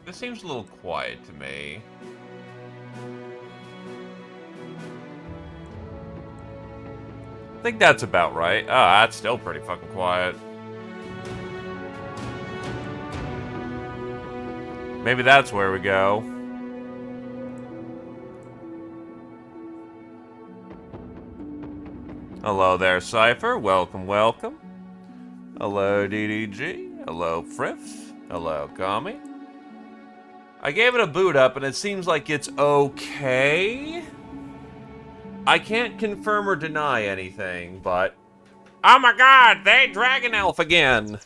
This seems a little quiet to me. I think that's about right. Ah, that's still pretty fucking quiet. Maybe that's where we go. Hello there, Cypher. Welcome, welcome. Hello, DDG. Hello, Friff. Hello, Kami. I gave it a boot up, and it seems like it's okay. I can't confirm or deny anything, but... Oh my god, they Dragon Elf again!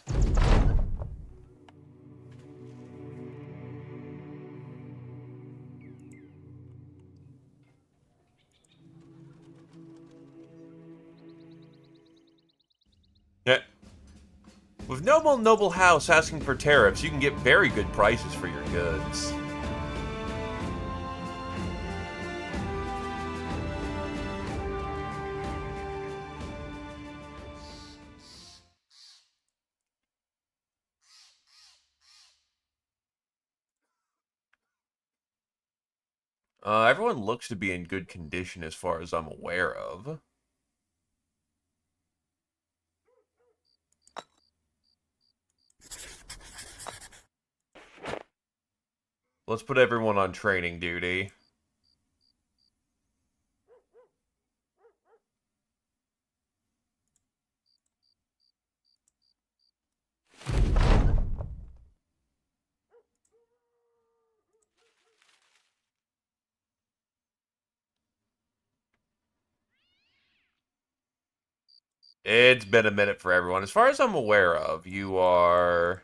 Yeah. With Noble House asking for tariffs, you can get very good prices for your goods. Everyone looks to be in good condition as far as I'm aware of. Let's put everyone on training duty. It's been a minute for everyone. As far as I'm aware of, you are...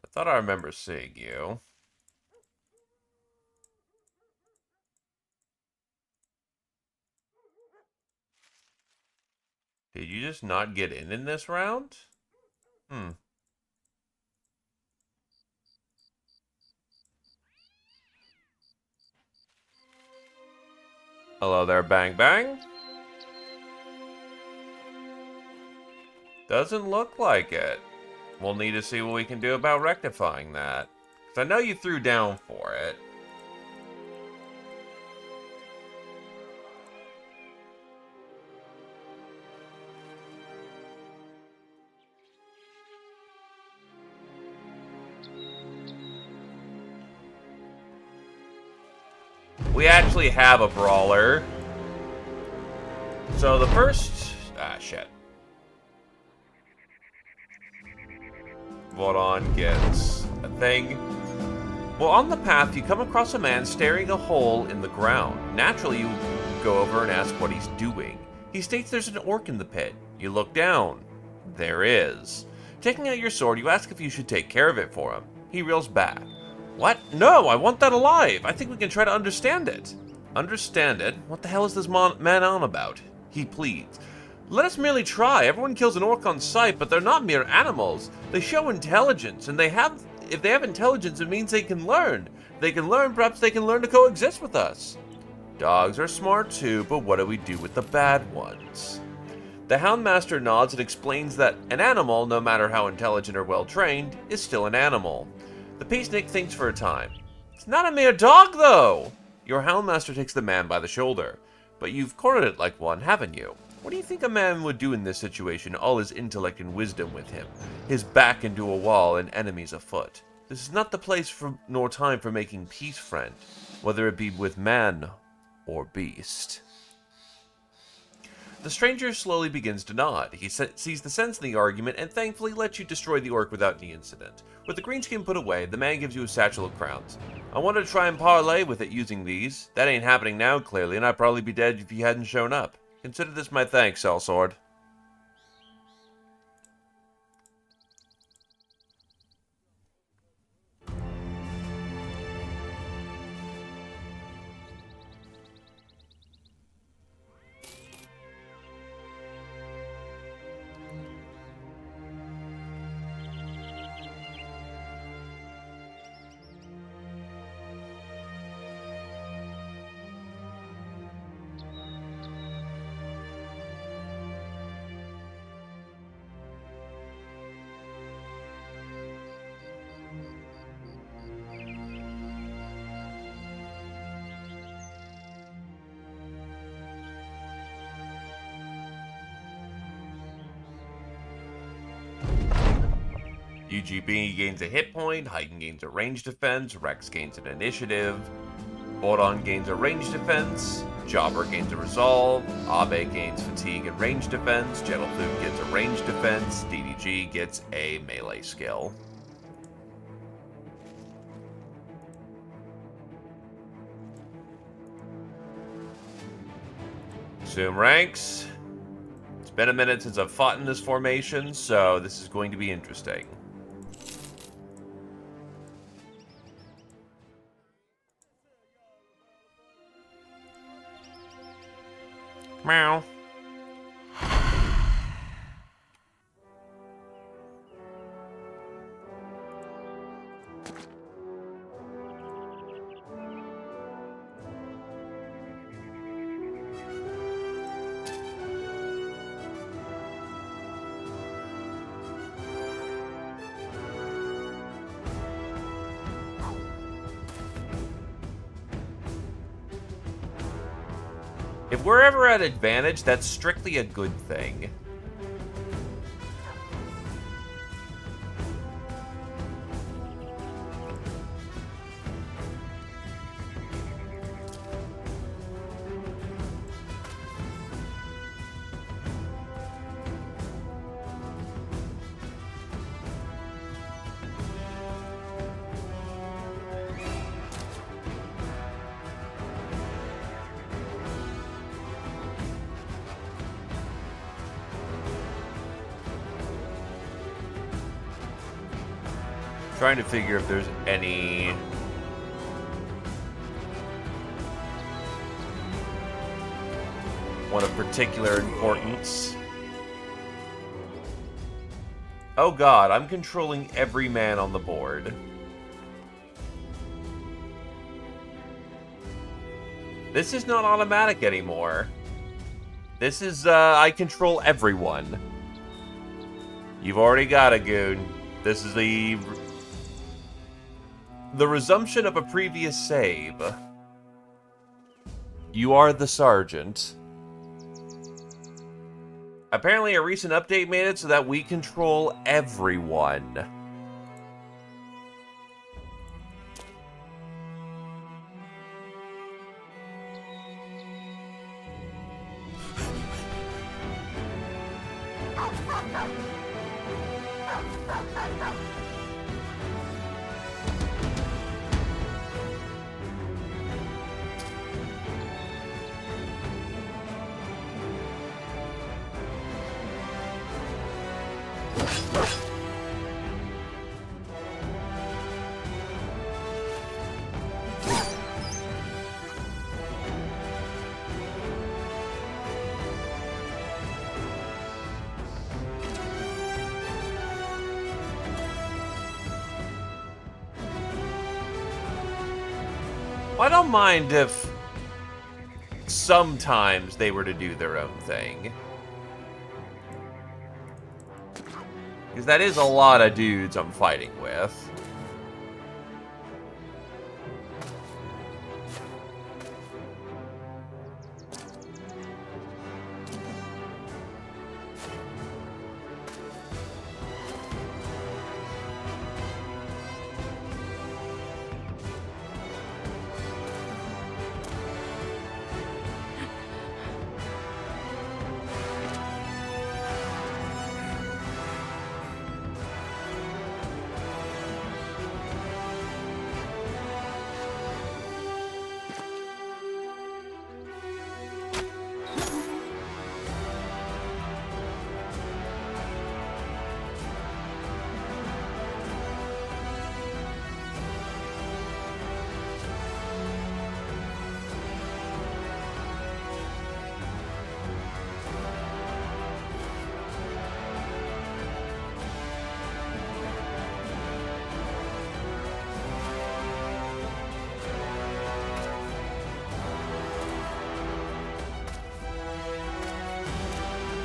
I thought I remember seeing you. Did you just not get in this round? Hmm. Hello there, Bang Bang. Doesn't look like it. We'll need to see what we can do about rectifying that. 'Cause I know you threw down for it. We actually have a brawler. So the first... Ah, shit. Voron gets a thing. Well, on the path, you come across a man staring a hole in the ground. Naturally, you go over and ask what he's doing. He states there's an orc in the pit. You look down. There is. Taking out your sword, you ask if you should take care of it for him. He reels back. What? No, I want that alive. I think we can try to understand it. Understand it? What the hell is this man on about? He pleads. Let us merely try. Everyone kills an orc on sight, but they're not mere animals. They show intelligence, and if they have intelligence, it means they can learn. If they can learn, perhaps they can learn to coexist with us. Dogs are smart too, but what do we do with the bad ones? The Houndmaster nods and explains that an animal, no matter how intelligent or well trained, is still an animal. The peacenik thinks for a time. It's not a mere dog, though! Your Houndmaster takes the man by the shoulder. But you've cornered it like one, haven't you? What do you think a man would do in this situation, all his intellect and wisdom with him, his back into a wall and enemies afoot? This is not the place nor time for making peace, friend, whether it be with man or beast. The stranger slowly begins to nod. He sees the sense in the argument and thankfully lets you destroy the orc without any incident. With the greenskin put away, the man gives you a satchel of crowns. I wanted to try and parlay with it using these. That ain't happening now, clearly, and I'd probably be dead if you hadn't shown up. Consider this my thanks, Sellsword. UGB gains a hit point, Heighten gains a range defense, Rex gains an initiative, Boron gains a range defense, Jobber gains a resolve, Abe gains fatigue and range defense, Gentleflute gets a range defense, DDG gets a melee skill. Zoom ranks. It's been a minute since I've fought in this formation, so this is going to be interesting. Meow. If we're ever at advantage, that's strictly a good thing. Trying to figure if there's any one of particular importance. Oh god, I'm controlling every man on the board. This is not automatic anymore. This is, I control everyone. You've already got a goon. This is the resumption of a previous save. You are the sergeant. Apparently a recent update made it so that we control everyone. I don't mind if sometimes they were to do their own thing. Because that is a lot of dudes I'm fighting with.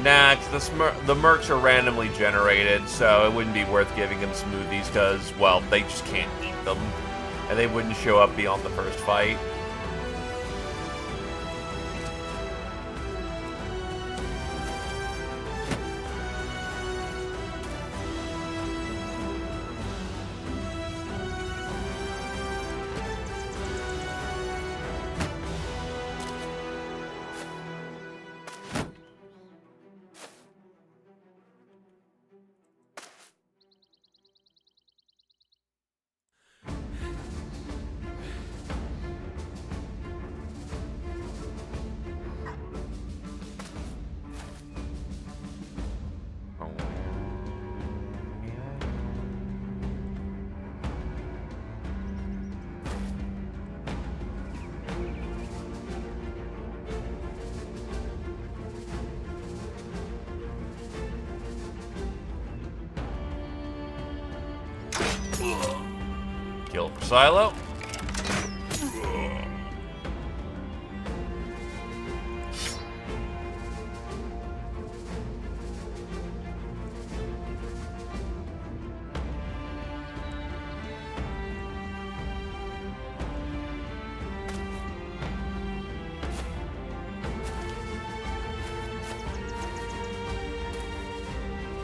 Nah, 'cause the mercs are randomly generated, so it wouldn't be worth giving them smoothies, because, well, they just can't eat them. And they wouldn't show up beyond the first fight. silo.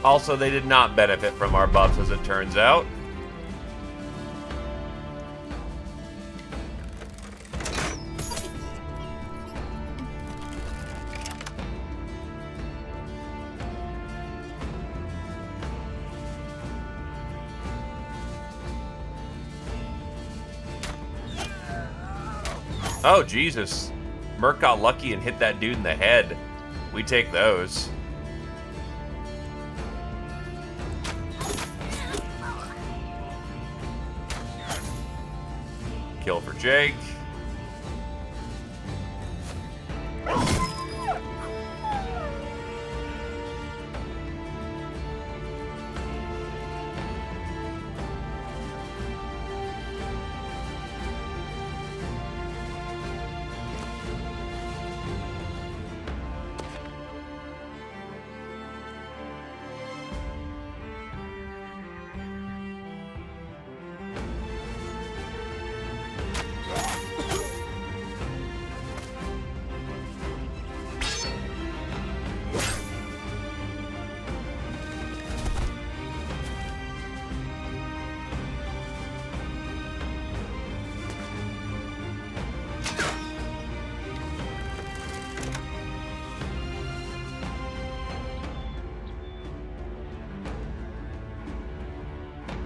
Also, they did not benefit from our buffs, as it turns out. Oh, Jesus. Merc got lucky and hit that dude in the head. We take those. Kill for Jake.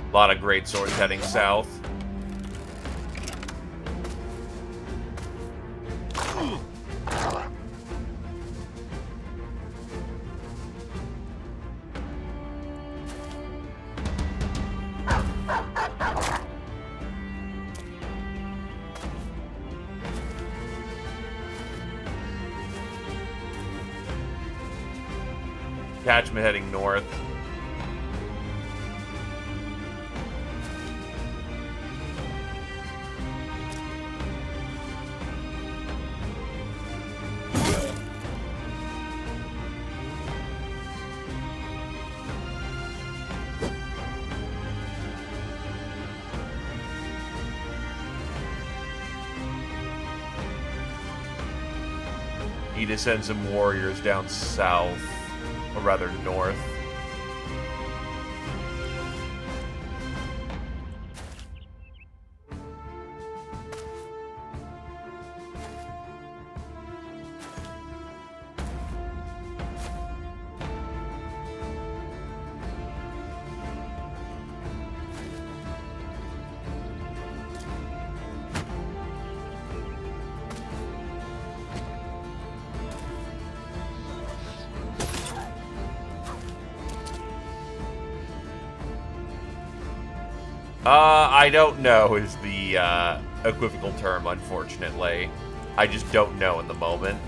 A lot of great swords heading south. Detachment heading north. Need to send some warriors down south, or rather north. I don't know is the equivocal term, unfortunately. I just don't know in the moment.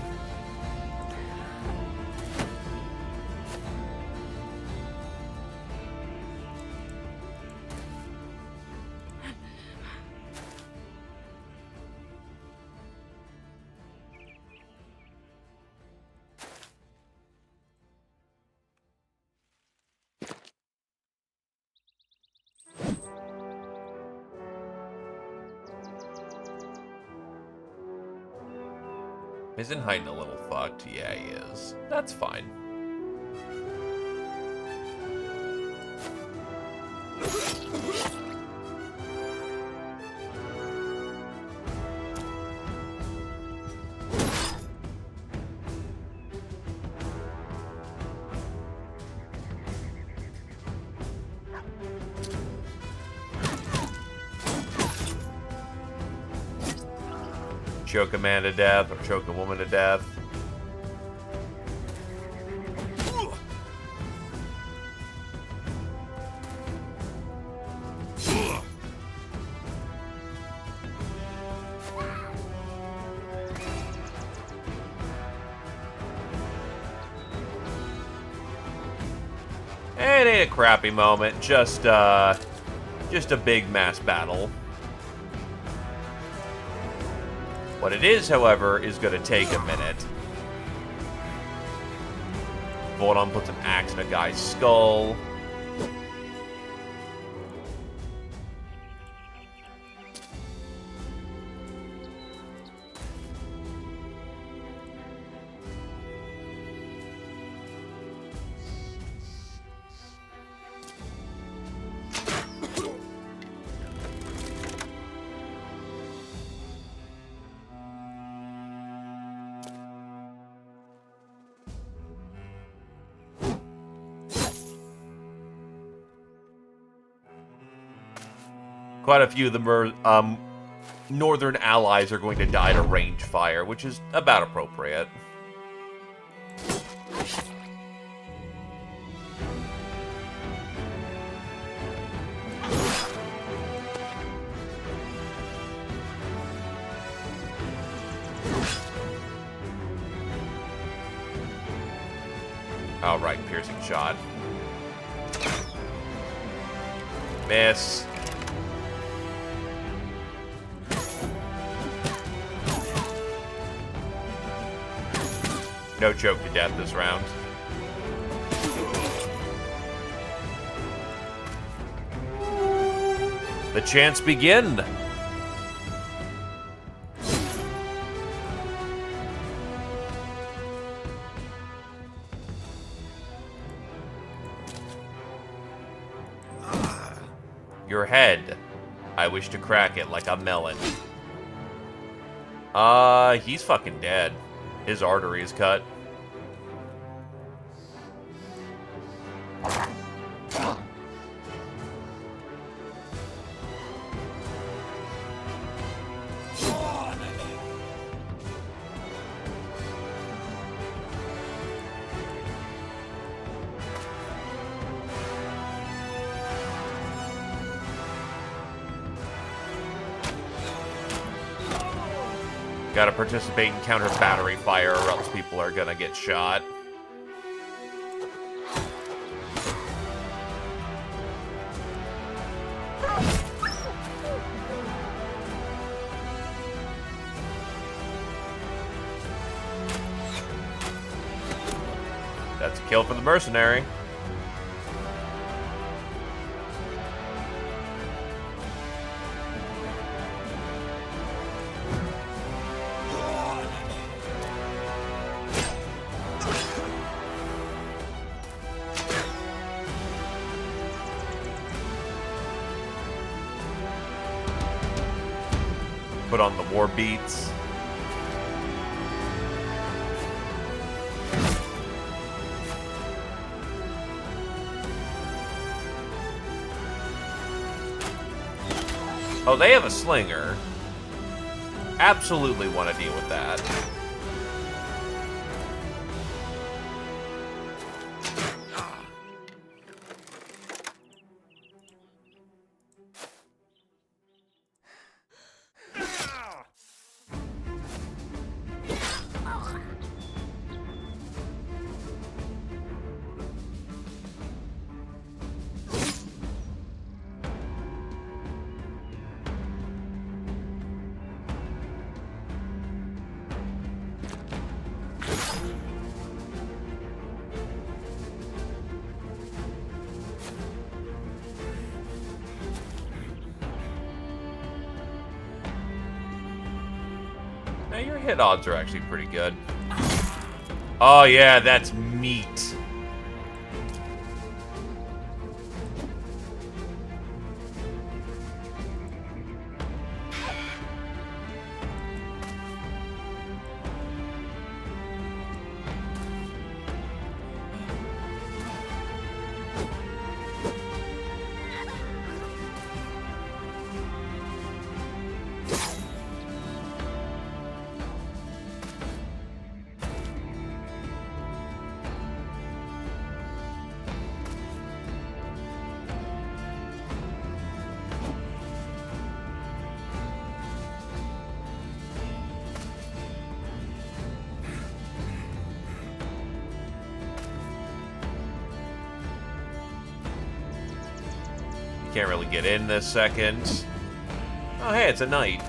Isn't Haydn a little fucked? Yeah, he is. That's fine. Choke a man to death or choke a woman to death. It ain't a crappy moment, just a big mass battle. What it is, however, is going to take a minute. Voldon puts an axe in a guy's skull. Quite a few of the northern allies are going to die to range fire, which is about appropriate. All right, piercing shot. Miss. No choke to death this round. The chants begin. Your head. I wish to crack it like a melon. He's fucking dead. His artery is cut. Gotta participate in counter battery fire or else people are gonna get shot. That's a kill for the mercenary. Put on the war beats. Oh, they have a slinger. Absolutely want to deal with that. Now your hit odds are actually pretty good. Oh yeah, that's meat. Can't really get in this second. Oh, hey, it's a knight.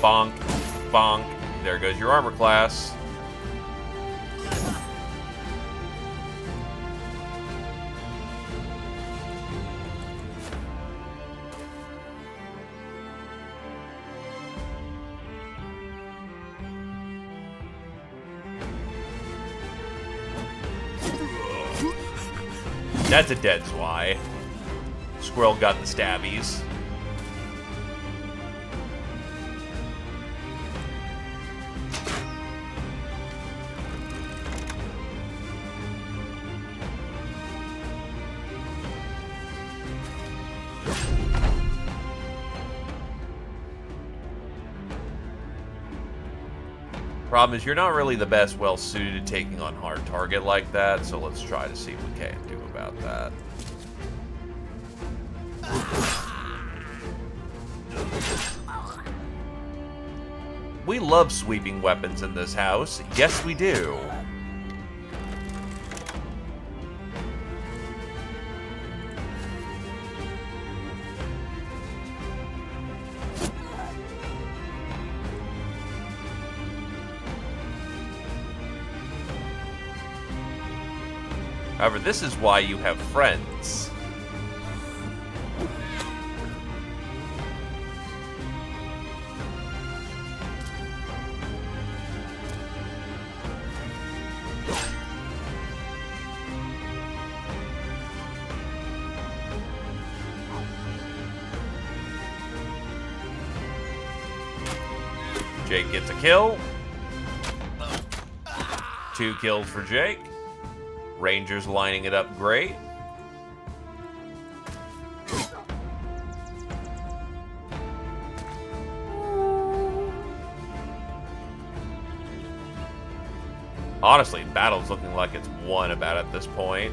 Bonk. Bonk. There goes your armor class. That's a dead Zwei. Squirrel got the stabbies. Problem is, you're not really the best well-suited taking on hard target like that, so let's try to see what we can do about that. We love sweeping weapons in this house. Yes, we do. However, this is why you have friends. Jake gets a kill. 2 kills for Jake. Rangers lining it up great. Honestly, battle's looking like it's won about at this point.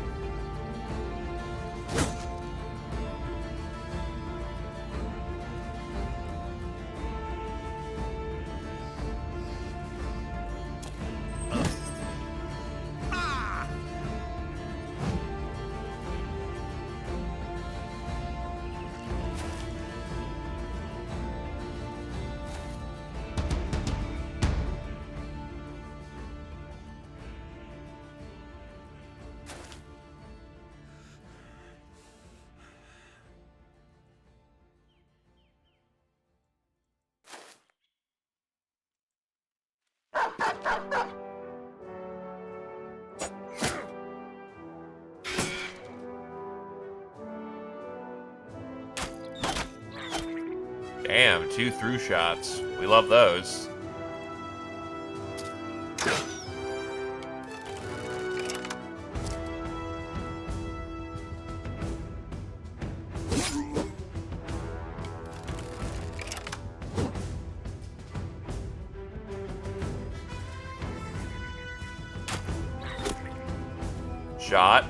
Damn, 2 through shots. We love those. Shot.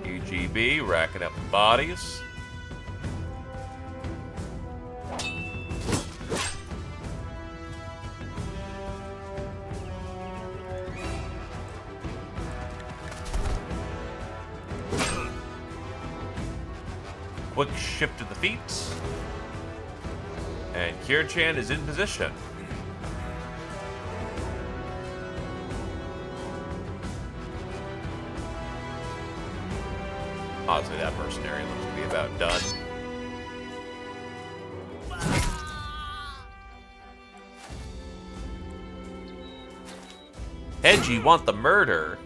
UGB, racking up the bodies. Quick shift to the feet. And Kira-chan is in position. Honestly, that mercenary looks to be about done. Edgy want the murder.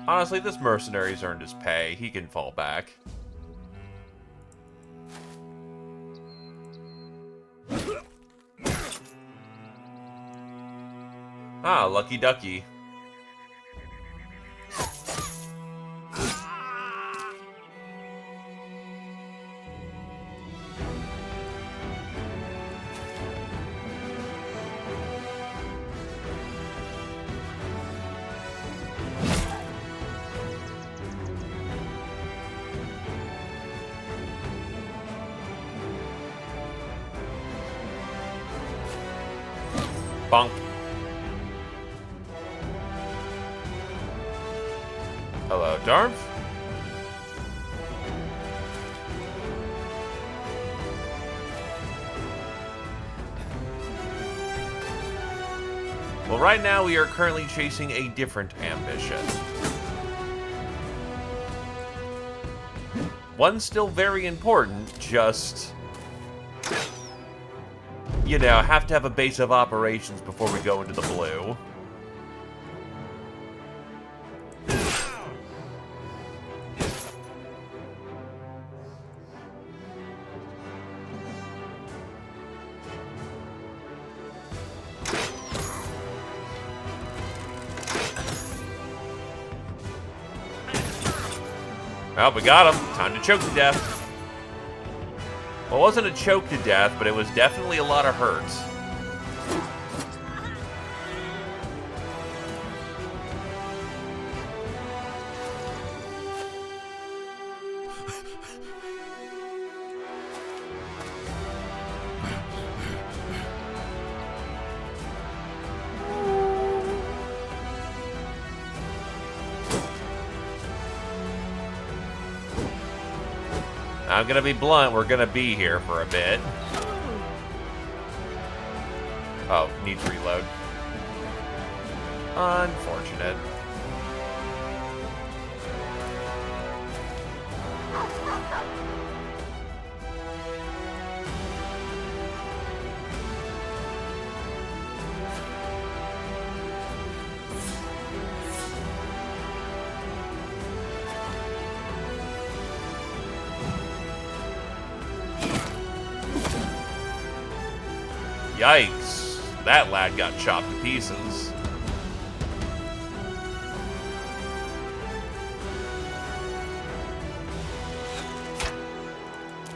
Honestly, this mercenary's earned his pay. He can fall back. Ah, lucky ducky. Bonk. Hello, Darv. Well, right now we are currently chasing a different ambition. One still very important, just, you know, have to have a base of operations before we go into the blue. Well, we got him. Time to choke to death. Well, it wasn't a choke to death, but it was definitely a lot of hurts. I'm gonna be blunt, we're gonna be here for a bit. Oh, needs reload. Unfortunate. Yikes. That lad got chopped to pieces.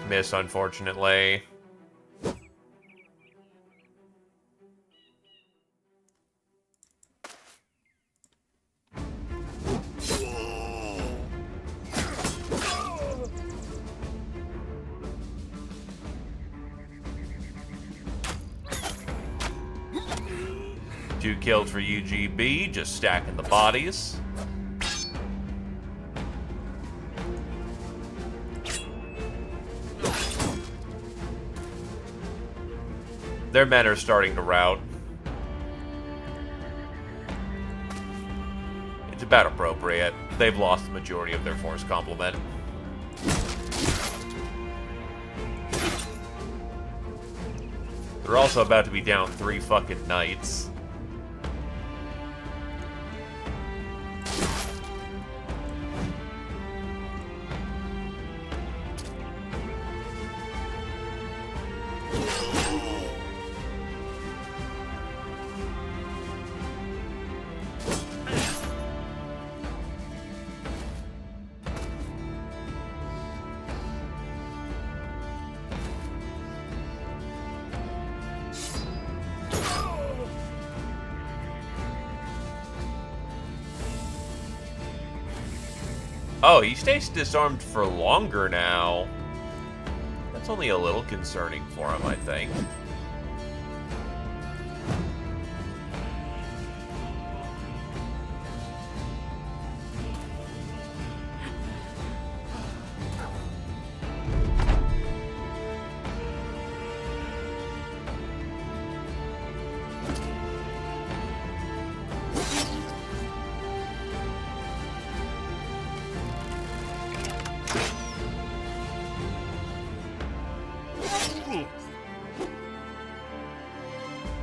Miss, unfortunately. Two kills for UGB, just stacking the bodies. Their men are starting to rout. It's about appropriate. They've lost the majority of their force complement. They're also about to be down 3 fucking knights. Oh, he stays disarmed for longer now. That's only a little concerning for him, I think.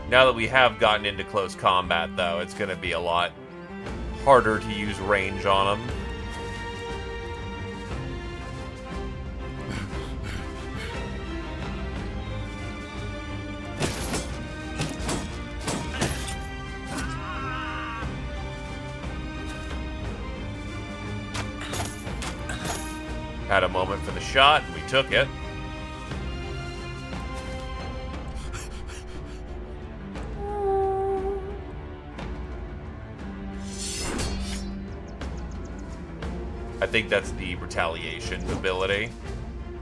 Now that we have gotten into close combat, though, it's going to be a lot harder to use range on them. Had a moment for the shot, and we took it. I think that's the retaliation ability.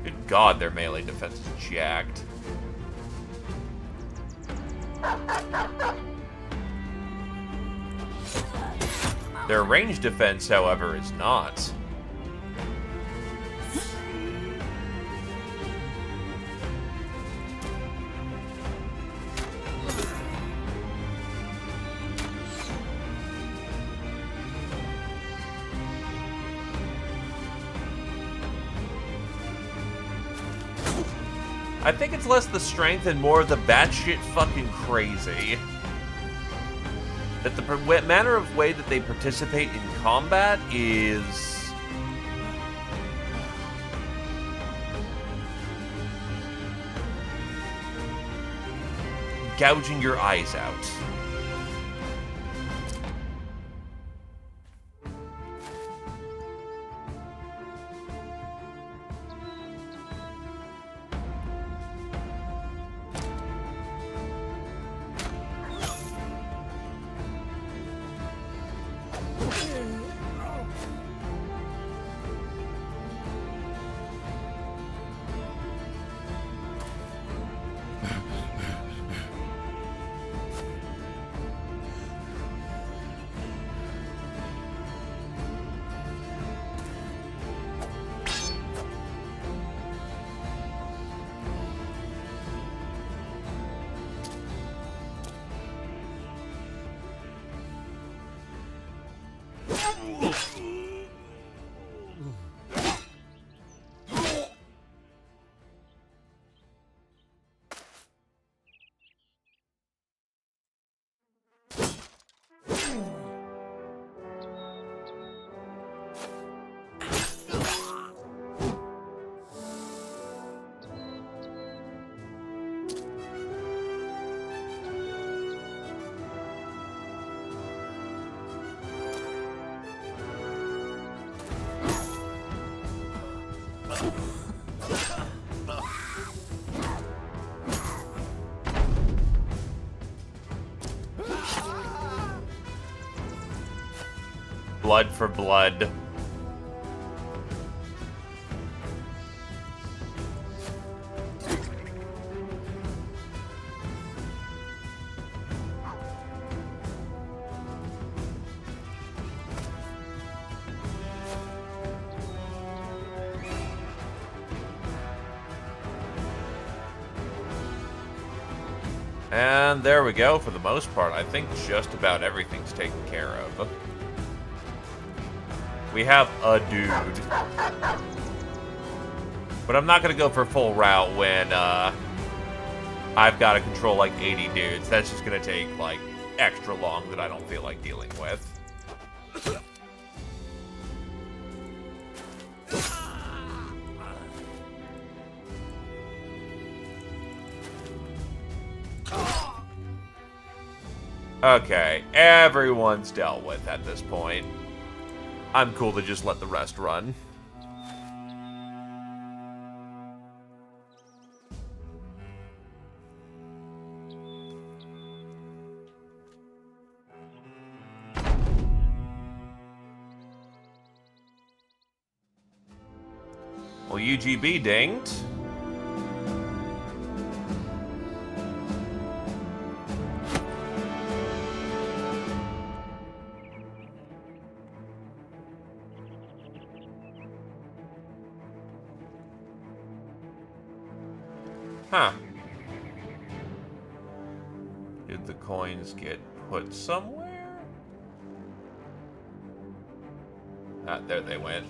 Good God, their melee defense is jacked. Their range defense, however, is not. I think it's less the strength and more the batshit fucking crazy. That the manner of way that they participate in combat is... gouging your eyes out. Blood for blood. And there we go. For the most part, I think just about everything's taken care of. We have a dude. But I'm not going to go for full route when I've got to control like 80 dudes. That's just going to take like extra long that I don't feel like dealing with. Okay, everyone's dealt with at this point. I'm cool to just let the rest run. Well, UGB dinged. Huh. Did the coins get put somewhere? Ah, there they went.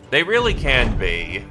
They really can be.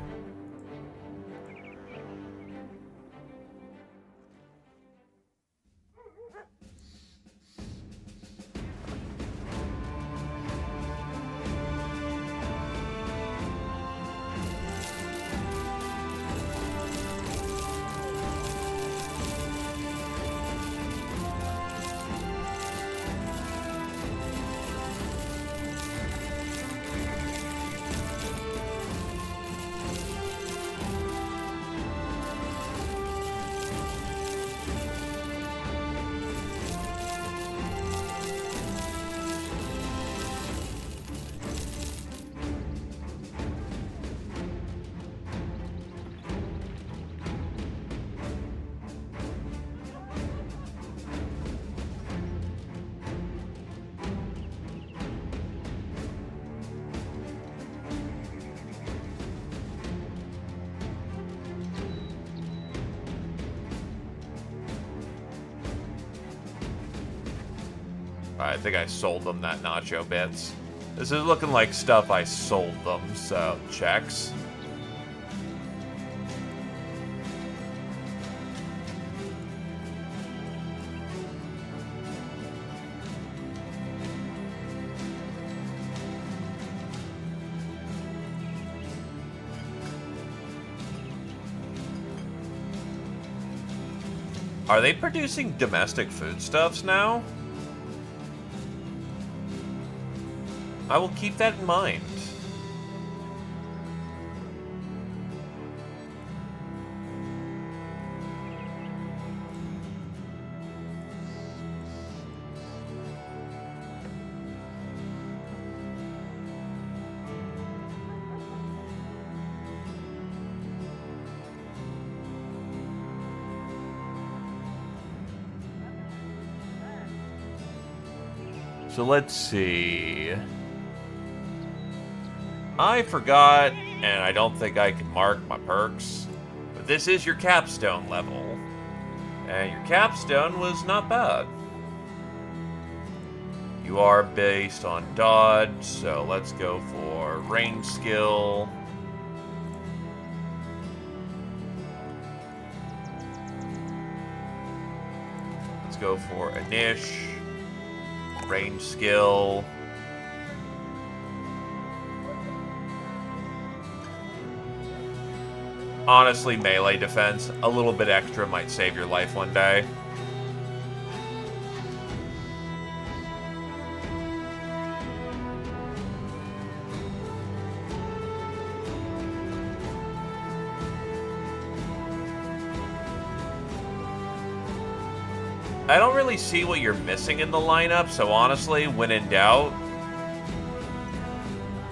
I think I sold them that nacho bits. This is looking like stuff I sold them, so checks. Are they producing domestic foodstuffs now? I will keep that in mind. So let's see. I forgot, and I don't think I can mark my perks, but this is your capstone level. And your capstone was not bad. You are based on dodge, so let's go for range skill. Let's go for Anish. Range skill. Honestly, melee defense. A little bit extra might save your life one day. I don't really see what you're missing in the lineup, so honestly, when in doubt...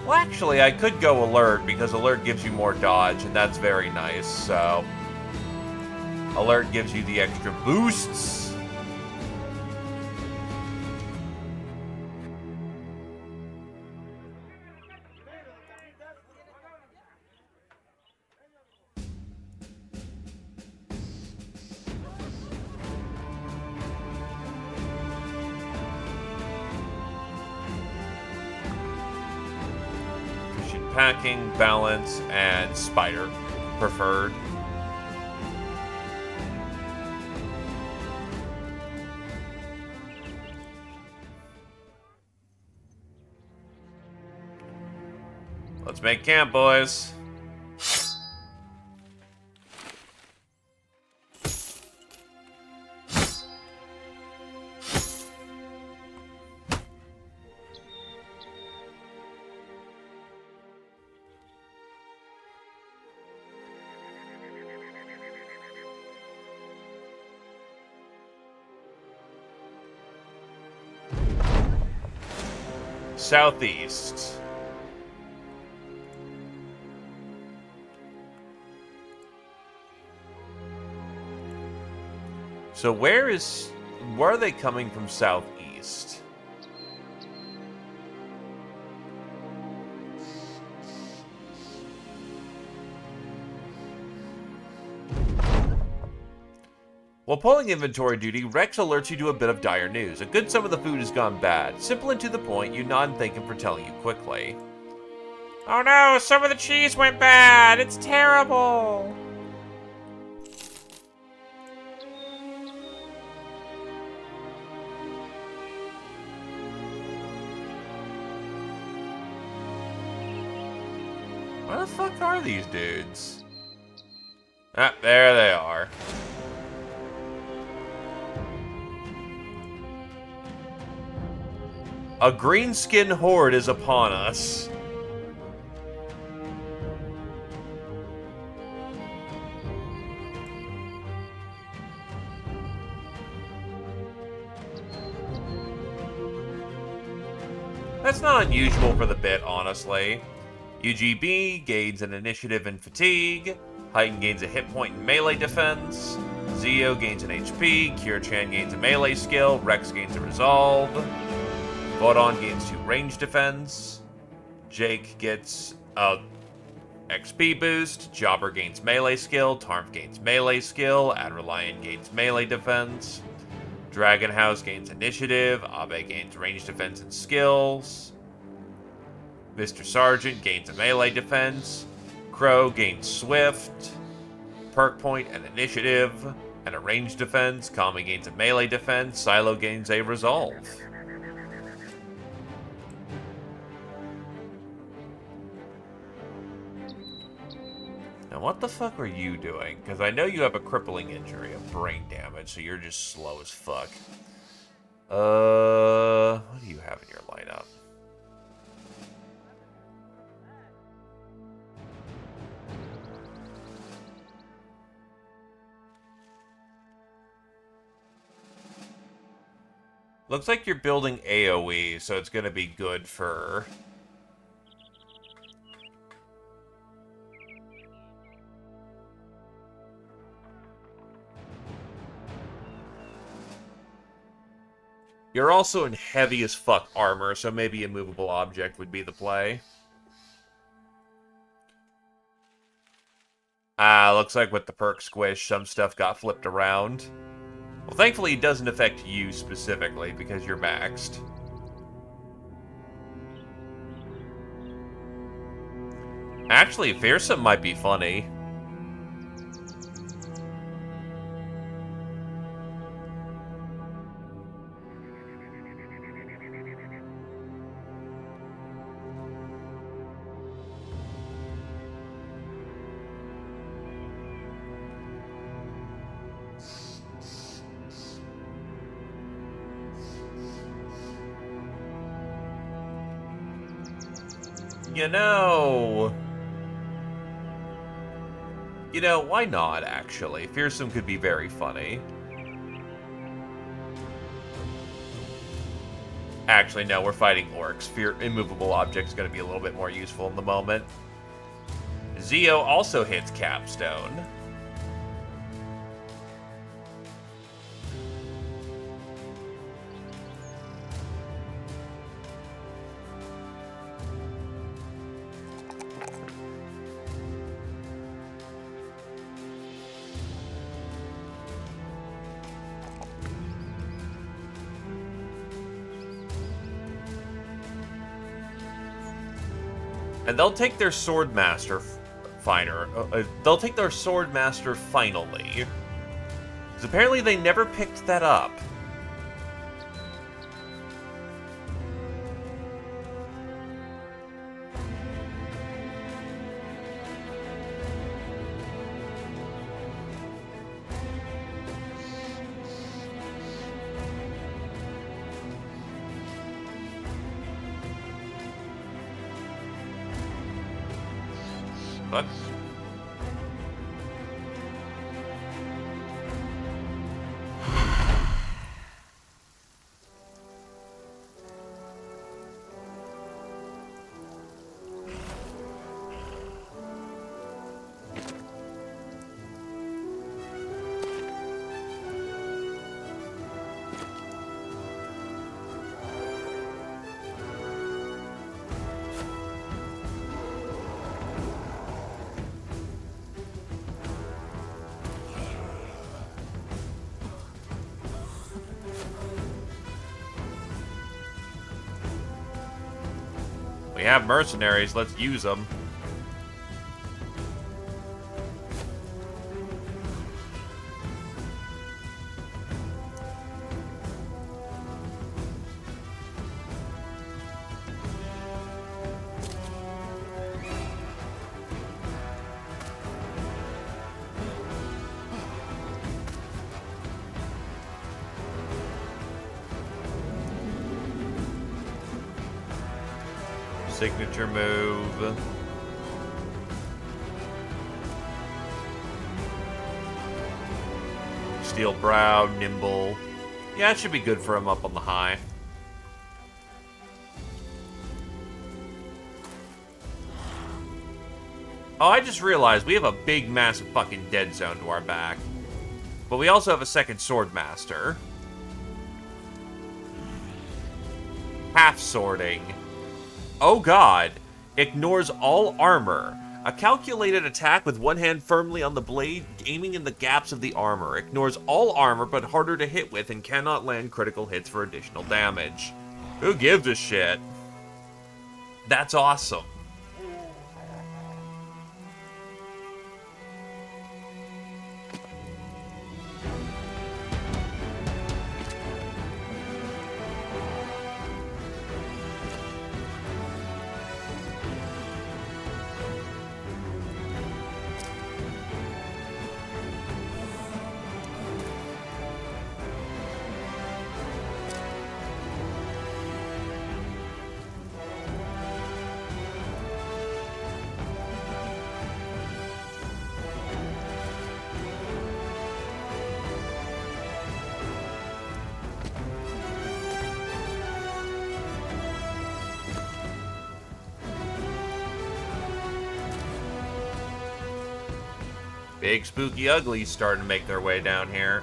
Well, actually, I could go Alert, because Alert gives you more dodge, and that's very nice, so... Alert gives you the extra boosts. Packing, balance, and spider preferred. Let's make camp, boys. Southeast. So where are they coming from southeast? While pulling inventory duty, Rex alerts you to a bit of dire news. A good some of the food has gone bad. Simple and to the point, you nod and thank him for telling you quickly. Oh no, some of the cheese went bad! It's terrible! Where the fuck are these dudes? Ah, there they are. A greenskin horde is upon us. That's not unusual for the bit, honestly. UGB gains an initiative and fatigue. Heighten gains a hit point in melee defense. Zio gains an HP. Kira-chan gains a melee skill. Rex gains a resolve. Vodon gains 2 range defense. Jake gets a XP boost. Jobber gains melee skill. Tarmp gains melee skill. Adrelion gains melee defense. Dragon House gains initiative. Abe gains range defense and skills. Mr. Sergeant gains a melee defense. Crow gains swift. Perk point and initiative. And a range defense. Kami gains a melee defense. Silo gains a resolve. Now what the fuck are you doing? Because I know you have a crippling injury of brain damage, so you're just slow as fuck. What do you have in your lineup? Looks like you're building AoE, so it's going to be good for... You're also in heavy as fuck armor, so maybe a movable object would be the play. Looks like with the perk squish, some stuff got flipped around. Well, thankfully it doesn't affect you specifically, because you're maxed. Actually, Fearsome might be funny. You know, why not, actually? Fearsome could be very funny. Actually, no, we're fighting orcs. Immovable object's gonna be a little bit more useful in the moment. Zeo also hits Capstone. And they'll take their Swordmaster they'll take their Swordmaster finally. Because apparently they never picked that up. But we have mercenaries, let's use them. Signature move. Steel brow, nimble. Yeah, it should be good for him up on the high. Oh, I just realized we have a big, massive fucking dead zone to our back. But we also have a second Swordmaster. Half sorting. Oh god. Ignores all armor. A calculated attack with one hand firmly on the blade, aiming in the gaps of the armor. Ignores all armor but harder to hit with and cannot land critical hits for additional damage. Who gives a shit? That's awesome. Big spooky uglies starting to make their way down here.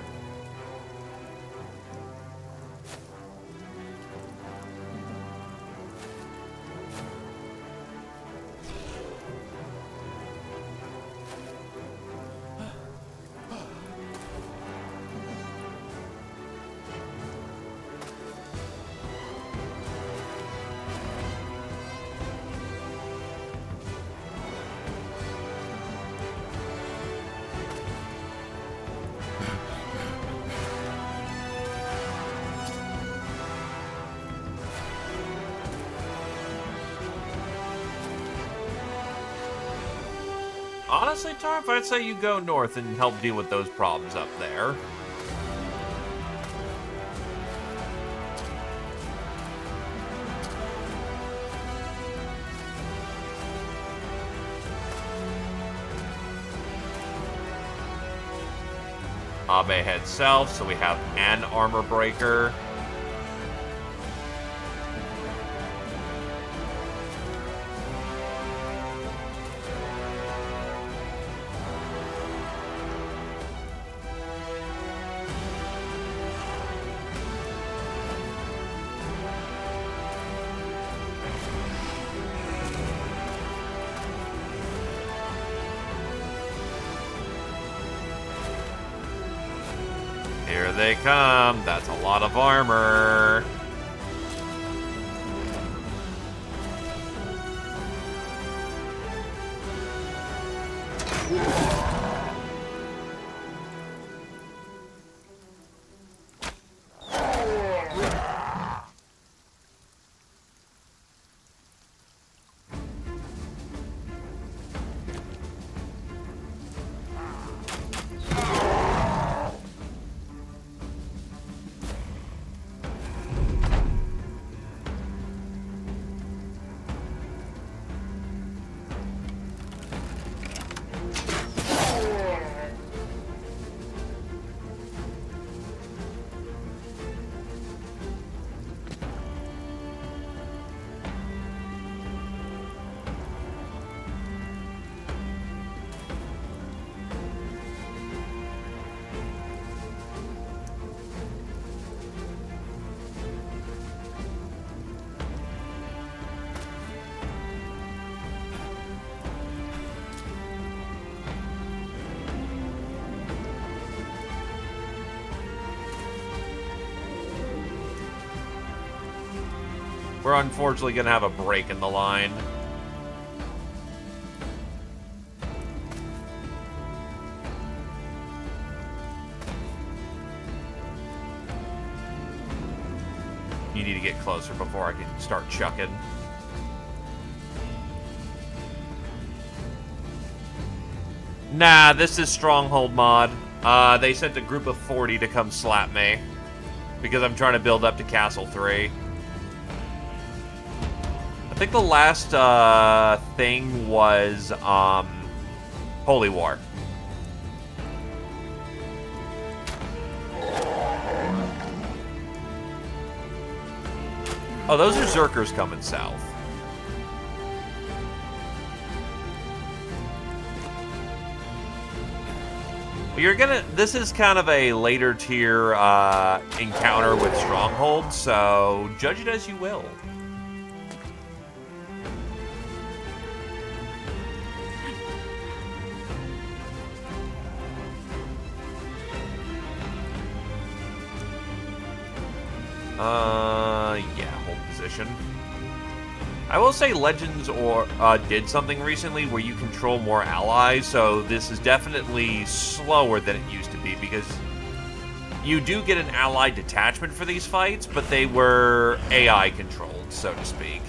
Honestly, Tarf, I'd say you go north and help deal with those problems up there. Abe heads south, so we have an armor breaker. Here they come. That's a lot of armor. We're unfortunately going to have a break in the line. You need to get closer before I can start chucking. Nah, this is Stronghold mod. They sent a group of 40 to come slap me because I'm trying to build up to Castle 3. I think the last thing was Holy War. Oh, those are Zerkers coming south. Well, you're gonna. This is kind of a later tier encounter with Stronghold, so judge it as you will. Yeah, hold position. I will say Legends did something recently where you control more allies, so this is definitely slower than it used to be, because you do get an allied detachment for these fights, but they were AI controlled, so to speak.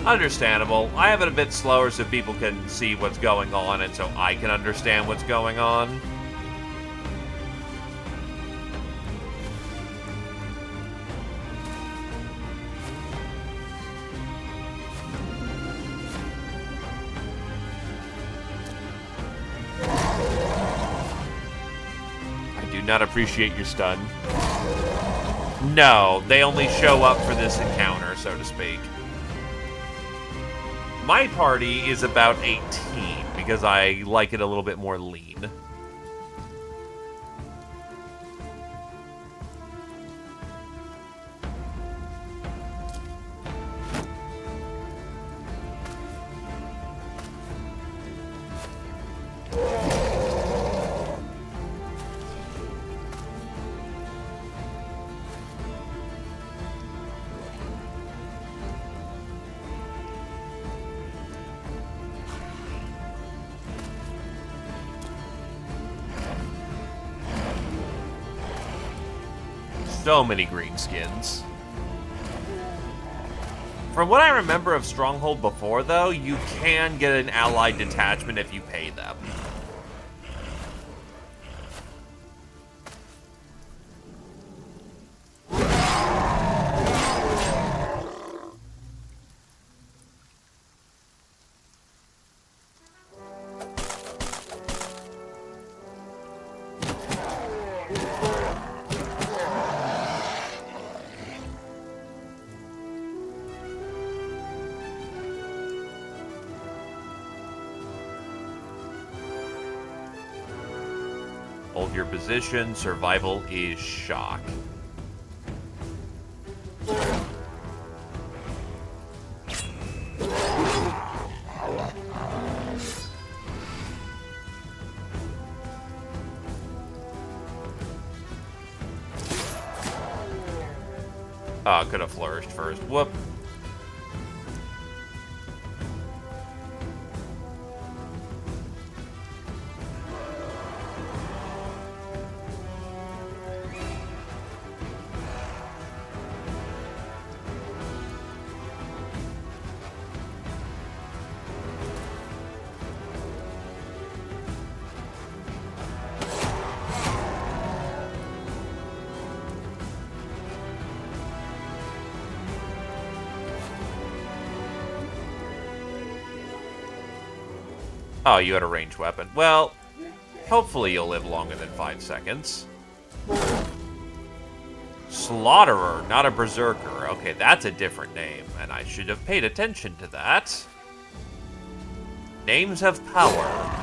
Understandable. I have it a bit slower so people can see what's going on and so I can understand what's going on. I do not appreciate your stun. No, they only show up for this encounter, so to speak. My party is about 18, because I like it a little bit more lean. So many green skins. From what I remember of Stronghold before, though, you can get an allied detachment if you pay them. Hold your position. Survival is shock. Oh, could have flourished first. Whoop. Oh, you had a ranged weapon. Well, hopefully you'll live longer than 5 seconds. Slaughterer, not a berserker. Okay, that's a different name, and I should have paid attention to that. Names have power.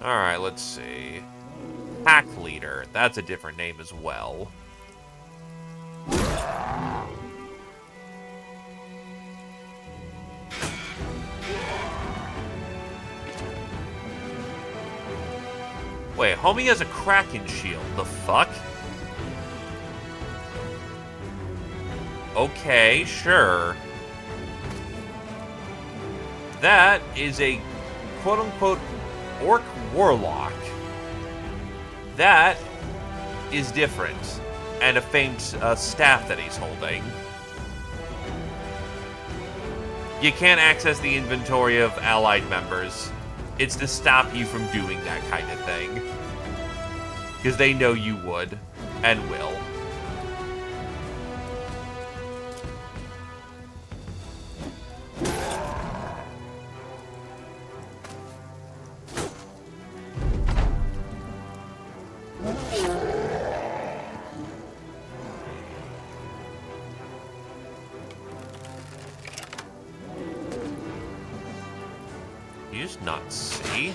Alright, let's see. Pack Leader. That's a different name as well. Wait, homie has a Kraken shield. The fuck? Okay, sure. That is a quote-unquote Orc Warlock. That is different. And a famed staff that he's holding. You can't access the inventory of allied members. It's to stop you from doing that kind of thing. Because they know you would. And will. just not see?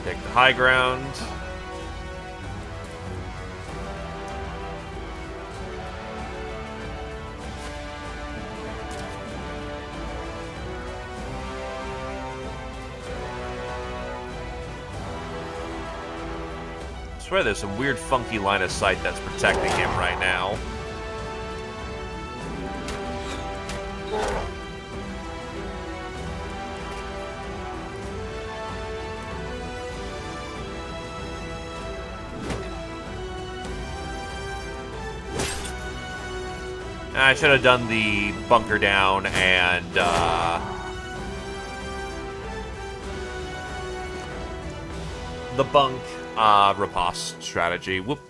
Take the high ground. I swear there's some weird funky line of sight that's protecting him right now. I should have done the bunker down and, the bunk, riposte strategy. Whoop.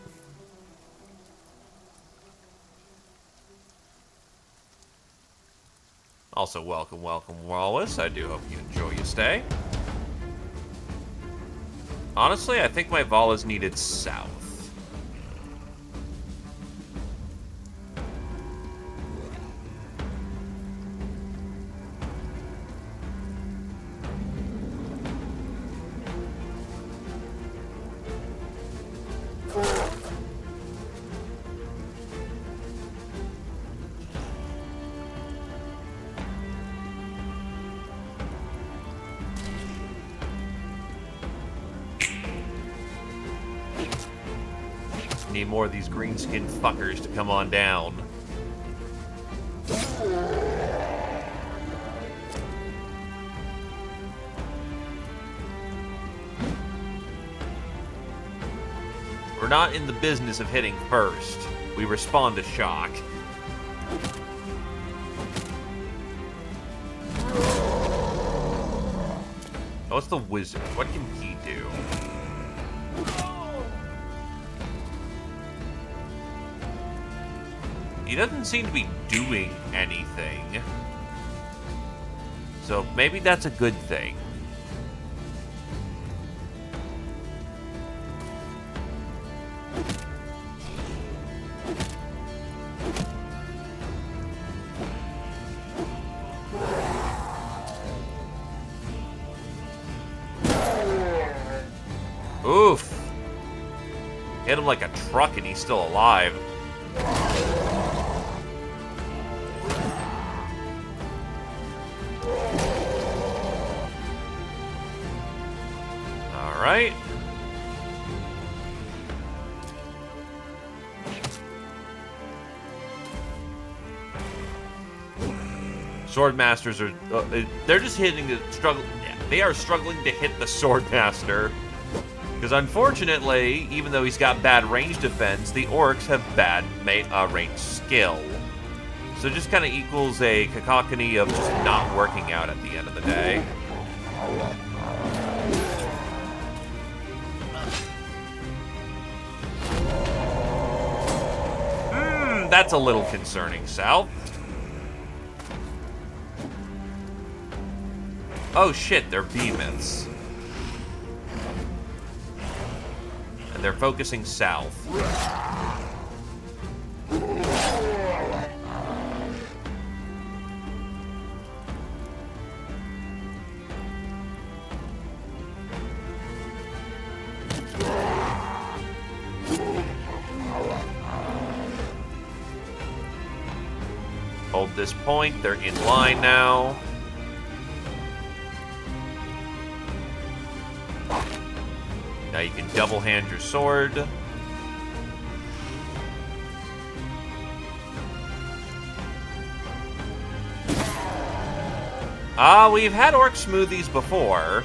Also, welcome, Wallace. I do hope you enjoy your stay. Honestly, I think my Vol is needed south. Need more of these green-skinned fuckers to come on down. We're not in the business of hitting first. We respond to shock. Oh, it's the wizard. What can he do? He doesn't seem to be doing anything. So maybe that's a good thing. Oof. Hit him like a truck and he's still alive. Alright. Swordmasters are... they're just hitting the struggle... Yeah, they are struggling to hit the Swordmaster. Because unfortunately, even though he's got bad range defense, the orcs have bad range skill. So it just kind of equals a cacophony of just not working out at the end of the day. That's a little concerning, Sal. Oh shit, they're behemoths. And they're focusing south. Hold this point, they're in line now. Now you can double hand your sword. We've had orc smoothies before.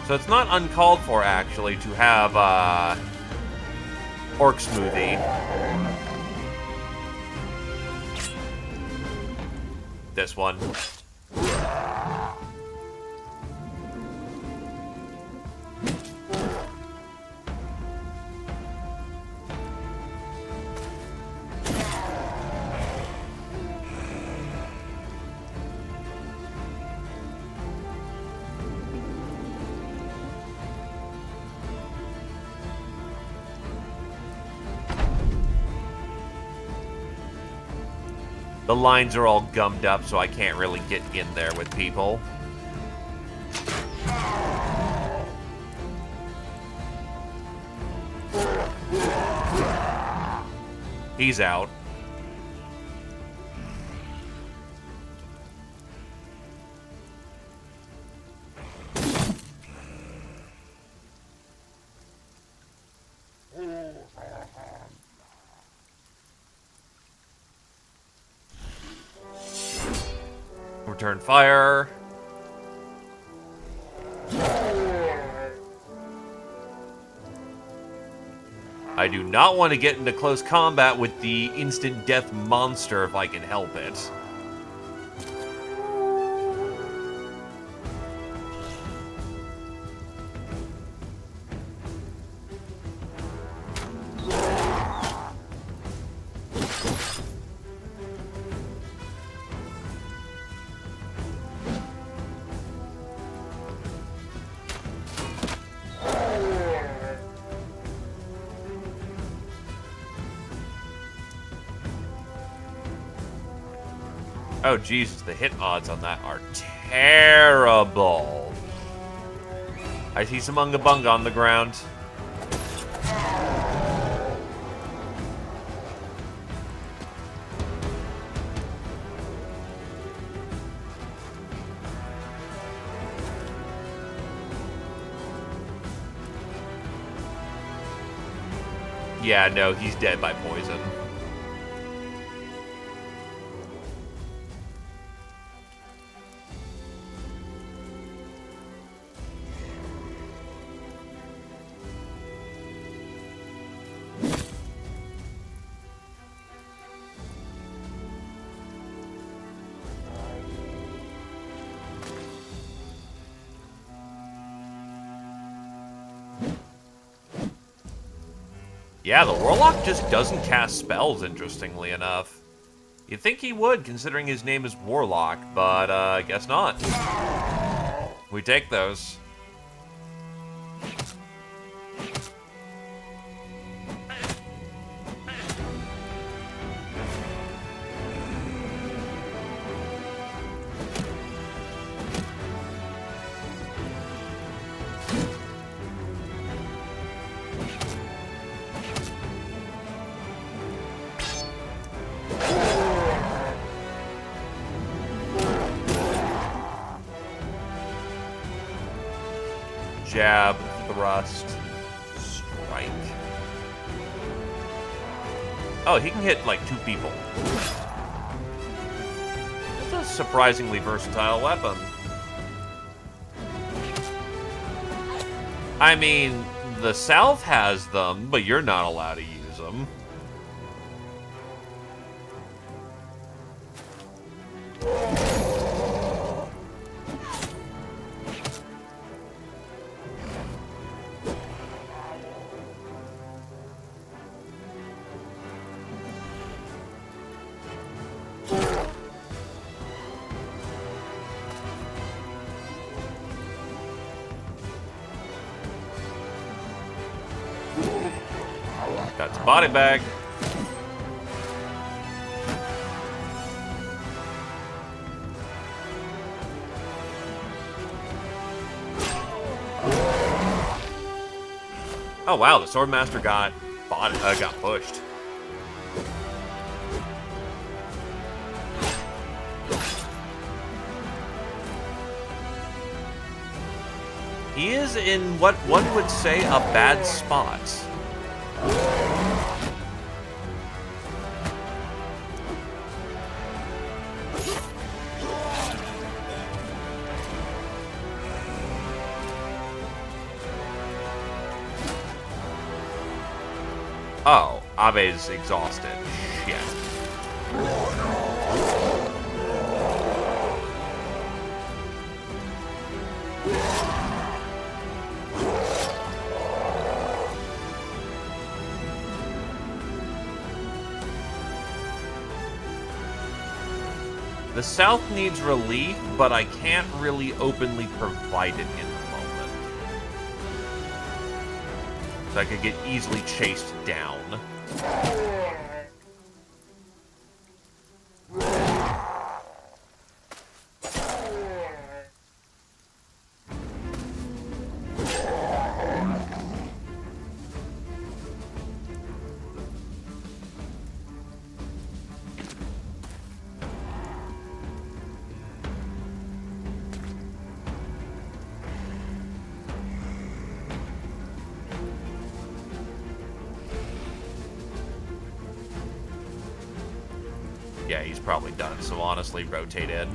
So it's not uncalled for, actually, to have, Orc smoothie. This one. The lines are all gummed up, so I can't really get in there with people. He's out. Return fire. I do not want to get into close combat with the instant death monster if I can help it. Oh, Jesus, the hit odds on that are terrible. I see some Unga Bunga on the ground. Yeah, no, he's dead by poison. Yeah, the Warlock just doesn't cast spells, interestingly enough. You'd think he would, considering his name is Warlock, but I guess not. We take those. Jab, thrust, strike. Oh, he can hit like 2 people. It's a surprisingly versatile weapon. I mean, the South has them, but you're not allowed to use them. That's a body bag. Oh wow, the Swordmaster got pushed. He is in what one would say a bad spot. Oh, Abe's exhausted. Shit. The South needs relief, but I can't really openly provide it in the moment. So I could get easily chased down. Yeah, he's probably done, so honestly, rotate in.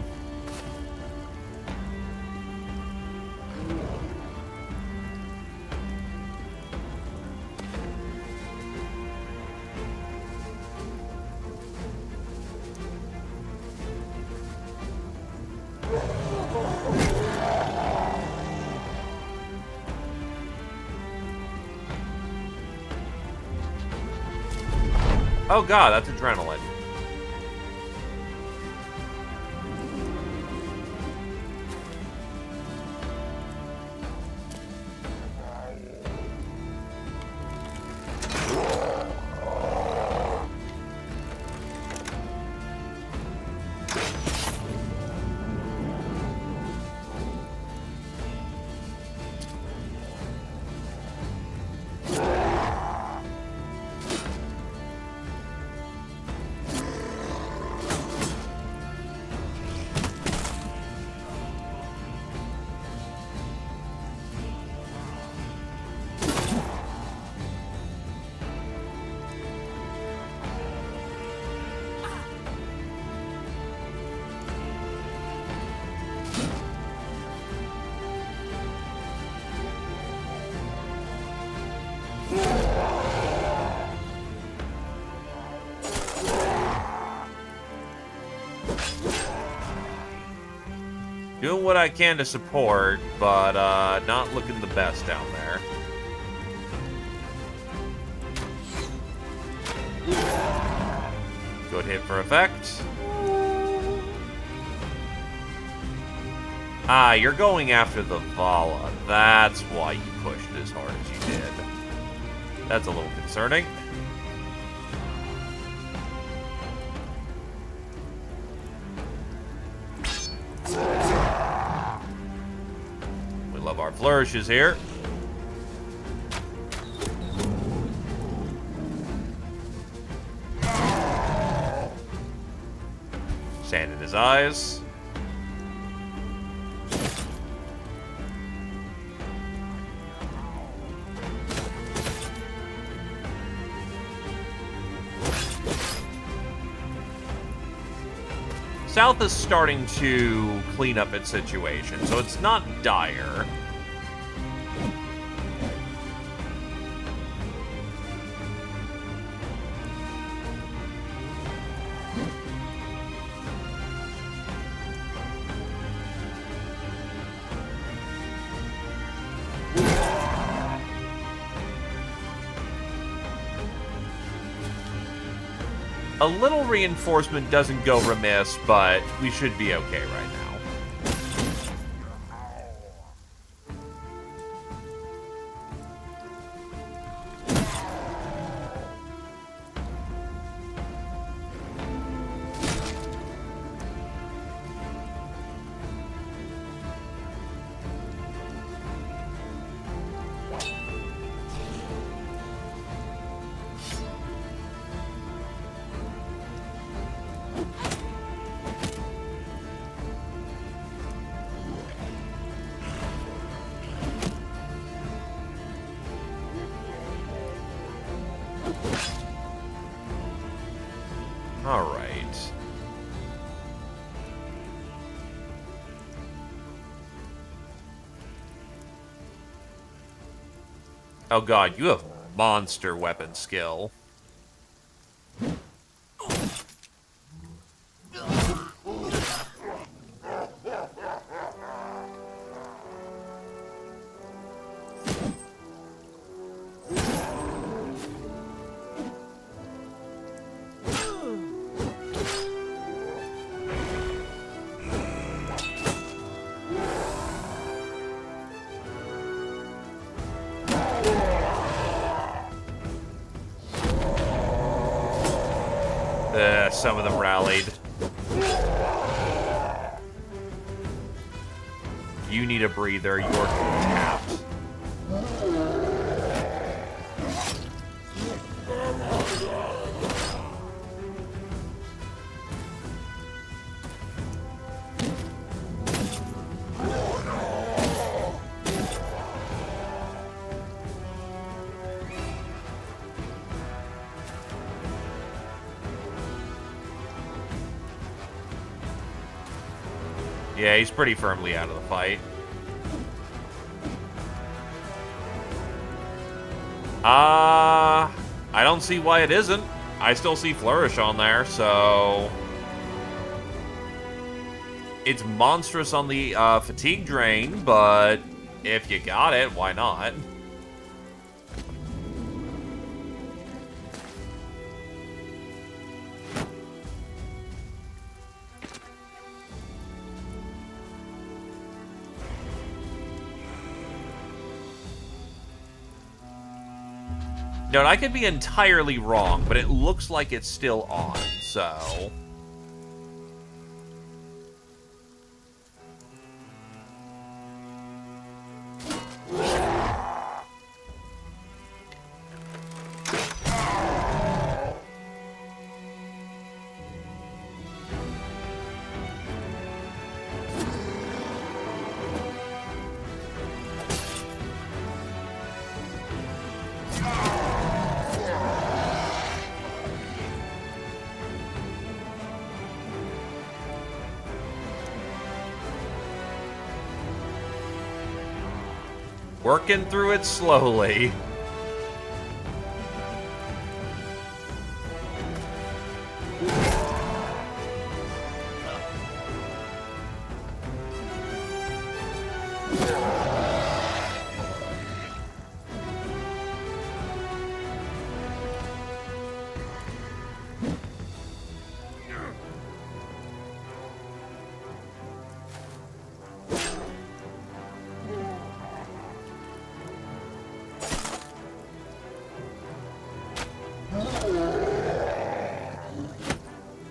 Oh god, that's adrenaline. Doing what I can to support, but not looking the best down there. Good hit for effect. Ah, you're going after the Vala. That's why you pushed as hard as you did. That's a little concerning. We love our flourishes here. Sand in his eyes. South is starting to clean up its situation, so it's not dire. A little reinforcement doesn't go remiss, but we should be okay right now. All right. Oh god, you have monster weapon skill. guess some of them rallied. You need a breather. You're tapped. Yeah, he's pretty firmly out of the fight. I don't see why it isn't. I still see Flourish on there, so... It's monstrous on the fatigue drain, but if you got it, why not? No, and I could be entirely wrong, but it looks like it's still on, so... Working through it slowly.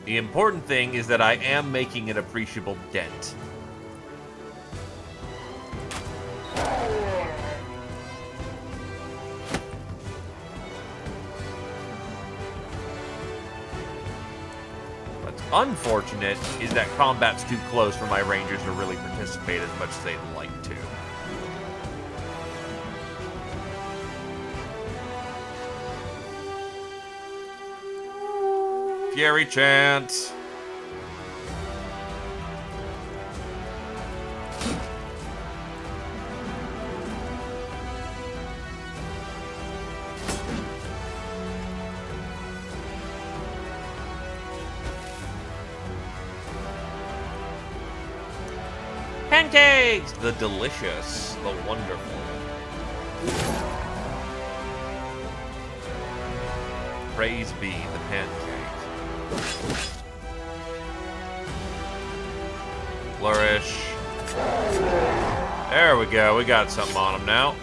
The important thing is that I am making an appreciable dent. What's unfortunate is that combat's too close for my Rangers to really participate as much as they'd like to. Fury chance. Pancakes! The delicious, the wonderful. Praise be the pancake. Flourish. There we go. We got something on him now.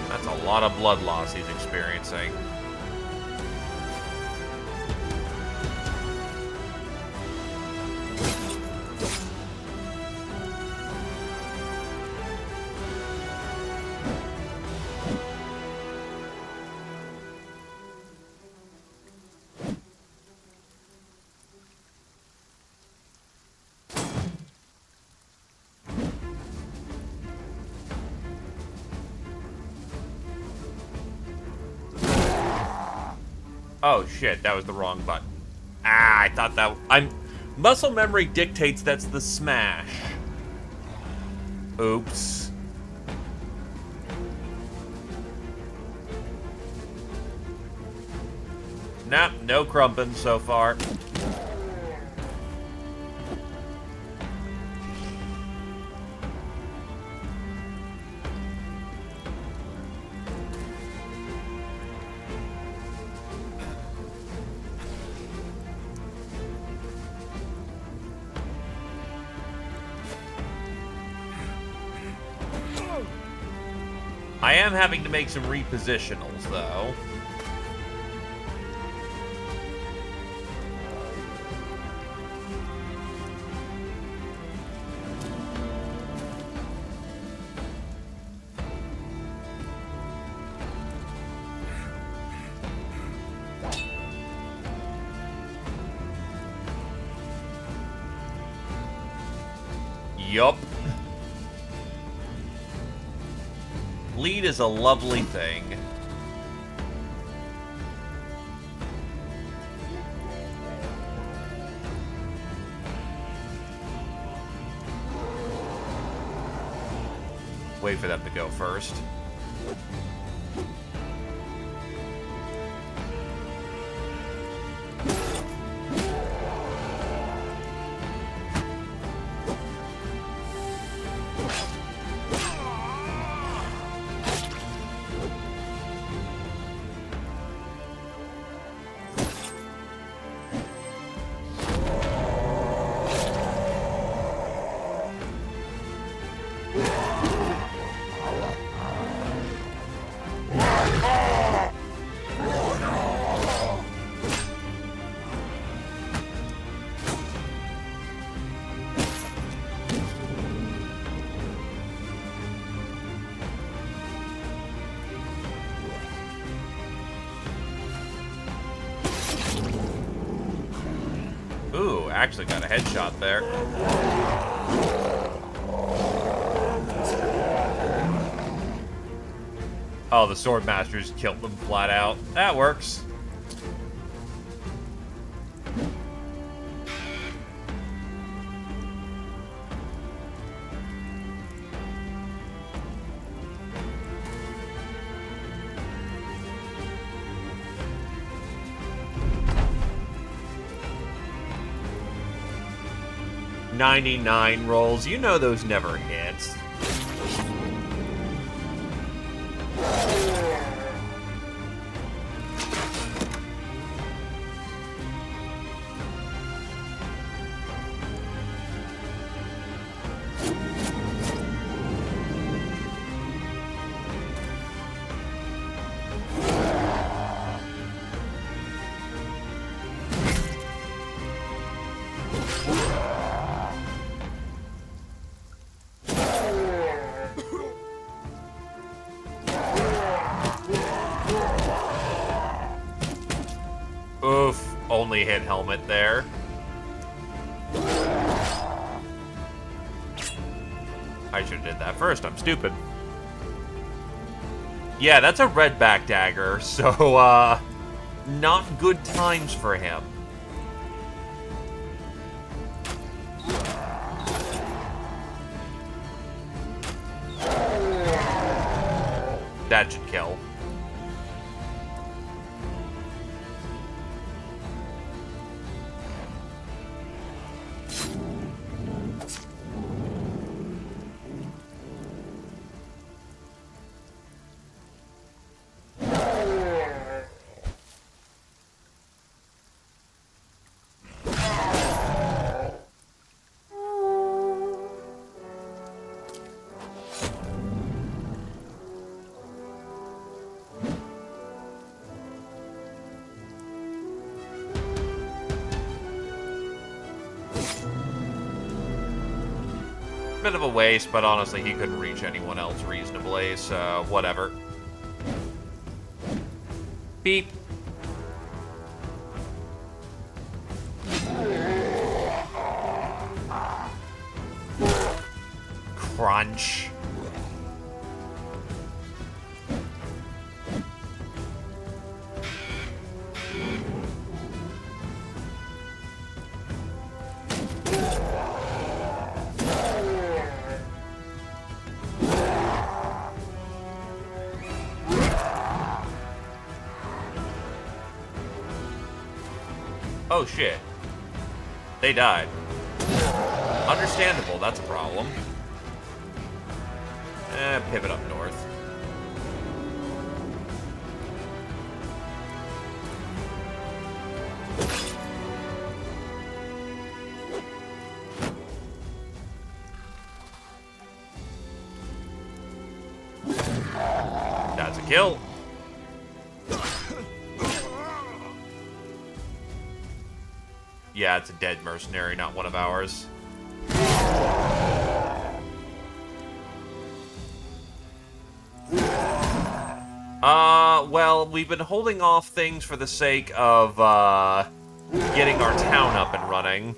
That's a lot of blood loss he's experiencing. Oh shit, that was the wrong button. Ah, I thought that... Muscle memory dictates that's the smash. Oops. Nah, no crumping so far. I am having to make some repositionals, though. Yup. Lead is a lovely thing. Wait for them to go first. Ooh, actually got a headshot there. Oh, the Swordmasters killed them flat out. That works. $99 rolls. You know those never hit. Oof, only hit helmet there. I should have did that first, I'm stupid. Yeah, that's a redback dagger, so, not good times for him. That should kill. Bit of a waste, but honestly, he couldn't reach anyone else reasonably, so whatever. Beep. Crunch. Oh shit. They died. Understandable, that's a problem. Pivot up north. Kill. Yeah, it's a dead mercenary, not one of ours. Well, we've been holding off things for the sake of, getting our town up and running.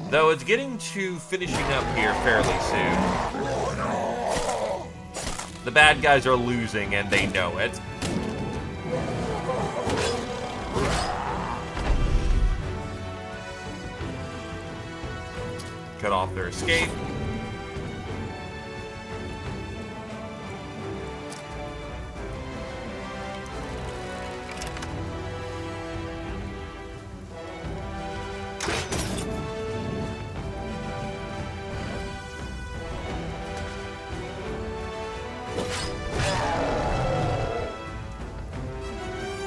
Though it's getting to finishing up here fairly soon. The bad guys are losing, and they know it. Cut off their escape.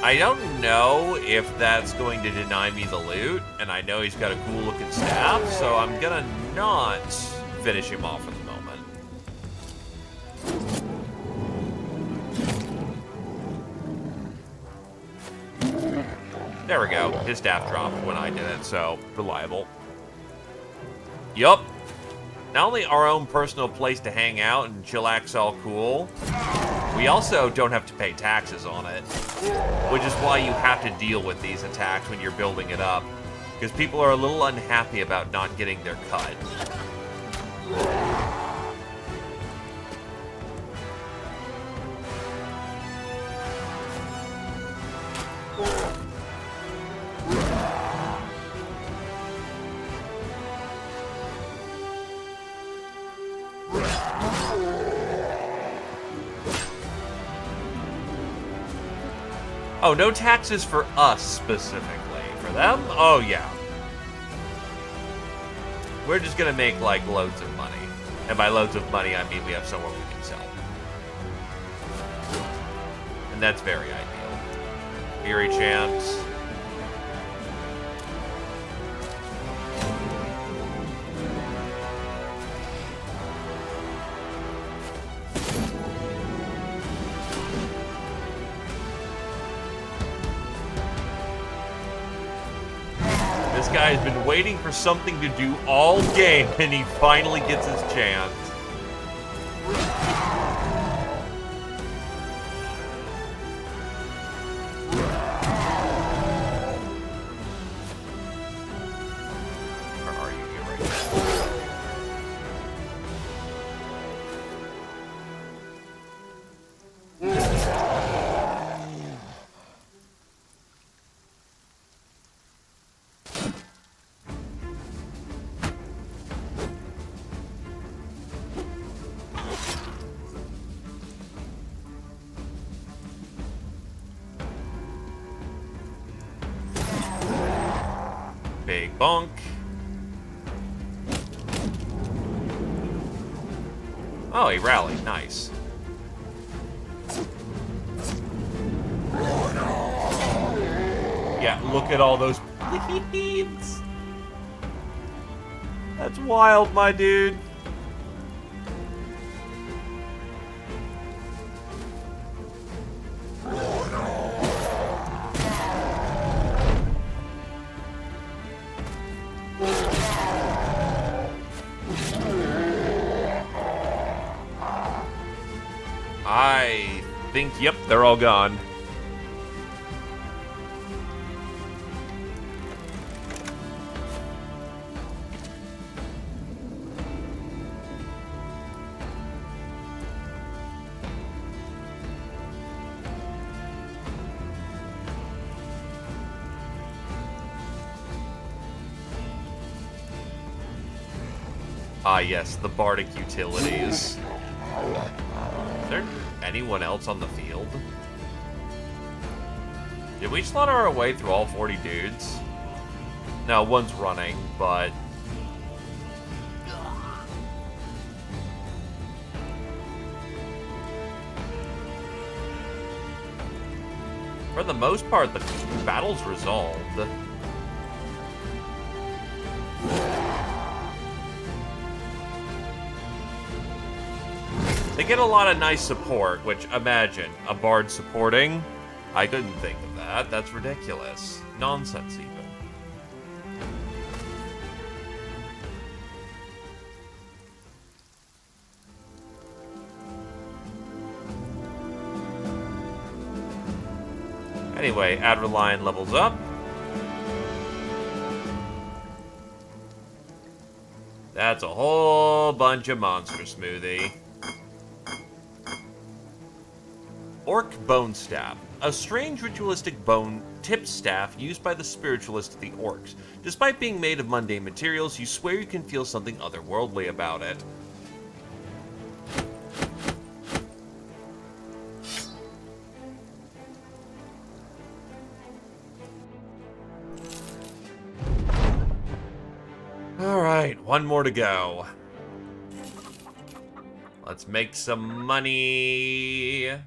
I don't know if that's going to deny me the loot, and I know he's got a cool looking staff, so I'm gonna not finish him off at the moment. There we go. His staff dropped when I did it, so reliable. Yup. Not only our own personal place to hang out and chillax all cool, we also don't have to pay taxes on it, which is why you have to deal with these attacks when you're building it up, because people are a little unhappy about not getting their cut. Oh, no taxes for us specifically. For them? Oh, yeah. We're just gonna make, like, loads of money. And by loads of money, I mean we have somewhere we can sell. And that's very ideal. Eerie champs. This guy's been waiting for something to do all game, and he finally gets his chance. Where are you? You're right Big bonk. Oh, he rallied. Nice. Yeah, look at all those bleeds. That's wild, my dude. I think, yep, they're all gone. Ah, yes, the bardic utilities. Is there anyone else on the field? Did we slaughter our way through all 40 dudes? No, one's running, but... for the most part, the battle's resolved. They get a lot of nice support, which, imagine, a bard supporting? I couldn't think of that. That's ridiculous. Nonsense, even. Anyway, Adrenaline levels up. That's a whole bunch of monster smoothie. Orc Bone Staff. A strange ritualistic bone tipped staff used by the spiritualists of the orcs. Despite being made of mundane materials, you swear you can feel something otherworldly about it. Alright, one more to go. Let's make some money.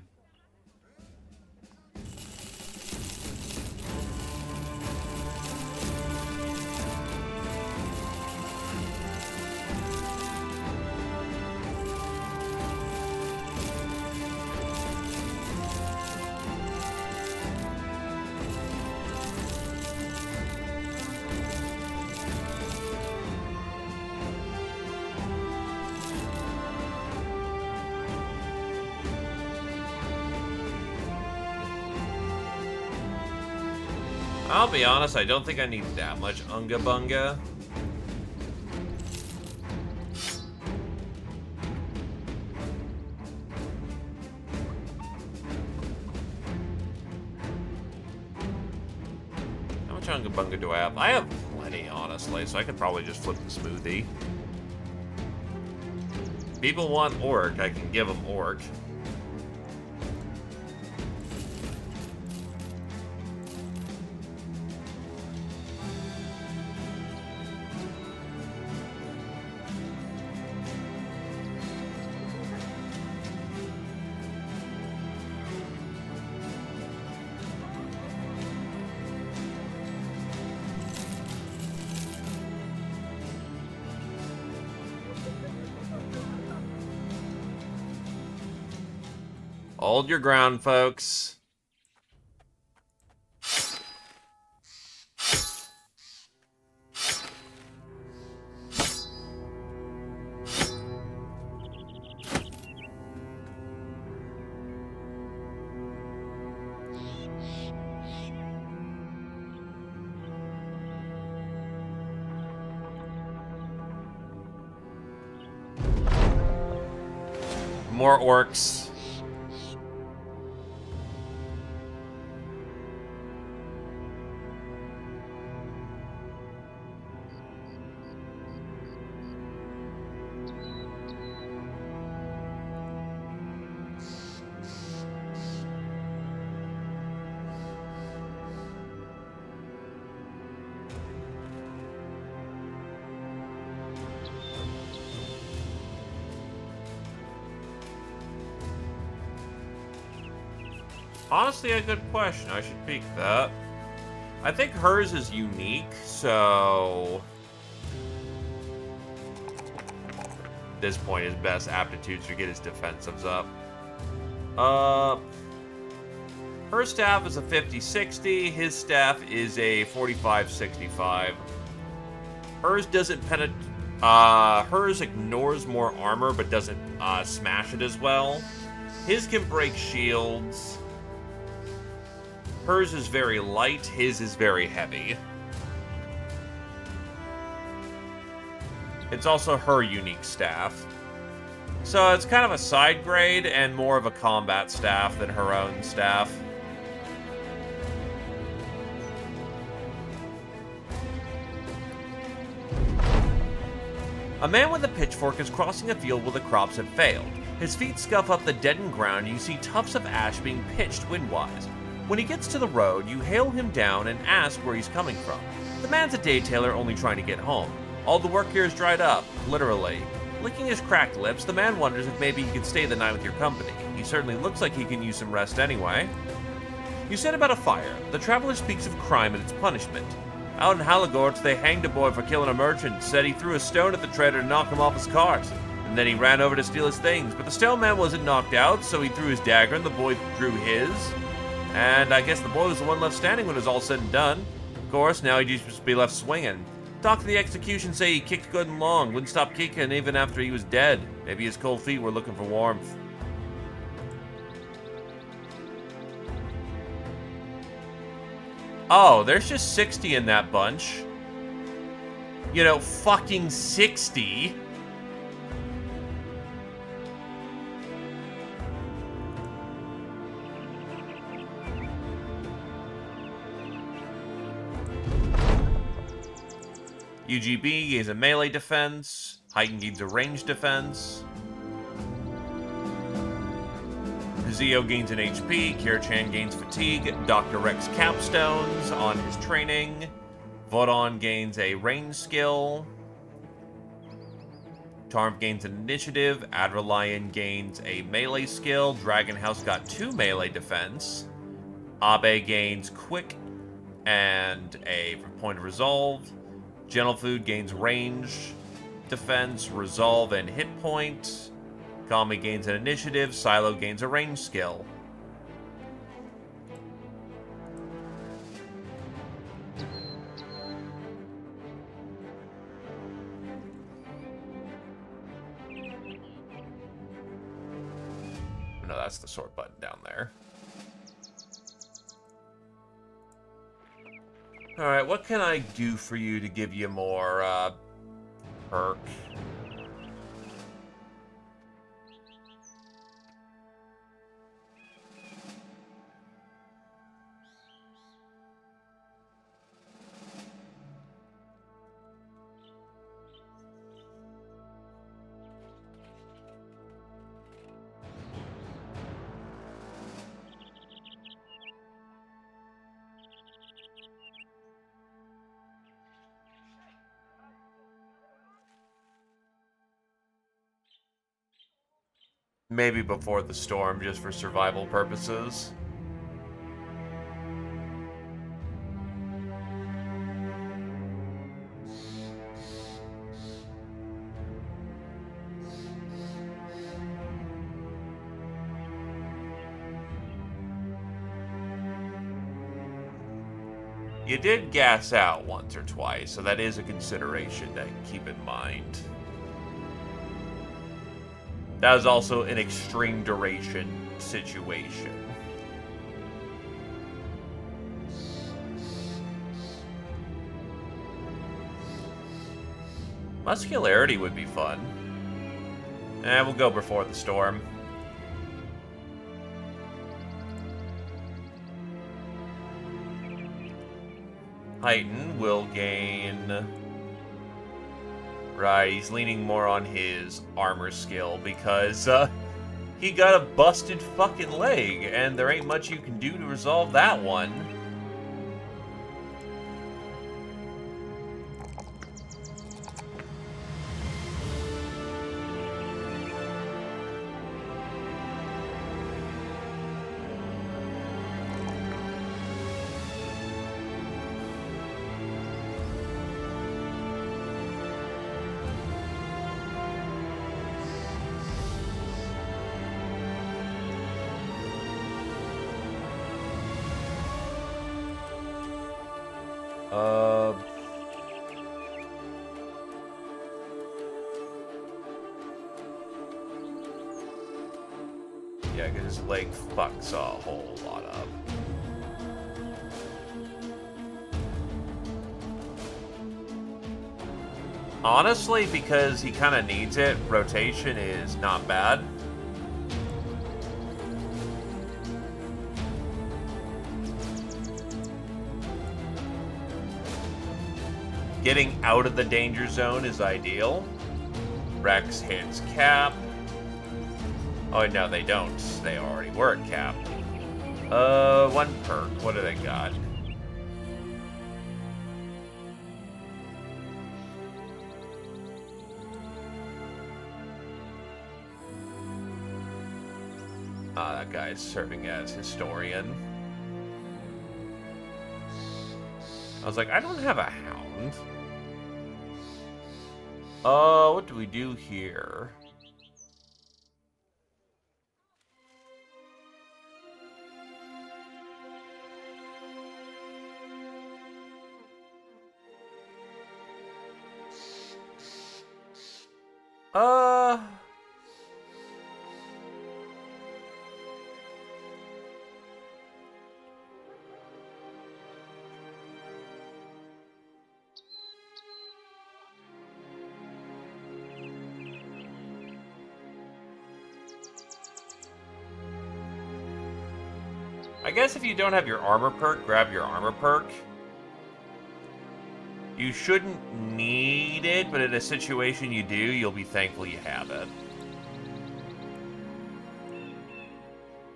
I'll be honest, I don't think I need that much Unga Bunga. How much Unga Bunga do I have? I have plenty, honestly, so I could probably just flip the smoothie. People want Orc, I can give them Orc. Hold your ground, folks. More orcs. Honestly, a good question. I should peek that. I think hers is unique, so... At this point, his best aptitudes to get his defensives up. Her staff is a 50-60. His staff is a 45-65. Hers doesn't hers ignores more armor, but doesn't smash it as well. His can break shields. Hers is very light, his is very heavy. It's also her unique staff. So it's kind of a side grade and more of a combat staff than her own staff. A man with a pitchfork is crossing a field where the crops have failed. His feet scuff up the deadened ground and you see tufts of ash being pitched windwise. When he gets to the road, you hail him down and ask where he's coming from. The man's a day tailor only trying to get home. All the work here is dried up, literally. Licking his cracked lips, the man wonders if maybe he could stay the night with your company. He certainly looks like he can use some rest anyway. You sit about a fire. The traveler speaks of crime and its punishment. Out in Halagort, they hanged a boy for killing a merchant, said he threw a stone at the trader to knock him off his cart. The And then he ran over to steal his things. But the stone man wasn't knocked out, so he threw his dagger and the boy drew his. And I guess the boy was the one left standing when it was all said and done. Of course, now he'd just be left swinging. Talk to the execution say he kicked good and long. Wouldn't stop kicking even after he was dead. Maybe his cold feet were looking for warmth. Oh, there's just 60 in that bunch. You know, fucking 60. UGB gains a melee defense. Heighten gains a range defense. Zio gains an HP. Kirichan gains fatigue. Dr. Rex capstones on his training. Vodon gains a range skill. Tarm gains an initiative. Adralion gains a melee skill. Dragon House got 2 melee defense. Abe gains quick and a point of resolve. Gentle Food gains range, defense, resolve, and hit point. Kami gains an initiative. Silo gains a range skill. No, that's the sort button down there. Alright, what can I do for you to give you more, perk? Maybe before the storm, just for survival purposes. You did gas out once or twice, so that is a consideration to keep in mind. That was also an extreme duration situation. Muscularity would be fun. We'll go before the storm. Heighten will gain... Right, he's leaning more on his armor skill because he got a busted fucking leg, and there ain't much you can do to resolve that one. Yeah, because his leg fucks a whole lot up. Honestly, because he kind of needs it, rotation is not bad. Getting out of the danger zone is ideal. Rex hits cap. Oh, no, they don't. They already were at cap. One perk. What do they got? Ah, that guy's serving as historian. I was like, I don't have a hound. What do we do here? Uh... I guess if you don't have your armor perk, grab your armor perk. You shouldn't need it, but in a situation you do, you'll be thankful you have it.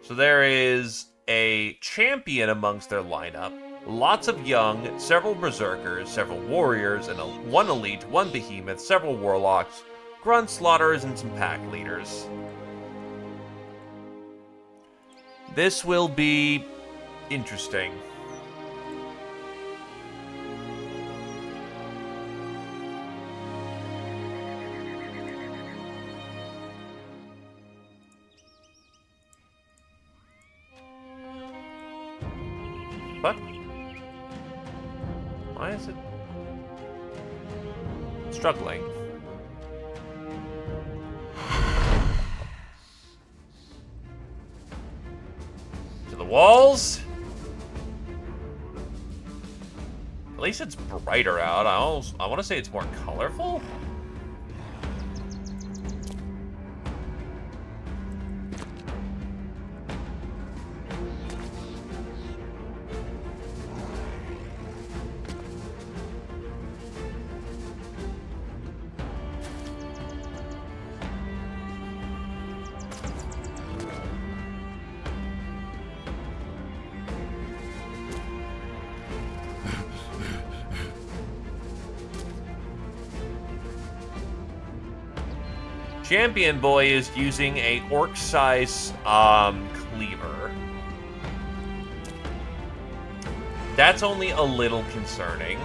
So there is a champion amongst their lineup. Lots of young, several berserkers, several warriors, and one elite, one behemoth, several warlocks, grunt slaughterers, and some pack leaders. This will be interesting. What? Why is it struggling? To the walls? At least it's brighter out. I want to say it's more colorful. Champion Boy is using a orc-size cleaver. That's only a little concerning.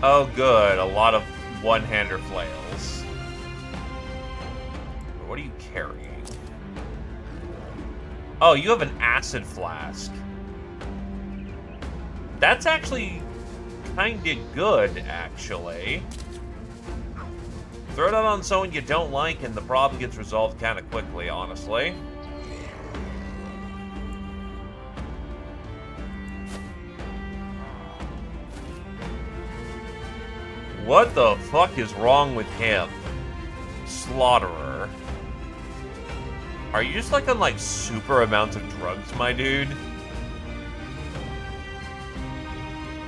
Oh, good. A lot of one-hander flails. What are you carrying? Oh, you have an acid flask. That's actually kinda good, actually. Throw that on someone you don't like and the problem gets resolved kinda quickly, honestly. What the fuck is wrong with him? Slaughterer. Are you just like on like super amounts of drugs, my dude?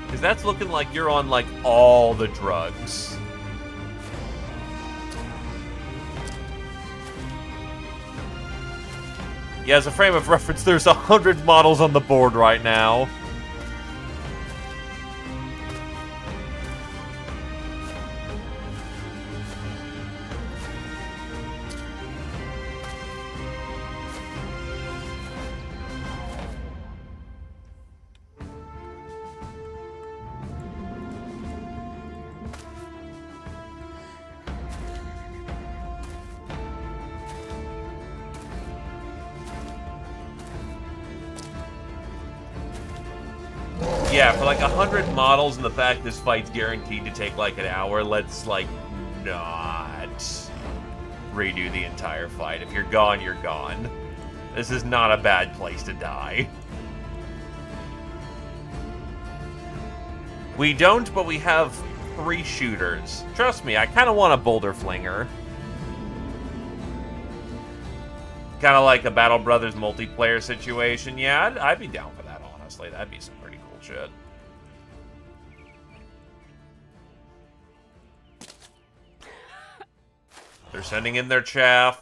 Because that's looking like you're on like all the drugs. Yeah, as a frame of reference, there's 100 models on the board right now. Yeah, for like 100 models and the fact this fight's guaranteed to take like an hour, let's like not redo the entire fight. If you're gone, you're gone. This is not a bad place to die. We don't, but we have 3 shooters. Trust me, I kind of want a boulder flinger. Kind of like a Battle Brothers multiplayer situation. Yeah, I'd be down for that, honestly. That'd be some pretty cool shit. They're sending in their chaff.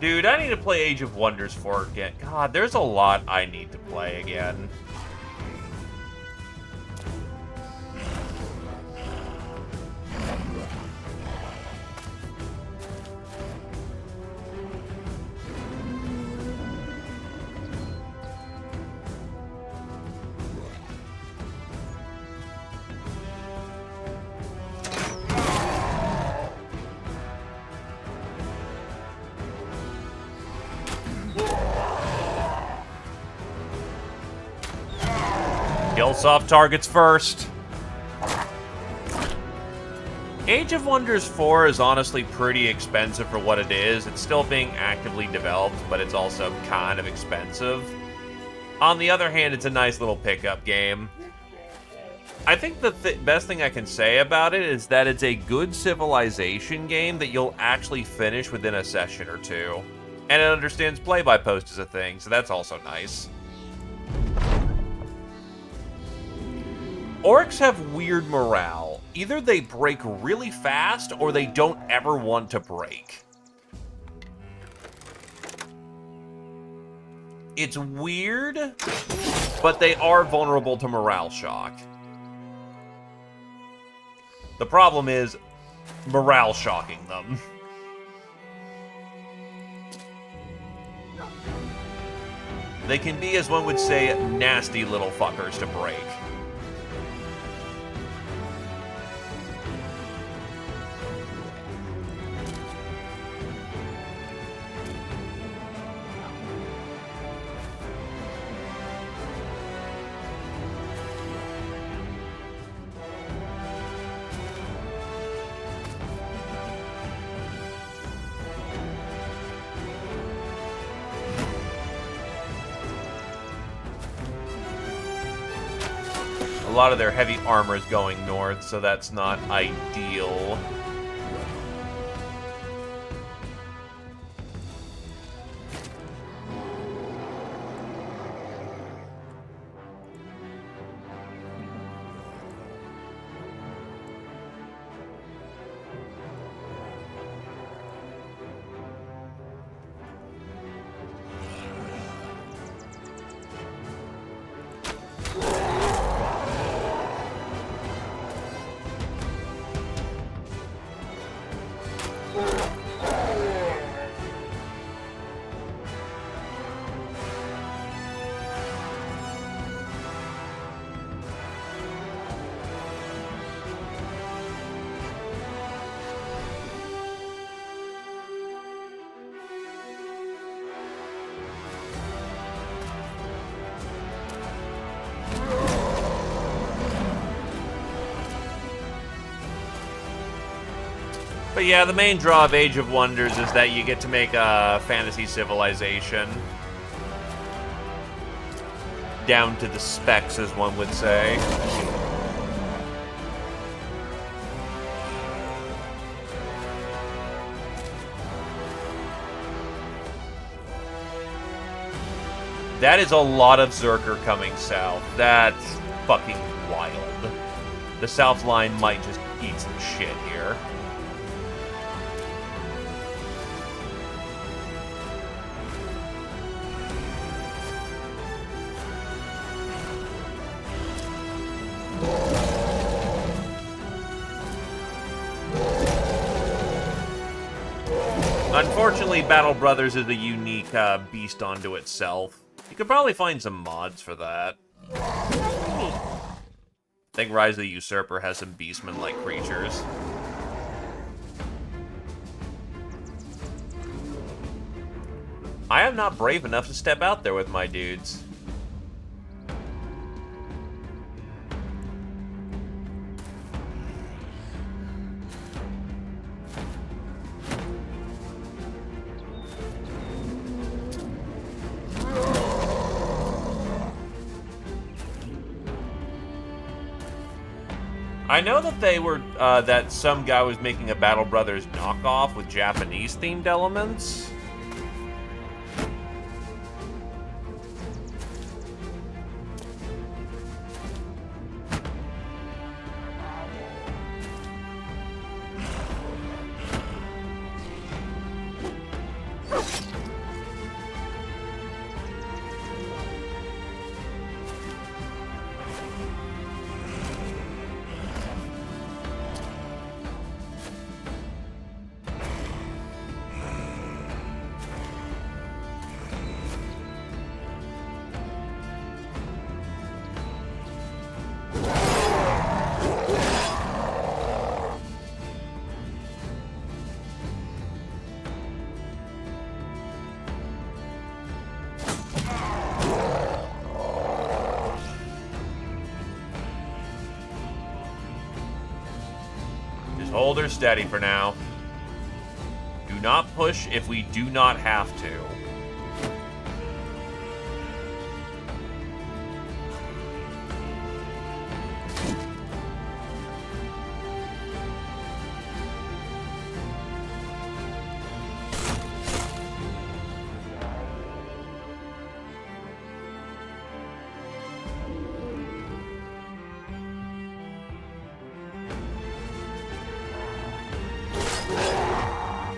Dude, I need to play Age of Wonders 4 again. God, there's a lot I need to play again. Kill soft targets first. Age of Wonders 4 is honestly pretty expensive for what it is. It's still being actively developed, but it's also kind of expensive. On the other hand, it's a nice little pickup game. I think the best thing I can say about it is that it's a good civilization game that you'll actually finish within a session or two. And it understands play-by-post as a thing, so that's also nice. Orcs have weird morale. Either they break really fast, or they don't ever want to break. It's weird, but they are vulnerable to morale shock. The problem is morale shocking them. They can be, as one would say, nasty little fuckers to break. A lot of their heavy armor is going north, so that's not ideal. But yeah, the main draw of Age of Wonders is that you get to make a fantasy civilization. Down to the specs, as one would say. That is a lot of Zerker coming south. That's fucking wild. The south line might just eat some shit here. Unfortunately, Battle Brothers is a unique beast unto itself. You could probably find some mods for that. I think Rise of the Usurper has some beastman-like creatures. I am not brave enough to step out there with my dudes. I know that they were, that some guy was making a Battle Brothers knockoff with Japanese-themed elements. Hold her steady for now. Do not push if we do not have to.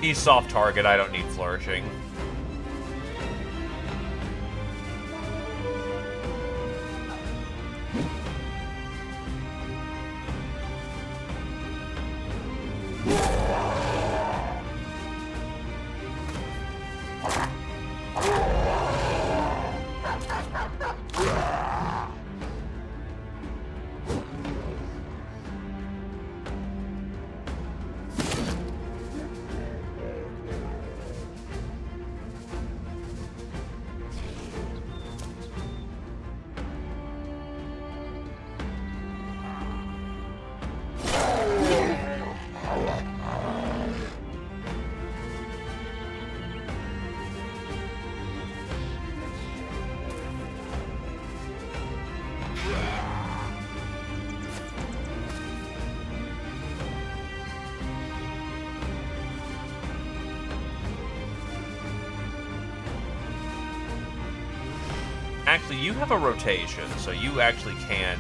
He's soft target, I don't need flourishing. Actually, you have a rotation, so you actually can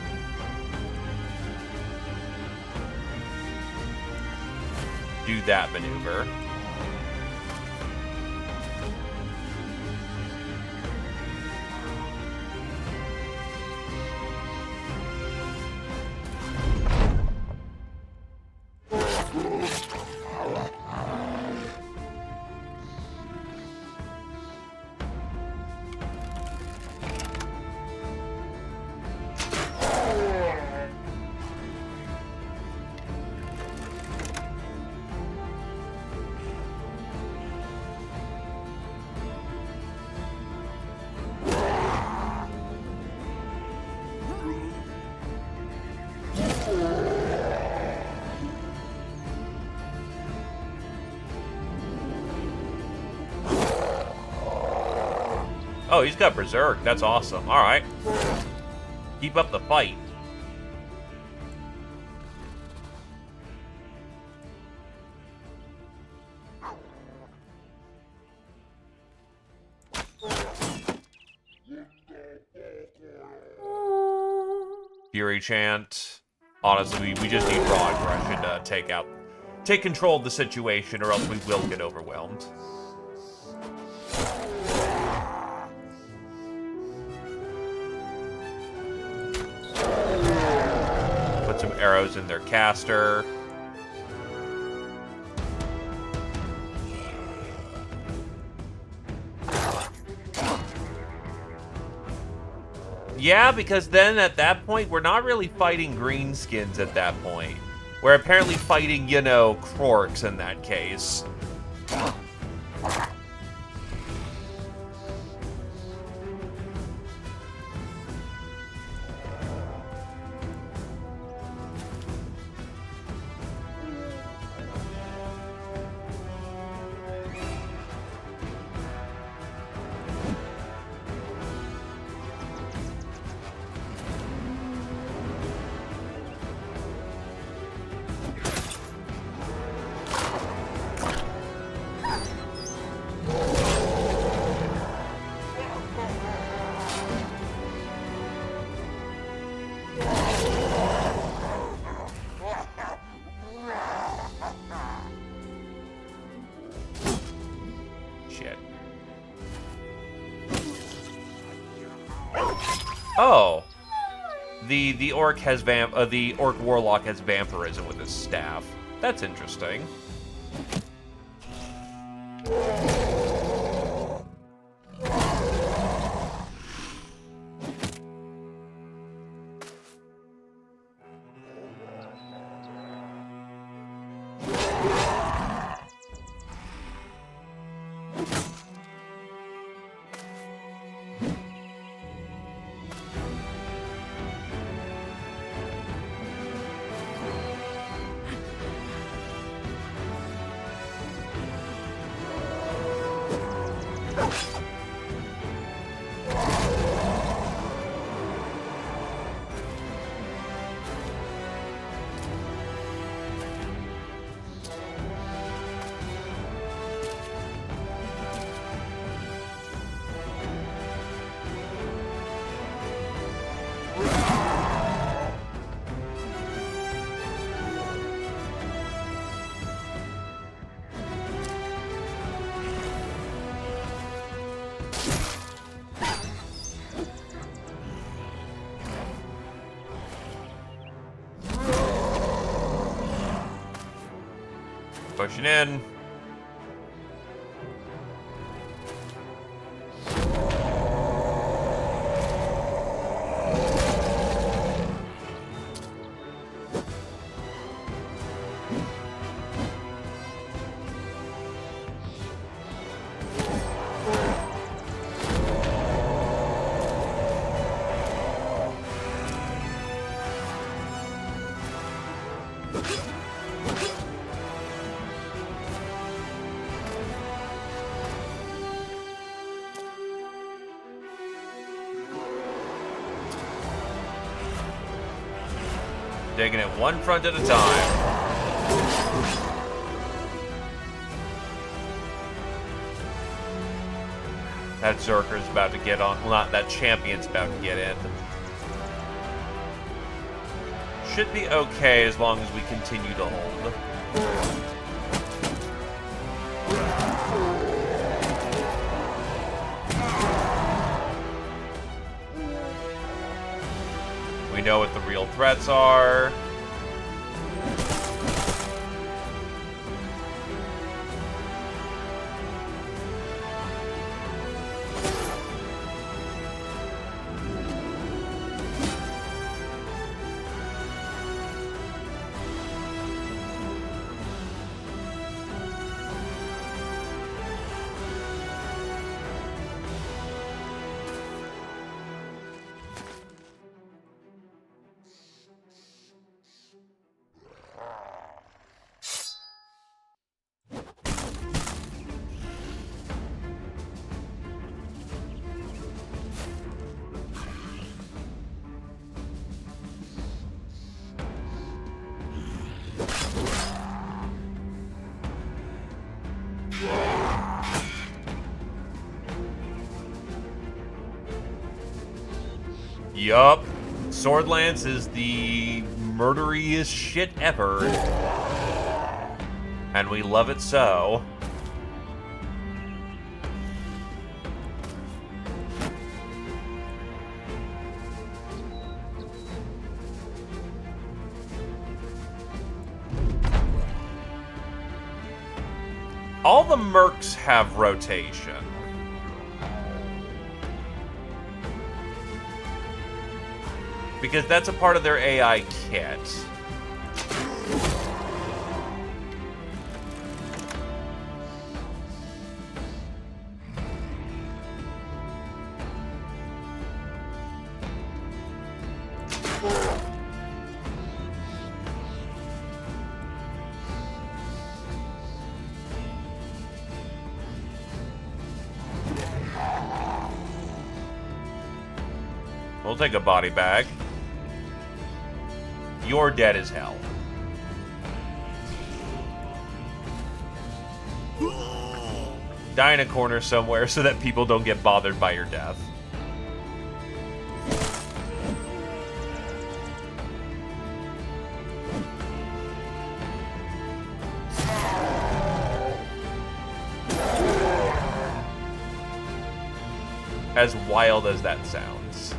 do that maneuver. Oh, he's got Berserk. That's awesome. Alright. Keep up the fight. Fury Chant. Honestly, we just need raw aggression to take control of the situation, or else we will get overwhelmed. Put some arrows in their caster. Yeah, because then at that point, we're not really fighting greenskins at that point. We're apparently fighting, you know, Krorks in that case. Oh, the orc has the orc warlock has vampirism with his staff. That's interesting. Pushing in. Taking it one front at a time. That Zerker's about to get on. Well, not that champion's about to get in. Should be okay as long as we continue to hold. We know what the real threats are. Yup. Swordlance is the murderiest shit ever. And we love it so. All the mercs have rotation. because that's a part of their AI kit. We'll take a body bag. You're dead as hell. Die in a corner somewhere so that people don't get bothered by your death. As wild as that sounds.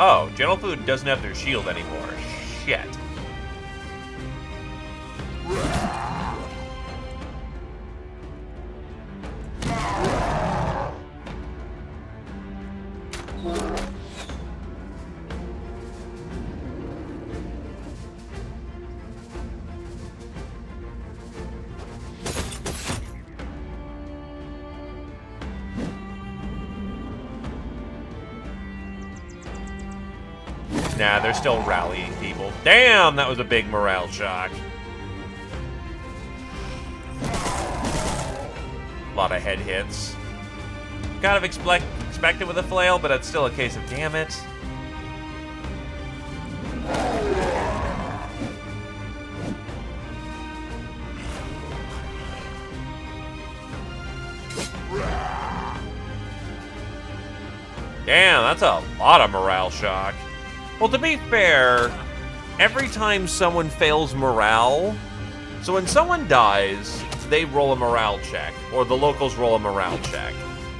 Oh, Gentle Food doesn't have their shield anymore. Shit. Nah, they're still rallying people. Damn, that was a big morale shock. A lot of head hits. Kind of expect it with a flail, but it's still a case of damn it. Damn, that's a lot of morale shock. Well, to be fair, every time someone fails morale, so when someone dies, they roll a morale check, or the locals roll a morale check.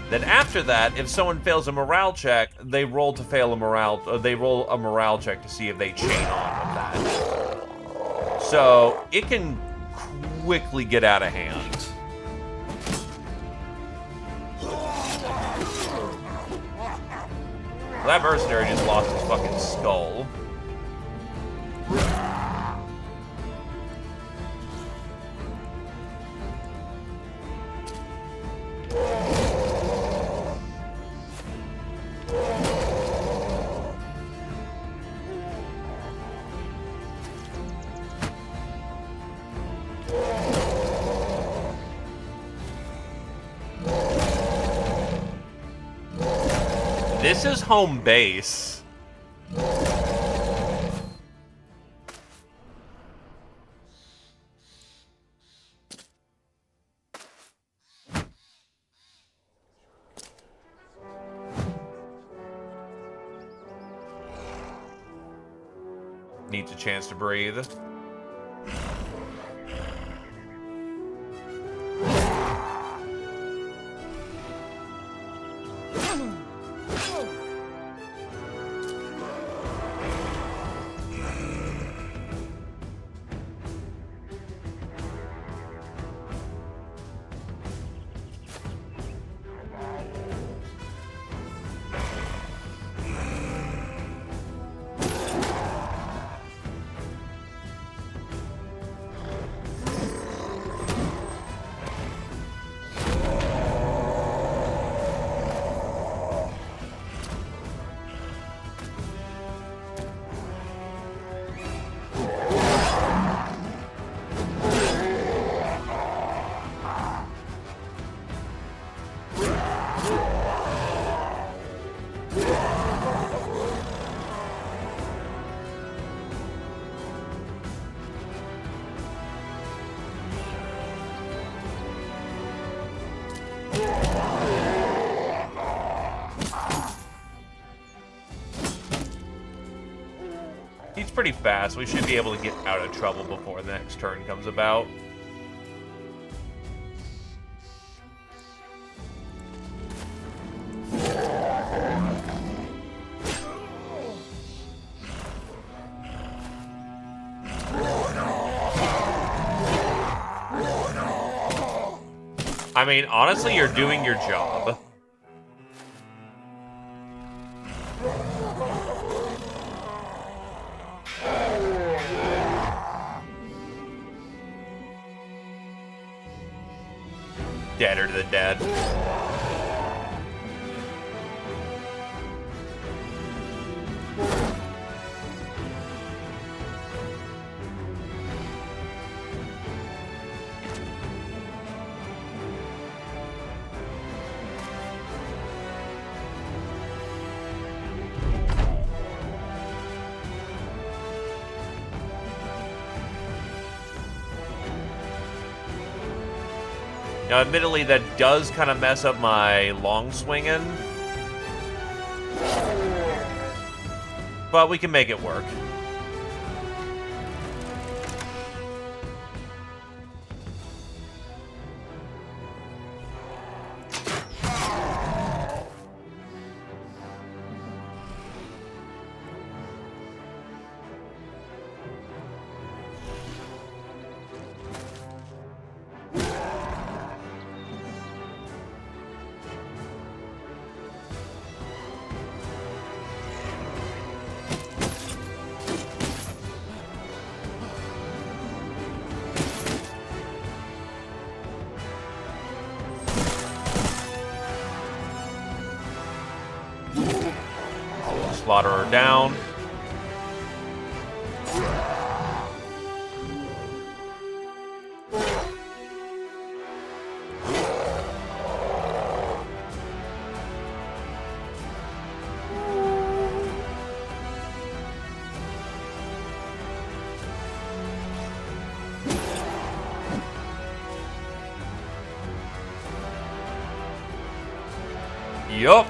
Then after that, if someone fails a morale check, they roll a morale check to see if they chain on with that. So it can quickly get out of hand. That mercenary just lost his fucking skull. This is home base. Needs a chance to breathe. He's pretty fast. We should be able to get out of trouble before the next turn comes about. I mean, honestly, you're doing your job. Deader to the dead. Now, admittedly, that does kind of mess up my long swinging, but we can make it work. Slaughter her down. Yup.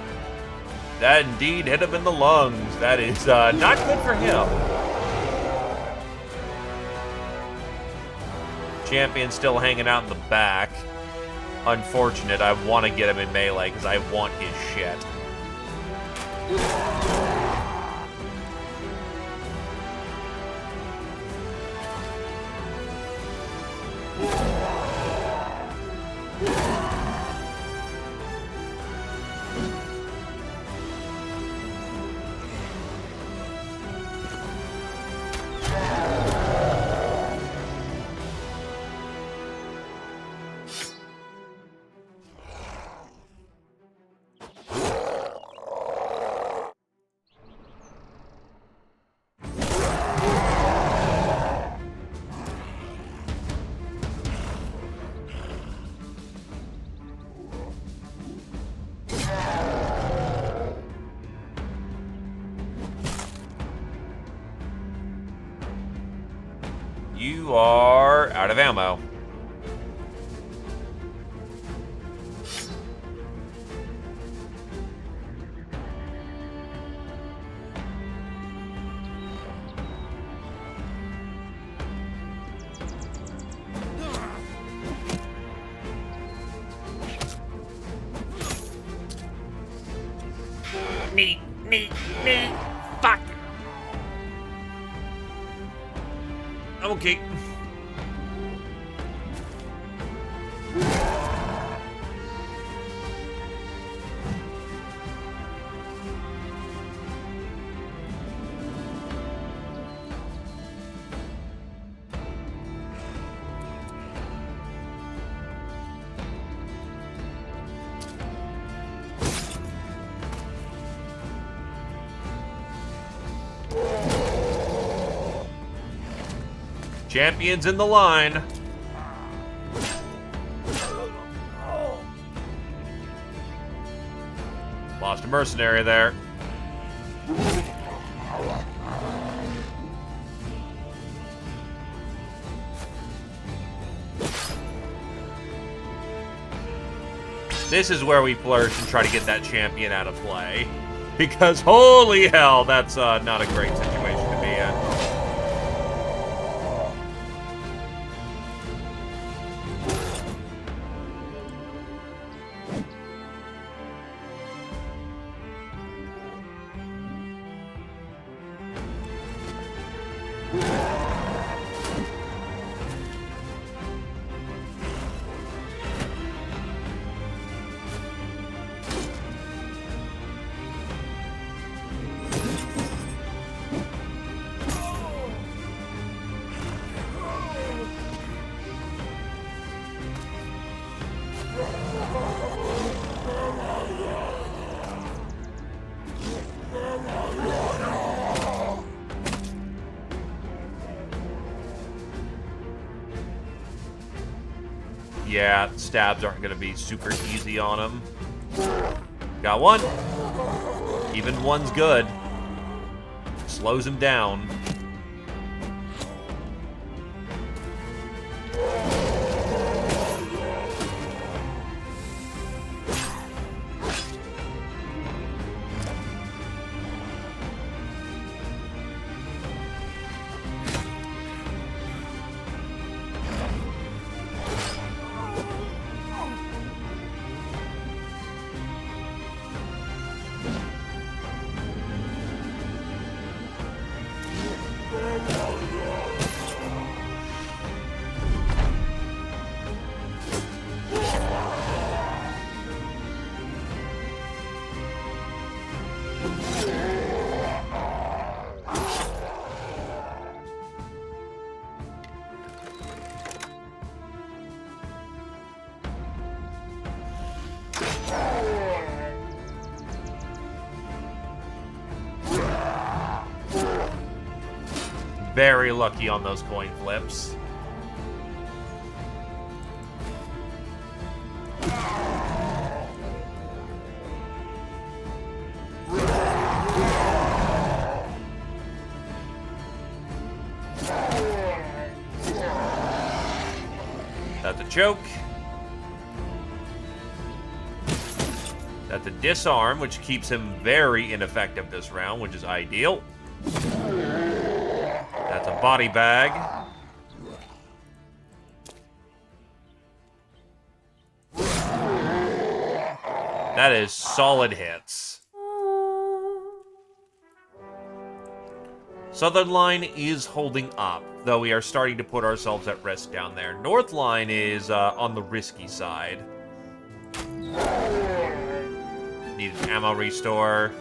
That indeed hit him in the lungs. That is not good for him. Champion still hanging out in the back. Unfortunate. I want to get him in melee because I want his shit. You are out of ammo. Neat. Fuck. Okay. Champions in the line. Lost a mercenary there. This is where we flourish and try to get that champion out of play. Because holy hell, that's not a great situation to be in. Yeah, stabs aren't going to be super easy on him. Got one. Even one's good. Slows him down. Very lucky on those coin flips. That's a choke. That's a disarm, which keeps him very ineffective this round, which is ideal. That's a body bag. That is solid hits. Southern line is holding up, though we are starting to put ourselves at risk down there. North line is on the risky side. Need an ammo restore.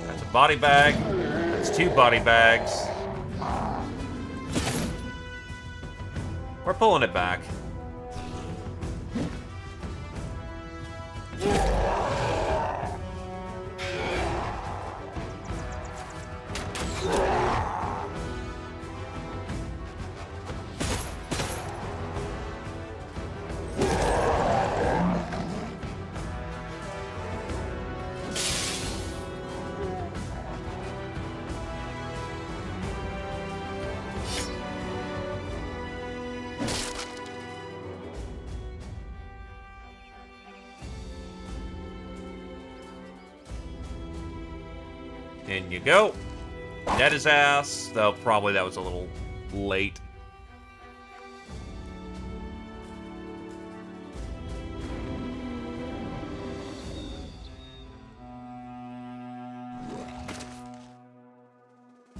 That's a body bag. That's 2 body bags. We're pulling it back. In you go. Dead his ass, though probably that was a little late.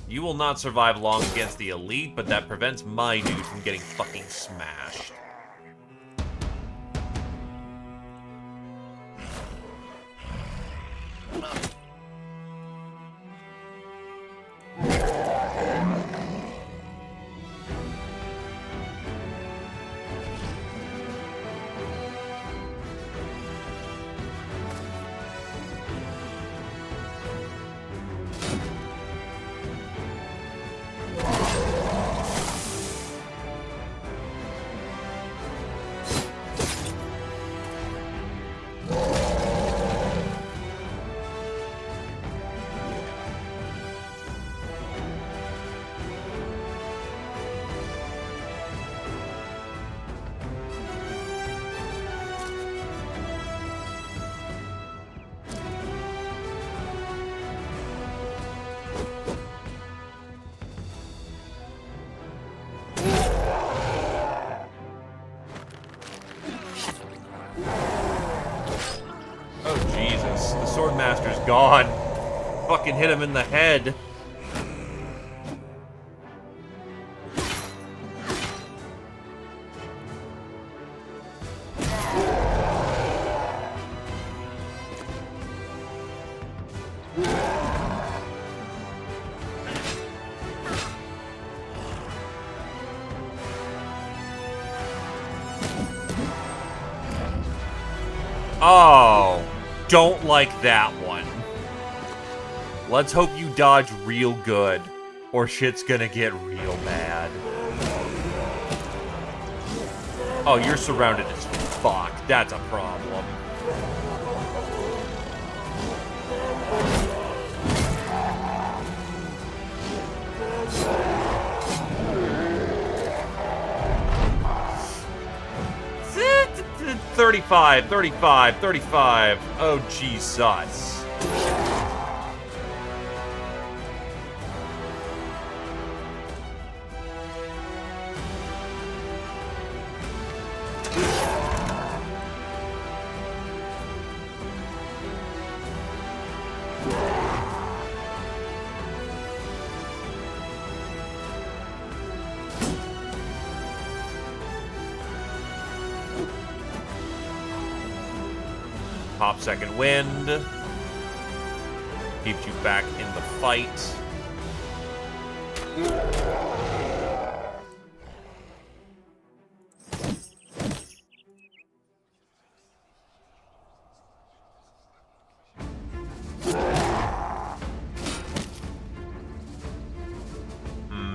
You will not survive long against the elite, but that prevents my dude from getting fucking smashed. Swordmaster's gone. Fucking hit him in the head. Oh, don't like that one. Let's hope you dodge real good, or shit's gonna get real bad. Oh, you're surrounded as fuck. That's a problem. $35, $35, $35. Oh, Jesus. Pop second wind. Keeps you back in the fight.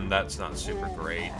That's not super great.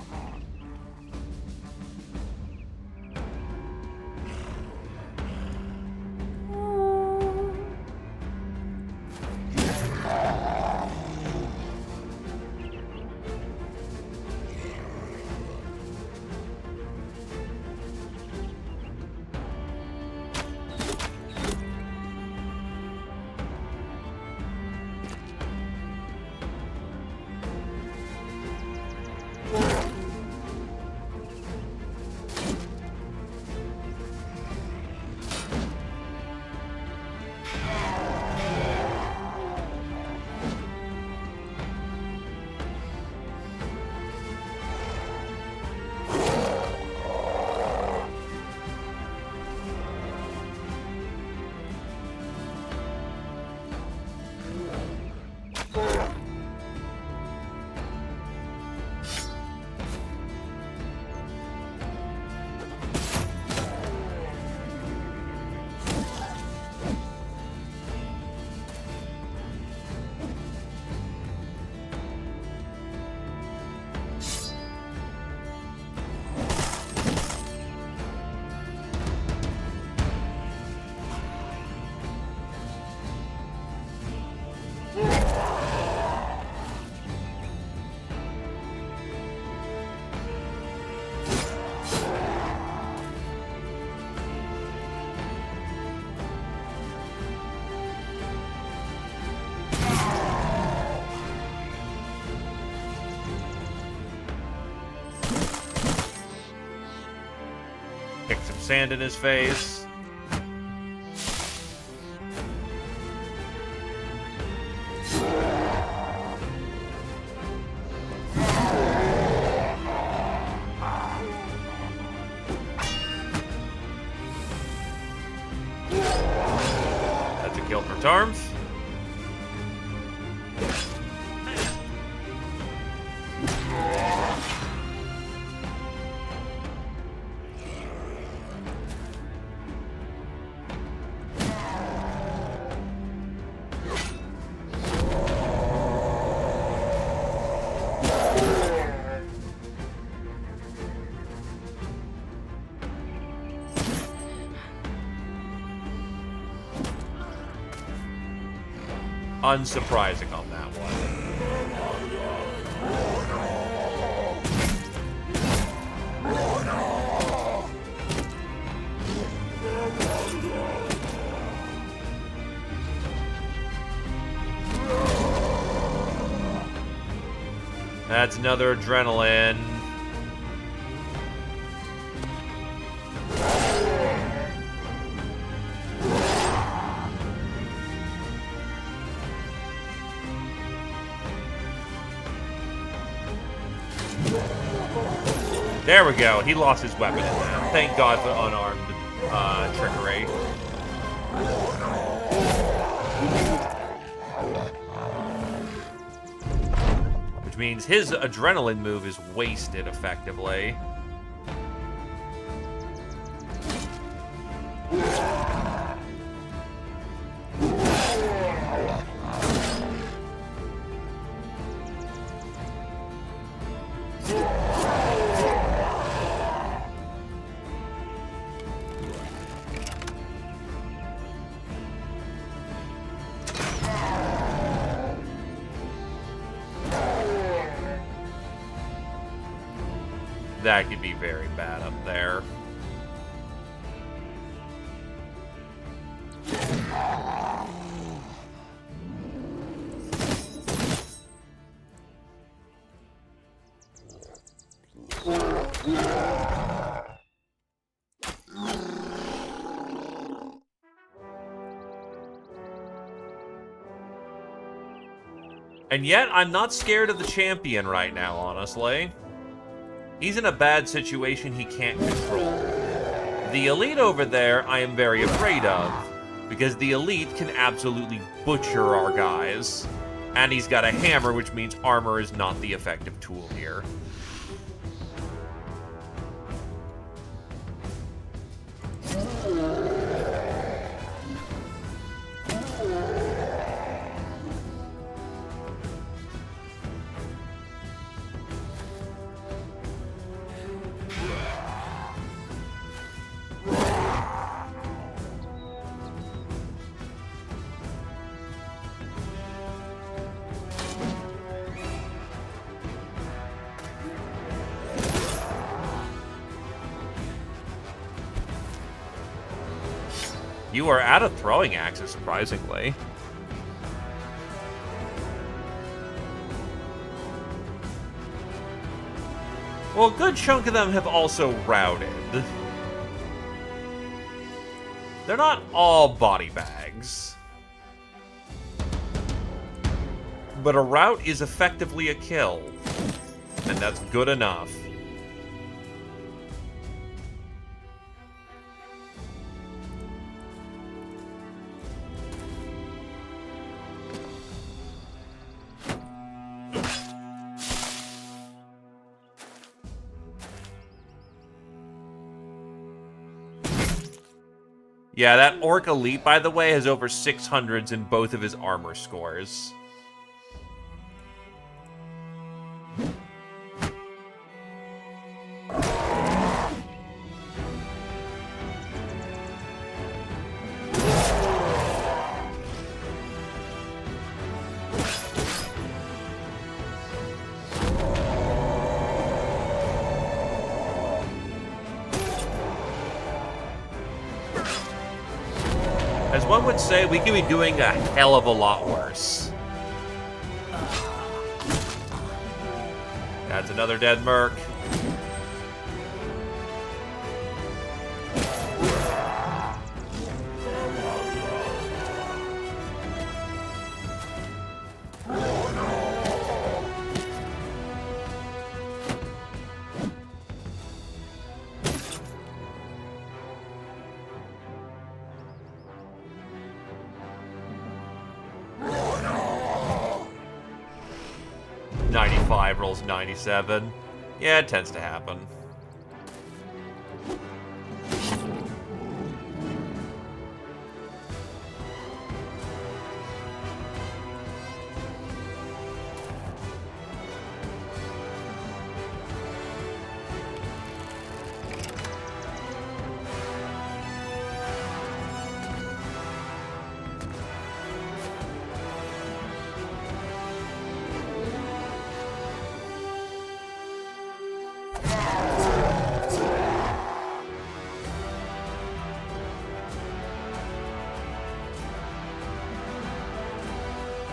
Kick some sand in his face. That's a kill for Tarms. Unsurprising on that one. That's another adrenaline. There we go. He lost his weapon in that. Thank God for unarmed trickery. Which means his adrenaline move is wasted effectively. That could be very bad up there. And yet, I'm not scared of the champion right now, honestly. He's in a bad situation he can't control. The elite over there, I am very afraid of, because the elite can absolutely butcher our guys. And he's got a hammer, which means armor is not the effective tool here. You are out of throwing axes, surprisingly. Well, a good chunk of them have also routed. They're not all body bags. But a rout is effectively a kill. And that's good enough. Yeah, that Orc Elite, by the way, has over 600s in both of his armor scores. As one would say, we could be doing a hell of a lot worse. That's another dead merc. Rolls 97. Yeah, it tends to happen.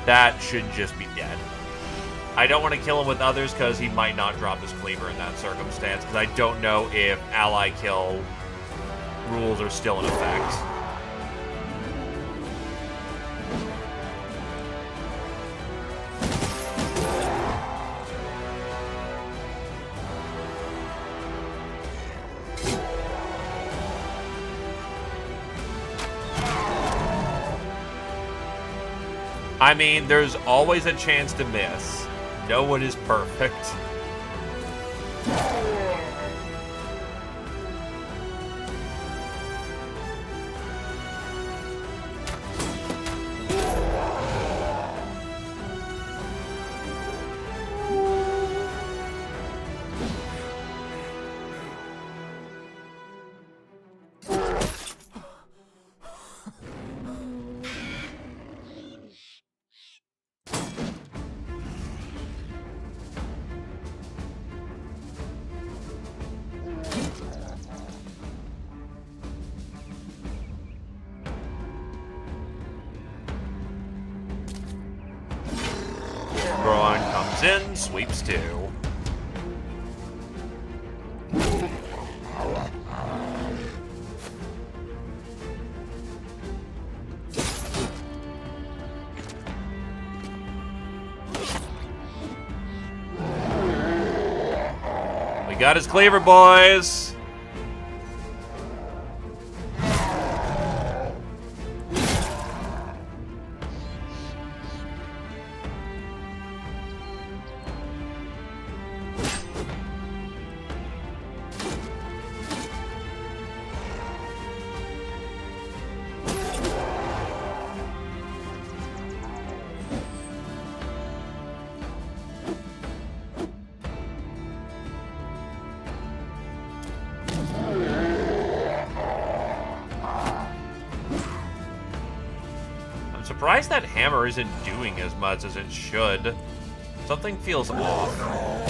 That should just be dead. I don't want to kill him with others because he might not drop his cleaver in that circumstance, because I don't know if ally kill rules are still in effect. I mean, there's always a chance to miss. No one is perfect. Sweeps in, sweeps two. We got his cleaver, boys. I'm surprised that hammer isn't doing as much as it should. Something feels off.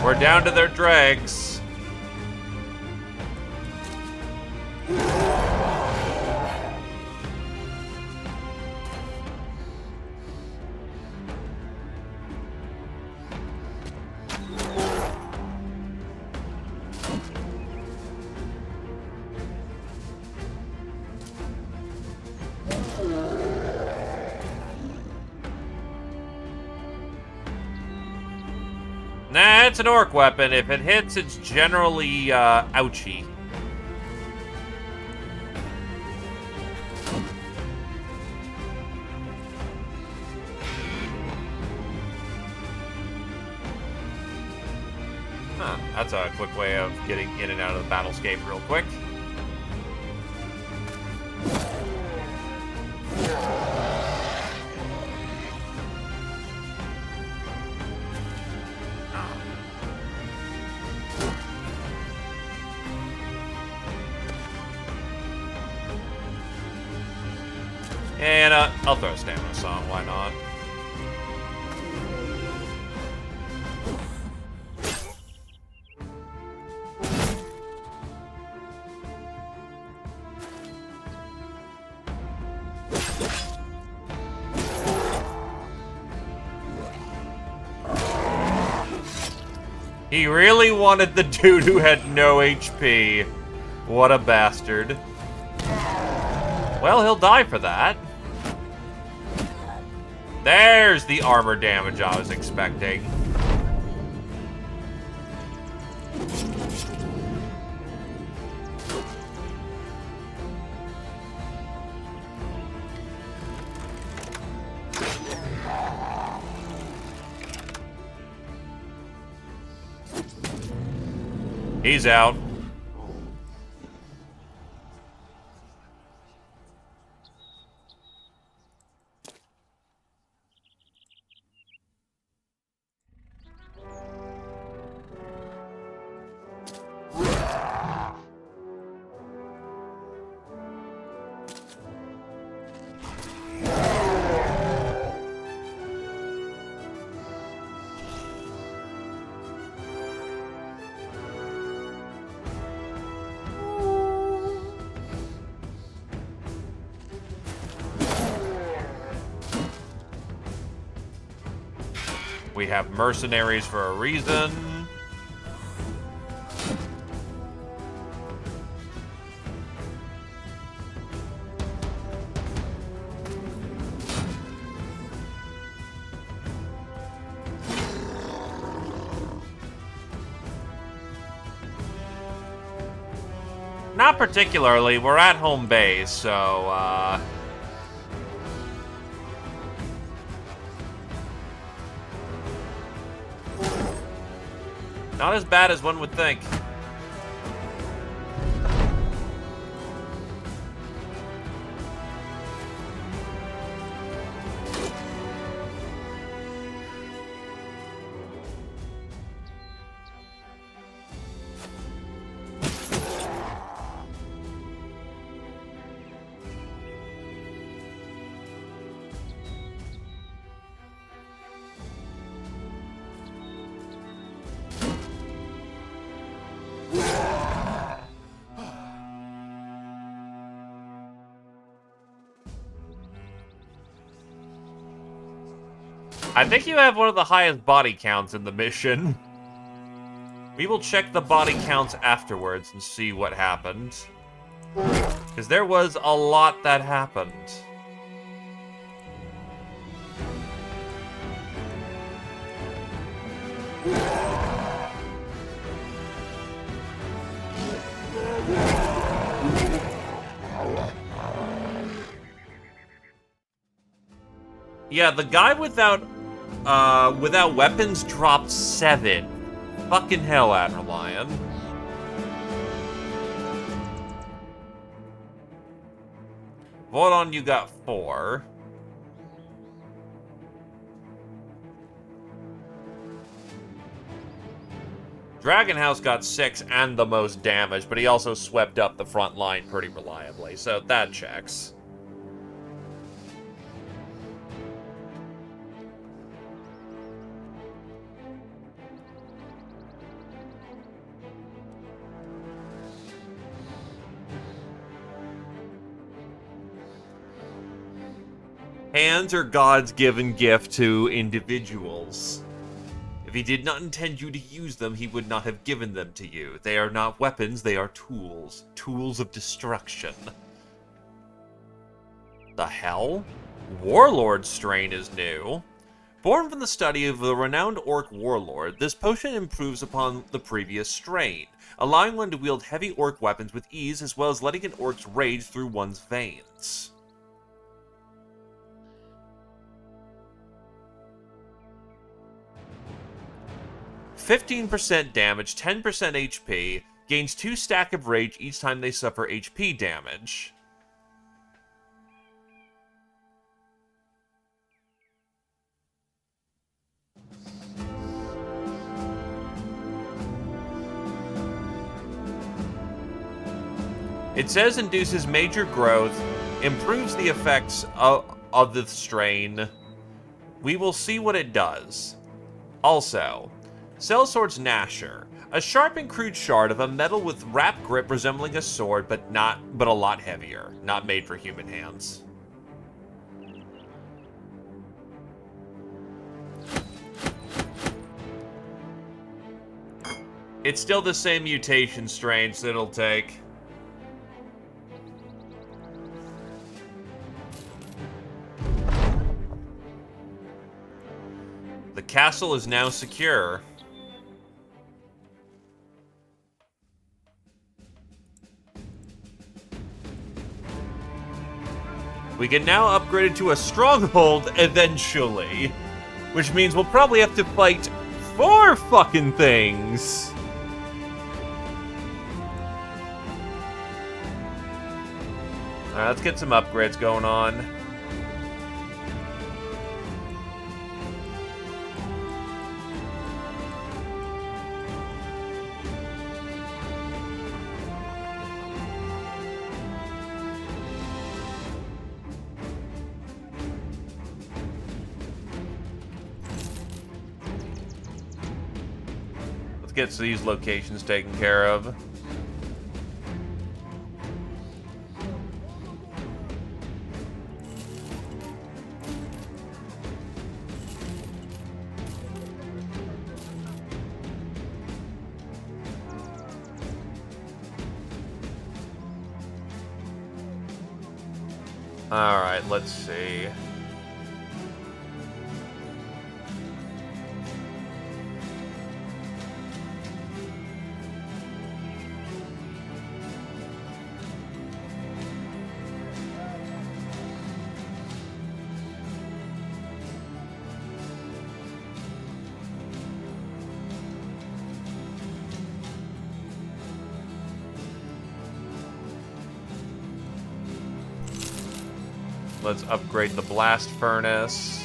We're down to their dregs. Nah, it's an orc weapon. If it hits, it's generally, ouchy. Huh, that's a quick way of getting in and out of the battlescape real quick. And I'll throw a stamina song, why not? He really wanted the dude who had no HP. What a bastard. Well, he'll die for that. There's the armor damage I was expecting. He's out. We have mercenaries for a reason. Not particularly. We're at home base, so, not as bad as one would think. I think you have one of the highest body counts in the mission. We will check the body counts afterwards and see what happened. Because there was a lot that happened. Yeah, the guy without weapons dropped 7. Fucking hell, Adderlion. Vodon, you got 4. Dragon House got 6 and the most damage, but he also swept up the front line pretty reliably, so that checks. Hands are God's given gift to individuals. If he did not intend you to use them, he would not have given them to you. They are not weapons, they are tools. Tools of destruction. The hell? Warlord strain is new. Born from the study of the renowned orc warlord, this potion improves upon the previous strain, allowing one to wield heavy orc weapons with ease, as well as letting an orc's rage through one's veins. "15% damage, 10% HP, gains 2 stack of rage each time they suffer HP damage." It says induces major growth, improves the effects of the strain. We will see what it does. Also, Sellsword's Gnasher, a sharp and crude shard of a metal with wrap grip resembling a sword, but a lot heavier, not made for human hands. It's still the same mutation strains that it'll take. The castle is now secure. We can now upgrade it to a stronghold eventually. Which means we'll probably have to fight 4 fucking things. Alright, let's get some upgrades going on. Get these locations taken care of. All right, let's see. Let's upgrade the blast furnace.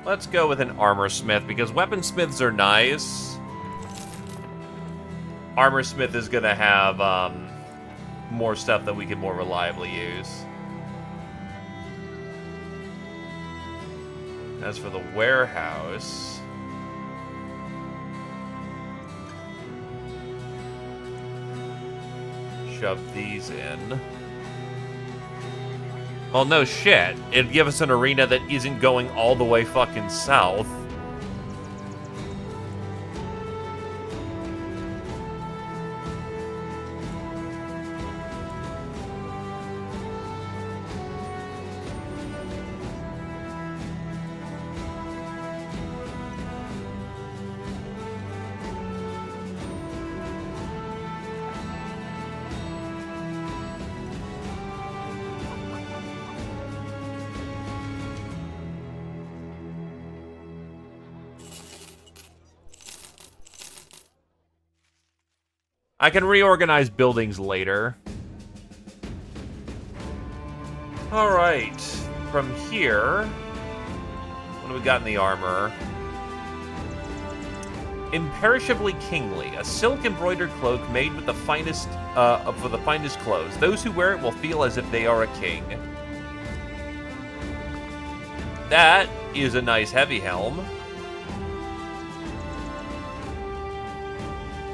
Let's go with an armor smith, because weaponsmiths are nice. Armor smith is gonna have more stuff that we can more reliably use. As for the warehouse, shove these in. Well, no shit. It'd give us an arena that isn't going all the way fucking south. I can reorganize buildings later. Alright. From here, what do we got in the armor? Imperishably kingly. A silk embroidered cloak made with the finest, for the finest clothes. Those who wear it will feel as if they are a king. That is a nice heavy helm.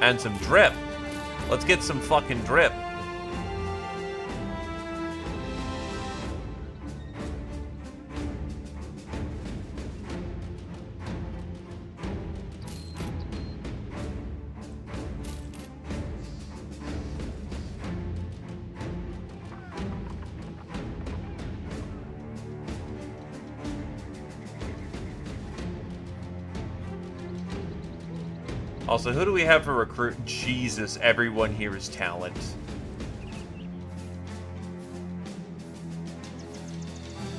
And some drip. Let's get some fucking drip. Also, who do we have for recruit? Jesus, everyone here is talent.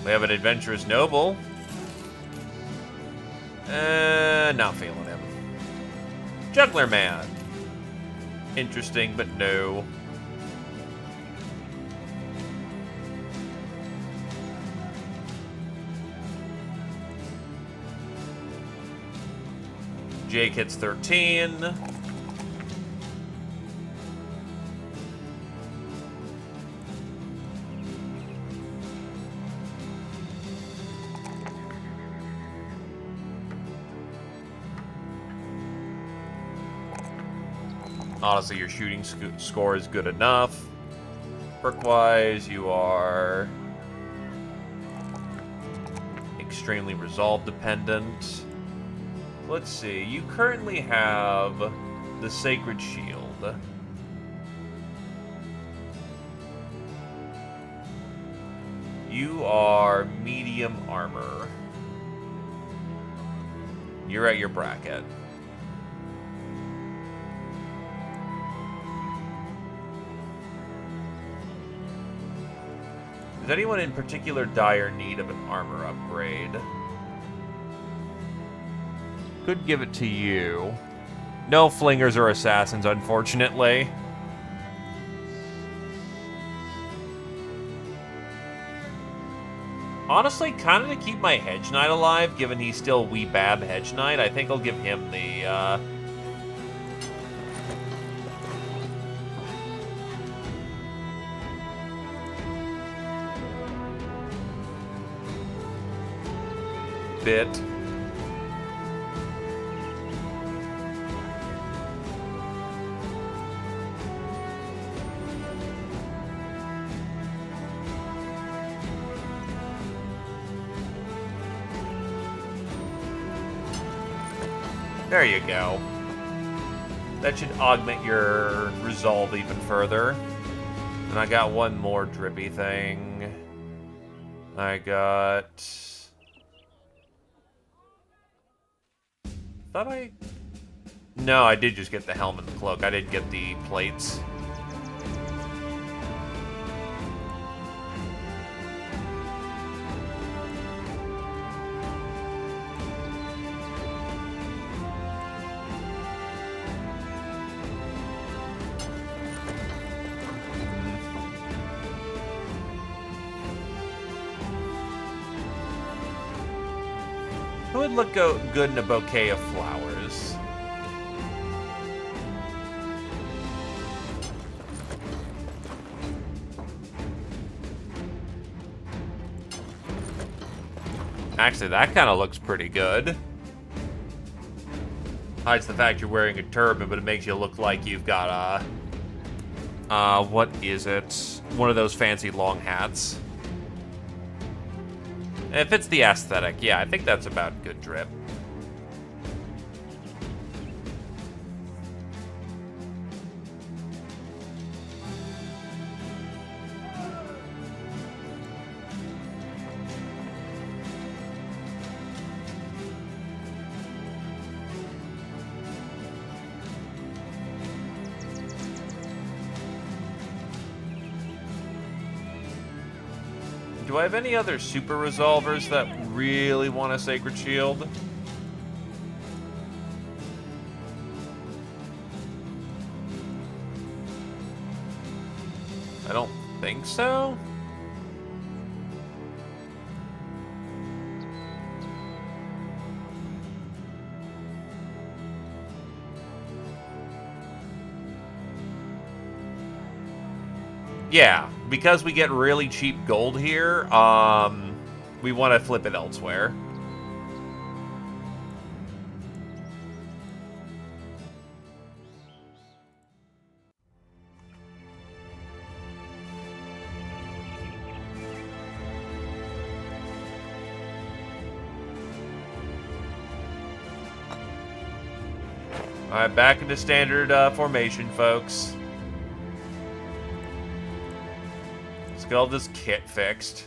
We have an adventurous noble. Not feeling him. Juggler man. Interesting, but no. Jake hits 13. Honestly, your shooting score is good enough. Perk-wise, you are extremely resolve dependent. Let's see, you currently have the Sacred Shield. You are medium armor. You're at your bracket. Is anyone in particular dire need of an armor upgrade? Could give it to you. No flingers or assassins, unfortunately. Honestly, kind of to keep my Hedge Knight alive, given he's still wee bab Hedge Knight, I think I'll give him the, bit. There you go. That should augment your resolve even further. And I got one more drippy thing. I got... Thought I... No, I did just get the helmet and the cloak. I didn't get the plates. Who would look good in a bouquet of flowers? Actually, that kind of looks pretty good. Hides the fact you're wearing a turban, but it makes you look like you've got a... what is it? One of those fancy long hats. It fits the aesthetic. Yeah, I think that's about good drip. Do I have any other super resolvers that really want a Sacred Shield? I don't think so. Yeah, because we get really cheap gold here, we want to flip it elsewhere. Alright, back into standard formation, folks. Let's get all this kit fixed.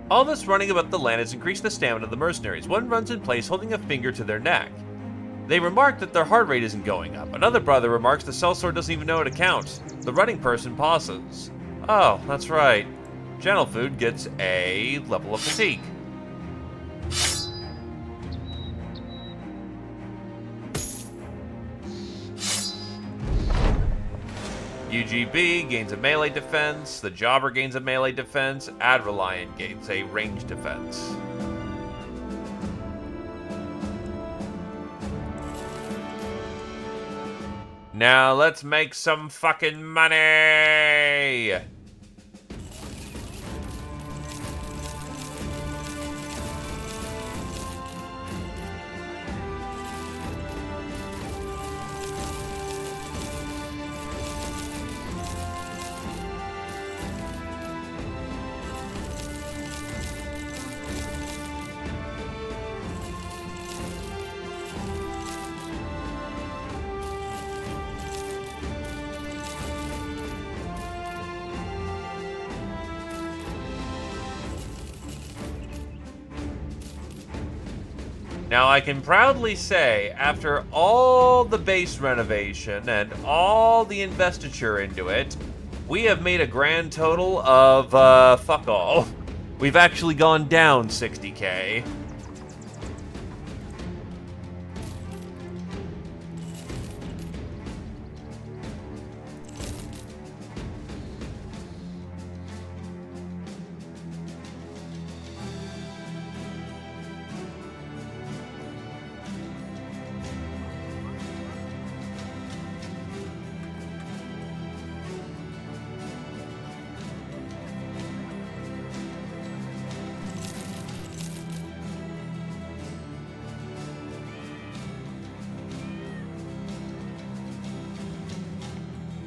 All this running about the land has increased the stamina of the mercenaries. One runs in place holding a finger to their neck. They remark that their heart rate isn't going up. Another brother remarks the sellsword doesn't even know how to count. The running person pauses. Oh, that's right. Gentle Food gets a level of fatigue. UGB gains a melee defense, the Jobber gains a melee defense, Adreliant gains a range defense. Now let's make some fucking money! Now, I can proudly say, after all the base renovation and all the investiture into it, we have made a grand total of, fuck all. We've actually gone down 60k.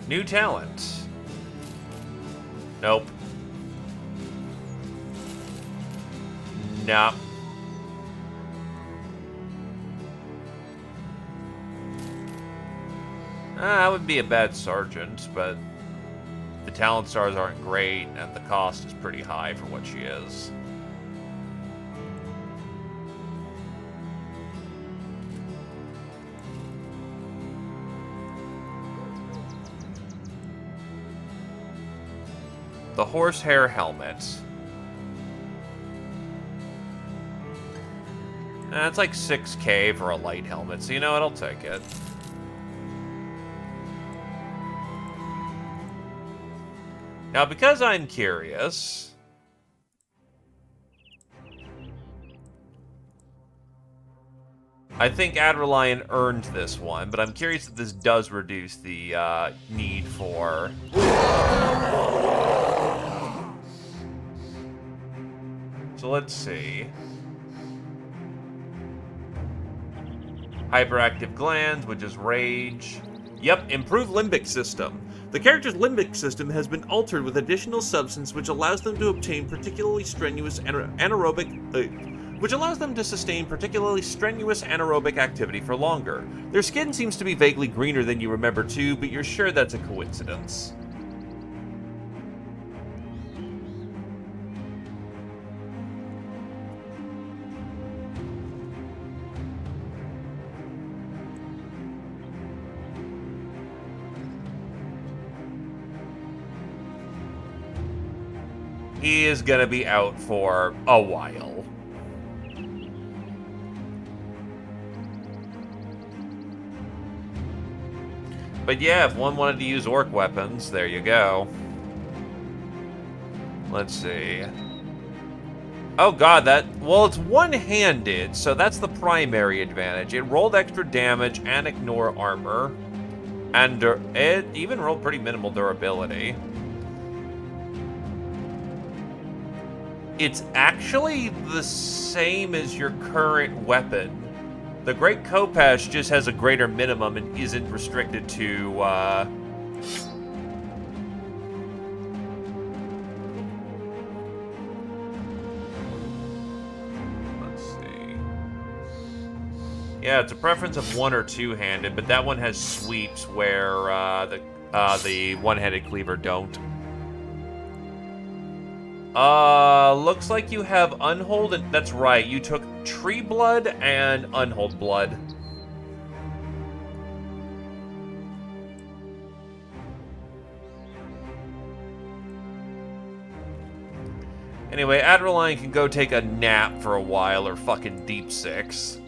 New talent. Nope. Nah. I would be a bad sergeant, but the talent stars aren't great, and the cost is pretty high for what she is. The horsehair helmet. It's like 6K for a light helmet, so you know what, I'll take it. Now, because I'm curious, I think Adrelion earned this one, but I'm curious if this does reduce the need for... So let's see. Hyperactive glands, which is rage. Yep, improved limbic system. The character's limbic system has been altered with additional substance which allows them to obtain particularly strenuous which allows them to sustain particularly strenuous anaerobic activity for longer. Their skin seems to be vaguely greener than you remember too, but you're sure that's a coincidence. He is gonna be out for a while. But yeah, if one wanted to use orc weapons, there you go. Let's see. Oh god, well, it's one-handed, so that's the primary advantage. It rolled extra damage and ignore armor. And it even rolled pretty minimal durability. It's actually the same as your current weapon. The Great Khopesh just has a greater minimum and isn't restricted to, let's see. Yeah, it's a preference of one or two-handed, but that one has sweeps where the one-handed cleaver don't. Looks like you have Unhold, and that's right, you took Tree Blood and Unhold Blood. Anyway, Adrelion can go take a nap for a while, or fucking deep six.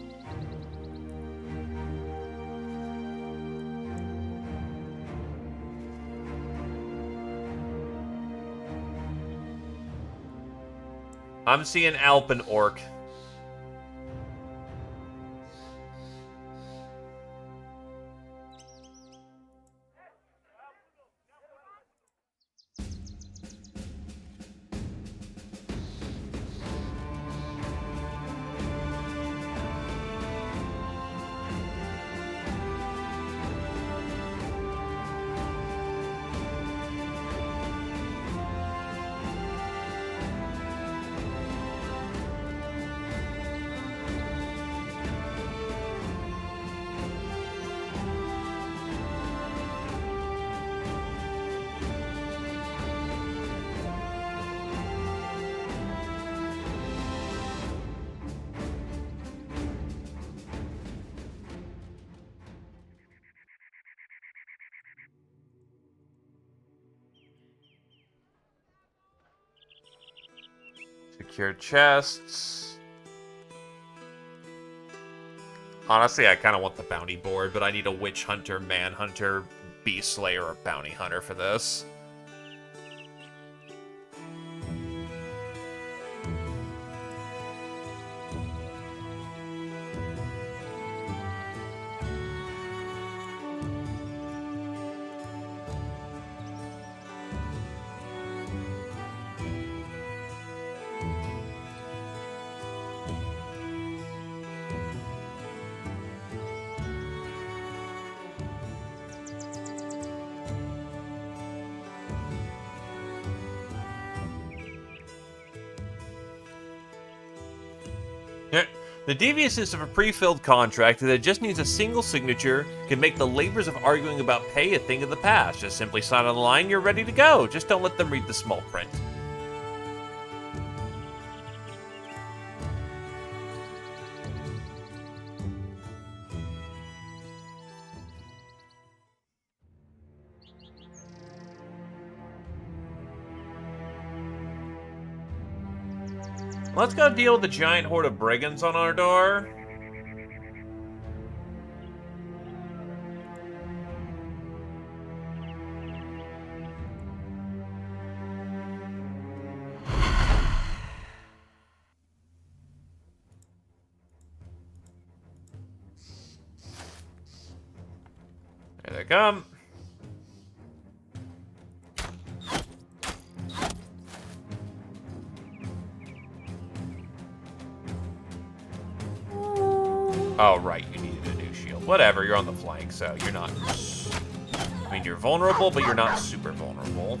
I'm seeing Alpen Orc. Secure chests. Honestly, I kind of want the bounty board, but I need a witch hunter, manhunter, beast slayer, or bounty hunter for this. The deviousness of a pre-filled contract that just needs a single signature can make the labors of arguing about pay a thing of the past. Just simply sign on the line, you're ready to go. Just don't let them read the small print. Let's go deal with the giant horde of brigands on our door. There they come. Oh, right, you needed a new shield. Whatever, you're on the flank, so you're not... I mean, you're vulnerable, but you're not super vulnerable.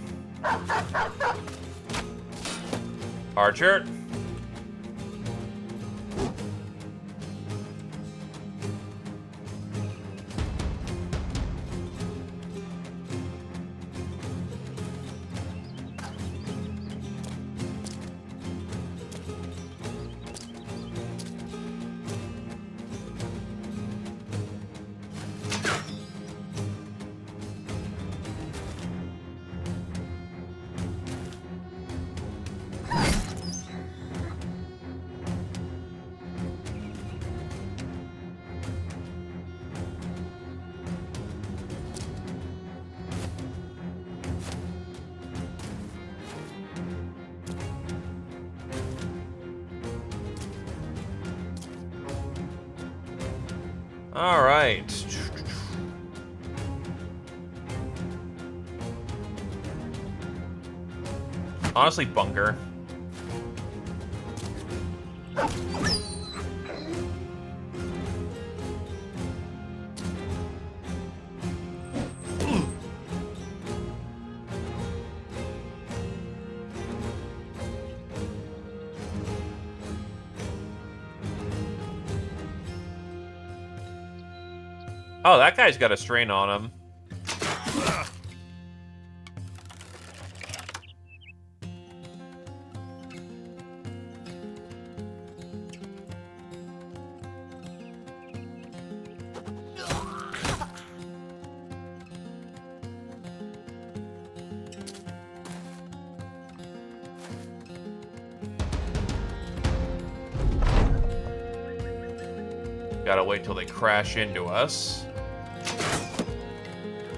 Archer. All right. Honestly, bunker. Oh, that guy's got a strain on him. Gotta wait till they crash into us.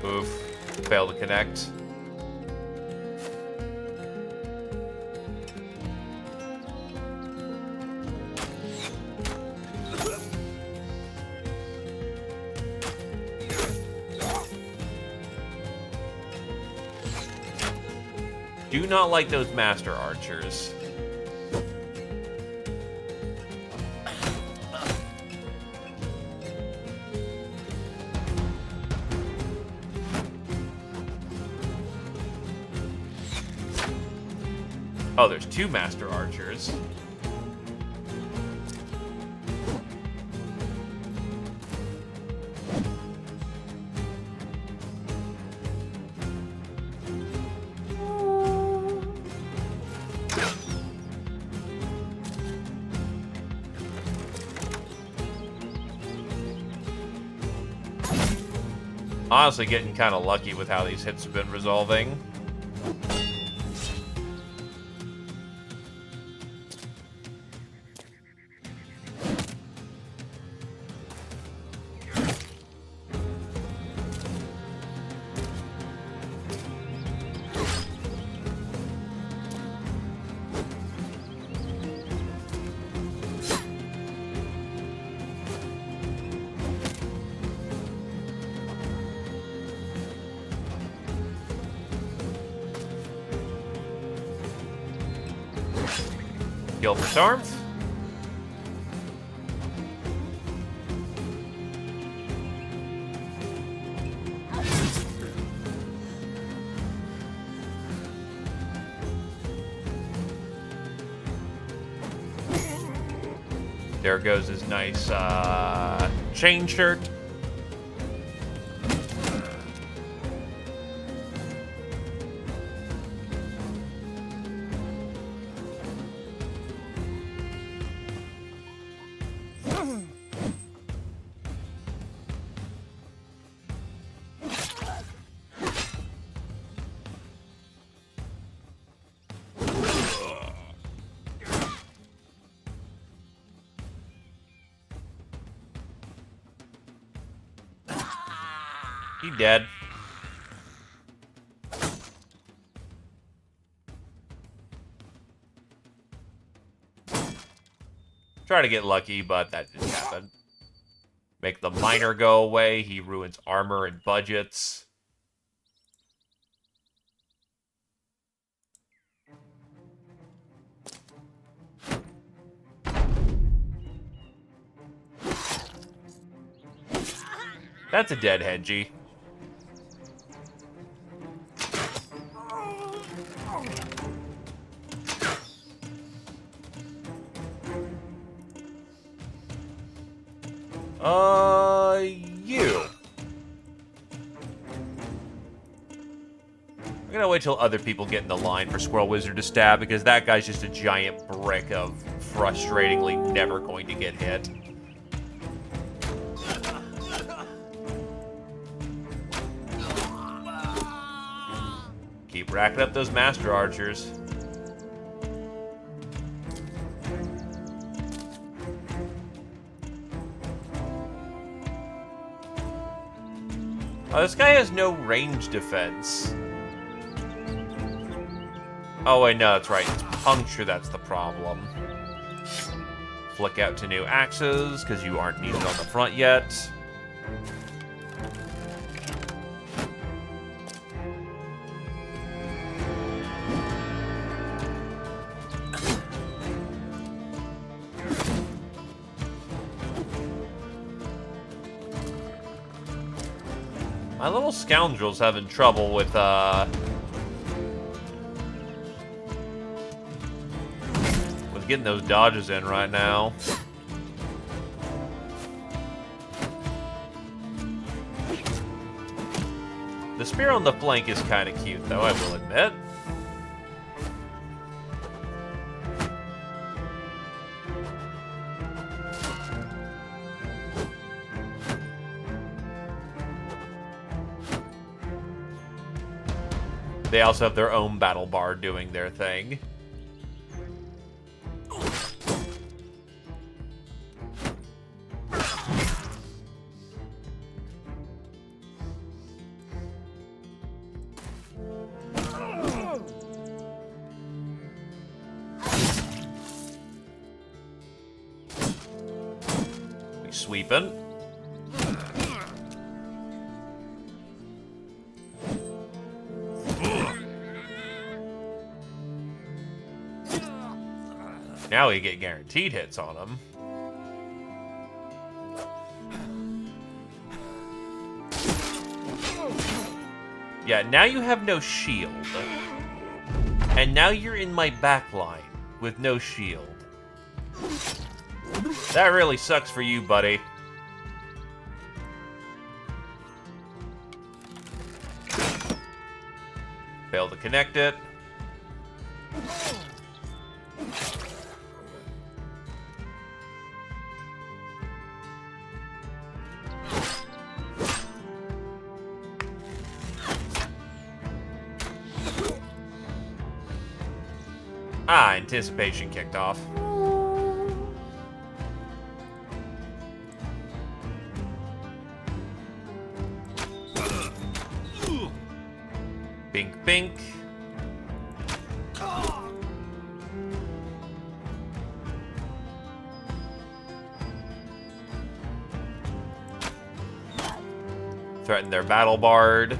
Oof. Failed to connect. Do not like those master archers. Oh, there's two master archers. Honestly, getting kind of lucky with how these hits have been resolving. Kill for Sarms. There goes his nice chain shirt. He dead. Try to get lucky, but that didn't happen. Make the miner go away. He ruins armor and budgets. That's a dead Henji. You. I'm gonna wait till other people get in the line for Squirrel Wizard to stab, because that guy's just a giant brick of frustratingly never going to get hit. Keep racking up those Master Archers. Oh, this guy has no range defense. Oh, wait, no, that's right. It's puncture that's the problem. Flick out to new axes, because you aren't needed on the front yet. My little scoundrel's having trouble with, getting those dodges in right now. The spear on the flank is kind of cute, though, I will admit. They also have their own battle bar doing their thing. We sweeping. Now we get guaranteed hits on him. Yeah, now you have no shield. And now you're in my back line with no shield. That really sucks for you, buddy. Failed to connect it. Ah, anticipation kicked off. Bink, bink. Threaten their battle bard.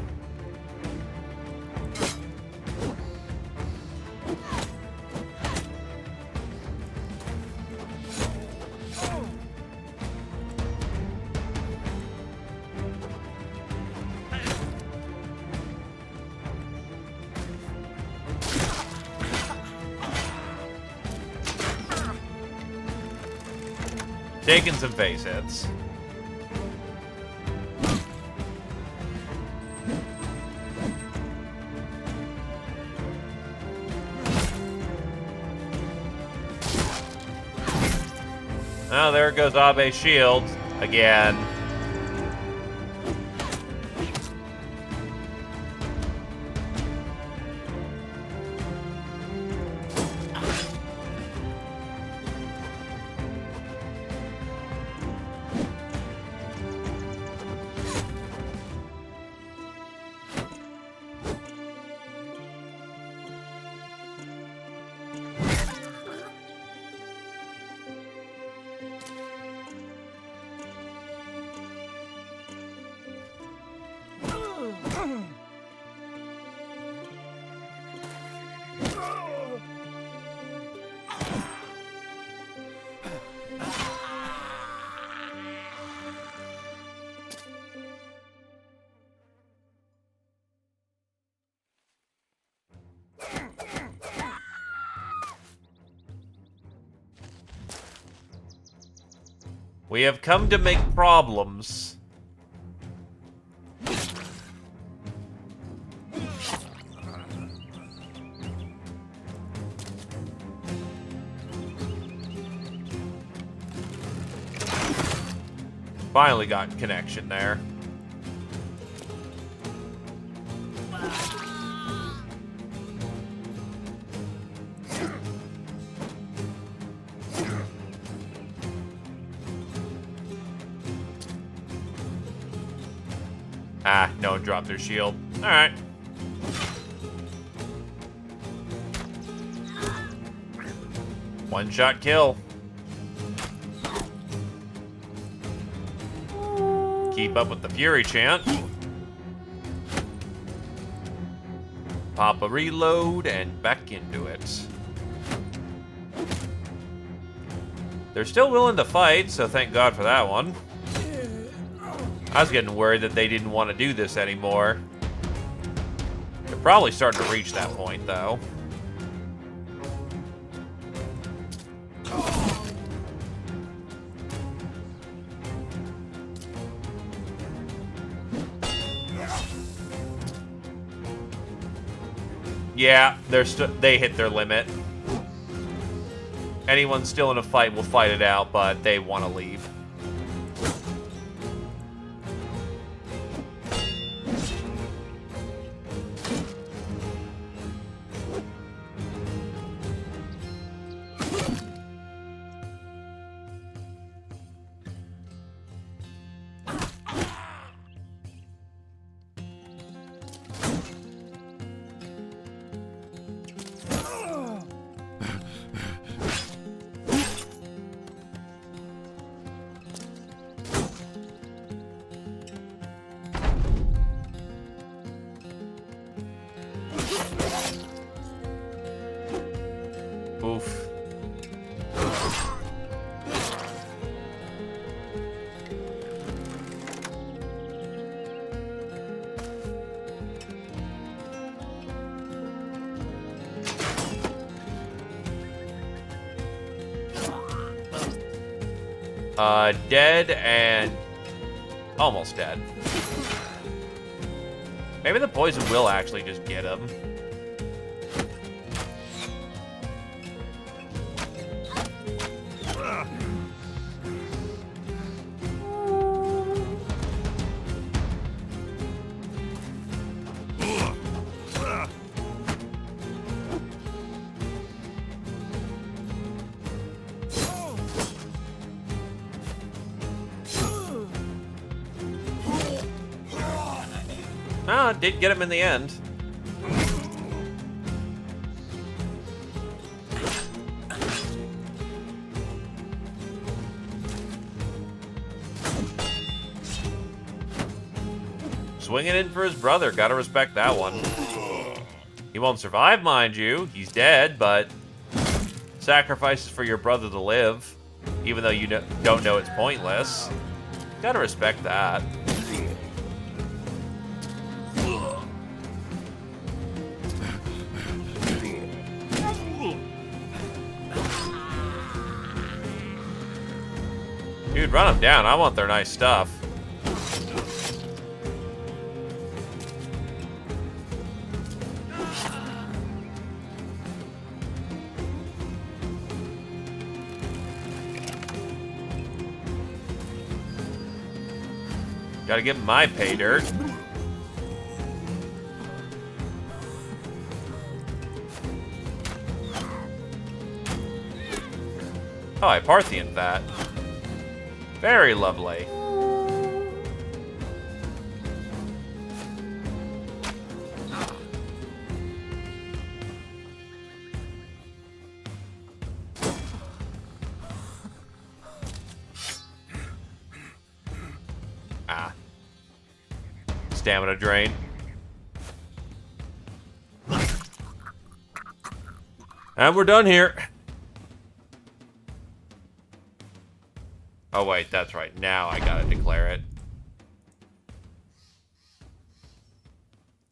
Taking some face hits. Oh, there goes Abe's shield again. We have come to make problems. Finally got connection there. Ah, no one dropped their shield. Alright. One-shot kill. Keep up with the Fury chant. Pop a reload and back into it. They're still willing to fight, so thank God for that one. I was getting worried that they didn't want to do this anymore. They're probably starting to reach that point, though. Yeah, they hit their limit. Anyone still in a fight will fight it out, but they want to leave. Oof. Dead and almost dead. Maybe the poison will actually just get him. Oh, it did get him in the end. Swinging in for his brother. Gotta respect that one. He won't survive, mind you. He's dead, but sacrifices for your brother to live, even though you don't know it's pointless. Gotta respect that. Dude, run them down. I want their nice stuff. Gotta get my pay dirt. Oh, I Parthian that. Very lovely. Ah. Stamina drain. And we're done here. Oh, wait, that's right. Now I gotta declare it.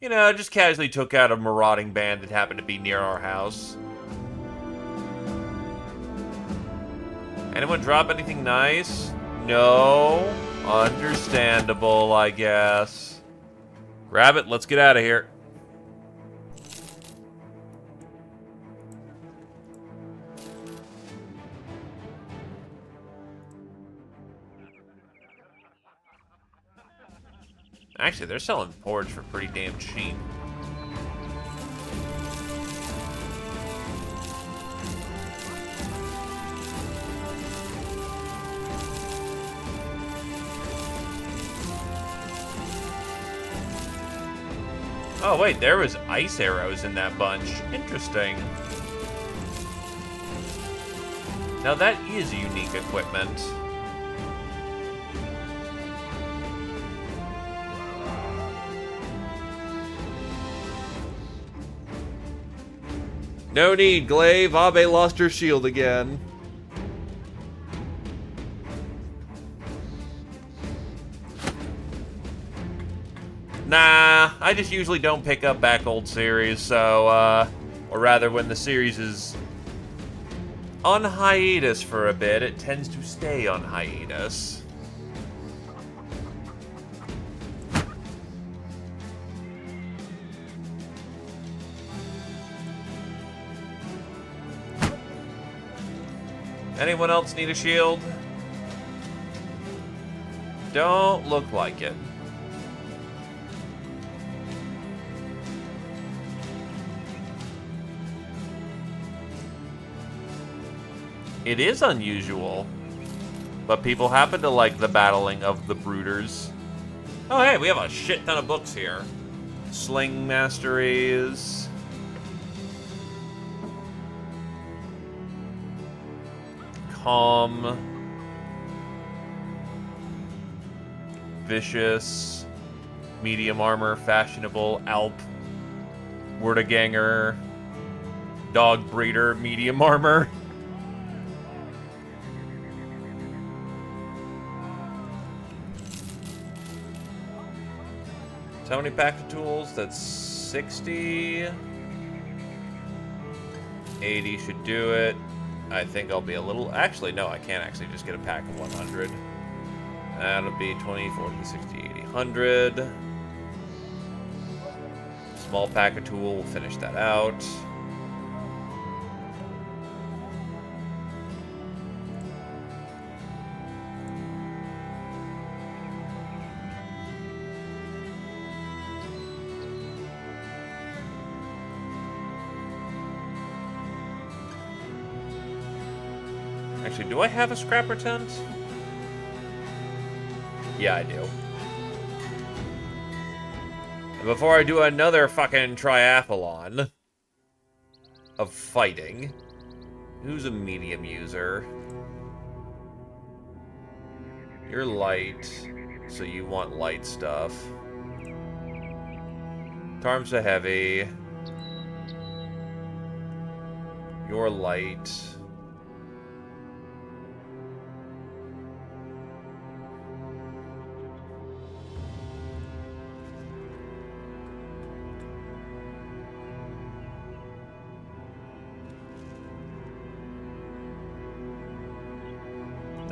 You know, just casually took out a marauding band that happened to be near our house. Anyone drop anything nice? No. Understandable, I guess. Grab it, let's get out of here. Actually, they're selling porridge for pretty damn cheap. Oh, wait, there was ice arrows in that bunch. Interesting. Now that is unique equipment. No need, Glaive. Abe lost her shield again. Nah, I just usually don't pick up back old series, so, or rather when the series is on hiatus for a bit, it tends to stay on hiatus. Anyone else need a shield? Don't look like it. It is unusual, but people happen to like the battling of the brooders. Oh, hey, we have a shit ton of books here. Sling masteries. Calm. Vicious. Medium armor. Fashionable. Alp. Wordaganger. Dog breeder. Medium armor. So how many packs of tools? That's 60. 80 should do it. I think I'll be a little... Actually, no, I can't actually just get a pack of 100. That'll be 20, 40, 60, 80, 100. Small pack of tool, we'll finish that out. Actually, do I have a scrapper tent? Yeah, I do. And before I do another fucking triathlon of fighting, who's a medium user? You're light, so you want light stuff. Tarm's a heavy. You're light.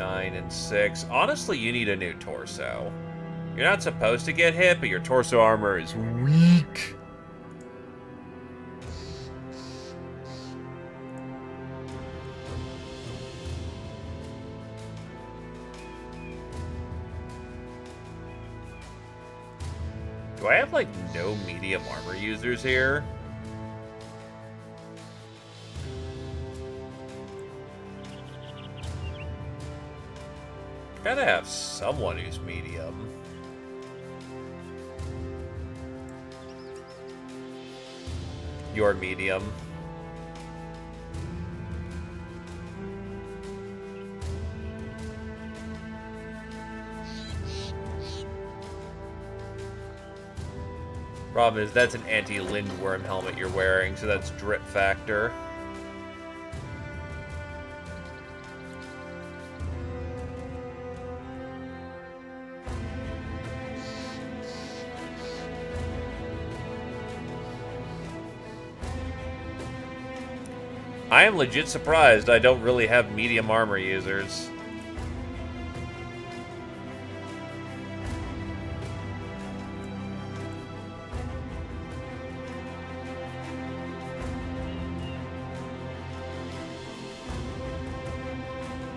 9 and 6. Honestly, you need a new torso. You're not supposed to get hit, but your torso armor is weak. Do I have, like, no medium armor users here? Gotta have someone who's medium. You're medium. Problem is, that's an anti-lindworm helmet you're wearing, so that's drip factor. I am legit surprised I don't really have medium armor users.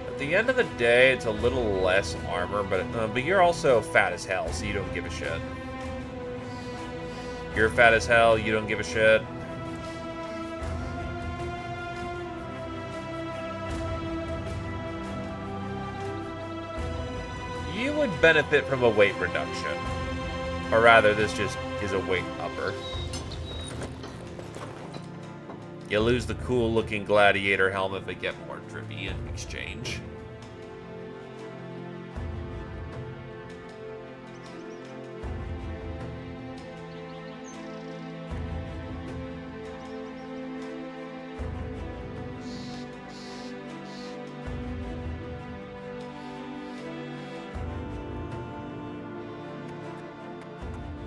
At the end of the day, it's a little less armor, but you're also fat as hell, so you don't give a shit. You're fat as hell, you don't give a shit. You would benefit from a weight reduction. Or rather, this just is a weight upper. You lose the cool-looking gladiator helmet, but get more drippy in exchange.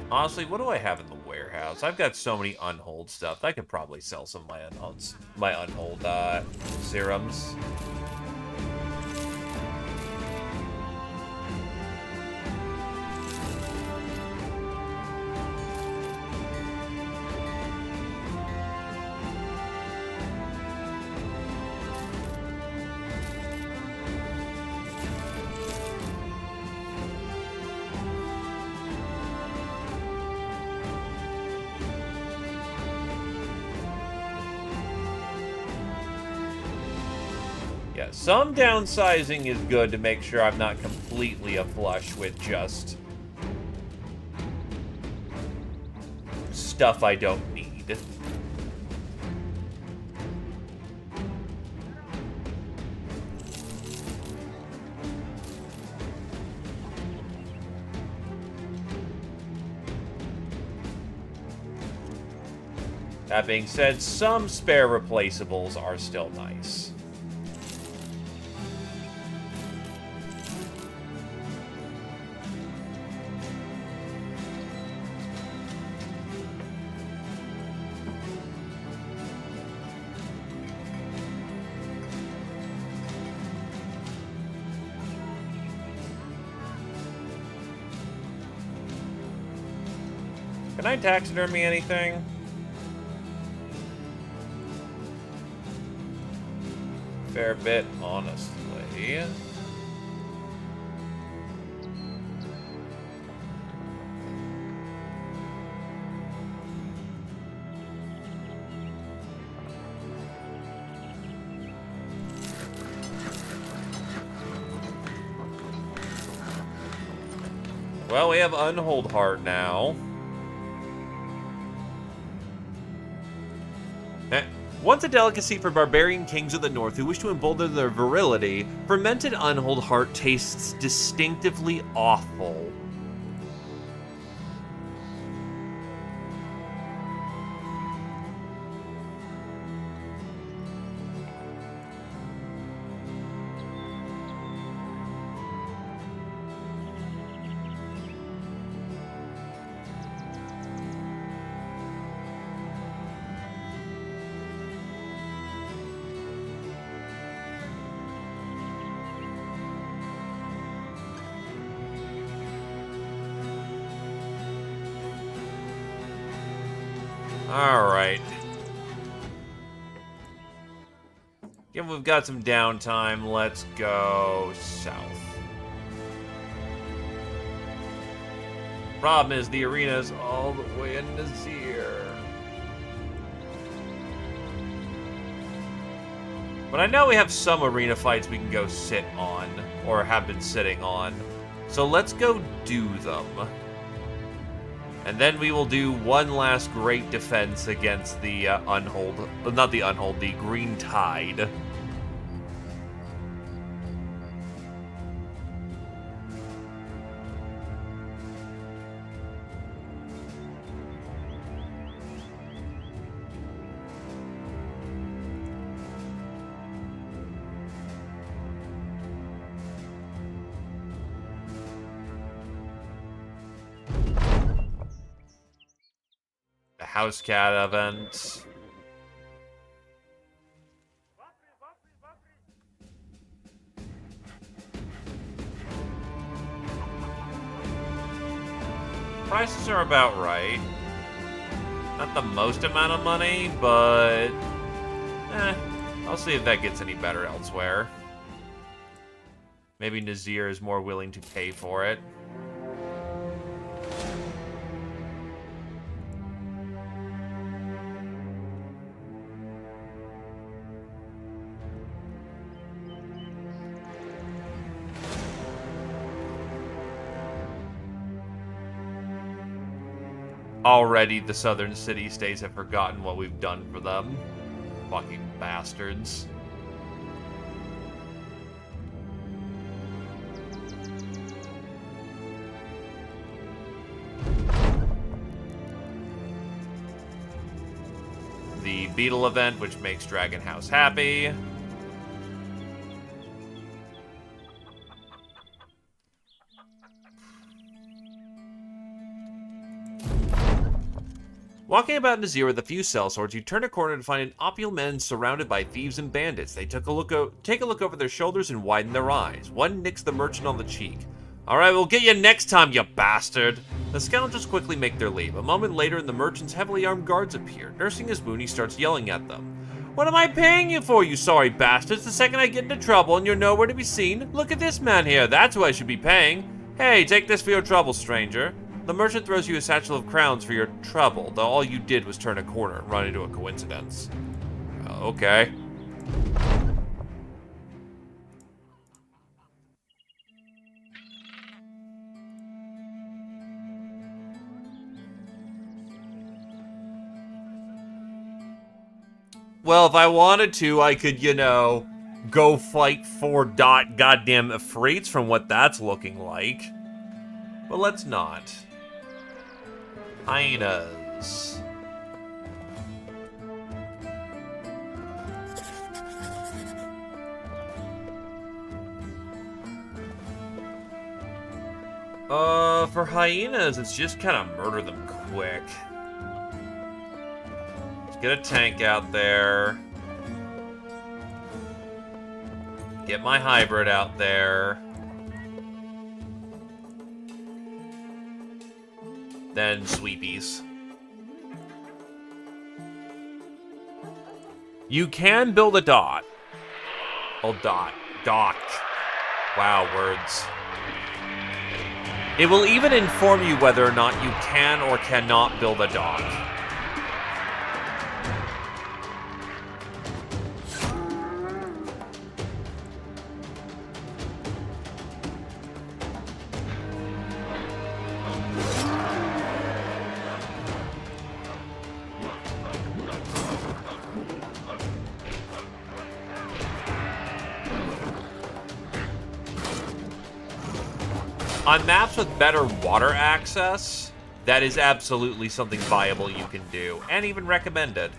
Honestly, what do I have in the warehouse? I've got so many unhold stuff. I could probably sell some of my unhold serums. Yeah, some downsizing is good to make sure I'm not completely aflush with just stuff I don't need. That being said, some spare replaceables are still nice. Can I taxidermy anything? Fair bit, honestly. Well, we have Unhold Heart now. Once a delicacy for barbarian kings of the north who wish to embolden their virility, fermented Unhold Heart tastes distinctively awful. Alright. Given we've got some downtime, let's go south. Problem is, the arena's all the way in Nazir. But I know we have some arena fights we can go sit on, or have been sitting on. So let's go do them. And then we will do one last great defense against the the Green Tide. House cat event. Prices are about right. Not the most amount of money, but I'll see if that gets any better elsewhere. Maybe Nazir is more willing to pay for it. Already, the southern city-states have forgotten what we've done for them. Fucking bastards. The Beetle event, which makes Dragon House happy. Walking about Nazir with a few sellswords, you turn a corner to find an opulent men surrounded by thieves and bandits. They take a look over their shoulders and widen their eyes. One nicks the merchant on the cheek. "Alright, we'll get you next time, you bastard!" The scoundrels quickly make their leave. A moment later, and the merchant's heavily armed guards appear. Nursing his wound, he starts yelling at them. "What am I paying you for, you sorry bastards? The second I get into trouble and you're nowhere to be seen? Look at this man here, that's who I should be paying. Hey, take this for your trouble, stranger." The merchant throws you a satchel of crowns for your trouble, though all you did was turn a corner and run into a coincidence. Okay. Well, if I wanted to, I could, go fight 4 goddamn Ifrits from what that's looking like. But let's not. Hyenas. For hyenas, it's just kind of murder them quick. Let's get a tank out there. Get my hybrid out there. Then sweepies. You can build a dot. Oh, docked. Wow, words. It will even inform you whether or not you can or cannot build a dock. On maps with better water access, that is absolutely something viable you can do, and even recommended.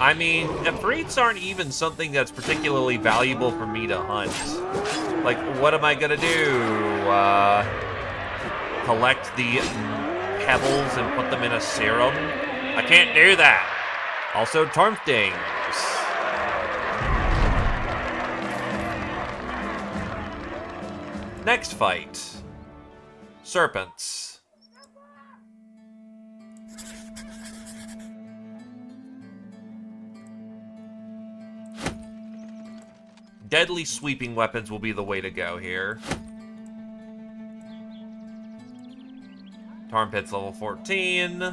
I mean, Ifrits aren't even something that's particularly valuable for me to hunt. Like, what am I gonna do? collect the pebbles and put them in a serum. I can't do that. Also, Tormtings. Next fight. Serpents. Deadly sweeping weapons will be the way to go here. Tarmpit's level 14.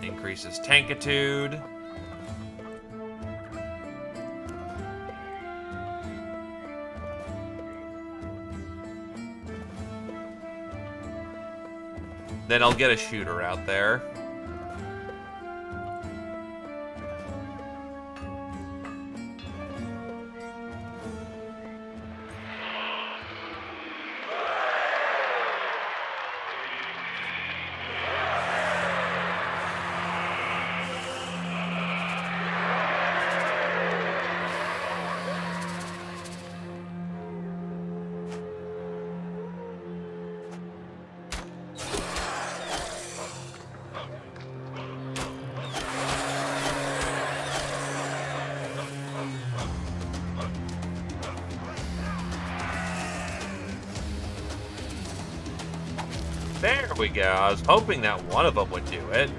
Increases tankitude. Then I'll get a shooter out there. There we go. I was hoping that one of them would do it.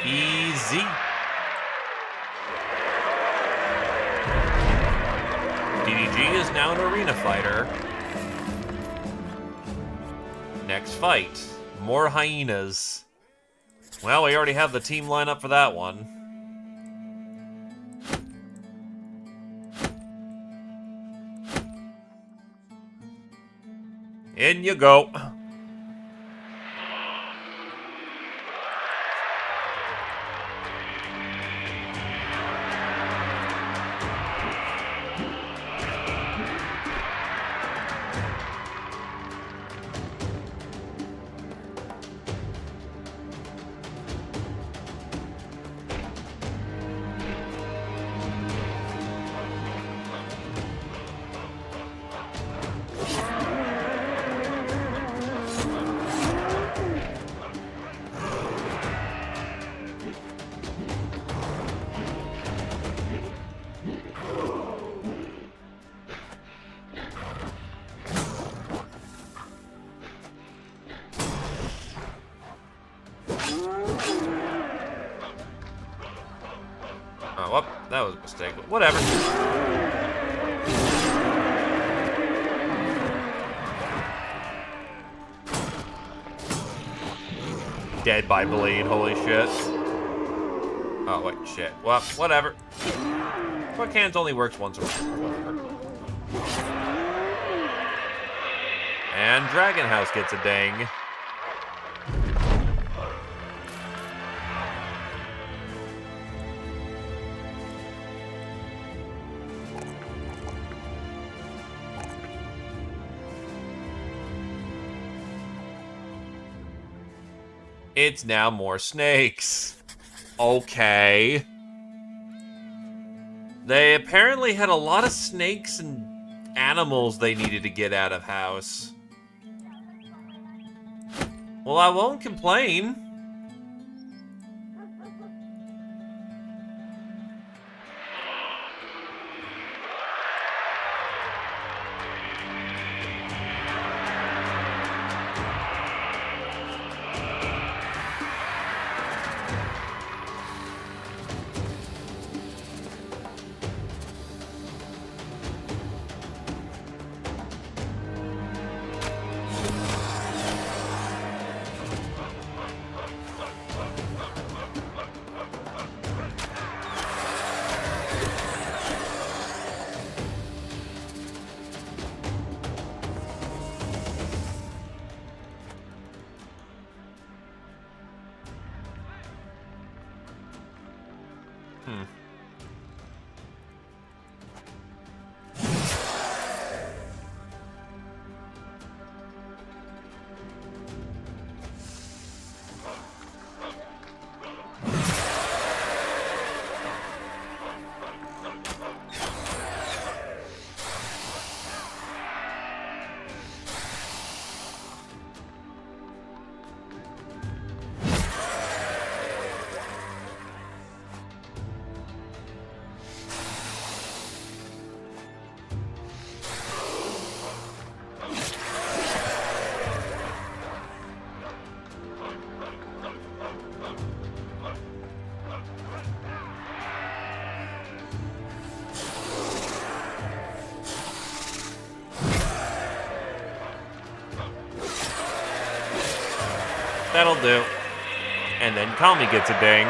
Easy. DDG is now an arena fighter. Next fight. More hyenas. Well, we already have the team lineup for that one. In you go. Oh, well, that was a mistake, but whatever. Dead by bleed, holy shit. Oh, wait, shit. Well, whatever. Quick hands only works once a week. And Dragon House gets a ding. It's now more snakes. Okay. They apparently had a lot of snakes and animals they needed to get out of house. Well, I won't complain. That'll do. And then Kami gets a ding.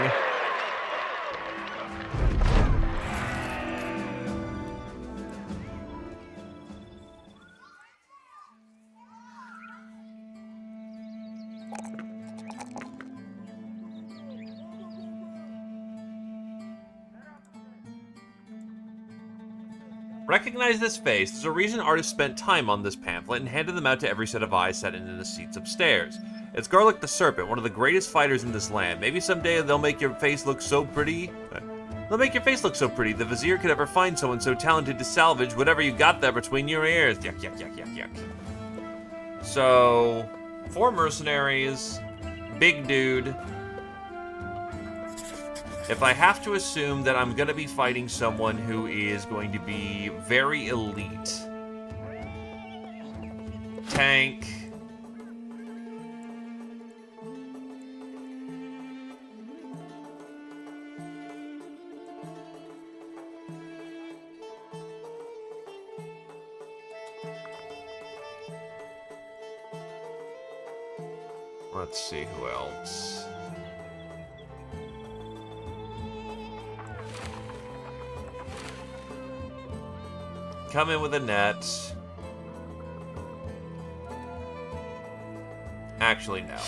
Recognize this face. There's a reason artists spent time on this pamphlet and handed them out to every set of eyes sat in the seats upstairs. It's Garlic the Serpent, one of the greatest fighters in this land. Maybe someday they'll make your face look so pretty. They'll make your face look so pretty, the Vizier could ever find someone so talented to salvage whatever you got there between your ears. Yuck, yuck, yuck, yuck, yuck. So, 4 mercenaries, big dude. If I have to assume that I'm gonna be fighting someone who is going to be very elite. Tank. Let's see who else. Come in with a net. Actually, no.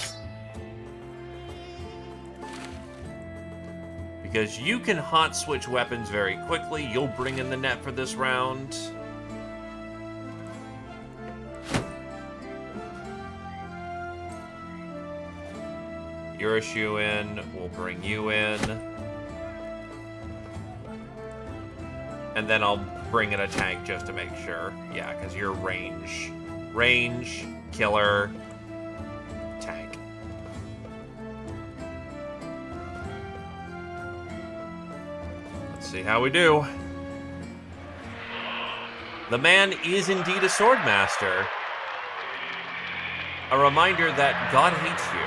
Because you can hot switch weapons very quickly. You'll bring in the net for this round. You're a shoo-in. We'll bring you in. And then I'll bring in a tank just to make sure. Yeah, because you're range. Range, killer, tank. Let's see how we do. The man is indeed a sword master. A reminder that God hates you.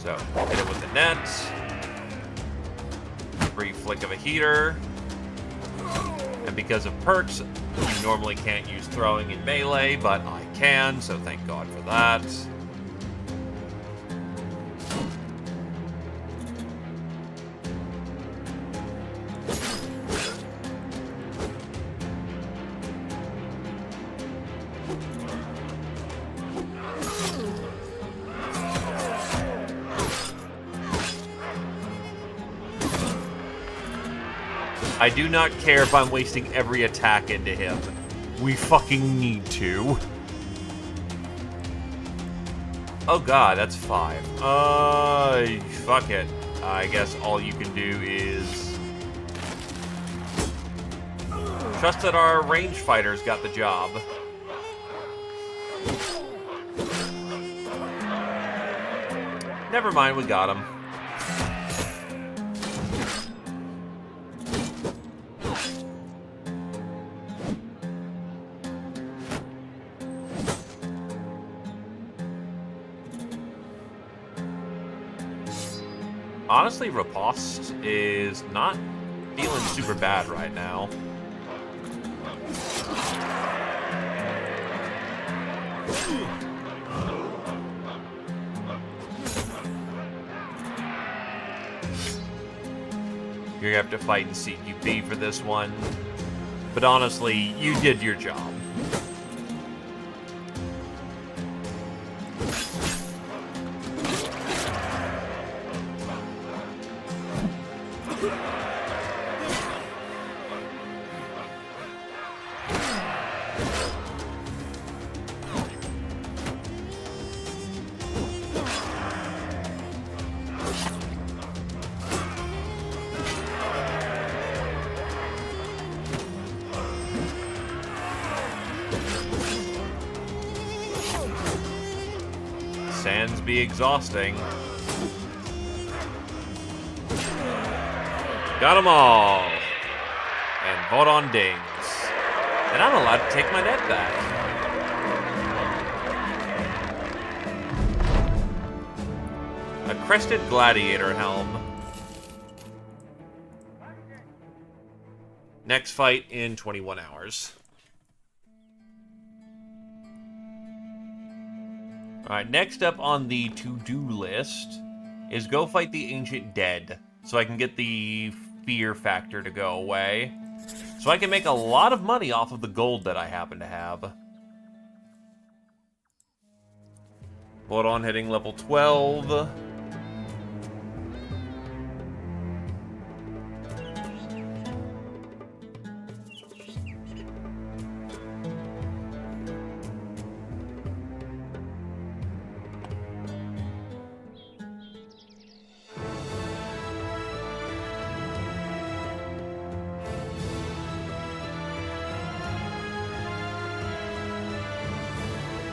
So, hit it with the net. Brief flick of a heater. And because of perks, you normally can't use throwing in melee, but I can, so thank God for that. I do not care if I'm wasting every attack into him. We fucking need to. Oh god, that's 5. Fuck it. I guess all you can do is trust that our range fighters got the job. Never mind, we got him. Honestly, Riposte is not feeling super bad right now. You're gonna have to fight in CQB for this one. But honestly, you did your job. Sands be exhausting. Got them all. And vote on dings. And I'm allowed to take my net back. A crested gladiator helm. Next fight in 21 hours. Alright, next up on the to-do list is go fight the Ancient Dead, so I can get the fear factor to go away. So I can make a lot of money off of the gold that I happen to have. Vote on hitting level 12.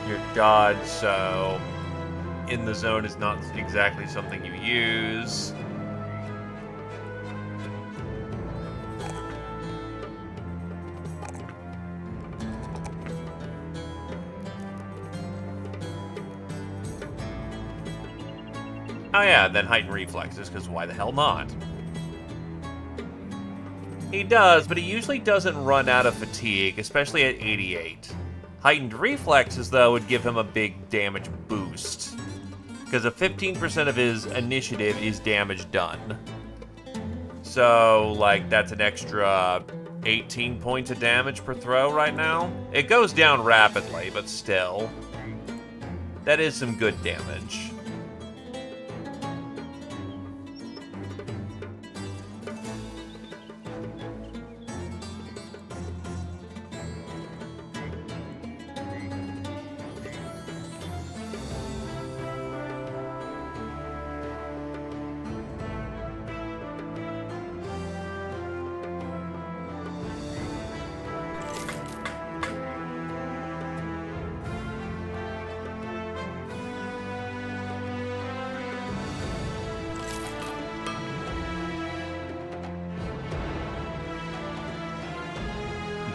Your dodge, so in the zone is not exactly something you use. Oh yeah, then heightened reflexes, because why the hell not? He does, but he usually doesn't run out of fatigue, especially at 88. Heightened reflexes, though, would give him a big damage boost, because a 15% of his initiative is damage done. So, like, that's an extra 18 points of damage per throw right now. It goes down rapidly, but still. That is some good damage.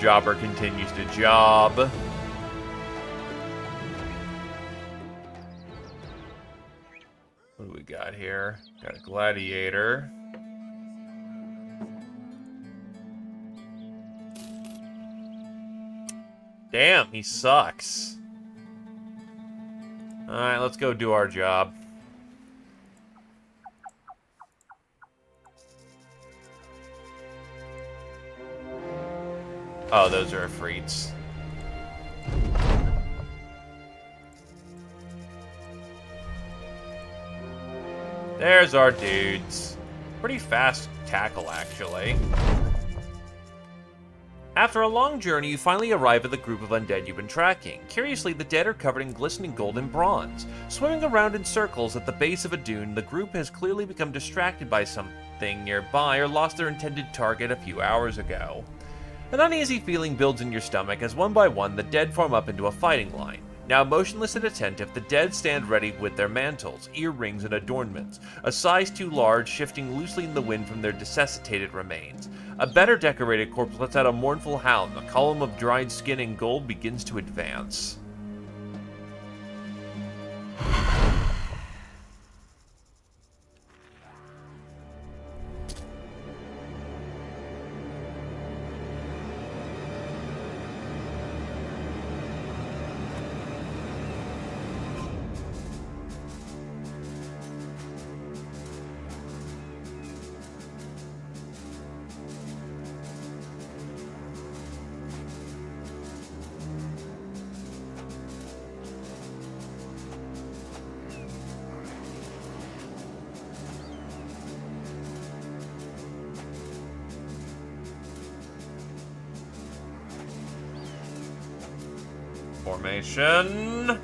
Jobber continues to job. What do we got here? Got a gladiator. Damn, he sucks. Alright, let's go do our job. Oh, those are Ifrits. There's our dudes. Pretty fast tackle, actually. After a long journey, you finally arrive at the group of undead you've been tracking. Curiously, the dead are covered in glistening gold and bronze. Swimming around in circles at the base of a dune, the group has clearly become distracted by something nearby or lost their intended target a few hours ago. An uneasy feeling builds in your stomach as one by one the dead form up into a fighting line. Now motionless and attentive, the dead stand ready with their mantles, earrings, and adornments, a size too large shifting loosely in the wind from their desiccated remains. A better decorated corpse lets out a mournful howl, and the column of dried skin and gold begins to advance. Formation.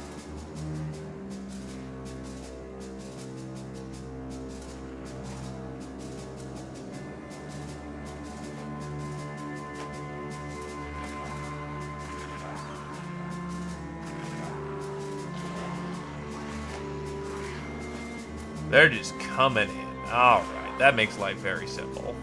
They're just coming in. Alright, that makes life very simple.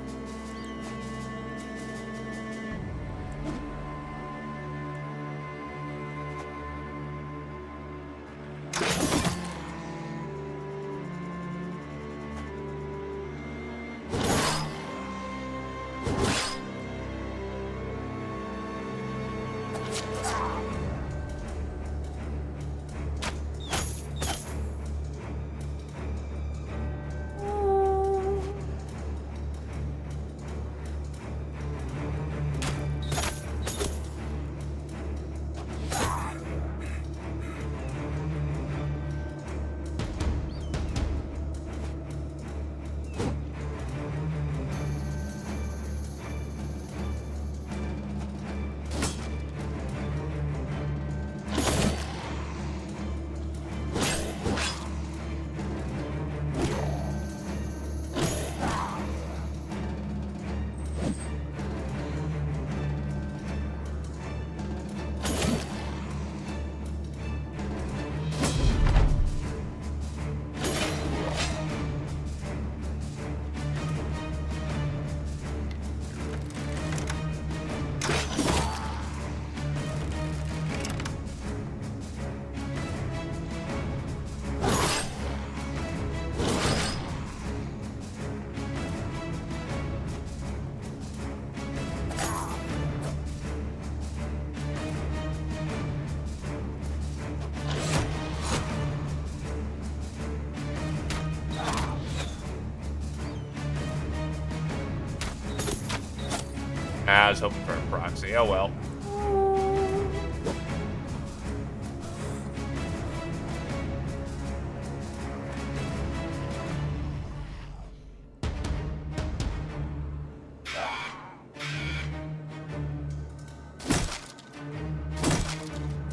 I was hoping for a proxy. Oh well.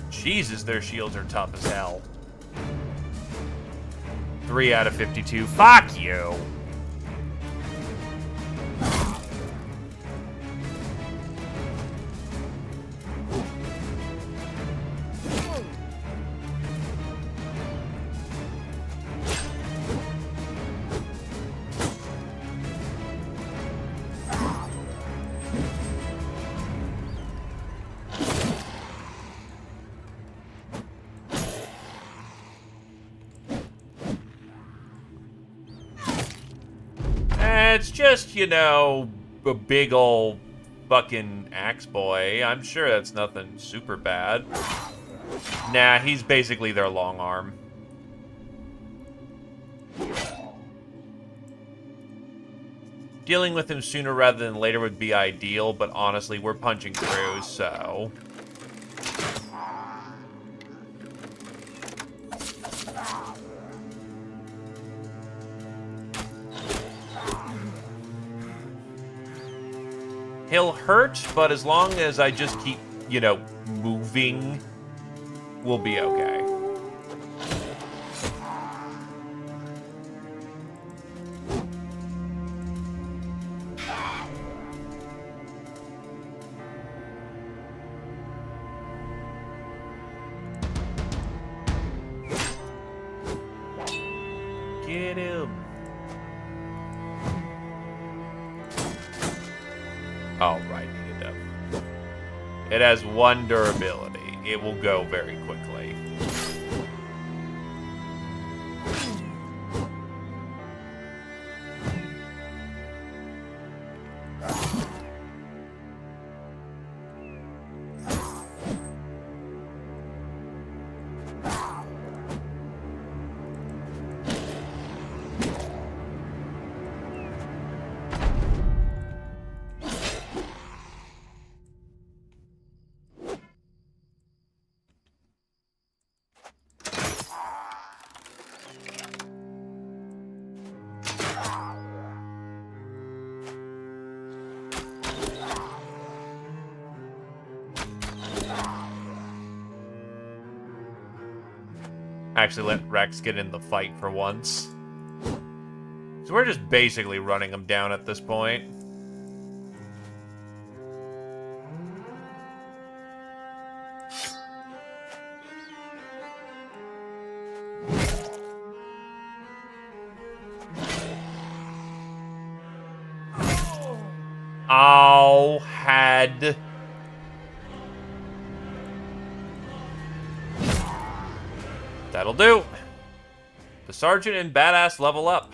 Jesus, their shields are tough as hell. 3 out of 52. Fuck you. It's just, you know, a big ol' fucking axe boy. I'm sure that's nothing super bad. Nah, he's basically their long arm. Dealing with him sooner rather than later would be ideal, but honestly, we're punching through, so... He'll hurt, but as long as I just keep, you know, moving, we'll be okay. Get him. Oh, right, needed up. It has 1 durability. It will go very quickly. actually let Rex get in the fight for once. So we're just basically running him down at this point. Oh, had... That'll do. The sergeant and badass level up.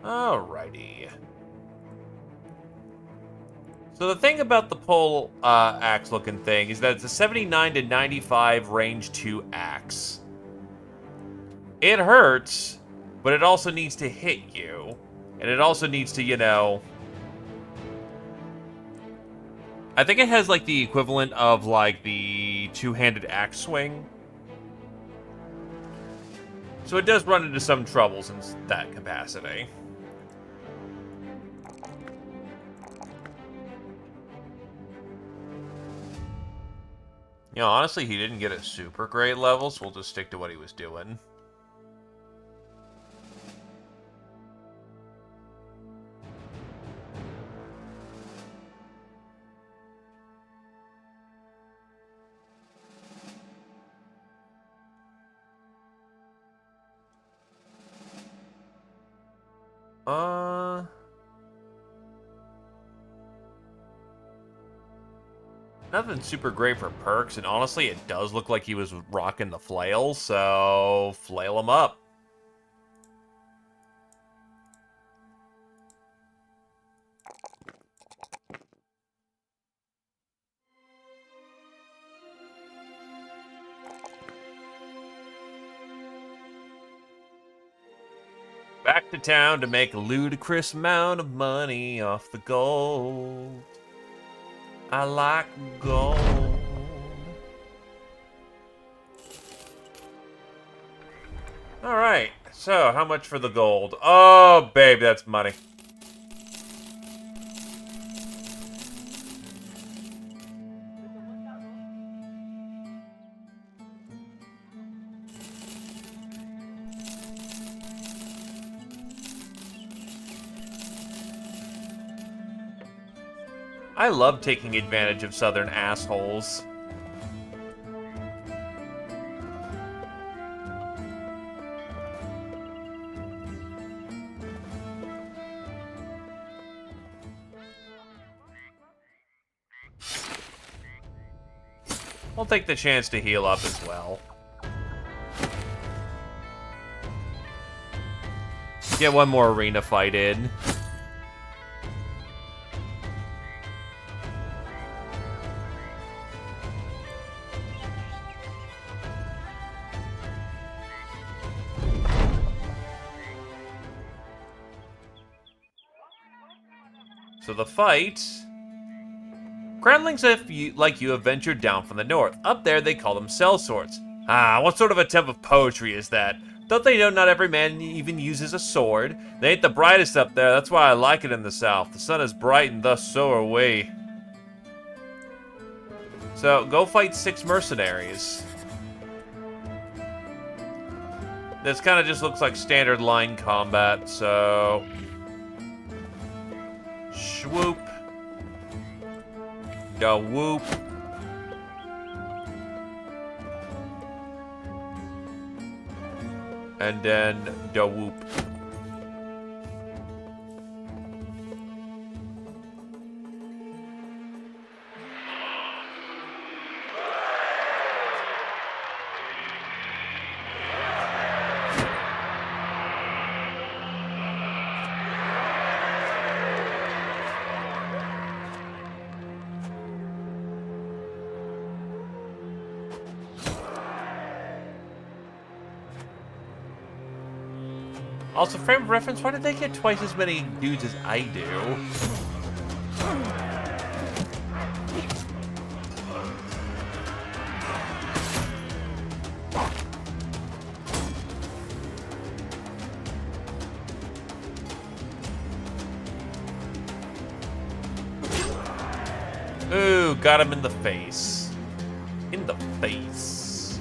Alrighty. So the thing about the pole axe looking thing is that it's a 79 to 95 range 2 axe. It hurts, but it also needs to hit you. And it also needs to, you know... I think it has, like, the equivalent of, like, the two-handed axe swing. So it does run into some troubles in that capacity. You know, honestly, he didn't get a super great level, so we'll just stick to what he was doing. Nothing super great for perks, and honestly, it does look like he was rocking the flail, so flail him up. Back to town to make a ludicrous amount of money off the gold. I like gold. Alright, so how much for the gold? Oh, babe, that's money. I love taking advantage of southern assholes. We'll take the chance to heal up as well. Get one more arena fight in. So the fight... Groundlings like you have ventured down from the north. Up there, they call them sellswords. Ah, what sort of attempt of poetry is that? Don't they know not every man even uses a sword? They ain't the brightest up there, that's why I like it in the south. The sun is bright and thus so are we. So, go fight 6 mercenaries. This kind of just looks like standard line combat, so... Swoop. Da whoop. And then da whoop. Also, frame of reference, why did they get twice as many dudes as I do? Ooh, got him in the face. In the face.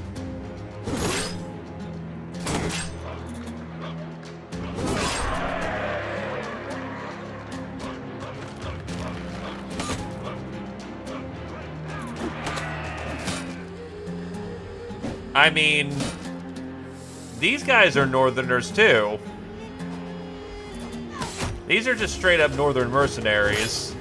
I mean, these guys are Northerners too. These are just straight up Northern mercenaries.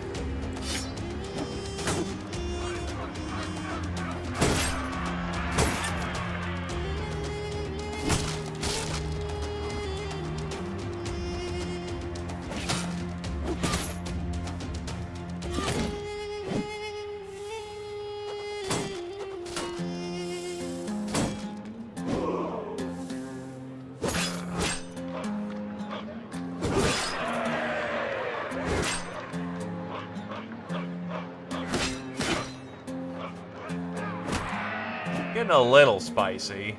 Getting a little spicy.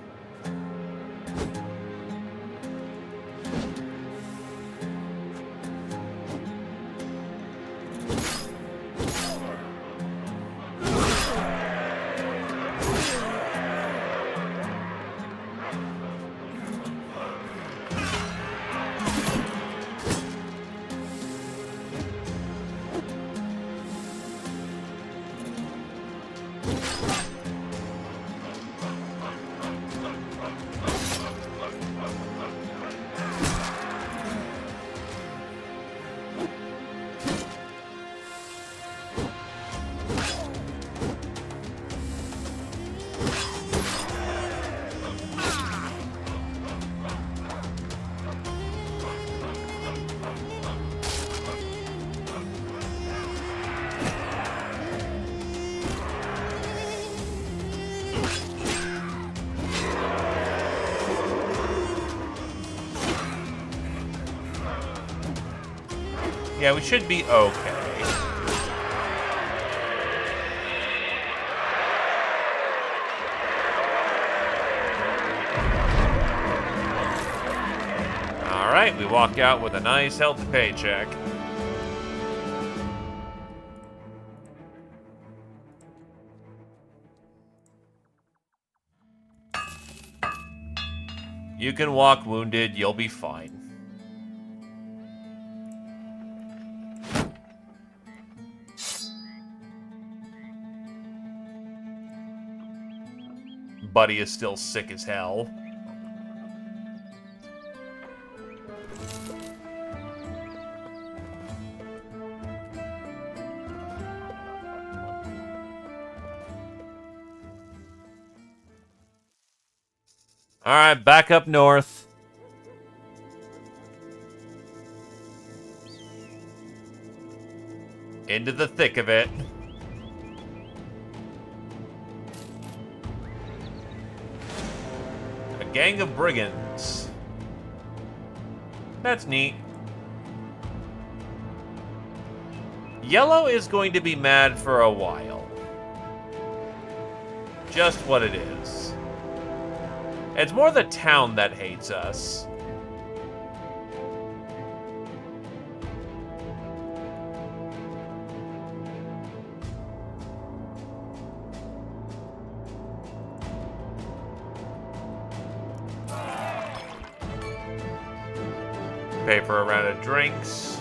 Yeah, we should be okay. Alright, we walk out with a nice healthy paycheck. You can walk wounded, you'll be fine. Buddy is still sick as hell. Alright, back up north. Into the thick of it. A gang of brigands. That's neat. Yellow is going to be mad for a while. Just what it is. It's more the town that hates us. Pay for a round of drinks.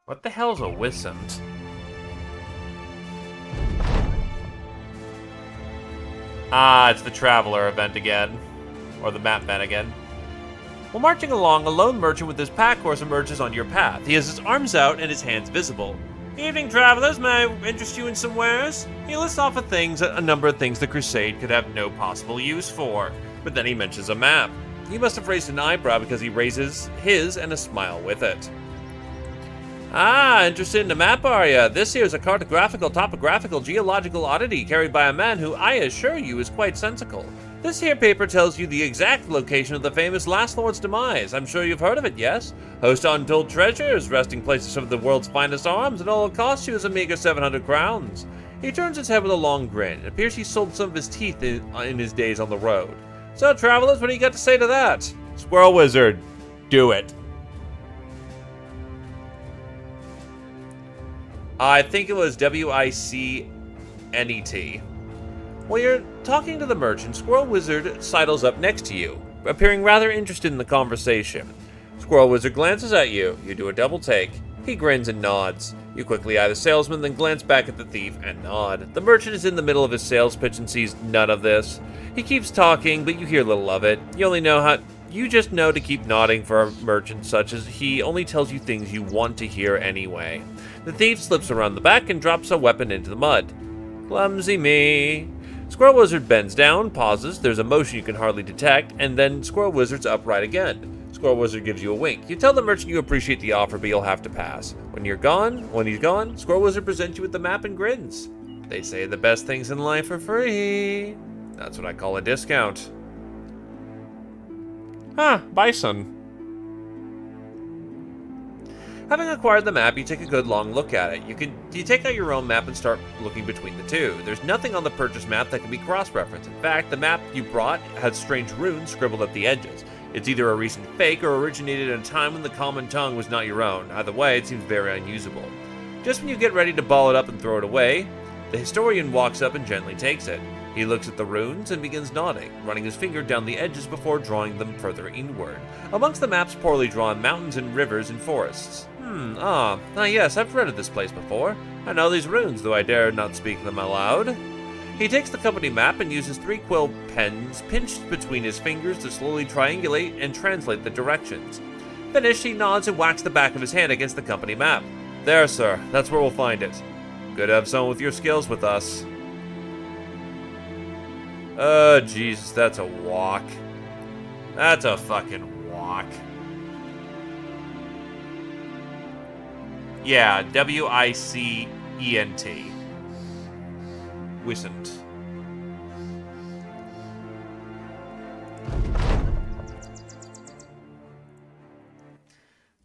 What the hell's a Wisent? Ah, it's the Traveler event again. Or the map event again. While marching along, a lone merchant with his pack horse emerges on your path. He has his arms out and his hands visible. Evening, travelers. May I interest you in some wares? He lists off a number of things the Crusade could have no possible use for. But then he mentions a map. He must have raised an eyebrow because he raises his and a smile with it. Ah, interested in the map, are ya? This here is a cartographical, topographical, geological oddity carried by a man who, I assure you, is quite sensical. This here paper tells you the exact location of the famous Last Lord's demise. I'm sure you've heard of it, yes? Host untold treasures, resting places of the world's finest arms, and all it costs you is a meager 700 crowns. He turns his head with a long grin. It appears he sold some of his teeth in his days on the road. So, travelers, what do you got to say to that? Squirrel Wizard, do it. I think it was WICNET. While you're talking to the merchant, Squirrel Wizard sidles up next to you, appearing rather interested in the conversation. Squirrel Wizard glances at you. You do a double take. He grins and nods. You quickly eye the salesman, then glance back at the thief and nod. The merchant is in the middle of his sales pitch and sees none of this. He keeps talking, but you hear little of it. You just know to keep nodding for a merchant such as he only tells you things you want to hear anyway. The thief slips around the back and drops a weapon into the mud. Clumsy me. Squirrel Wizard bends down, pauses, there's a motion you can hardly detect, and then Squirrel Wizard's upright again. Squirrel Wizard gives you a wink. You tell the merchant you appreciate the offer, but you'll have to pass. When he's gone, Squirrel Wizard presents you with the map and grins. They say the best things in life are free. That's what I call a discount. Bison. Having acquired the map, you take a good long look at it. You take out your own map and start looking between the two. There's nothing on the purchase map that can be cross-referenced. In fact, the map you brought has strange runes scribbled at the edges. It's either a recent fake or originated in a time when the common tongue was not your own. Either way, it seems very unusable. Just when you get ready to ball it up and throw it away, the historian walks up and gently takes it. He looks at the runes and begins nodding, running his finger down the edges before drawing them further inward. Amongst the map's poorly drawn mountains and rivers and forests. Yes, I've read of this place before. I know these runes, though I dare not speak them aloud. He takes the company map and uses 3 quill pens pinched between his fingers to slowly triangulate and translate the directions. Finished, he nods and whacks the back of his hand against the company map. There, sir, that's where we'll find it. Good to have someone with your skills with us. Oh, Jesus, that's a walk. That's a fucking walk. Yeah, WICENT. Wisent.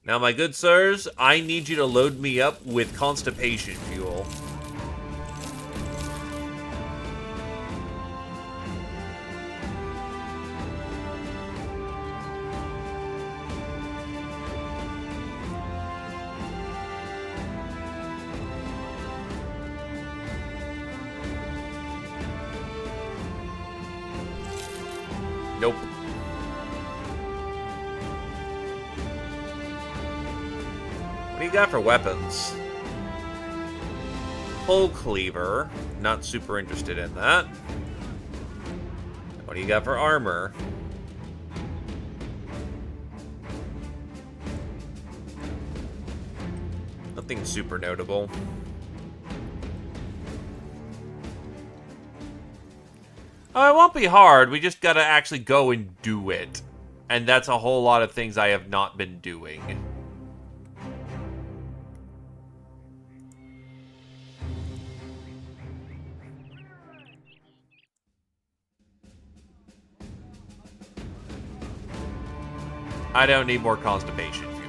Now, my good sirs, I need you to load me up with constipation fuel. Nope. What do you got for weapons? Pole cleaver. Not super interested in that. What do you got for armor? Nothing super notable. Oh, it won't be hard. We just gotta actually go and do it. And that's a whole lot of things I have not been doing. I don't need more constipation fuel.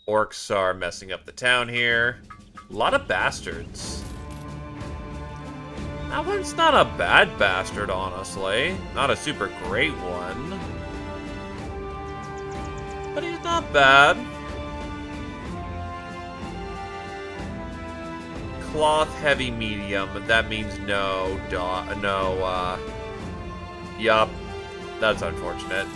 Orcs are messing up the town here. A lot of bastards. That one's not a bad bastard, honestly. Not a super great one. But he's not bad. Cloth heavy medium, but that means no, yup. That's unfortunate.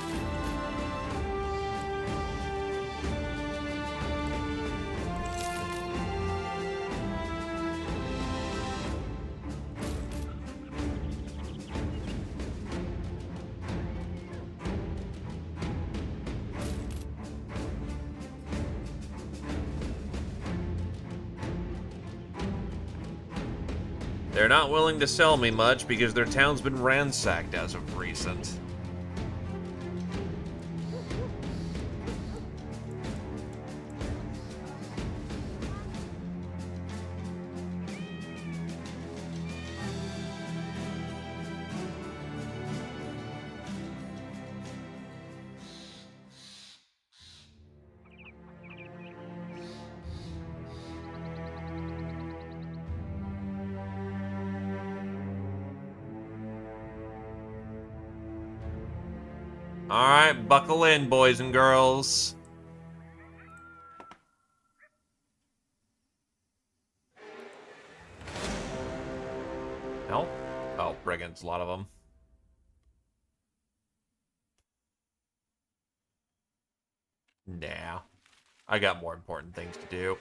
They're not willing to sell me much because their town's been ransacked as of recent. Alright, buckle in, boys and girls. No? Oh, brigands, a lot of them. Nah. I got more important things to do.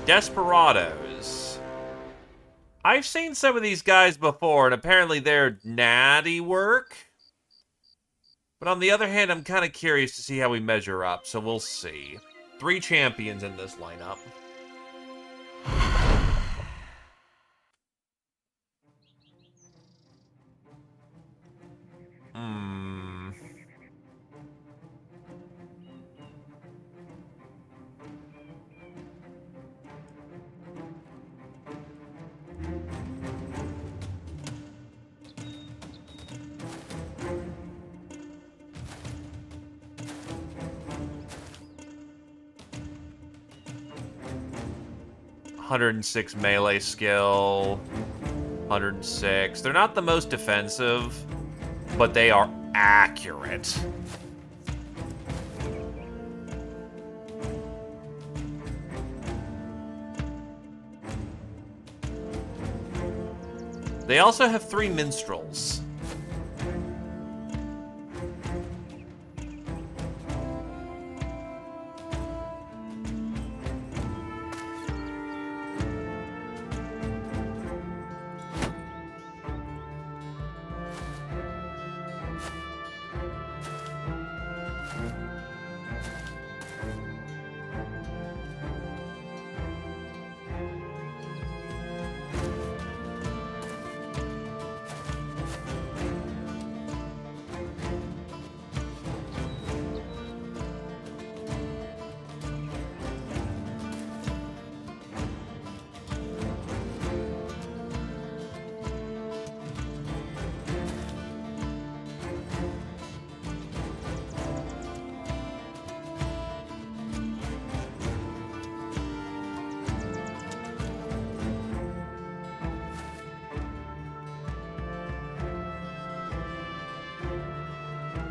Desperados. I've seen some of these guys before, and apparently they're natty work. But on the other hand, I'm kind of curious to see how we measure up, so we'll see. 3 champions in this lineup. Hmm. 106 melee skill. 106. They're not the most defensive, but they are accurate. They also have 3 minstrels.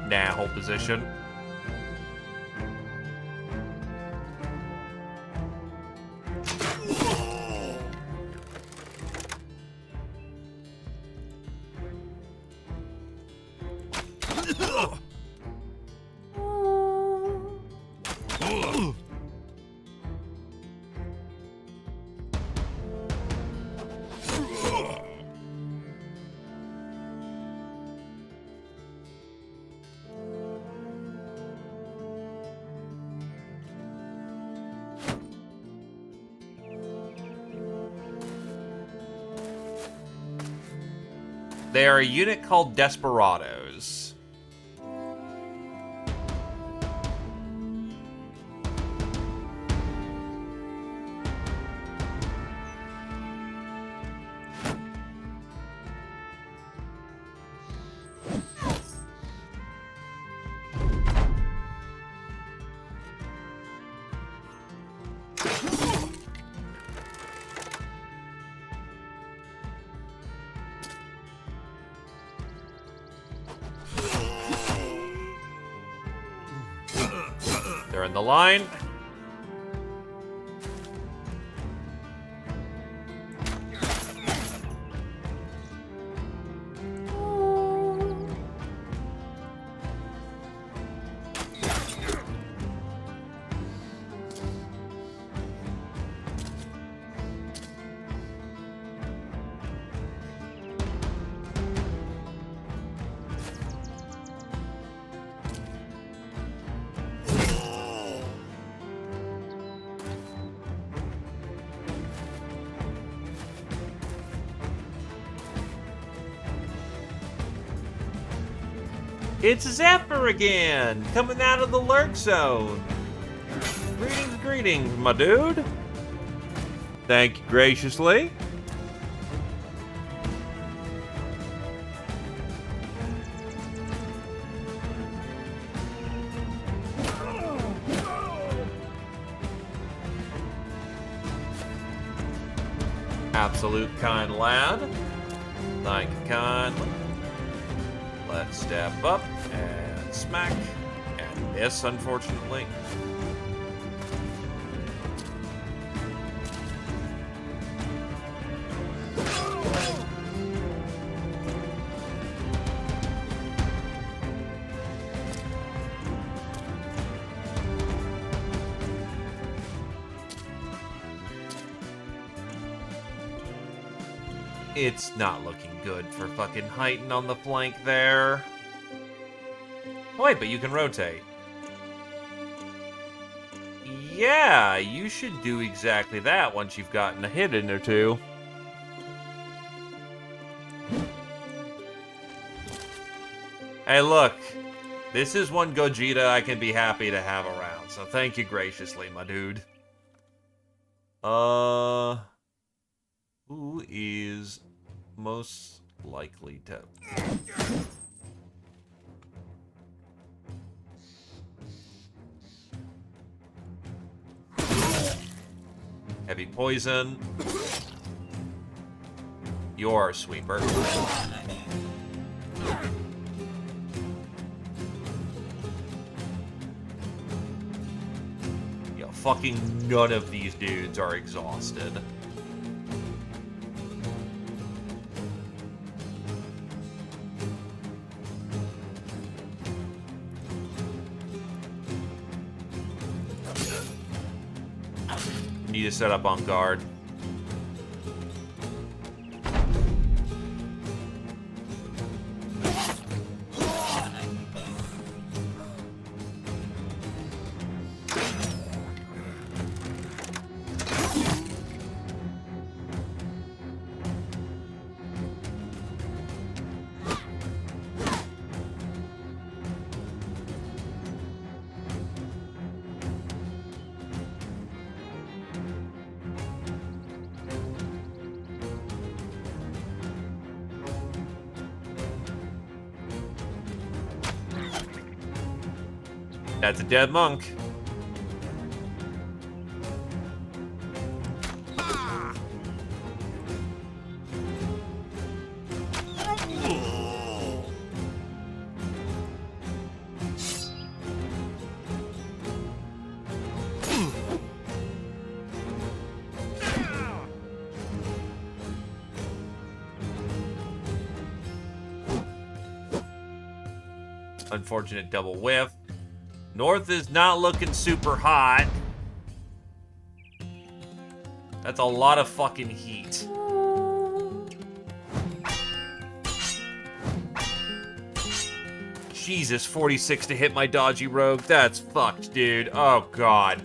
Nah, hold position. They are a unit called Desperados. They're in the line. It's Zephyr again, coming out of the lurk zone. Greetings, greetings, my dude. Thank you graciously. Absolute kind lad. Thank you kindly. Let's step up and smack, and miss, unfortunately. It's not looking good for fucking Heighten on the flank there. Oh, wait, but you can rotate. Yeah, you should do exactly that once you've gotten a hit in or two. Hey, look. This is one Gogeta I can be happy to have around, so thank you graciously, my dude. Who is most likely to... Heavy poison. You're a sweeper. Yo, fucking none of these dudes are exhausted. Need to set up on guard. That's a dead monk. Unfortunate double whiff. North is not looking super hot. That's a lot of fucking heat. Jesus, 46 to hit my dodgy rogue. That's fucked, dude. Oh, God.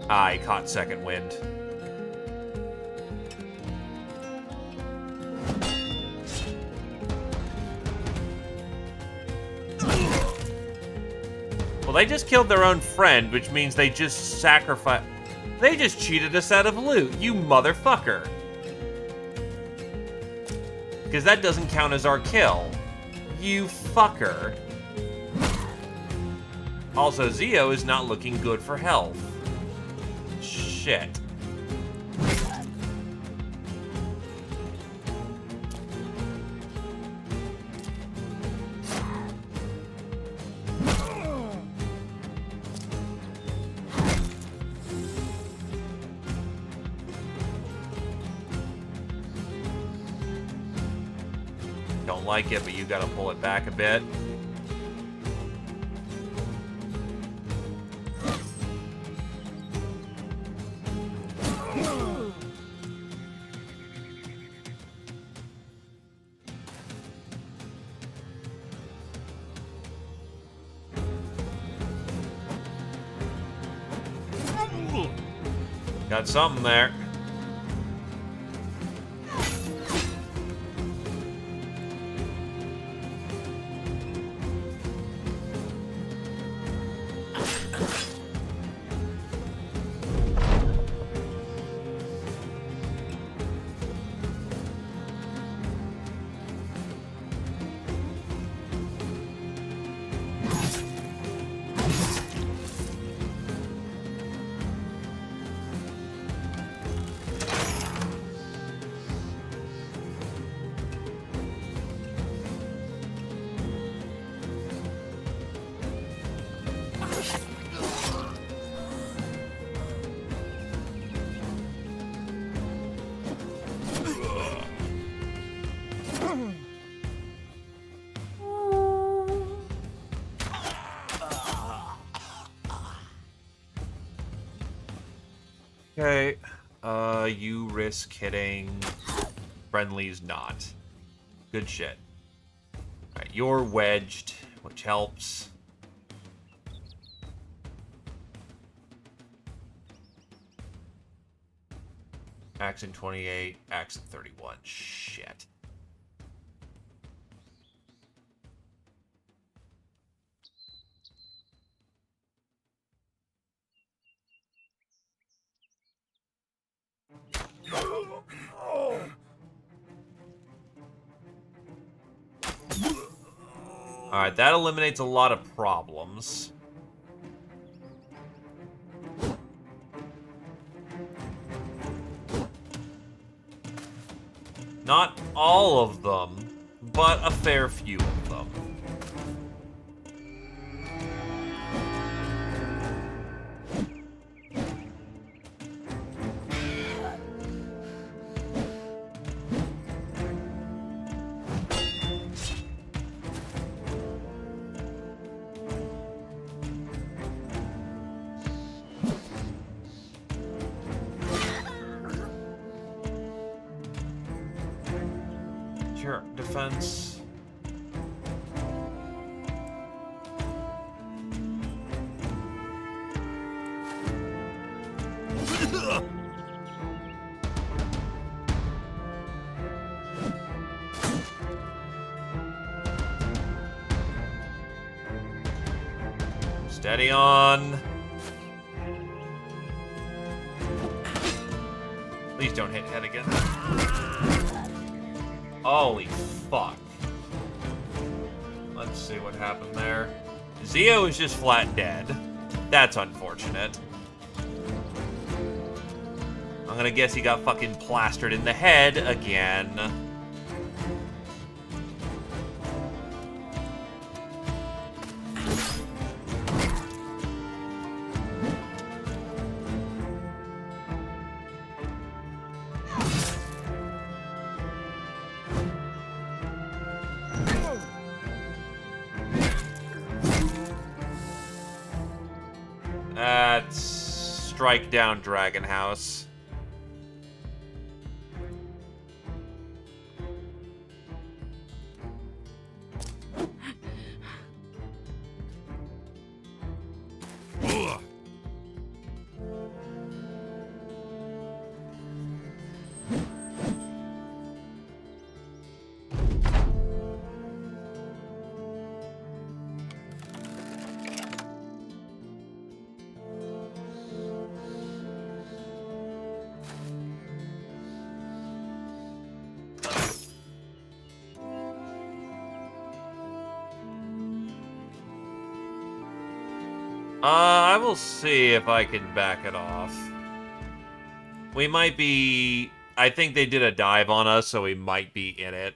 I caught second wind. Well, they just killed their own friend, which means they just sacrificed... They just cheated us out of loot, you motherfucker. Because that doesn't count as our kill. You fucker. Also, Zio is not looking good for health. Shit. Don't like it, but you gotta pull it back a bit. Got something there. Okay. You risk hitting. Friendly's not. Good shit. Alright, you're wedged, which helps. Accent 28, accent 31. Shit. Alright, that eliminates a lot of problems. Not all of them, but a fair few of them. Sure, defense. Steady on. Please don't hit head again. Holy fuck. Let's see what happened there. Zio is just flat dead. That's unfortunate. I'm gonna guess he got fucking plastered in the head again. That's strike down Dragon House. I will see if I can back it off. We might be... I think they did a dive on us, so we might be in it.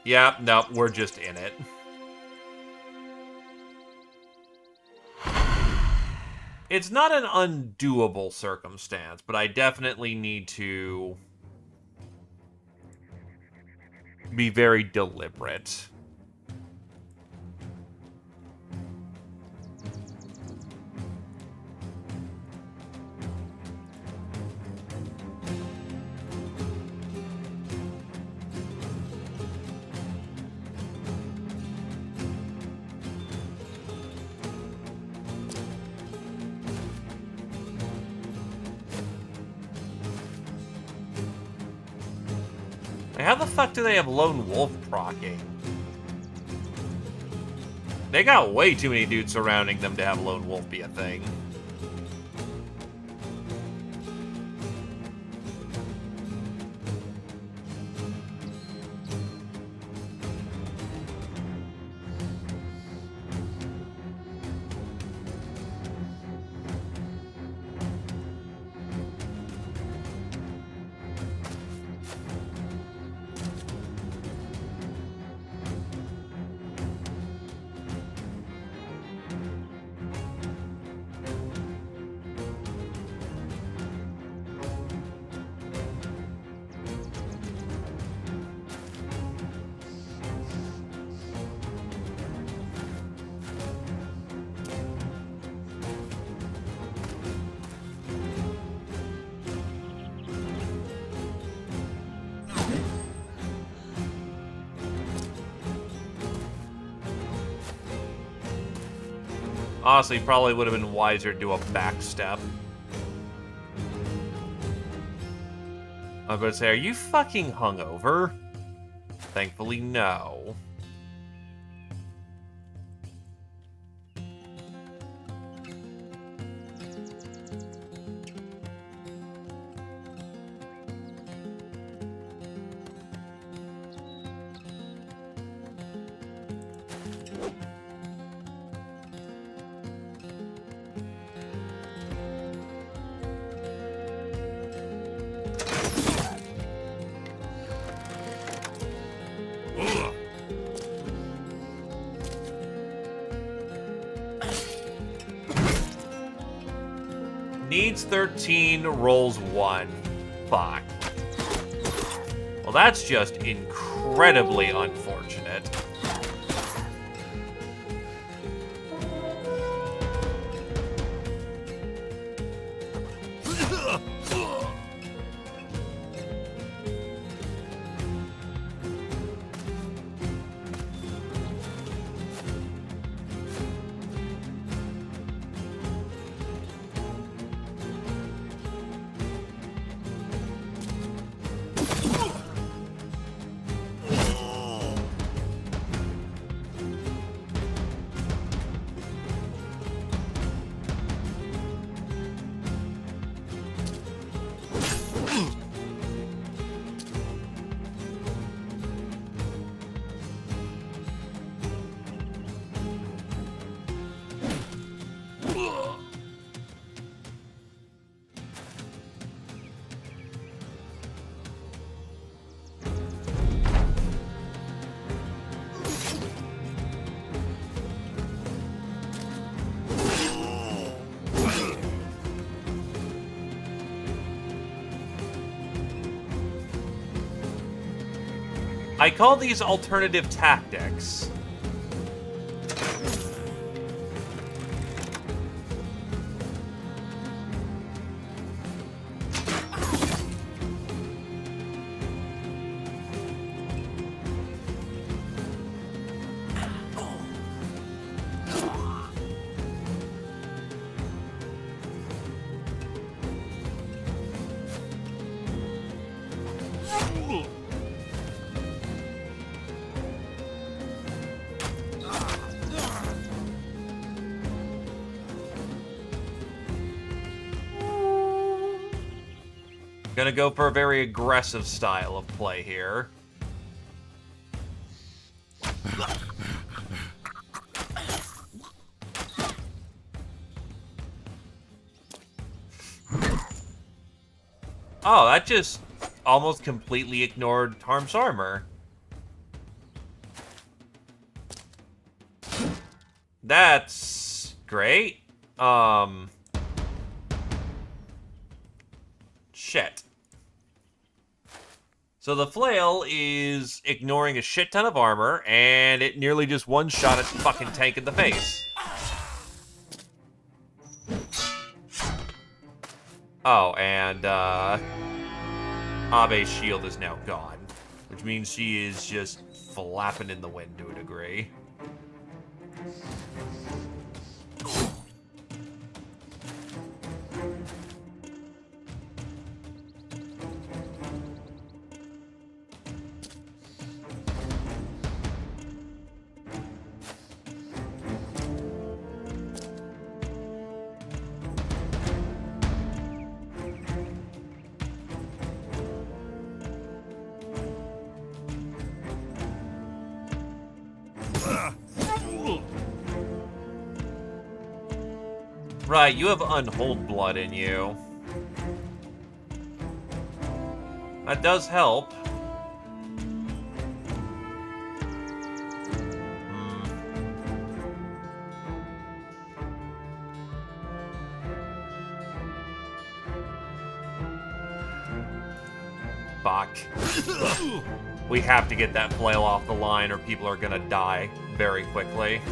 Yeah, no, we're just in it. It's not an undoable circumstance, but I definitely need to be very deliberate. How the fuck do they have Lone Wolf proccing? They got way too many dudes surrounding them to have Lone Wolf be a thing. Honestly, probably would have been wiser to do a back step. I was about to say, are you fucking hungover? Thankfully, no. Needs 13, rolls 1. Fuck. Well, that's just incredibly unfortunate. I call these alternative tactics. Gonna go for a very aggressive style of play here. Oh, that just almost completely ignored Harm's armor. That's great. Shit. So the flail is ignoring a shit ton of armor, and it nearly just one-shot its fucking tank in the face. Oh, and, Abe's shield is now gone, which means she is just flapping in the wind to a degree. Right, you have unhold blood in you. That does help. Fuck. We have to get that flail off the line or people are gonna die very quickly.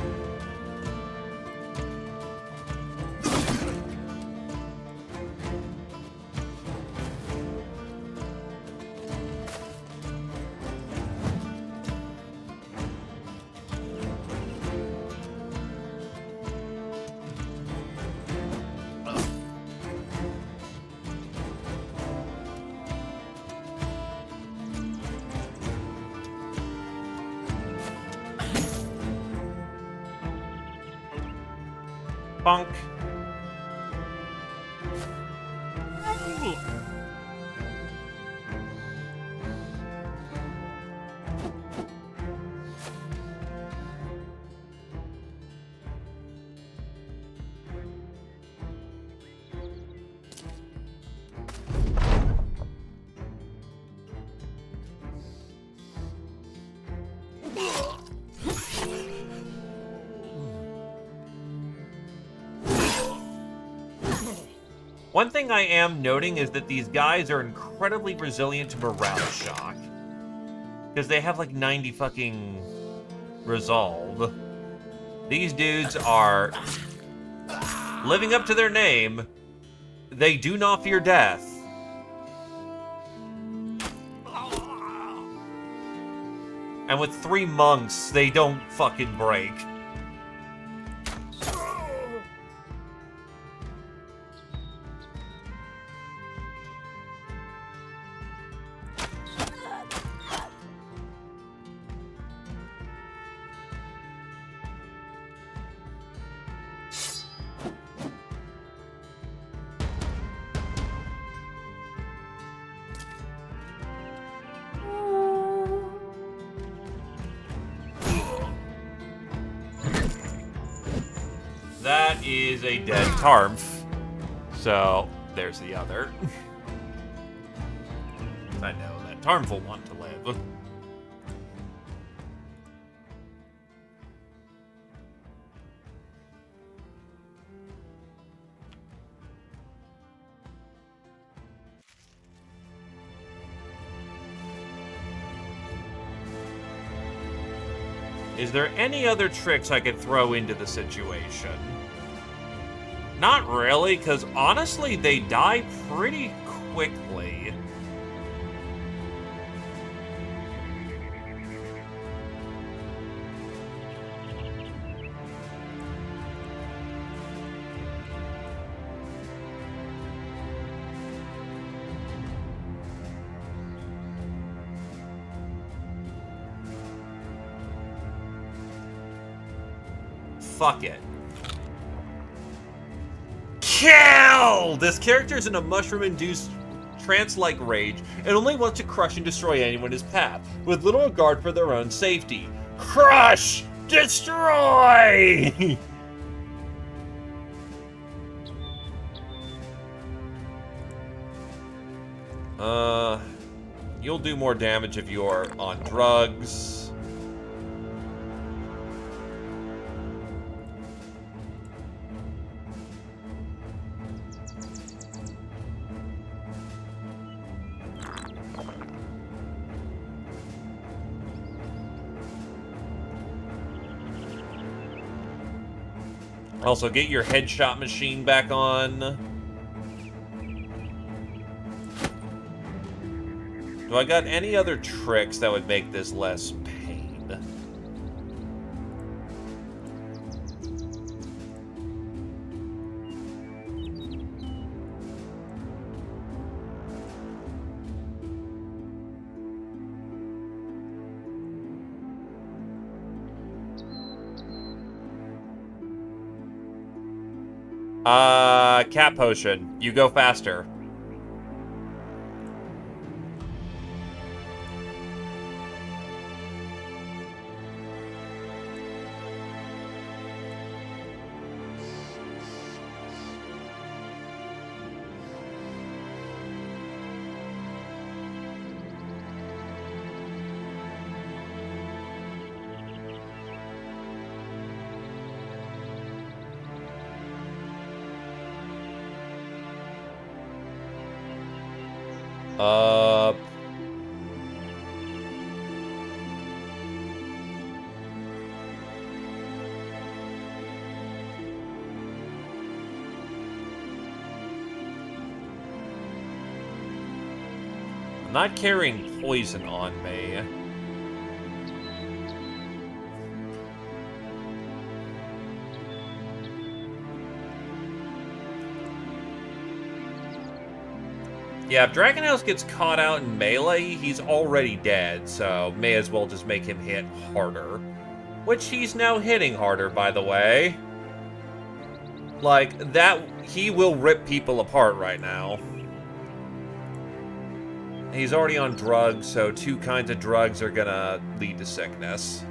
Bonk. One thing I am noting is that these guys are incredibly resilient to morale shock. Because they have like 90 fucking resolve. These dudes are living up to their name. They do not fear death. And with 3 monks, they don't fucking break. That is a dead Tarmf. So, there's the other. I know that Tarmf will want to live. Is there any other tricks I could throw into the situation? Not really, because honestly, they die pretty quickly. Fuck it. Kill! This character is in a mushroom-induced trance-like rage and only wants to crush and destroy anyone in his path, with little regard for their own safety. Crush! Destroy! You'll do more damage if you're on drugs. Also, get your headshot machine back on. Do I got any other tricks that would make this less pain? Cat potion. You go faster. I'm not carrying poison on me. Yeah, if Dragon House gets caught out in melee, he's already dead, so may as well just make him hit harder. Which he's now hitting harder, by the way. Like, that, he will rip people apart right now. He's already on drugs, so 2 kinds of drugs are gonna lead to sickness.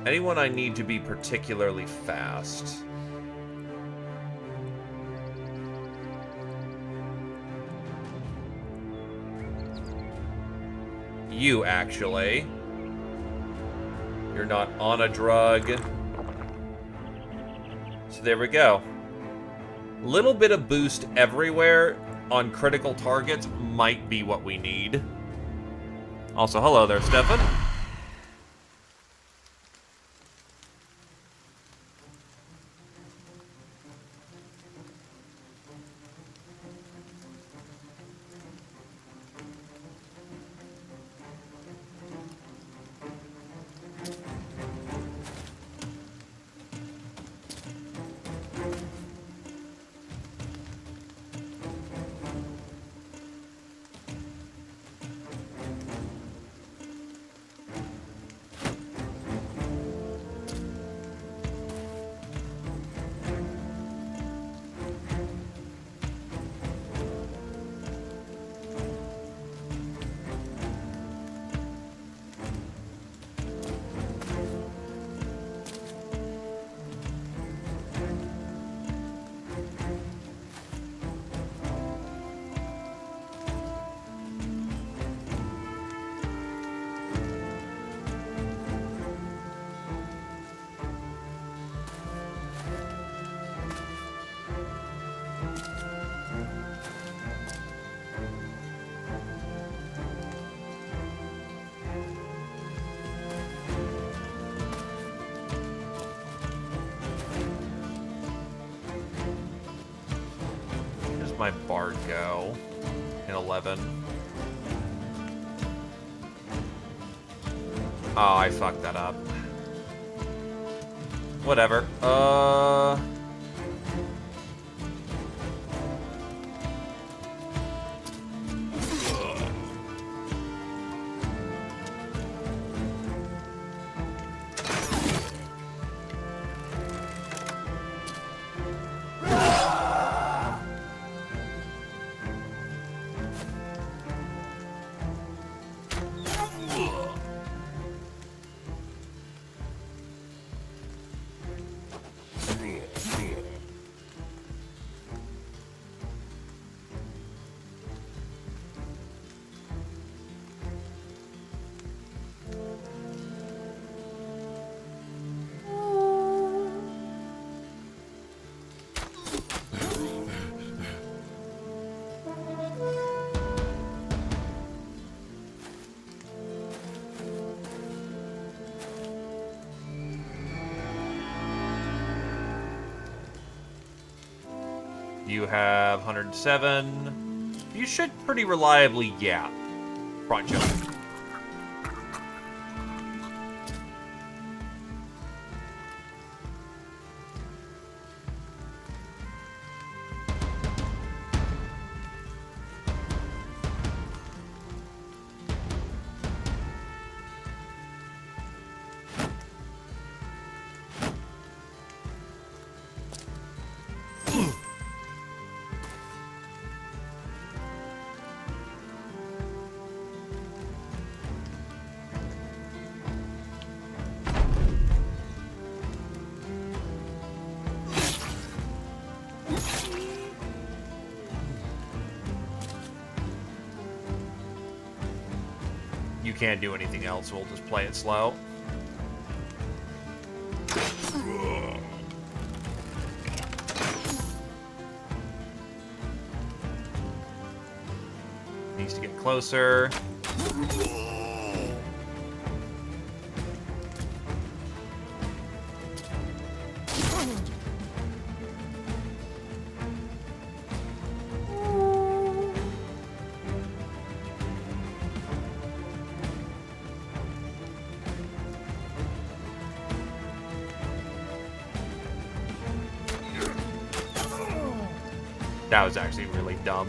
Anyone I need to be particularly fast. You, actually. You're not on a drug. So there we go. Little bit of boost everywhere on critical targets might be what we need. Also, hello there, Stefan. My Bard go in 11. Oh, I fucked that up. Whatever. You have 107. You should pretty reliably, yeah. Front jump. You can't do anything else, we'll just play it slow. Needs to get closer. That was actually really dumb.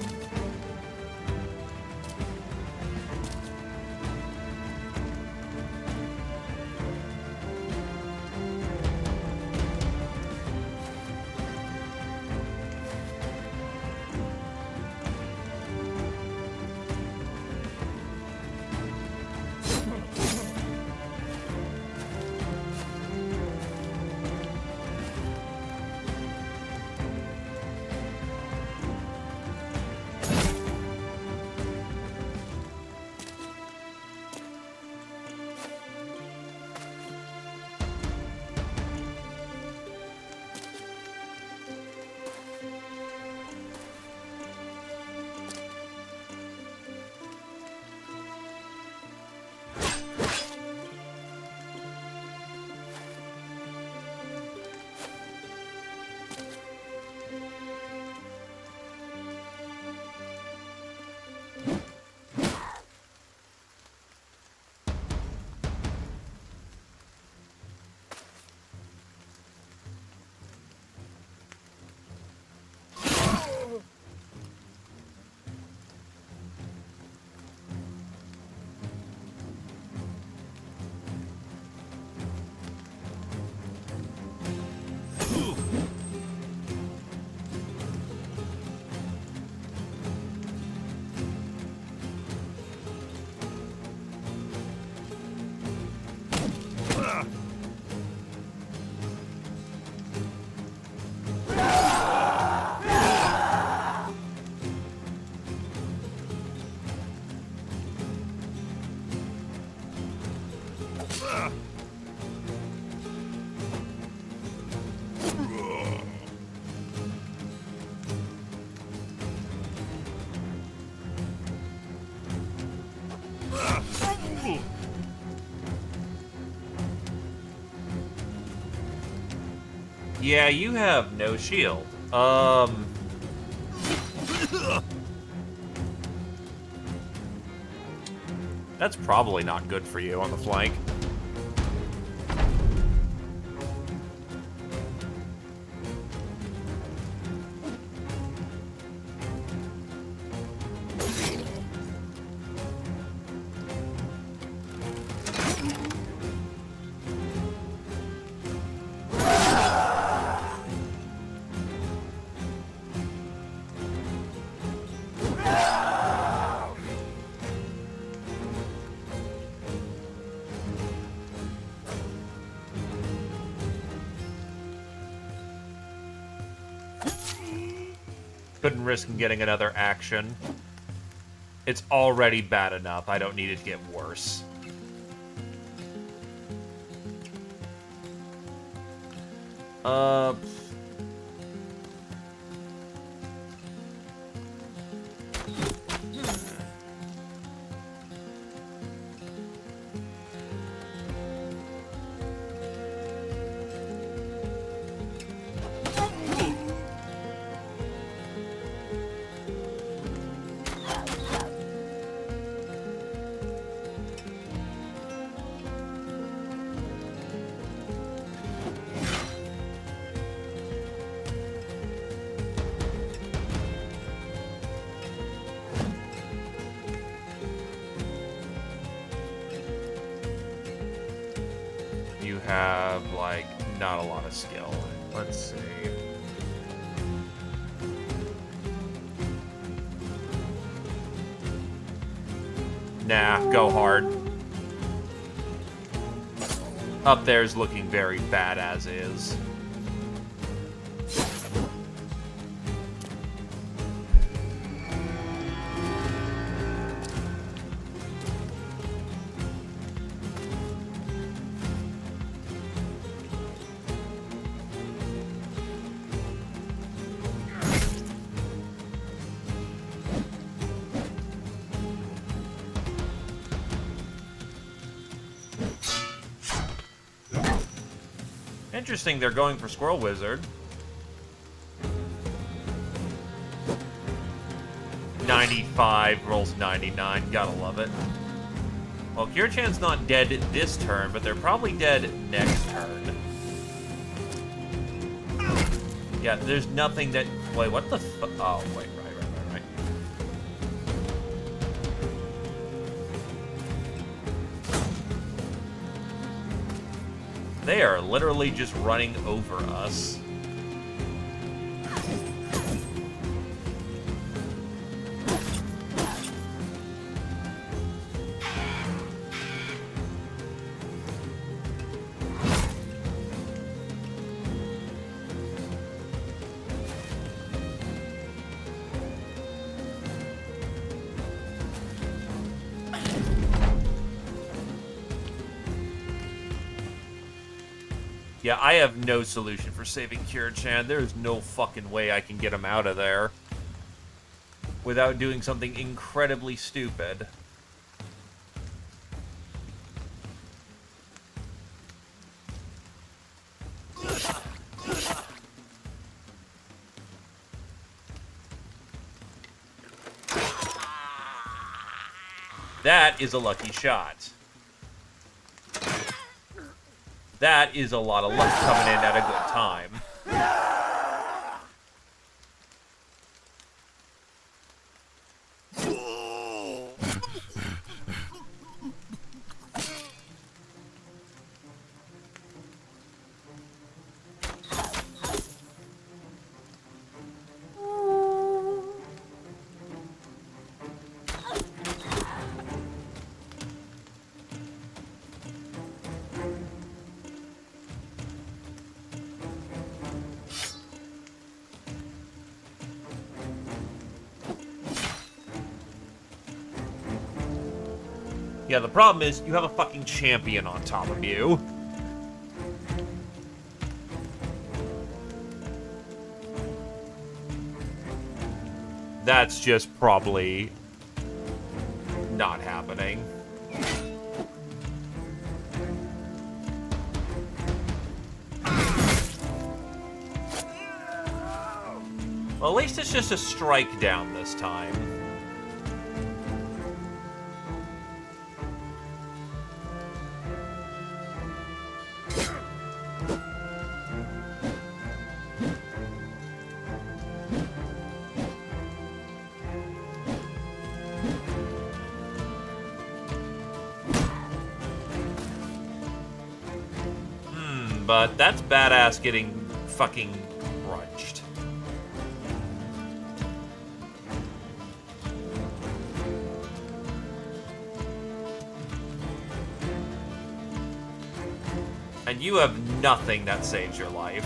Yeah, you have no shield. That's probably not good for you on the flank. Couldn't risk getting another action. It's already bad enough. I don't need it to get worse. You have, like, not a lot of skill. Let's see. Nah, go hard. Up there's looking very bad as is. Interesting, they're going for Squirrel Wizard. 95, rolls 99, gotta love it. Well, Kira-chan's not dead this turn, but they're probably dead next turn. Yeah, there's nothing that... Wait, what the fu... Oh, wait, right. They are literally just running over us. Yeah, I have no solution for saving Kira-chan. There is no fucking way I can get him out of there without doing something incredibly stupid. That is a lucky shot. That is a lot of luck coming in at a good time. Yeah, the problem is you have a fucking champion on top of you. That's just probably not happening. Well, at least it's just a strike down this time. But that's badass getting fucking crunched. And you have nothing that saves your life.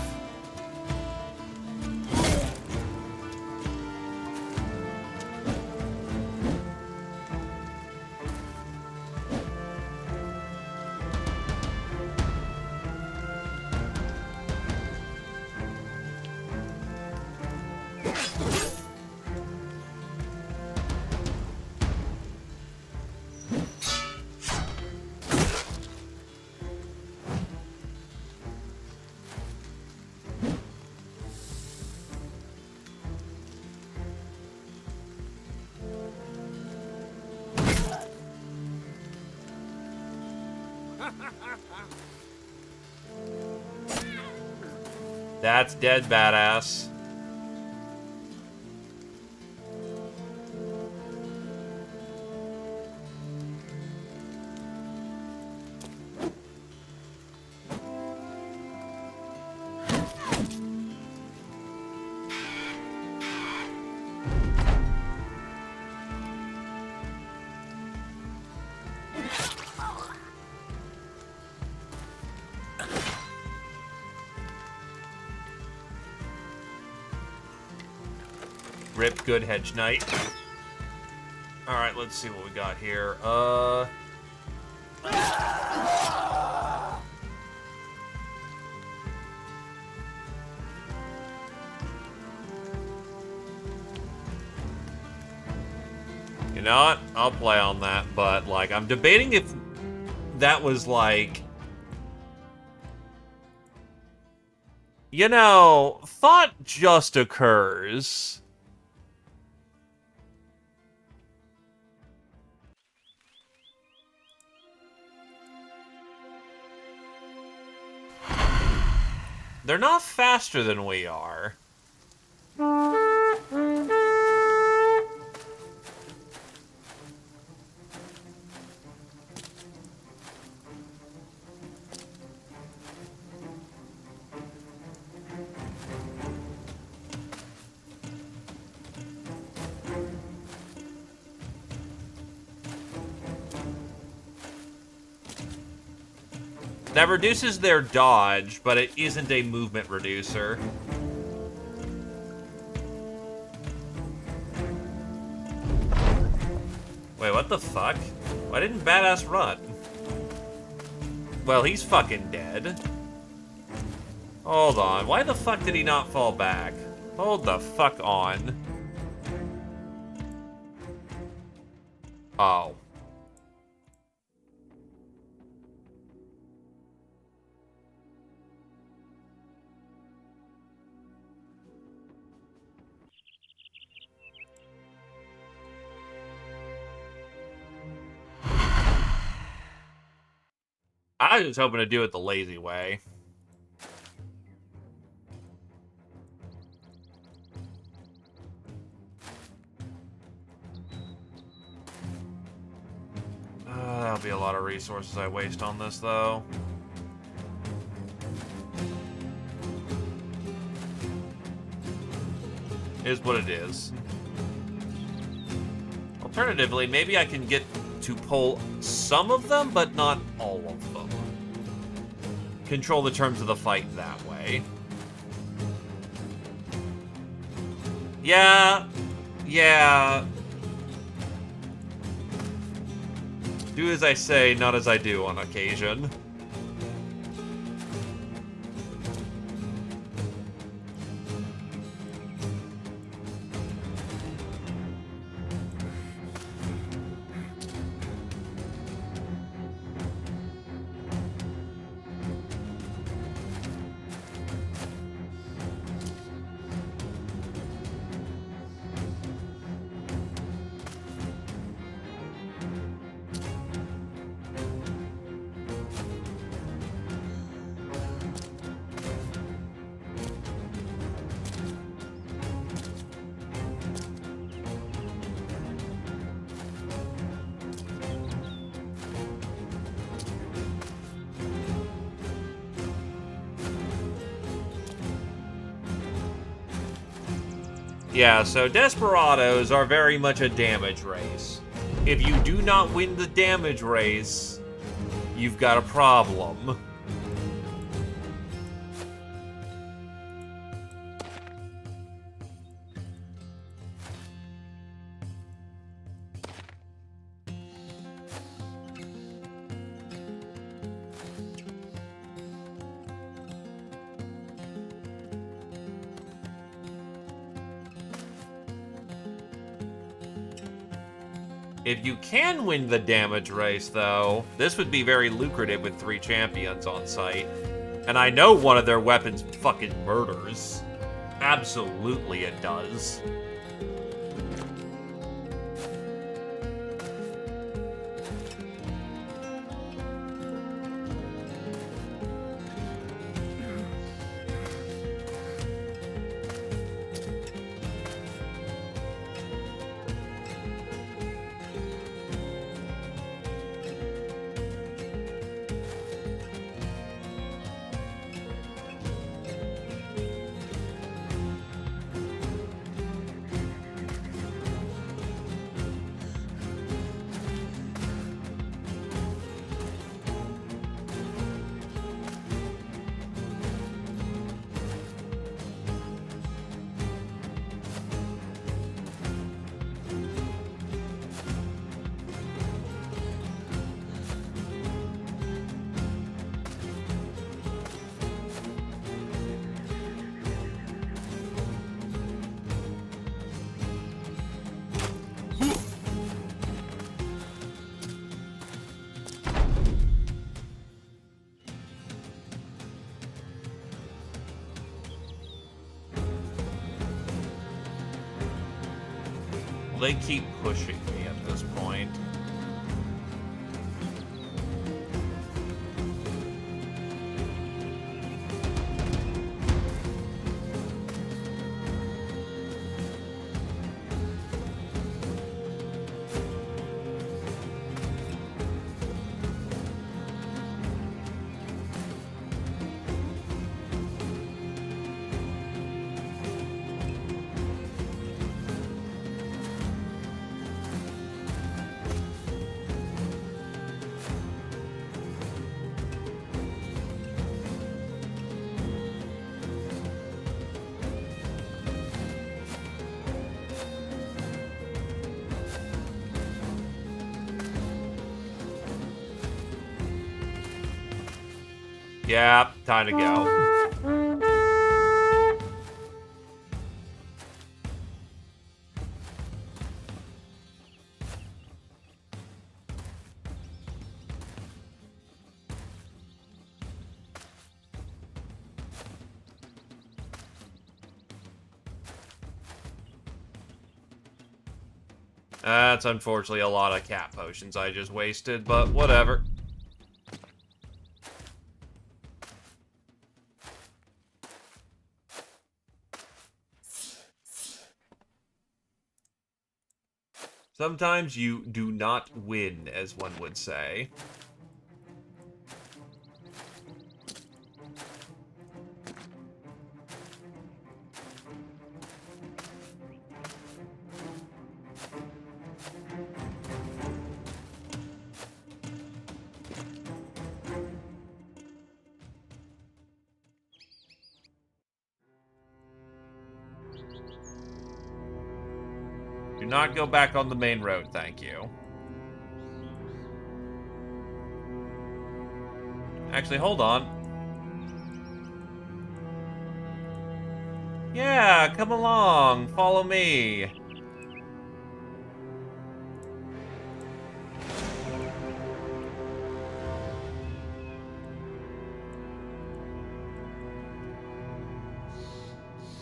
That's dead badass. Rip, good hedge knight. Alright, let's see what we got here. You know what? I'll play on that, but, like, I'm debating if that was, like... You know, thought just occurs. They're not faster than we are. That reduces their dodge, but it isn't a movement reducer. Wait, what the fuck? Why didn't Badass run? Well, he's fucking dead. Hold on, why the fuck did he not fall back? Hold the fuck on. Oh. I was just hoping to do it the lazy way. That'll be a lot of resources I waste on this, though. Is what it is. Alternatively, maybe I can get to pull some of them, but not all of them. Control the terms of the fight that way. Yeah. Do as I say, not as I do on occasion. Yeah, so Desperados are very much a damage race. If you do not win the damage race, you've got a problem. If you can win the damage race, though, this would be very lucrative with 3 champions on site. And I know one of their weapons fucking murders. Absolutely it does. They keep pushing me at this point. Yeah, time to go. That's unfortunately a lot of cat potions I just wasted, but whatever. Sometimes you do not win, as one would say. Do not go back on the main road, thank you. Actually, hold on. Yeah, come along. Follow me.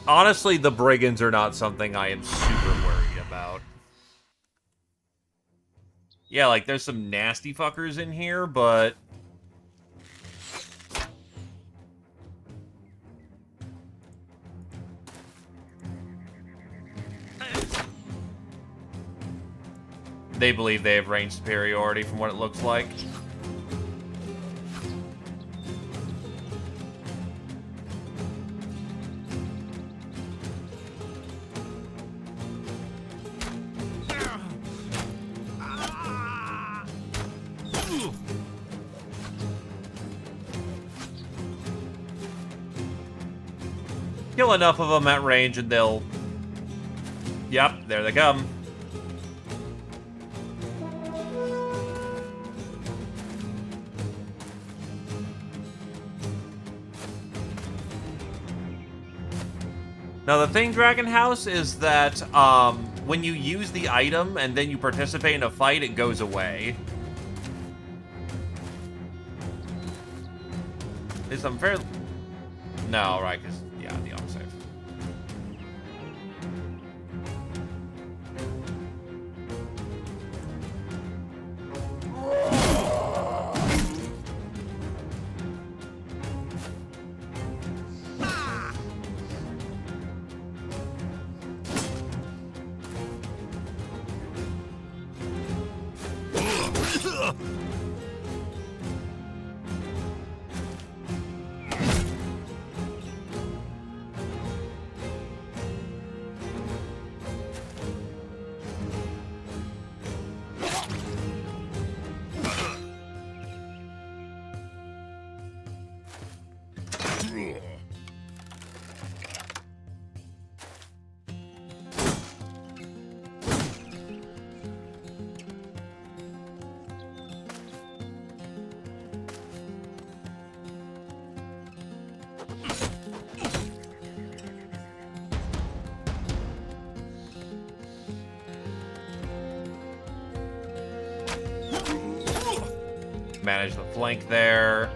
Honestly, the brigands are not something I am super worried about. Yeah, like, there's some nasty fuckers in here, but... they believe they have range superiority from what it looks like. Kill enough of them at range and they'll... Yep, there they come. Now, the thing, Dragon House, is that when you use the item and then you participate in a fight, it goes away. At least I'm fairly... No, right, because, yeah, the autosave. Manage the flank there.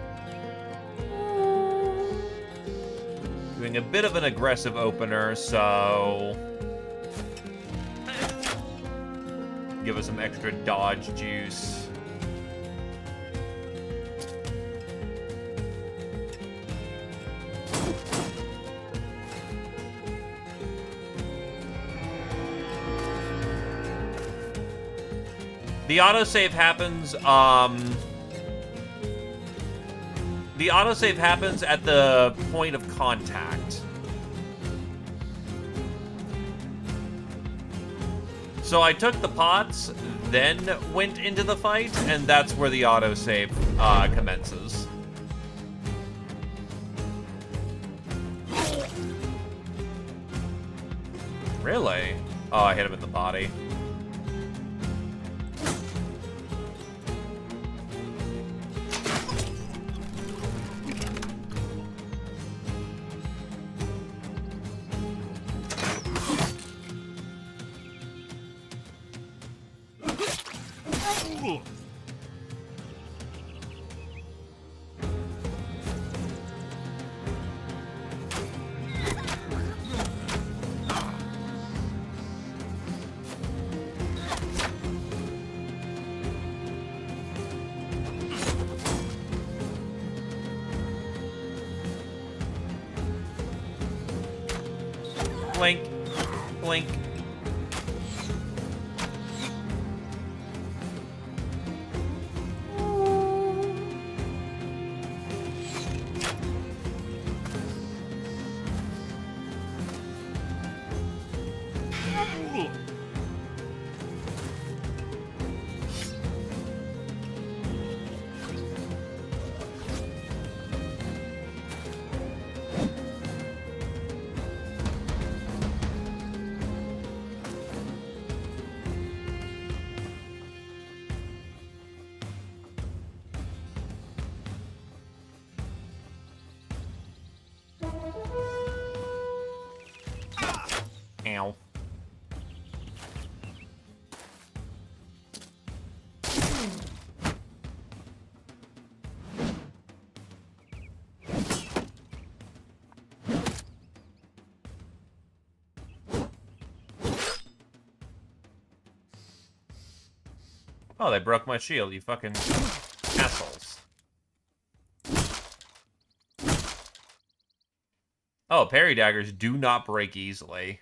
Doing a bit of an aggressive opener, so... give us some extra dodge juice. The autosave happens, the autosave happens at the point of contact. So I took the pots, then went into the fight, and that's where the autosave commences. Really? Oh, I hit him in the body. Blink. Blink. Ow. Oh, they broke my shield, you fucking assholes. Oh, parry daggers do not break easily.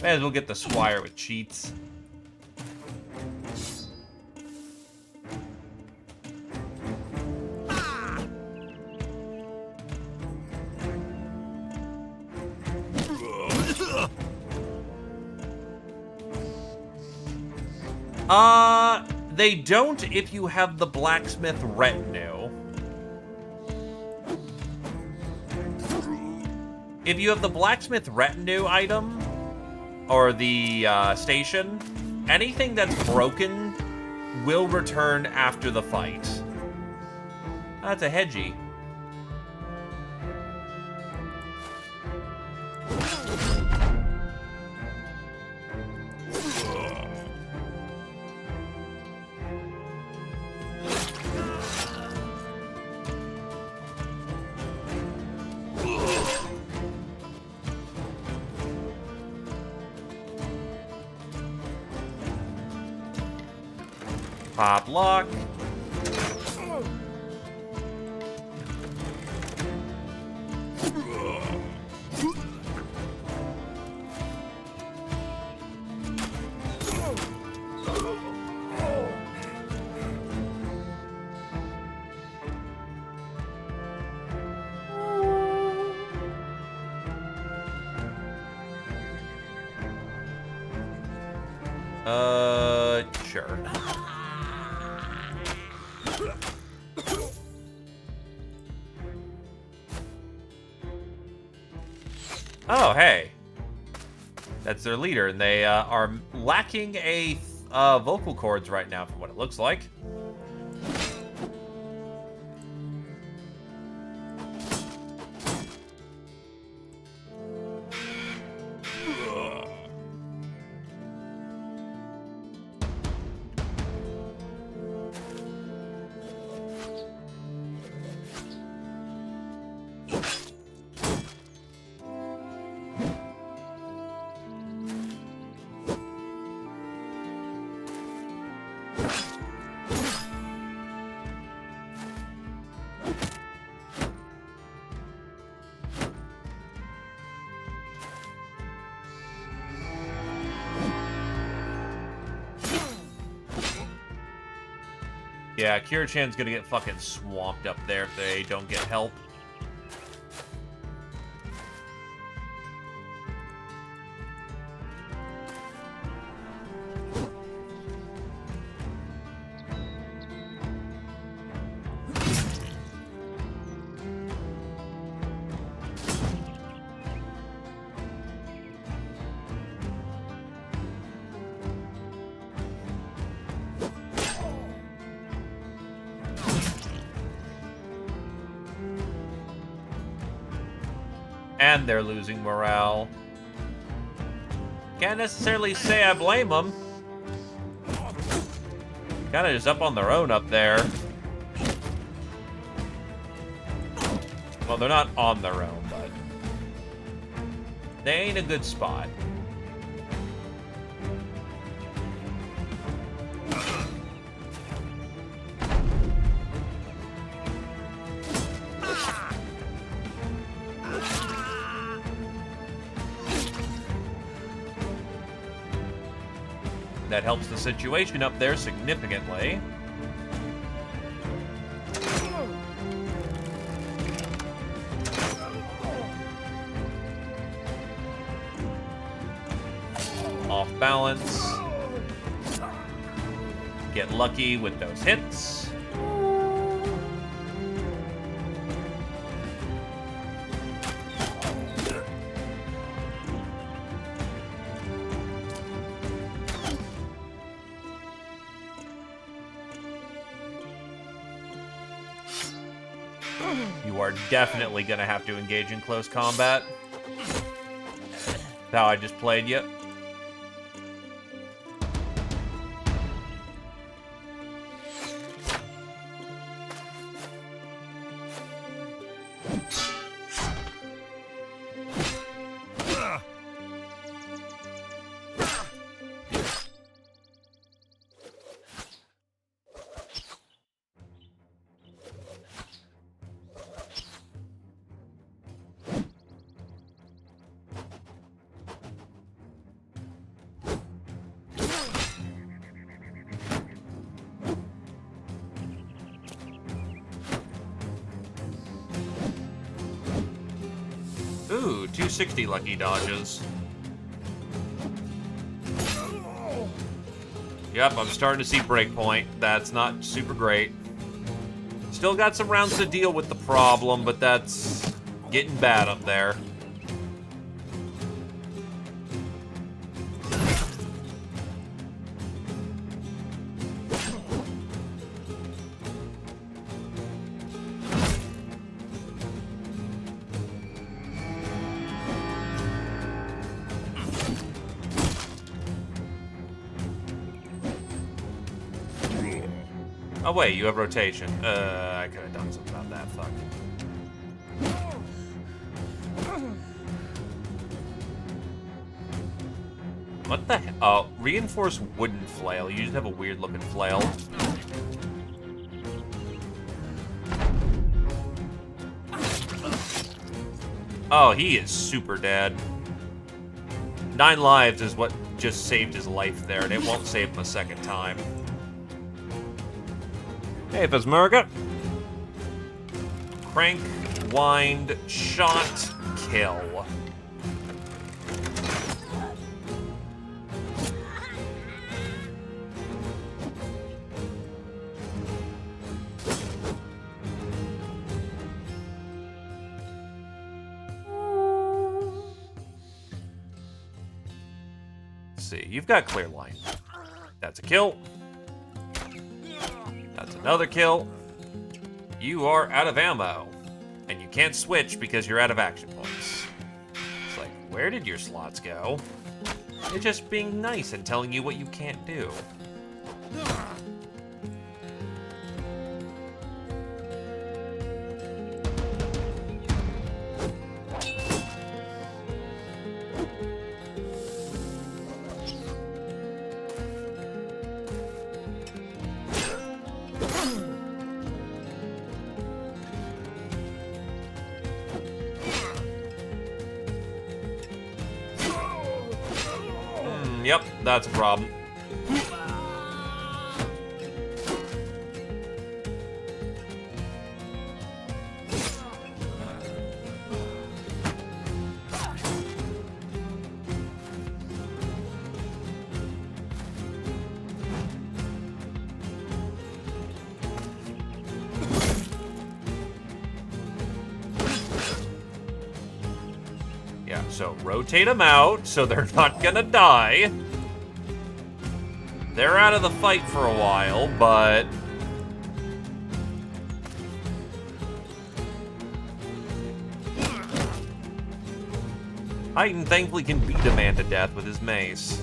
May as well get the Squire with cheats. They don't if you have the blacksmith retinue. If you have the blacksmith retinue item, or the station, anything that's broken will return after the fight. That's a hedgie. Pop lock. Sure. Oh, hey. That's their leader, and they are lacking a vocal cords right now, from what it looks like. Yeah, Kira-chan's gonna get fucking swamped up there if they don't get help. And they're losing morale. Can't necessarily say I blame them. Kinda just up on their own up there. Well, they're not on their own, but they ain't a good spot. That helps the situation up there significantly. Off balance. Get lucky with those hits. You are definitely gonna have to engage in close combat. How I just played you. Ooh, 260 lucky dodges. Yep, I'm starting to see breakpoint. That's not super great. Still got some rounds to deal with the problem, but that's getting bad up there. Oh wait, you have rotation. I could have done something about that. Fuck. What the hell? Oh, reinforced wooden flail. You just have a weird looking flail. Oh, he is super dead. 9 lives is what just saved his life there, and it won't save him a second time. Hey, Vesmerga. Crank, wind, shot, kill. Let's see, you've got clear line. That's a kill. That's another kill. You are out of ammo. And you can't switch because you're out of action points. It's like, where did your slots go? They're just being nice and telling you what you can't do. Yep, that's a problem. Yeah, so rotate them out so they're not gonna die. They're out of the fight for a while, but... Titan thankfully can beat a man to death with his mace.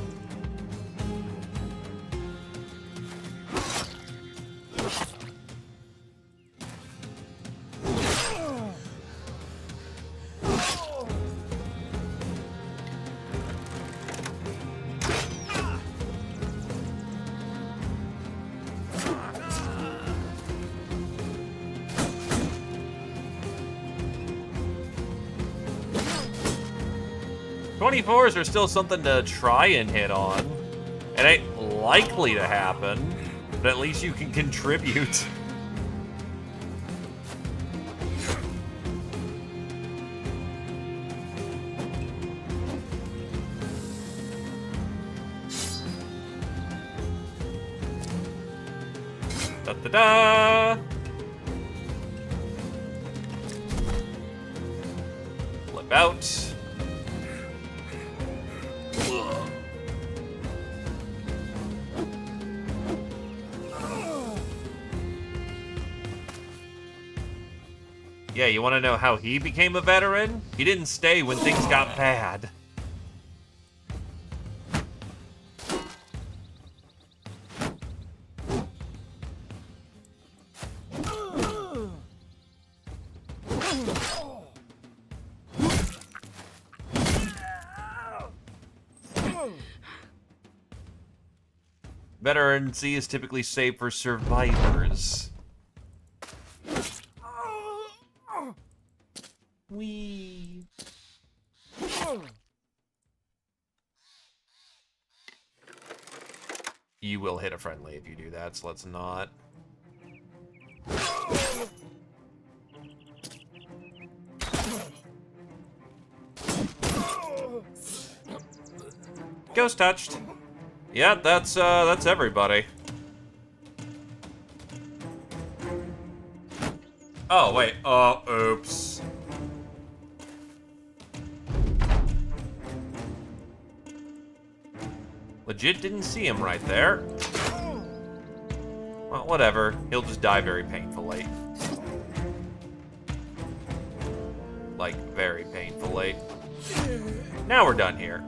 .24s are still something to try and hit on. It ain't likely to happen, but at least you can contribute. Da-da-da! Flip out. Yeah, you want to know how he became a veteran? He didn't stay when things got bad. Veterancy is typically saved for survivors. Wee. You will hit a friendly if you do that, so let's not. Ghost touched. Yeah, that's everybody. Oh, wait. Oops. Legit didn't see him right there. Well, whatever. He'll just die very painfully. Like, very painfully. Now we're done here.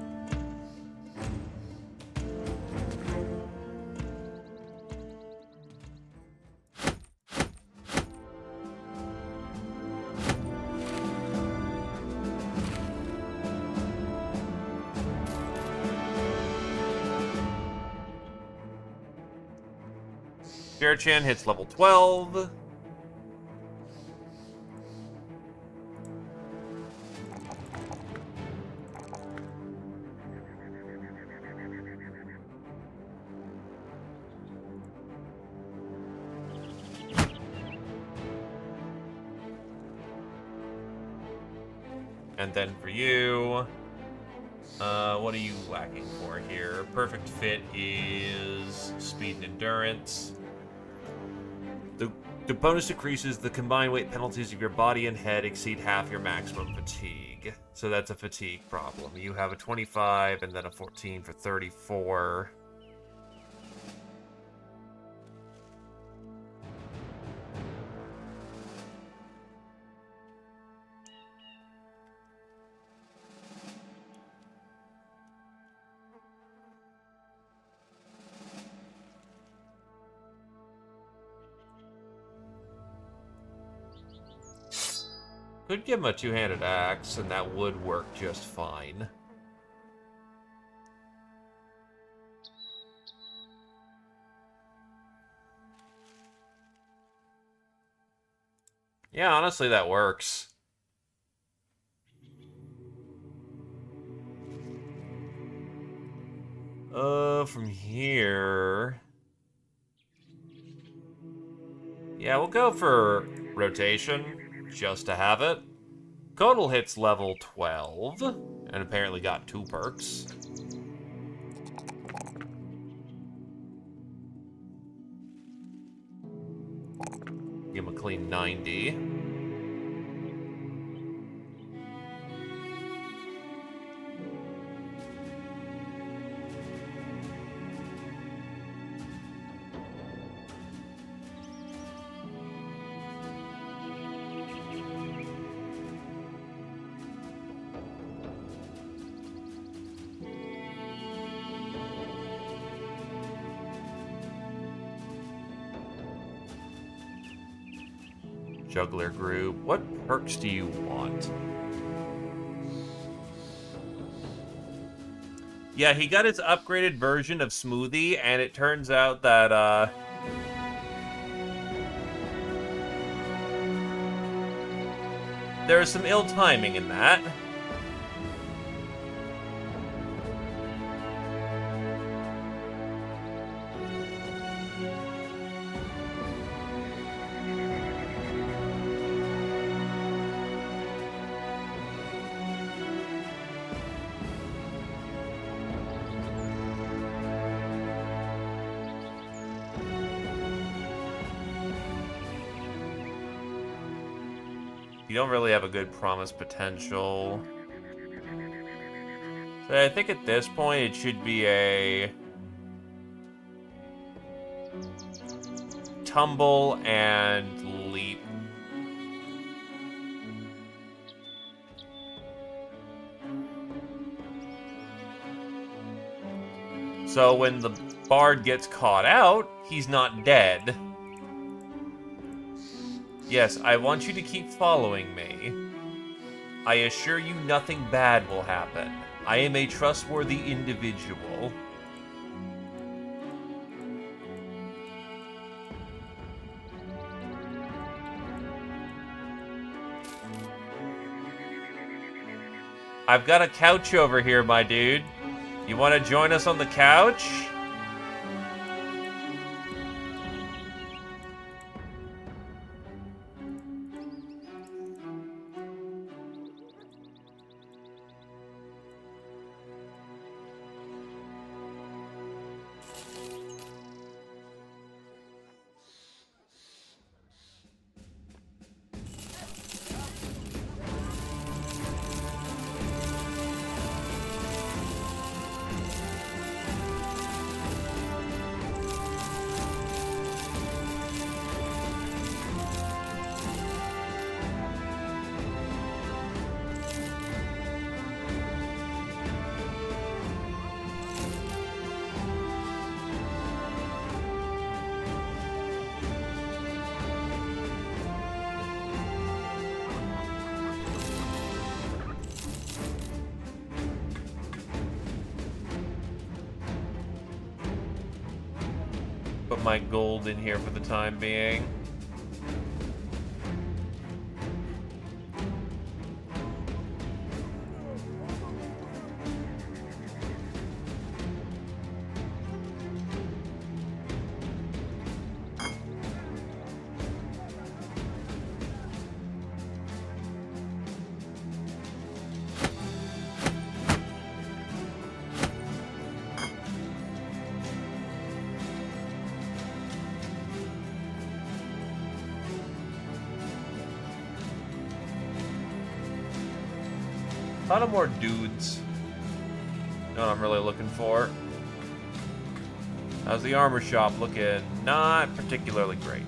Chan hits level 12. And then for you, what are you lacking for here? Perfect fit is speed and endurance. The bonus decreases the combined weight penalties of your body and head exceed half your maximum fatigue. So that's a fatigue problem. You have a 25 and then a 14 for 34. Could give him a two-handed axe, and that would work just fine. Yeah, honestly, that works. From here... Yeah, we'll go for rotation, just to have it. Kodal hits level 12, and apparently got 2 perks. Give him a clean 90. Juggler group. What perks do you want? Yeah, he got his upgraded version of Smoothie, and it turns out that, there's some ill timing in that. You don't really have a good promise potential. So I think at this point it should be a tumble and leap. So when the bard gets caught out, he's not dead. Yes, I want you to keep following me. I assure you nothing bad will happen. I am a trustworthy individual. I've got a couch over here, my dude. You want to join us on the couch? put my gold in here for the time being. A lot of more dudes. Know what I'm really looking for. How's the armor shop looking? Not particularly great.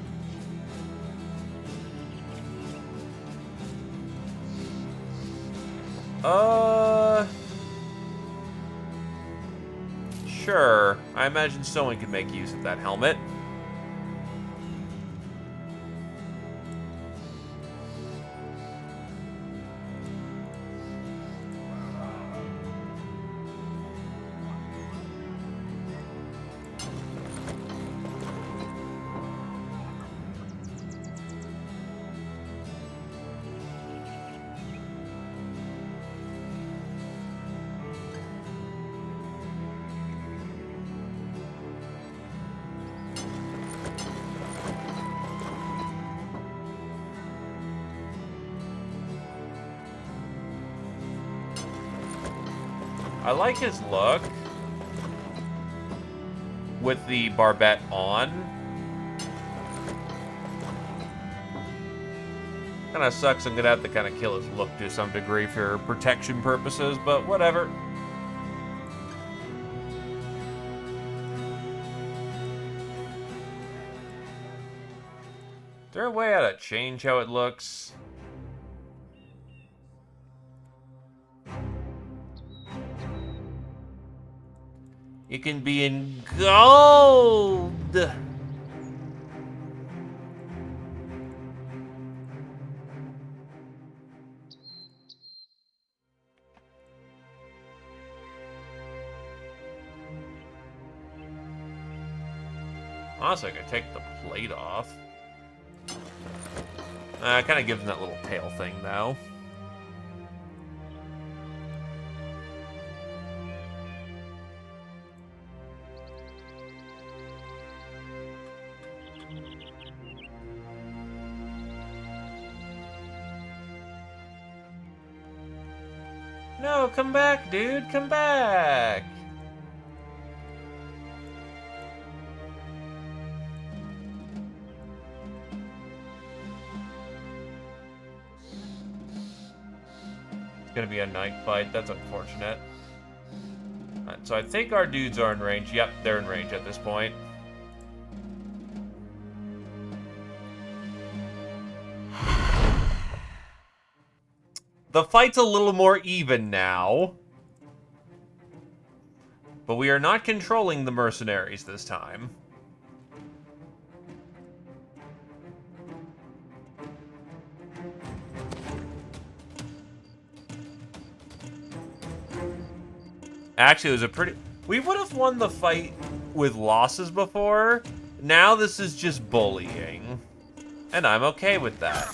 Sure. I imagine someone could make use of that helmet. I like his look with the barbette on. Kind of sucks. I'm gonna have to kind of kill his look to some degree for protection purposes, but whatever. Is there a way how to change how it looks? It can be in gold. Honestly, I could take the plate off. Kind of gives him that little tail thing, though. No, come back, dude. Come back. It's gonna be a night fight. That's unfortunate. Alright, so I think our dudes are in range. Yep, they're in range at this point. The fight's a little more even now. But we are not controlling the mercenaries this time. Actually, it was a pretty... We would have won the fight with losses before. Now this is just bullying. And I'm okay with that.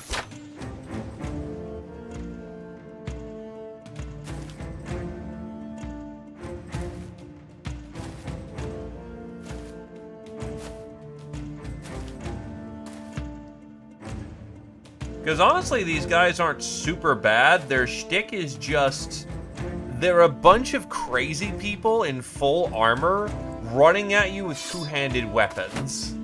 Because honestly, these guys aren't super bad. Their shtick is just... They're a bunch of crazy people in full armor running at you with two-handed weapons.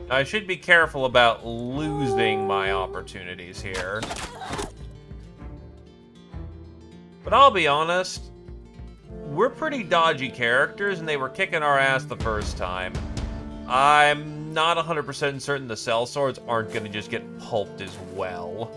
I should be careful about losing my opportunities here. But I'll be honest, we're pretty dodgy characters, and they were kicking our ass the first time. I'm not 100% certain the cell swords aren't going to just get pulped as well.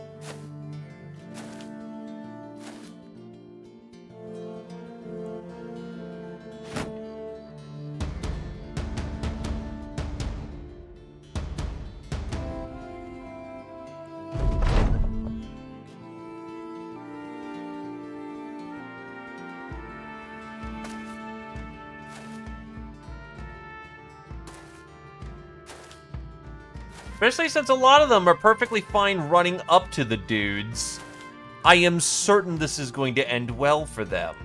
Especially since a lot of them are perfectly fine running up to the dudes. I am certain this is going to end well for them.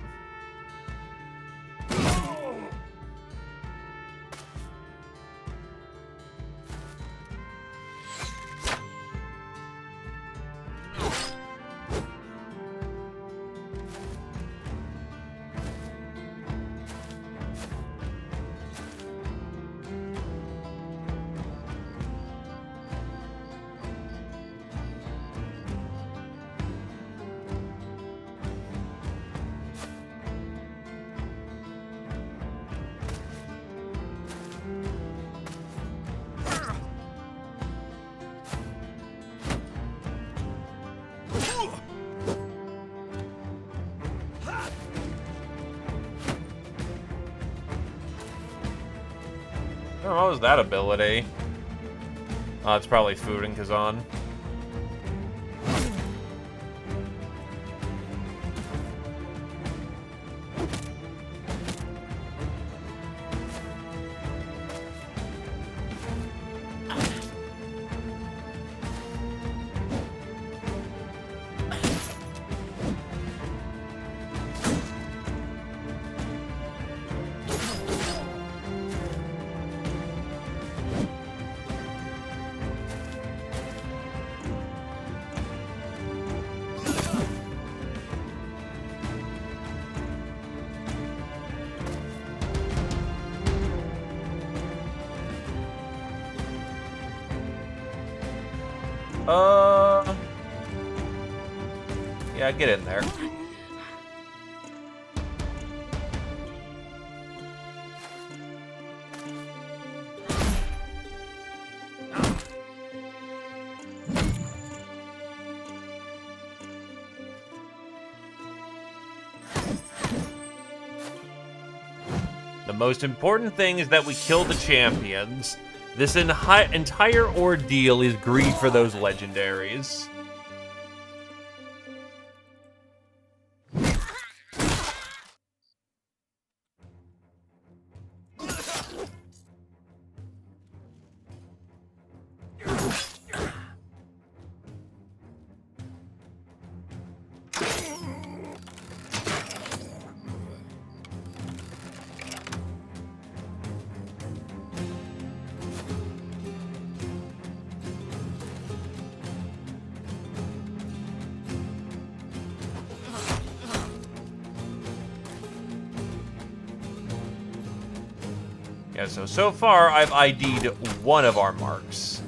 Oh, what was that ability? Oh, it's probably food in Kazan. Yeah, get in there. The most important thing is that we kill the champions. This entire ordeal is greed for those legendaries. Yeah, so far I've ID'd one of our marks.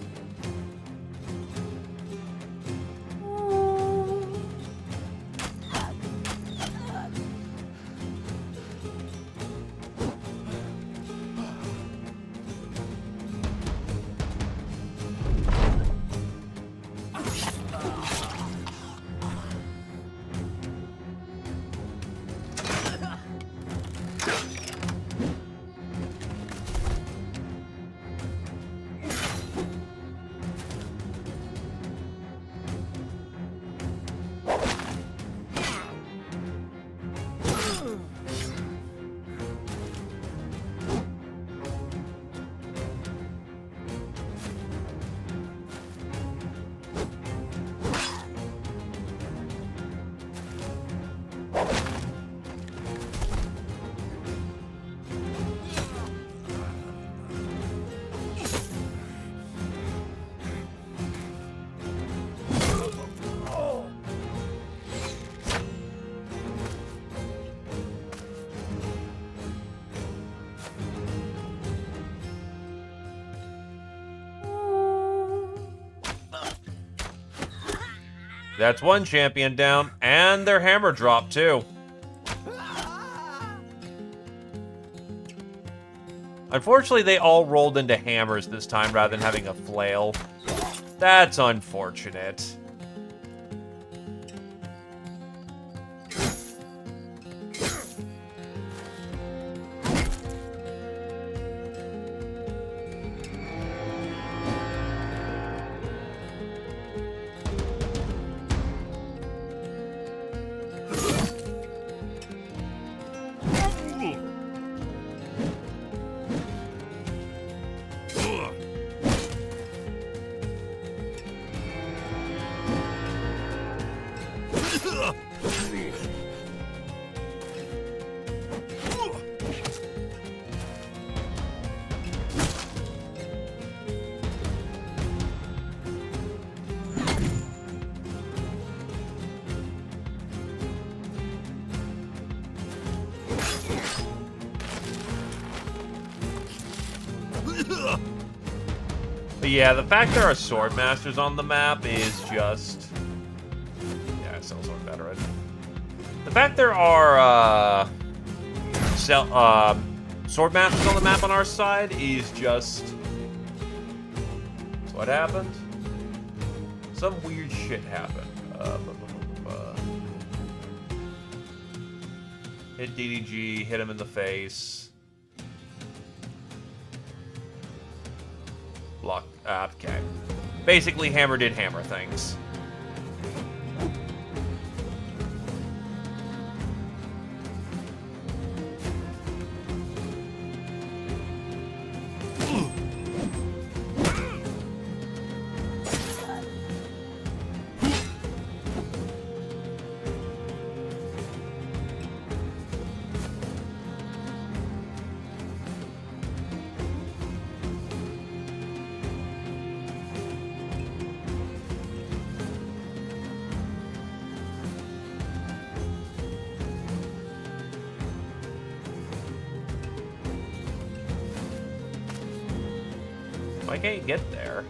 That's one champion down, and their hammer dropped too. Unfortunately, they all rolled into hammers this time rather than having a flail. That's unfortunate. But yeah, the fact there are sword masters on the map is just... Yeah, I still sword veteran. The fact there are sword masters on the map on our side is just... What happened? Some weird shit happened. Hit DDG, hit him in the face. Block. Okay. Basically, hammer did hammer things. Why can't you get there?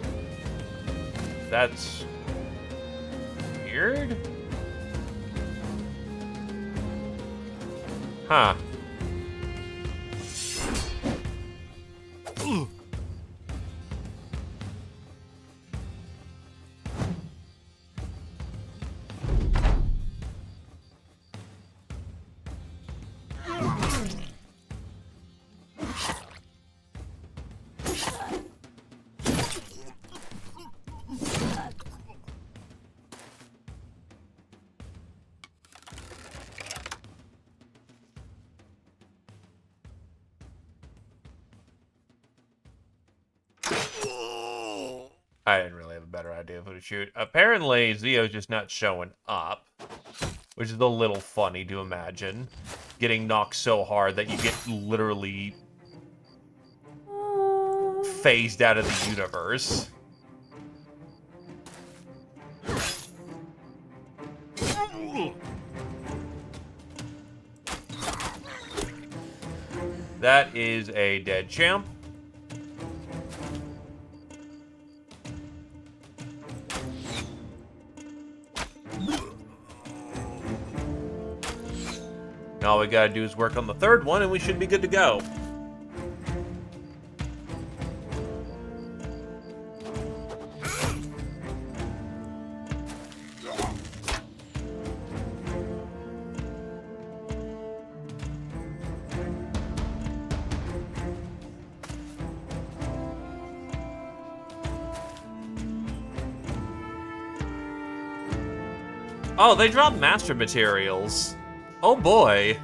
That's weird. Huh. I didn't really have a better idea of who to shoot. Apparently, Zio's just not showing up, which is a little funny to imagine. Getting knocked so hard that you get literally phased out of the universe. That is a dead champ. All we gotta do is work on the third one, and we should be good to go. Oh, they dropped master materials. Oh boy.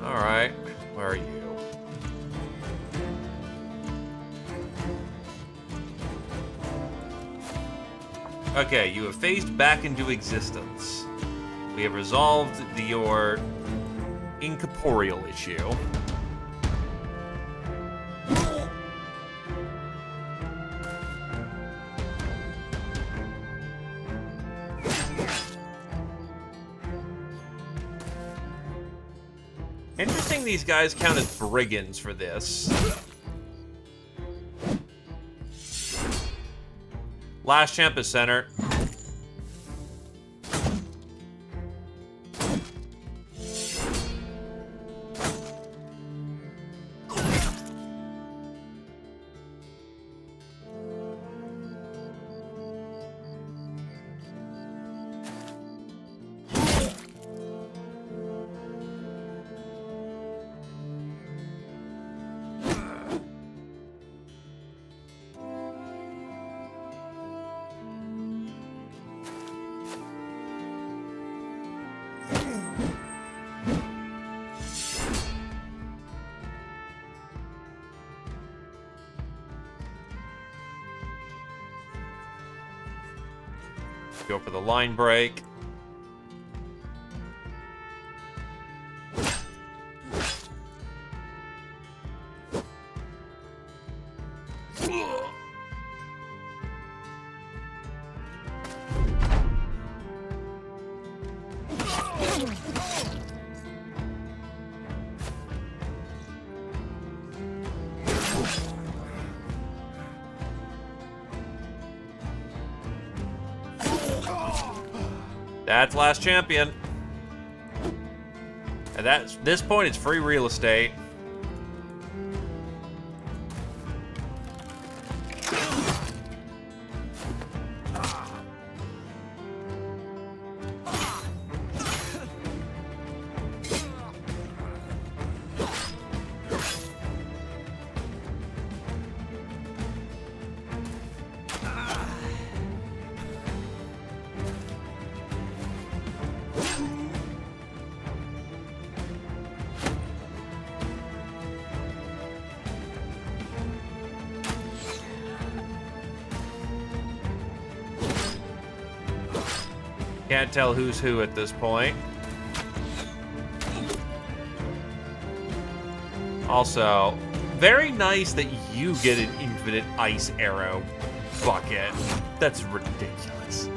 Alright, where are you? Okay, you have phased back into existence. We have resolved your incorporeal issue. Interesting these guys count as brigands for this. Last champ is center. Go for the line break. That's last champion. And at this point, it's free real estate. Can't tell who's who at this point. Also, very nice that you get an infinite ice arrow bucket. That's ridiculous.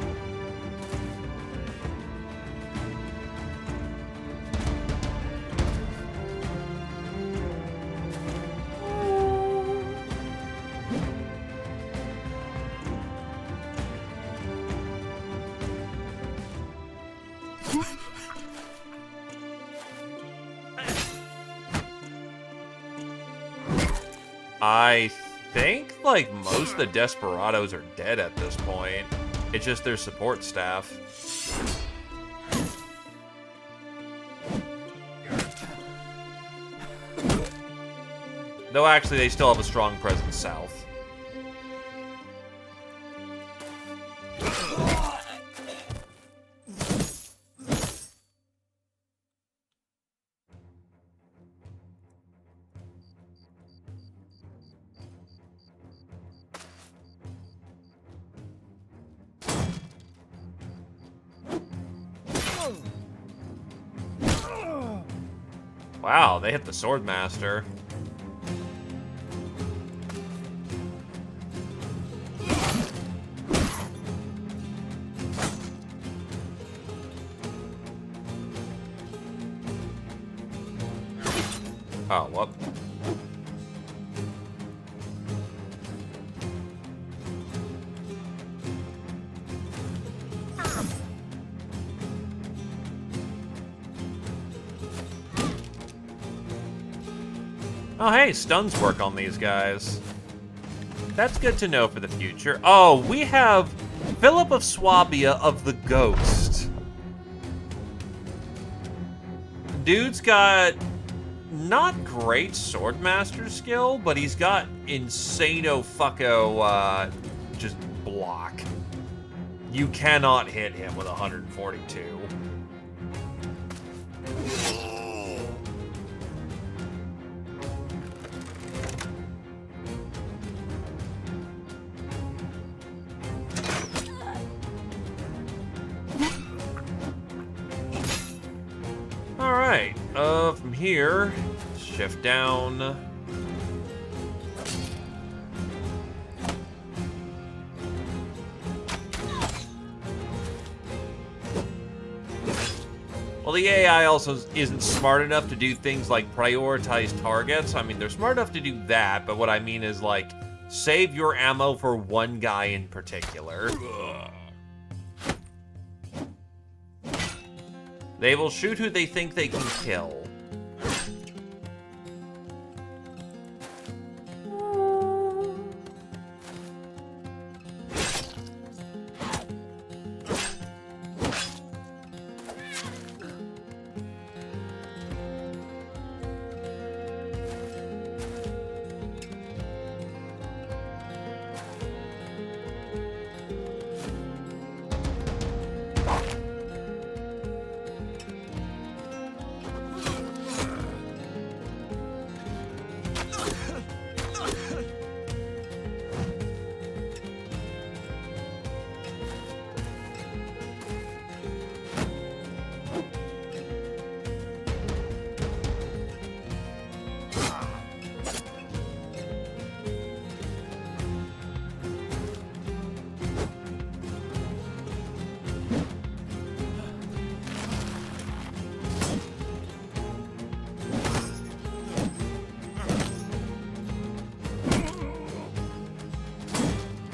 I think, like, most of the Desperados are dead at this point. It's just their support staff. Though, actually, they still have a strong presence south. Wow, they hit the Swordmaster. Oh, what? Oh, hey, stuns work on these guys. That's good to know for the future. Oh, we have Philip of Swabia of the Ghost. Dude's got not great Swordmaster skill, but he's got insano-fucko, just block. You cannot hit him with 142. here. Shift down. Well, the AI also isn't smart enough to do things like prioritize targets. I mean, they're smart enough to do that, but what I mean is, like, save your ammo for one guy in particular. They will shoot who they think they can kill.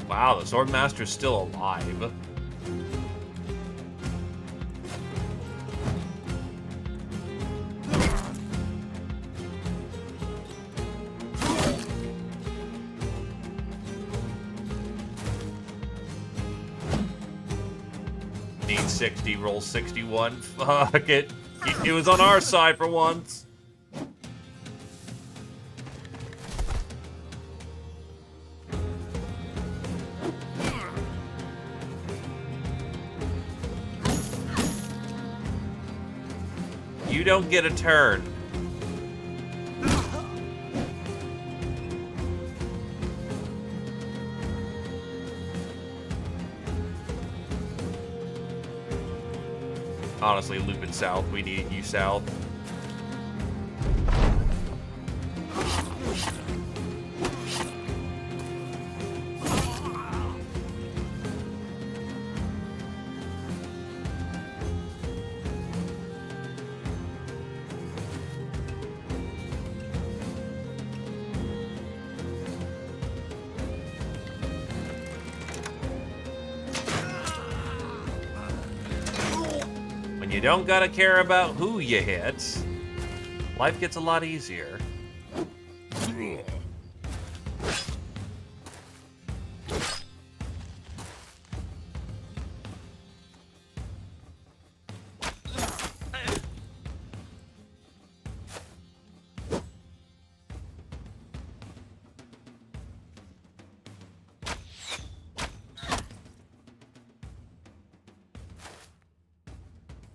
Wow, the Swordmaster's still alive. Need 60, roll 61. Fuck it. It was on our side for once. You don't get a turn. Honestly, loop it south. We need you south. You don't gotta care about who you hit. Life gets a lot easier.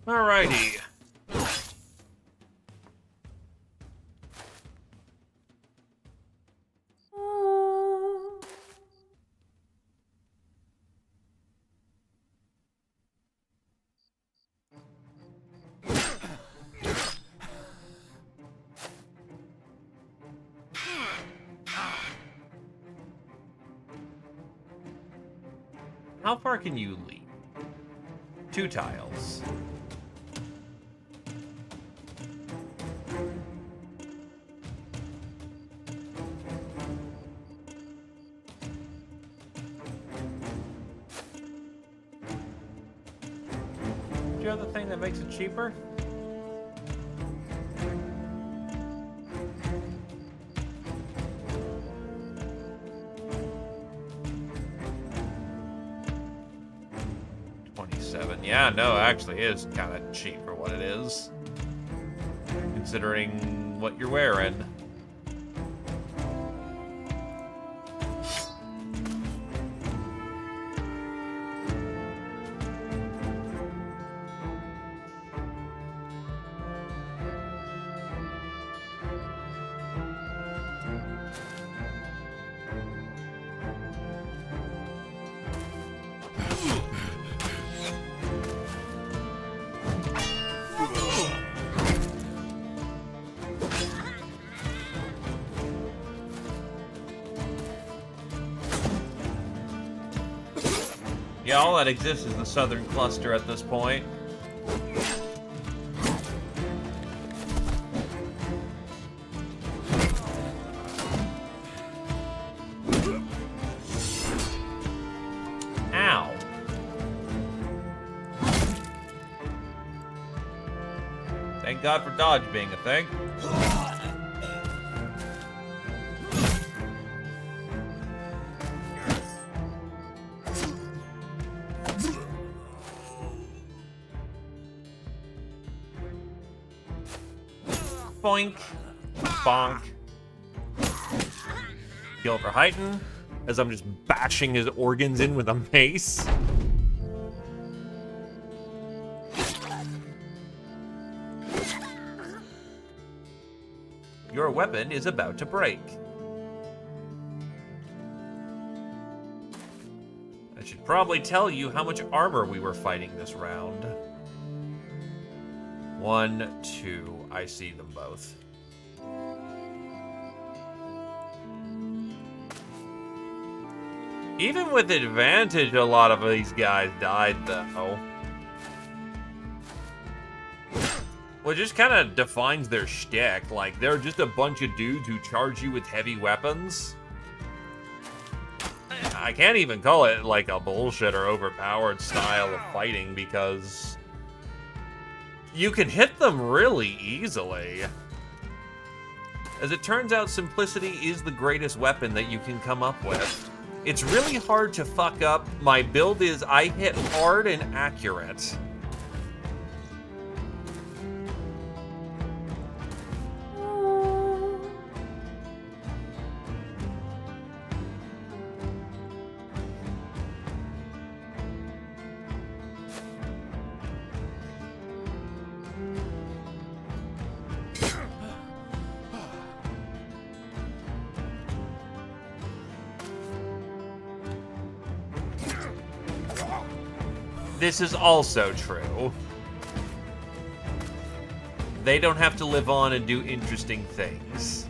Alrighty. How far can you leap? 2 tiles. Do you have the thing that makes it cheaper? Yeah, no, actually it is kind of cheap for what it is, considering what you're wearing. Yeah, all that exists is the southern cluster at this point. Ow. Thank God for dodge being a thing. Boink. Bonk. Kill for Heighten, as I'm just bashing his organs in with a mace. Your weapon is about to break. I should probably tell you how much armor we were fighting this round. 1, 2, I see them both. Even with advantage, a lot of these guys died, though. Which just kind of defines their shtick. Like, they're just a bunch of dudes who charge you with heavy weapons. I can't even call it, like, a bullshit or overpowered style of fighting, because you can hit them really easily. As it turns out, simplicity is the greatest weapon that you can come up with. It's really hard to fuck up. My build is I hit hard and accurate. This is also true. They don't have to live on and do interesting things.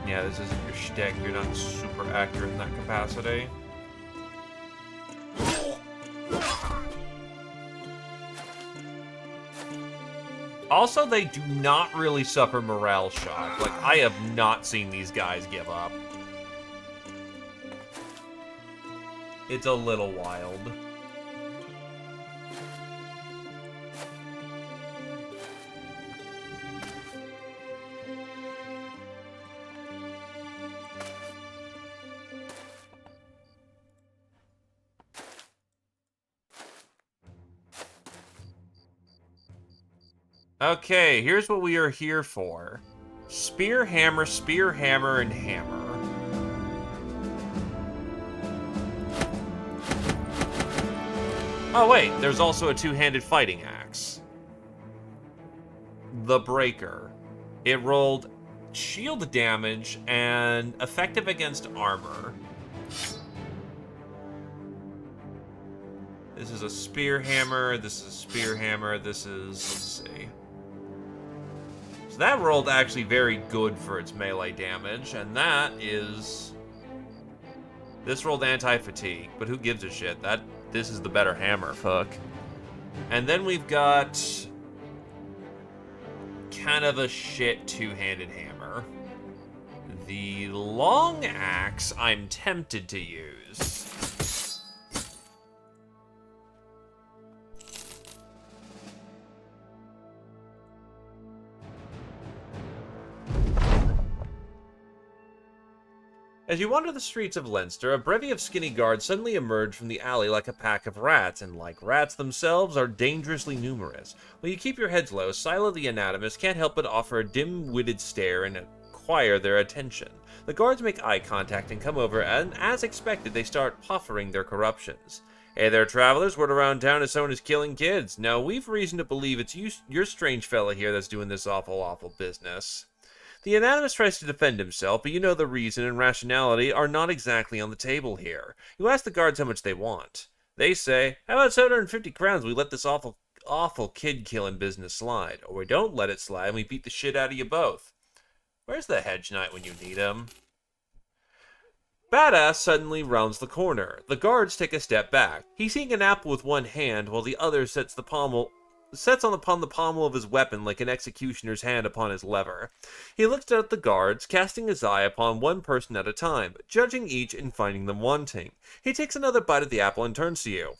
Yeah, this isn't your shtick. You're not super accurate in that capacity. Also, they do not really suffer morale shock. Like, I have not seen these guys give up. It's a little wild. Okay, here's what we are here for. Spear, hammer, and hammer. Oh wait, there's also a two-handed fighting axe. The Breaker. It rolled shield damage and effective against armor. This is a spear hammer, this is a spear hammer, this is, let's see. So that rolled actually very good for its melee damage, and that is... This rolled anti-fatigue, but who gives a shit? This is the better hammer, fuck. And then we've got... kind of a shit two-handed hammer. The long axe I'm tempted to use. As you wander the streets of Leinster, a bevy of skinny guards suddenly emerge from the alley like a pack of rats, and like rats themselves, are dangerously numerous. While you keep your heads low, Silo the Anatomist can't help but offer a dim-witted stare and acquire their attention. The guards make eye contact and come over, and as expected, they start puffering their corruptions. Hey there, travelers. Word around town is someone is killing kids. Now, we've reason to believe it's your strange fella here that's doing this awful business. The Anatomist tries to defend himself, but you know the reason and rationality are not exactly on the table here. You ask the guards how much they want. They say, how about 750 crowns, we let this awful kid-killing business slide. Or we don't let it slide and we beat the shit out of you both. Where's the hedge knight when you need him? Badass suddenly rounds the corner. The guards take a step back. He's eating an apple with one hand while the other sets upon the pommel of his weapon like an executioner's hand upon his lever. He looks at the guards, casting his eye upon one person at a time, judging each and finding them wanting. He takes another bite of the apple and turns to you.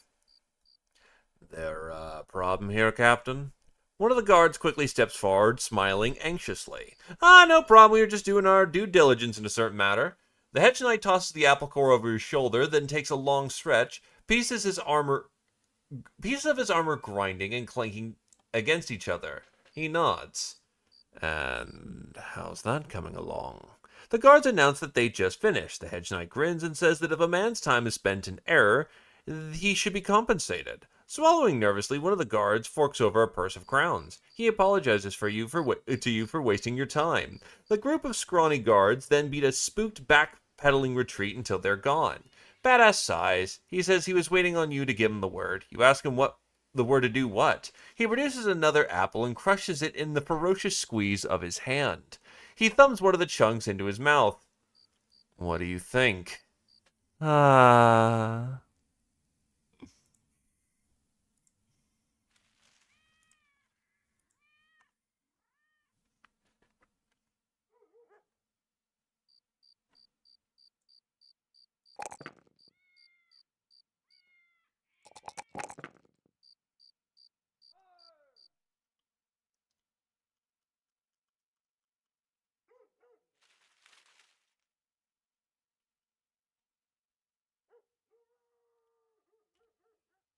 There a problem here, Captain? One of the guards quickly steps forward, smiling anxiously. No problem, we were just doing our due diligence in a certain matter. The hedge knight tosses the apple core over his shoulder, then takes a long stretch, pieces of his armor grinding and clanking against each other. He nods. And how's that coming along? The guards announce that they just finished. The hedge knight grins and says that if a man's time is spent in error, he should be compensated. Swallowing nervously, one of the guards forks over a purse of crowns. He apologizes to you for wasting your time. The group of scrawny guards then beat a spooked backpedaling retreat until they're gone. Badass sighs. He says he was waiting on you to give him the word. You ask him what the word to do what? He produces another apple and crushes it in the ferocious squeeze of his hand. He thumbs one of the chunks into his mouth. What do you think? Ah.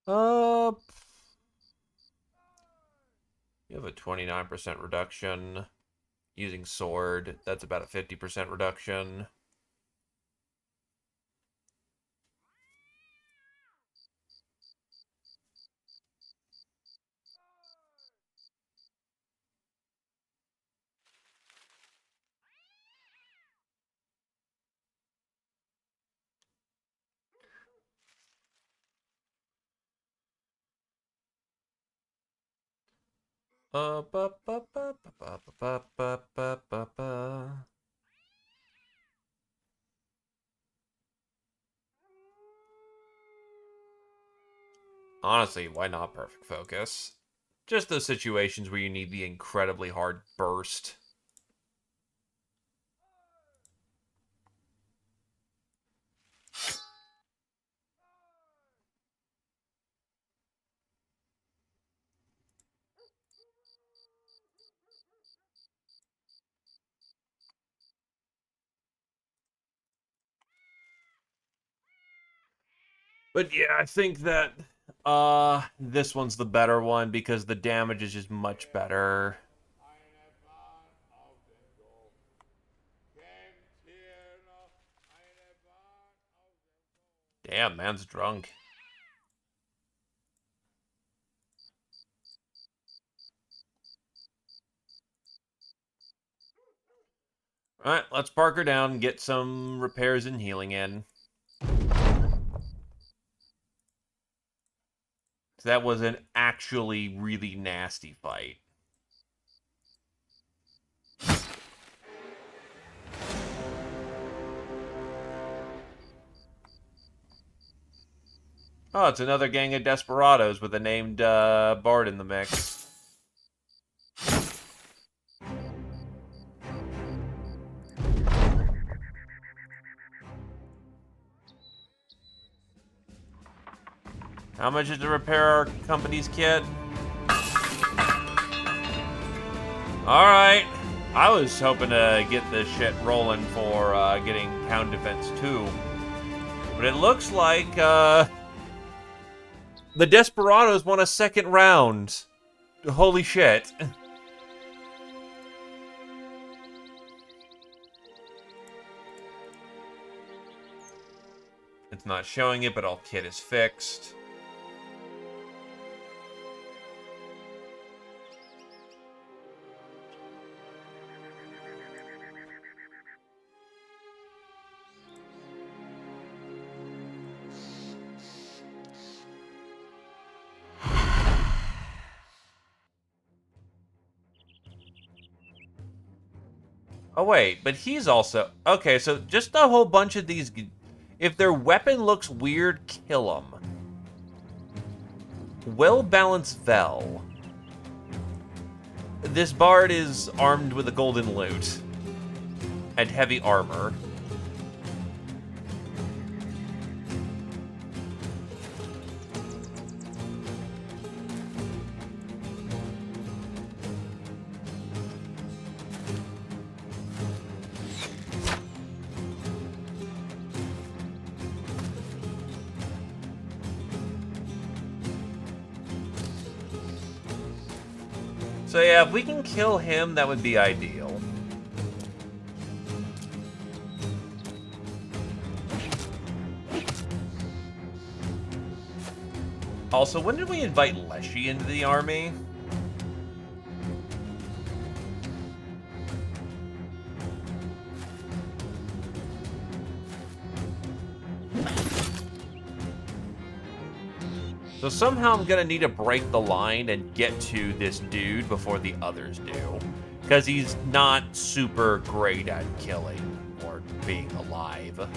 Uh, you have a 29% reduction. Using sword, that's about a 50% reduction. Ba ba ba ba ba ba ba ba ba ba. Honestly, why not perfect focus? Just those situations where you need the incredibly hard burst. But yeah, I think that this one's the better one because the damage is just much better. Damn, man's drunk. Alright, let's park her down and get some repairs and healing in. That was an actually really nasty fight. Oh, it's another gang of desperados with a named Bard in the mix. How much is to repair our company's kit? Alright. I was hoping to get this shit rolling for getting Town Defense 2. But it looks like the Desperados won a second round. Holy shit. It's not showing it, but all kit is fixed. Oh, wait, but he's also... Okay, so just a whole bunch of these... If their weapon looks weird, kill them. Well-balanced Vel. This bard is armed with a golden lute. And heavy armor. So yeah, if we can kill him, that would be ideal. Also, when did we invite Leshy into the army? So somehow I'm gonna need to break the line and get to this dude before the others do. Because he's not super great at killing or being alive.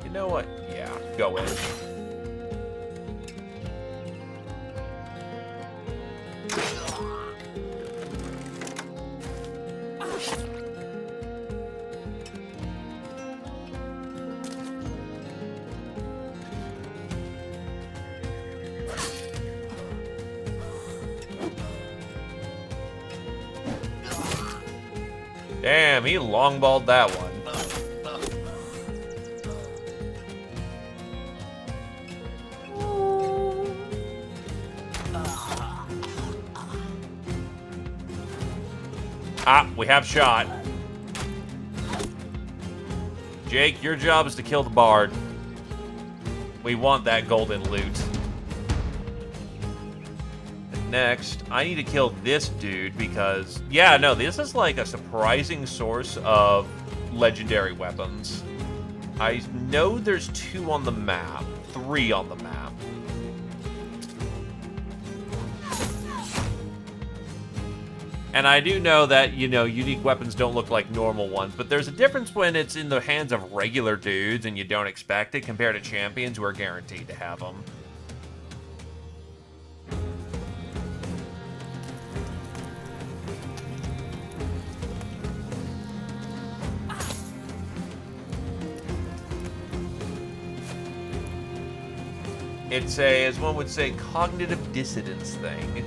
You know what? Yeah, go in. Damn, he longballed that one. Ah, we have shot. Jake, your job is to kill the bard. We want that golden loot. And next, I need to kill this dude because, yeah, no, this is like a surprising source of legendary weapons. I know there's 2 on the map, 3 on the map. And I do know that, you know, unique weapons don't look like normal ones, but there's a difference when it's in the hands of regular dudes and you don't expect it compared to champions who are guaranteed to have them. It's a, as one would say, cognitive dissonance thing.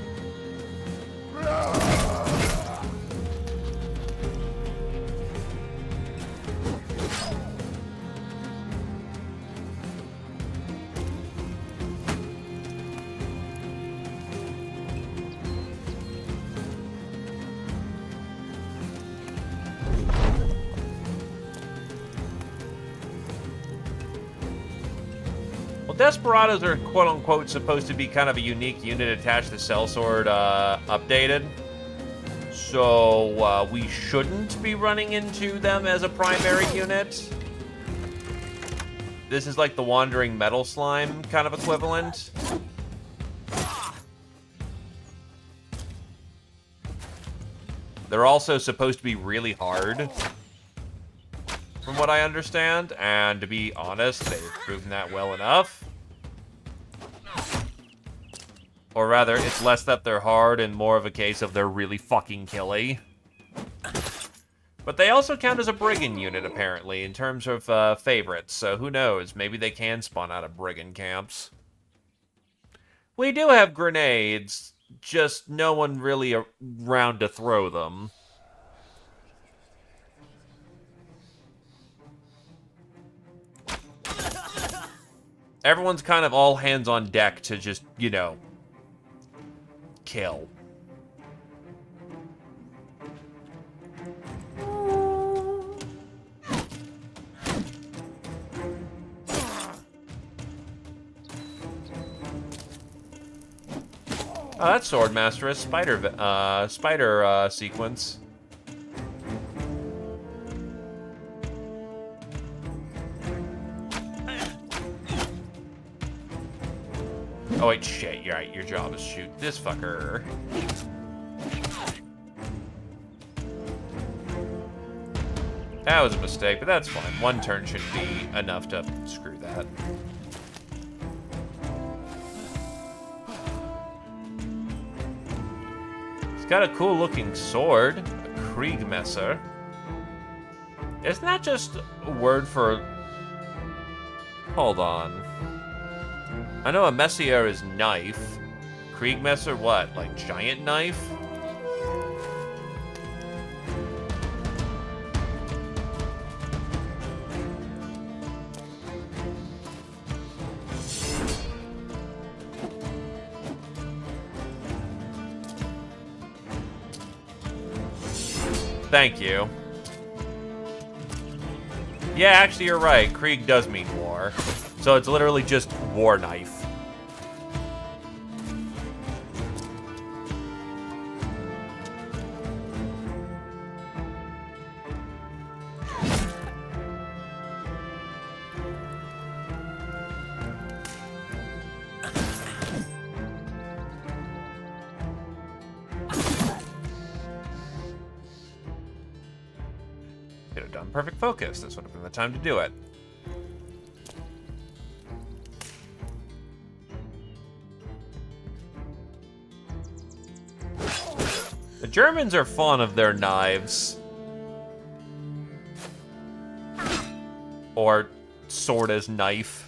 Well, Desperados are quote-unquote supposed to be kind of a unique unit attached to Sellsword updated. So, we shouldn't be running into them as a primary unit. This is like the Wandering Metal Slime kind of equivalent. They're also supposed to be really hard, from what I understand, and to be honest, they've proven that well enough. Or rather, it's less that they're hard and more of a case of they're really fucking killy. But they also count as a brigand unit, apparently, in terms of favorites, so who knows, maybe they can spawn out of brigand camps. We do have grenades, just no one really around to throw them. Everyone's kind of all hands on deck to just, you know, kill. Oh, that Swordmaster has spider sequence. Oh wait, shit, you're right, your job is shoot this fucker. That was a mistake, but that's fine. One turn should be enough to screw that. Got a cool looking sword, a Kriegmesser. Isn't that just a word for... Hold on. I know a Messier is knife. Kriegmesser what? Like giant knife? Thank you. Yeah, actually, you're right. Krieg does mean war. So it's literally just war knife. Could have done perfect focus. This would have been the time to do it. The Germans are fond of their knives. Or sword as knife.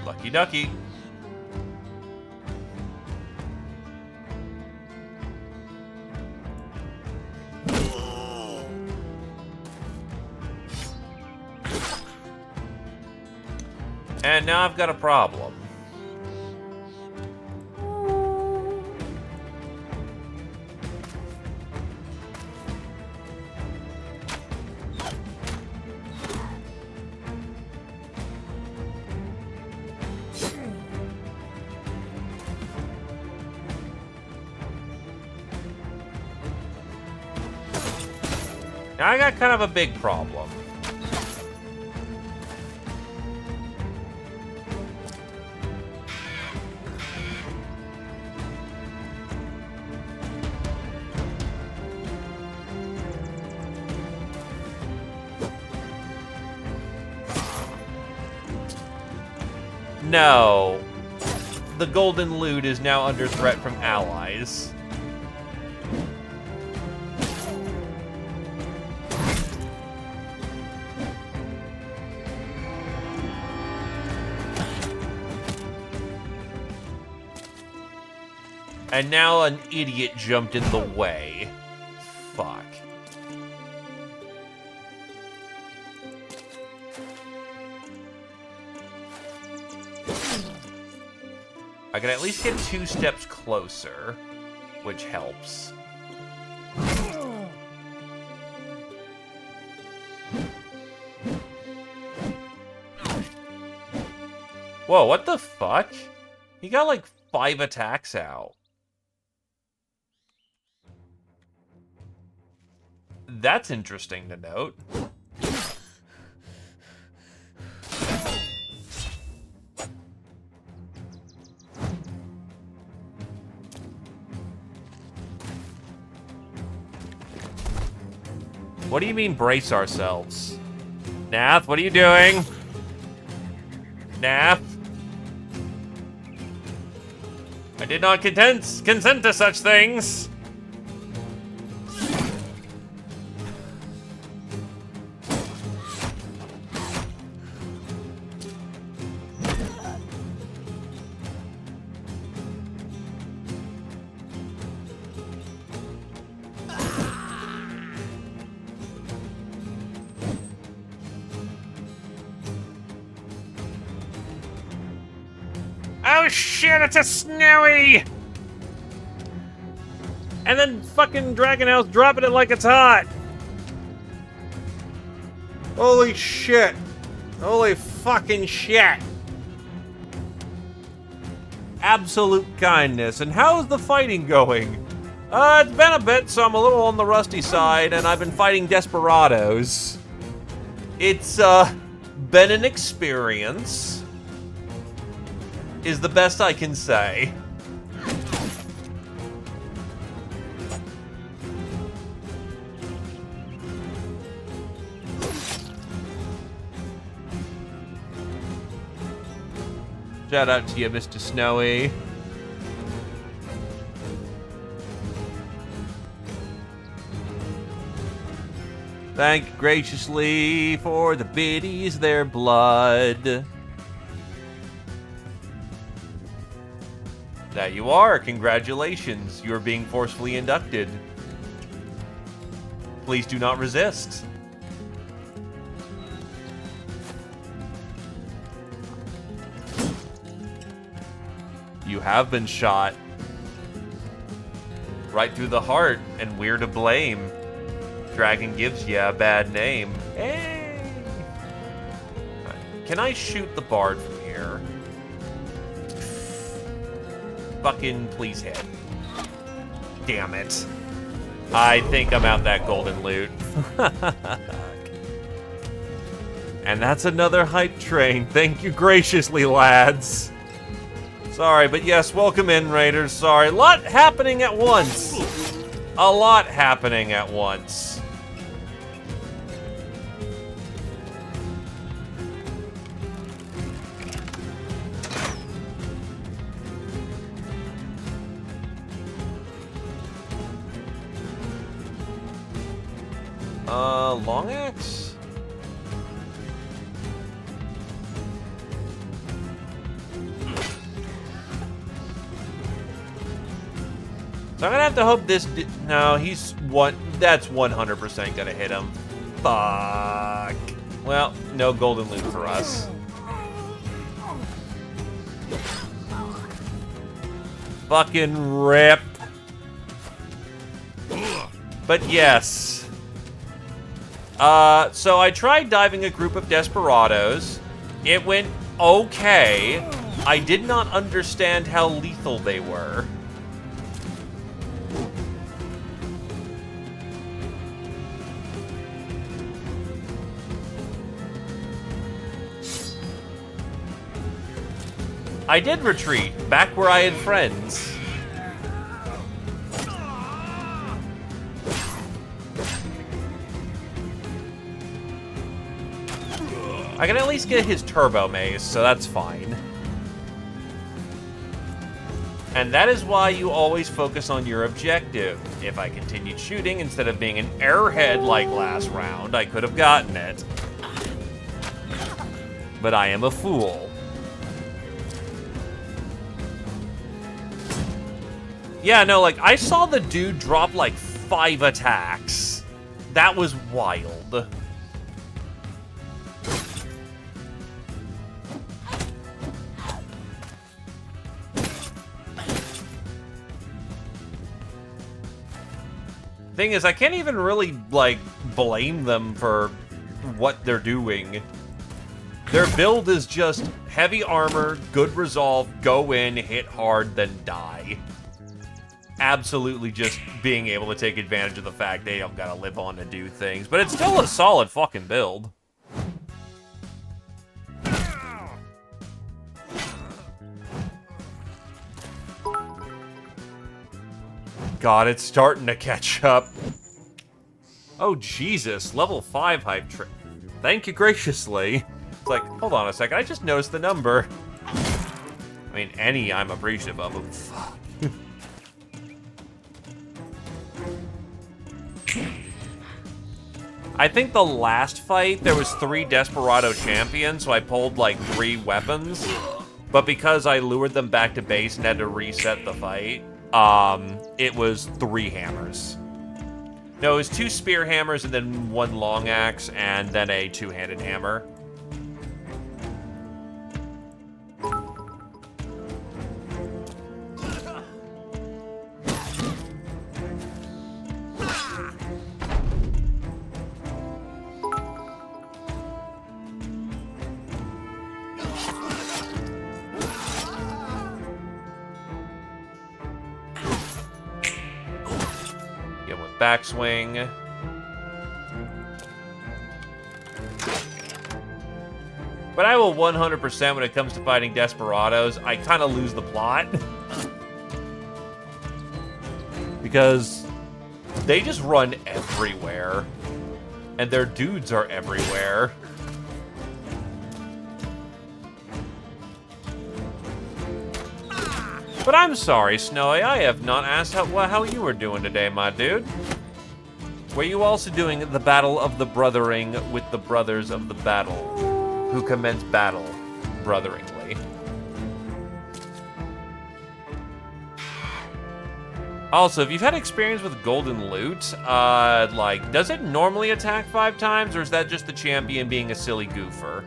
Lucky ducky. And now I've got a problem. Now I got kind of a big problem. No. The golden loot is now under threat from allies. And now an idiot jumped in the way. Fuck. I can at least get 2 steps closer, which helps. Whoa, what the fuck? He got like 5 attacks out. That's interesting to note. What do you mean brace ourselves? Nath, what are you doing? Nath? I did not consent to such things. Oh shit, it's a snowy! And then fucking Dragon House dropping it like it's hot. Holy shit. Holy fucking shit. Absolute kindness. And how's the fighting going? It's been a bit, so I'm a little on the rusty side, and I've been fighting desperados. It's, been an experience, is the best I can say. Shout out to you, Mr. Snowy. Thank graciously for the biddies, their blood. That you are. Congratulations. You are being forcefully inducted. Please do not resist. You have been shot. Right through the heart, and we're to blame. Dragon gives you a bad name. Hey! Can I shoot the bard from here? Fucking please hit. Damn it. I think I'm out that golden loot. And that's another hype train. Thank you graciously, lads. Sorry, but yes, welcome in, Raiders. Sorry. A lot happening at once. A lot happening at once. Long axe? So I'm gonna have to hope this. No, he's one. That's 100% gonna hit him. Fuck. Well, no golden loot for us. Fucking rip. But yes. So I tried diving a group of desperados. It went okay. I did not understand how lethal they were. I did retreat, back where I had friends. I can at least get his turbo mace, so that's fine. And that is why you always focus on your objective. If I continued shooting instead of being an airhead like last round, I could have gotten it. But I am a fool. Yeah, no, like, I saw the dude drop like 5 attacks. That was wild. Thing is, I can't even really, like, blame them for what they're doing. Their build is just heavy armor, good resolve, go in, hit hard, then die. Absolutely just being able to take advantage of the fact they don't gotta live on to do things. But it's still a solid fucking build. God, it's starting to catch up. Oh, Jesus. Level 5 hype trick. Thank you graciously. It's like, hold on a second. I just noticed the number. I mean, any I'm appreciative of. Fuck. I think the last fight, there was 3 Desperado champions, so I pulled, like, 3 weapons. But because I lured them back to base and had to reset the fight, it was 3 hammers. No, it was 2 spear hammers and then 1 long axe and then a 2-handed hammer. Backswing. But I will 100% when it comes to fighting Desperados, I kind of lose the plot. Because they just run everywhere. And their dudes are everywhere. But I'm sorry, Snowy, I have not asked how you were doing today, my dude. Were you also doing the Battle of the Brothering with the Brothers of the Battle, who commence battle brotheringly? Also, if you've had experience with Golden Loot, like, does it normally attack 5 times, or is that just the champion being a silly goofer?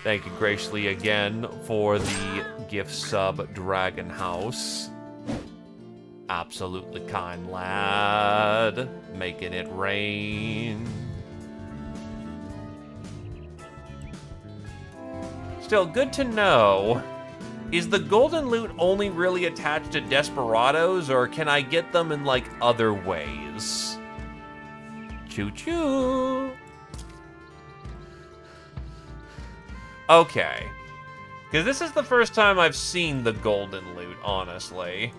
Thank you graciously again for the gift sub, Dragon House. Absolutely kind lad. Making it rain. Still, good to know. Is the golden loot only really attached to Desperados, or can I get them in, like, other ways? Choo-choo! Okay. Because this is the first time I've seen the golden loot, honestly.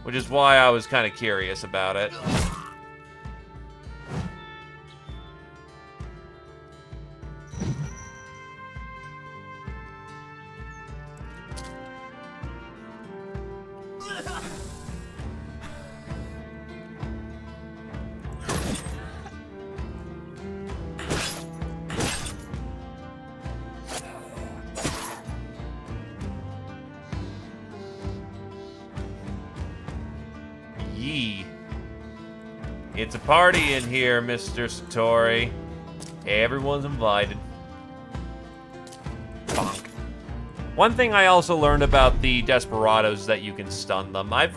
Which is why I was kind of curious about it. It's a party in here, Mr. Satori. Everyone's invited. Bonk. One thing I also learned about the Desperados is that you can stun them. I've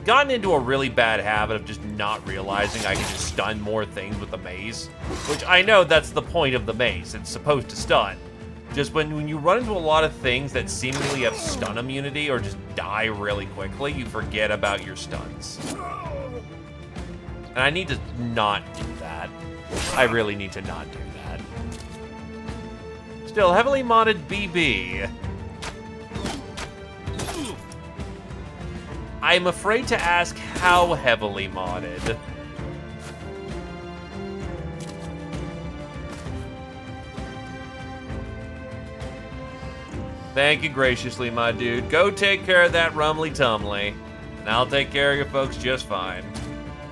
gotten into a really bad habit of just not realizing I can just stun more things with the maze. Which I know that's the point of the maze. It's supposed to stun. Just when you run into a lot of things that seemingly have stun immunity or just die really quickly, you forget about your stuns. And I need to not do that. I really need to not do that. Still, heavily modded BB. I'm afraid to ask how heavily modded. Thank you graciously, my dude. Go take care of that rumly-tumly, and I'll take care of your folks just fine.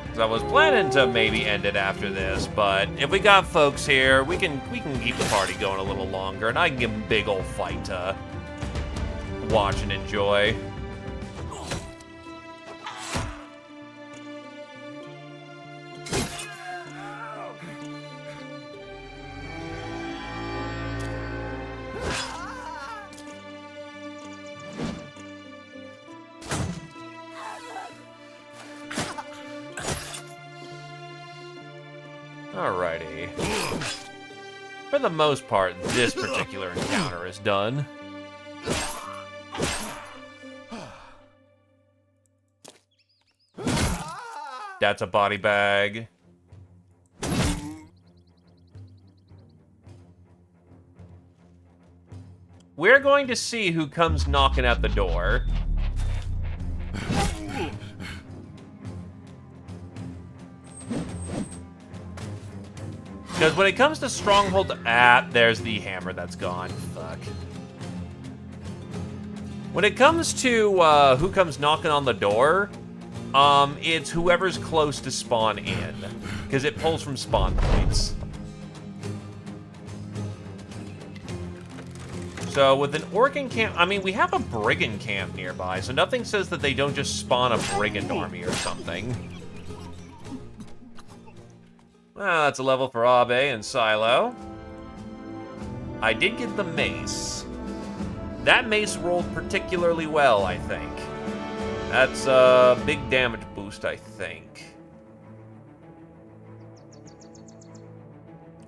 'Cause I was planning to maybe end it after this, but if we got folks here, we can keep the party going a little longer, and I can give them a big old fight to watch and enjoy. Alrighty. For the most part, this particular encounter is done. That's a body bag. We're going to see who comes knocking at the door. Because when it comes to Stronghold... there's the hammer that's gone. Fuck. When it comes to who comes knocking on the door, it's whoever's close to spawn in. Because it pulls from spawn points. So with an Orc camp... I mean, we have a Brigand camp nearby, so nothing says that they don't just spawn a Brigand army or something. Well, that's a level for Abe and Silo. I did get the mace. That mace rolled particularly well, I think. That's a big damage boost, I think.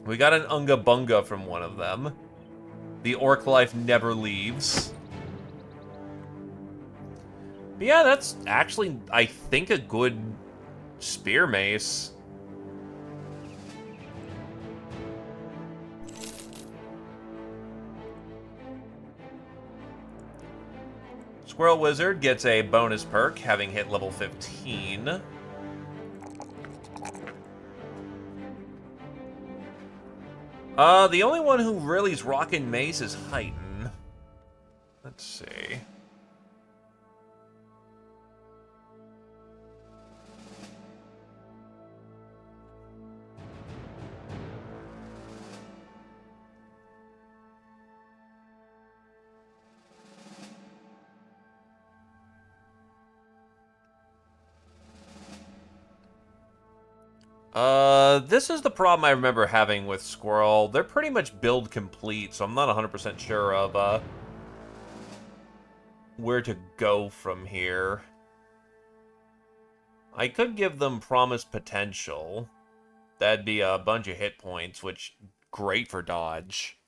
We got an Unga Bunga from one of them. The Orc life never leaves. But yeah, that's actually, I think, a good spear mace. Squirrel Wizard gets a bonus perk, having hit level 15. The only one who really is rocking mace is Heighten. Let's see. This is the problem I remember having with Squirrel. They're pretty much build complete, so I'm not 100% sure of, where to go from here. I could give them Promised Potential. That'd be a bunch of hit points, which, great for dodge.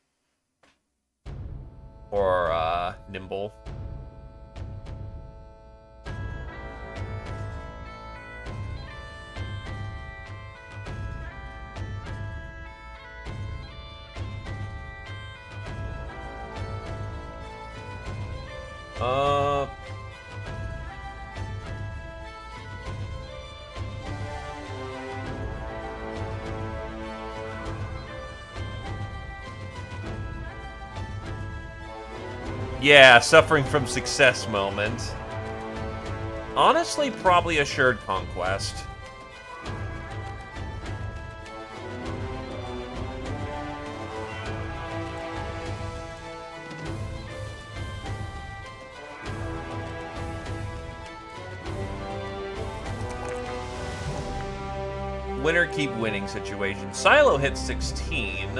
Or, Nimble. Yeah, suffering from success moment. Honestly, probably Assured Conquest. Winner keep winning situation. Silo hit 16.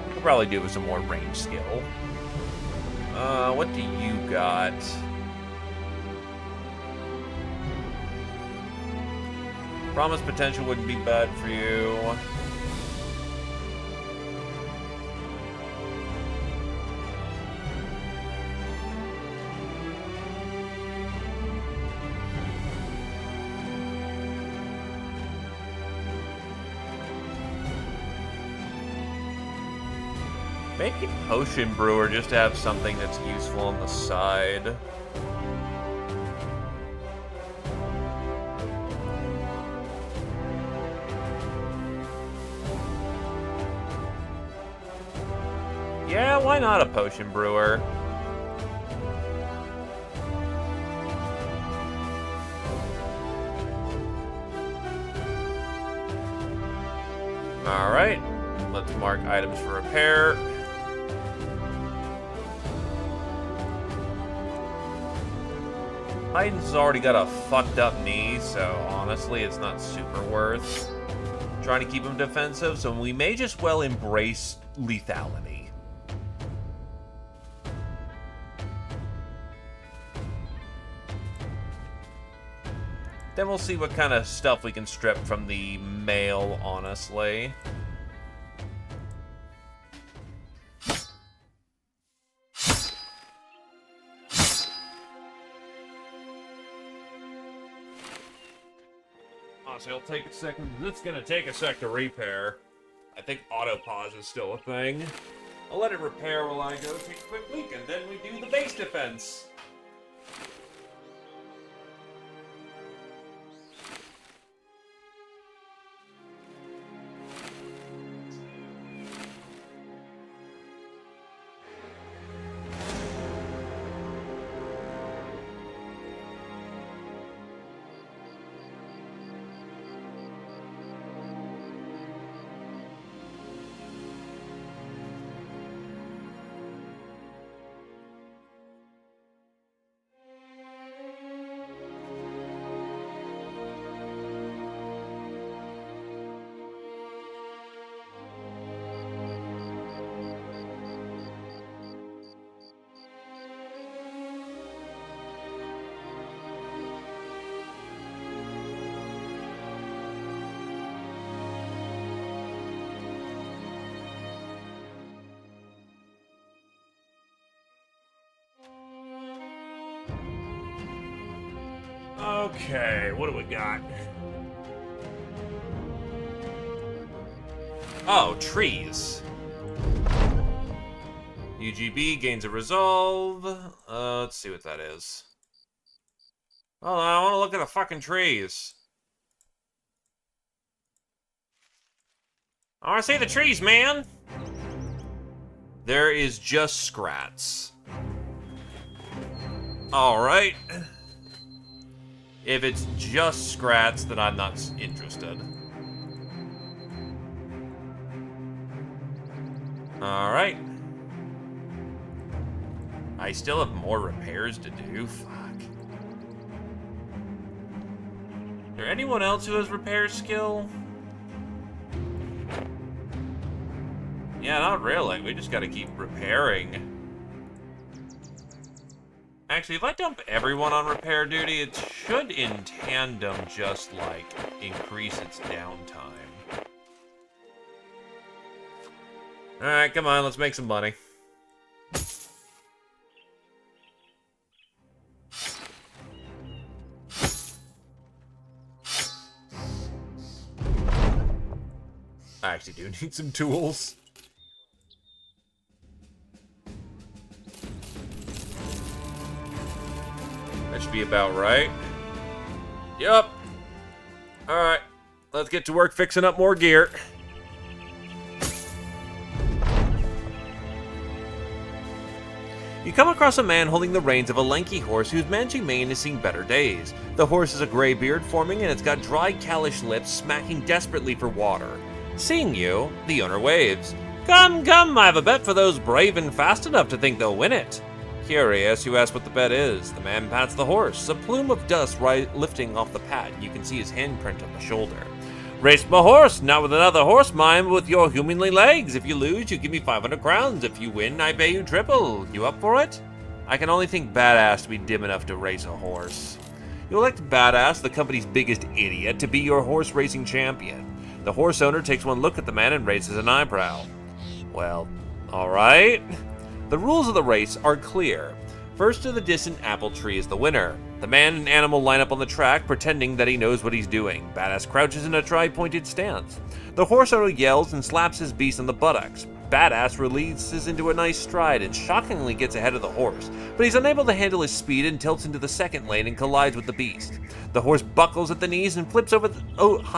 We'll probably do with some more range skill. What do you got? Promised Potential wouldn't be bad for you. Maybe potion brewer just to have something that's useful on the side. Yeah, why not a potion brewer? Alright, let's mark items for repair. Heiden's already got a fucked up knee, so honestly it's not super worth trying to keep him defensive, so we may just well embrace lethality. Then we'll see what kind of stuff we can strip from the male, honestly. Honestly, it'll take a second. It's gonna take a sec to repair. I think auto pause is still a thing. I'll let it repair while I go take a quick leak, and then we do the base defense. Okay, what do we got? Oh, trees. UGB gains a resolve. Let's see what that is. Oh, I want to look at the fucking trees. I want to see the trees, man. There is just scrats. All right. If it's just scrats, then I'm not interested. Alright. I still have more repairs to do. Fuck. Is there anyone else who has repair skill? Yeah, not really. We just gotta keep repairing. Actually, if I dump everyone on repair duty, it should in tandem just, like, increase its downtime. Alright, come on, let's make some money. I actually do need some tools. That should be about right. Yup. Alright. Let's get to work fixing up more gear. You come across a man holding the reins of a lanky horse whose mangy mane has seen better days. The horse has a gray beard forming and it's got dry, calloused lips smacking desperately for water. Seeing you, the owner waves. Come, come, I have a bet for those brave and fast enough to think they'll win it. Curious, you ask what the bet is. The man pats the horse, a plume of dust lifting off the pad. You can see his handprint on the shoulder. Race my horse, not with another horse mine, but with your humanly legs. If you lose, you give me 500 crowns. If you win, I pay you triple. You up for it? I can only think badass to be dim enough to race a horse. You elect badass, the company's biggest idiot, to be your horse racing champion. The horse owner takes one look at the man and raises an eyebrow. Well, alright. The rules of the race are clear. First to the distant apple tree is the winner. The man and animal line up on the track, pretending that he knows what he's doing. Badass crouches in a tri-pointed stance. The horse owner yells and slaps his beast on the buttocks. Badass releases into a nice stride and shockingly gets ahead of the horse, but he's unable to handle his speed and tilts into the second lane and collides with the beast. The horse buckles at the knees and flips over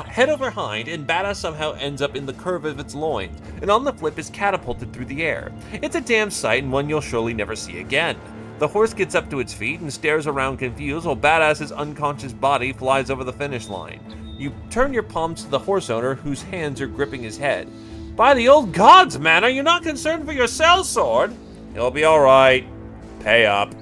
head over hind, and Badass somehow ends up in the curve of its loins, and on the flip is catapulted through the air. It's a damn sight and one you'll surely never see again. The horse gets up to its feet and stares around confused while Badass's unconscious body flies over the finish line. You turn your palms to the horse owner, whose hands are gripping his head. By the old gods, man, are you not concerned for your sellsword? He'll be alright. Pay up.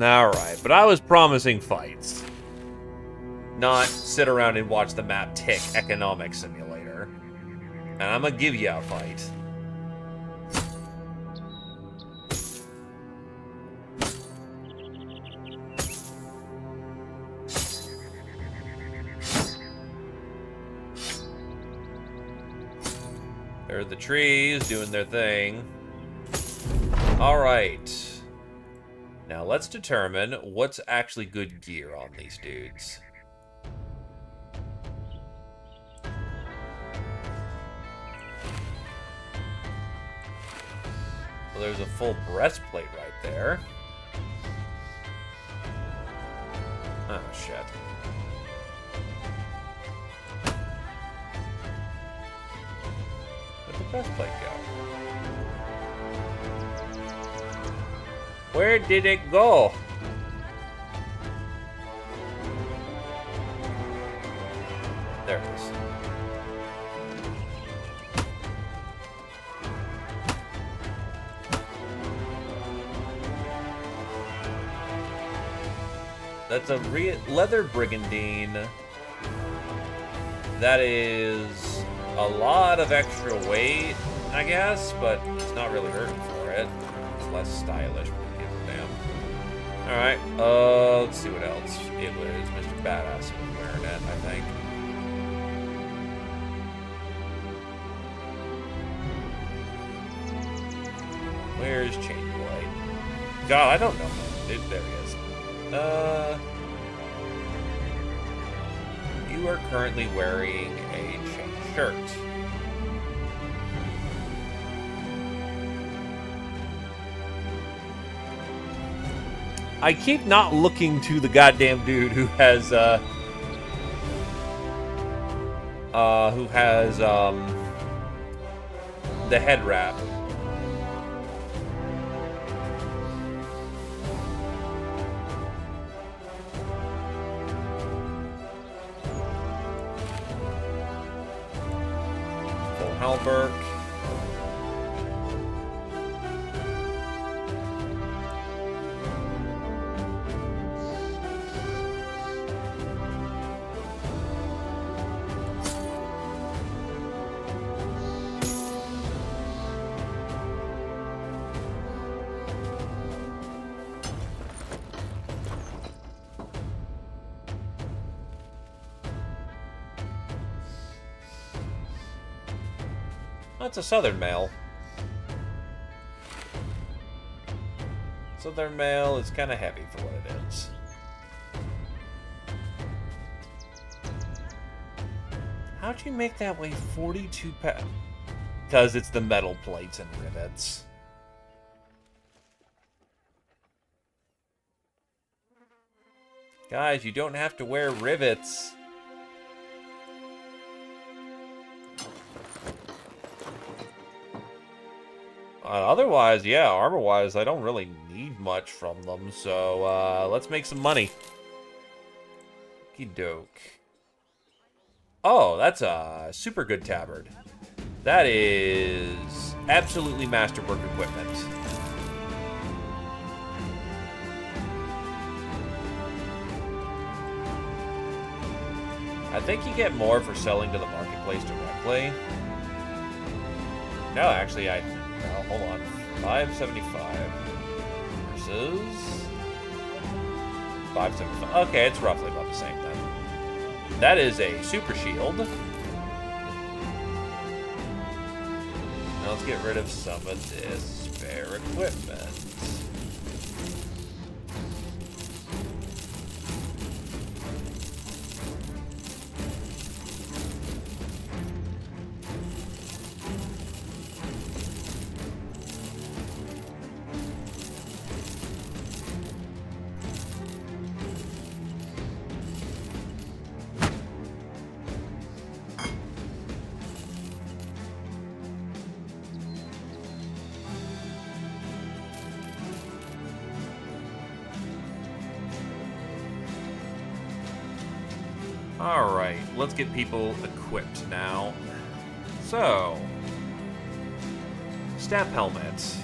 Alright, but I was promising fights. Not sit around and watch the map tick economic simulator. And I'm gonna give you a fight. There are the trees doing their thing. Alright. Now let's determine what's actually good gear on these dudes. Well, there's a full breastplate right there. Oh, shit. Where'd the breastplate go? Where did it go? There it is. That's a leather brigandine. That is a lot of extra weight, I guess, but it's not really hurting for it. It's less stylish. Alright, let's see what else. It was Mr. Badass who was wearing it, I think. Where's Chain Boy? God, I don't know. There he is. You are currently wearing a chain shirt. I keep not looking to the goddamn dude who has, the head wrap. Full halberd. That's a Southern Mail. Southern Mail is kind of heavy for what it is. How'd you make that weigh 42 pounds? Because it's the metal plates and rivets. Guys, you don't have to wear rivets. Otherwise, yeah, armor-wise, I don't really need much from them, so let's make some money. Okey-doke. Oh, that's a super good tabard. That is absolutely masterwork equipment. I think you get more for selling to the marketplace directly. No, actually, no, hold on. 575 versus 575. Okay, it's roughly about the same then. That is a super shield. Now let's get rid of some of this spare equipment. Alright, let's get people equipped now. So, staff helmet.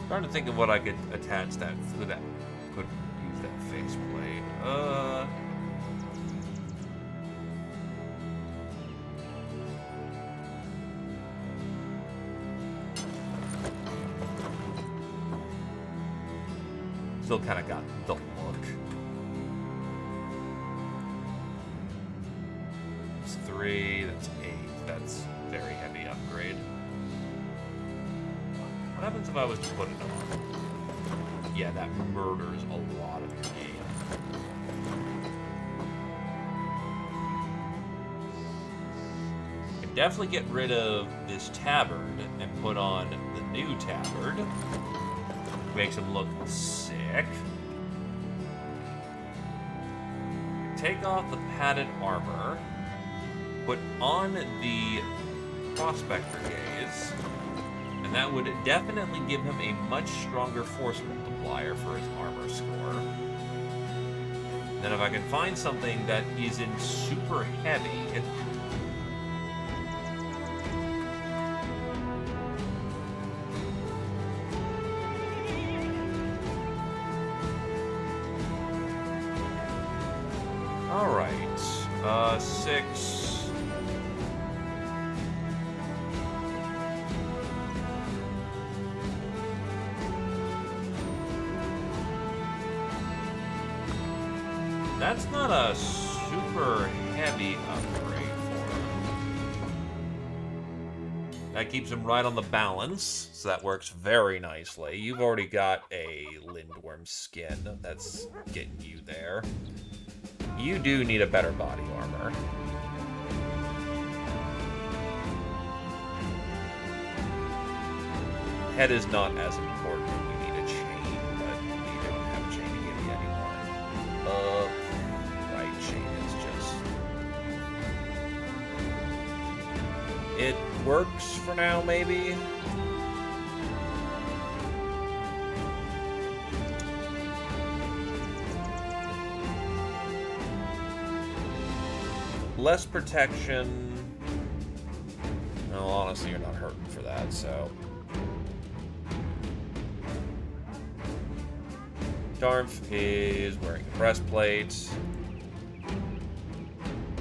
Trying to think of what I could attach that could use that faceplate. Still kind of got the look. That's 3, that's 8, that's very heavy upgrade. What happens if I was to put it on? Yeah, that murders a lot of your game. Can definitely get rid of this tabard and put on the new tabard. Makes him look sick. Take off the padded armor. Put on the prospector gaze. And that would definitely give him a much stronger force multiplier for his armor score. Then if I can find something that isn't super heavy... Alright, 6... That's not a super heavy upgrade for him. That keeps him right on the balance, so that works very nicely. You've already got a Lindworm skin that's getting you there. You do need a better body armor. Head is not as important. We need a chain, but we don't have a chain to give you anymore. Right chain is just... It works for now, maybe? Less protection. No, honestly, you're not hurting for that, so... Darmf is wearing a breastplate.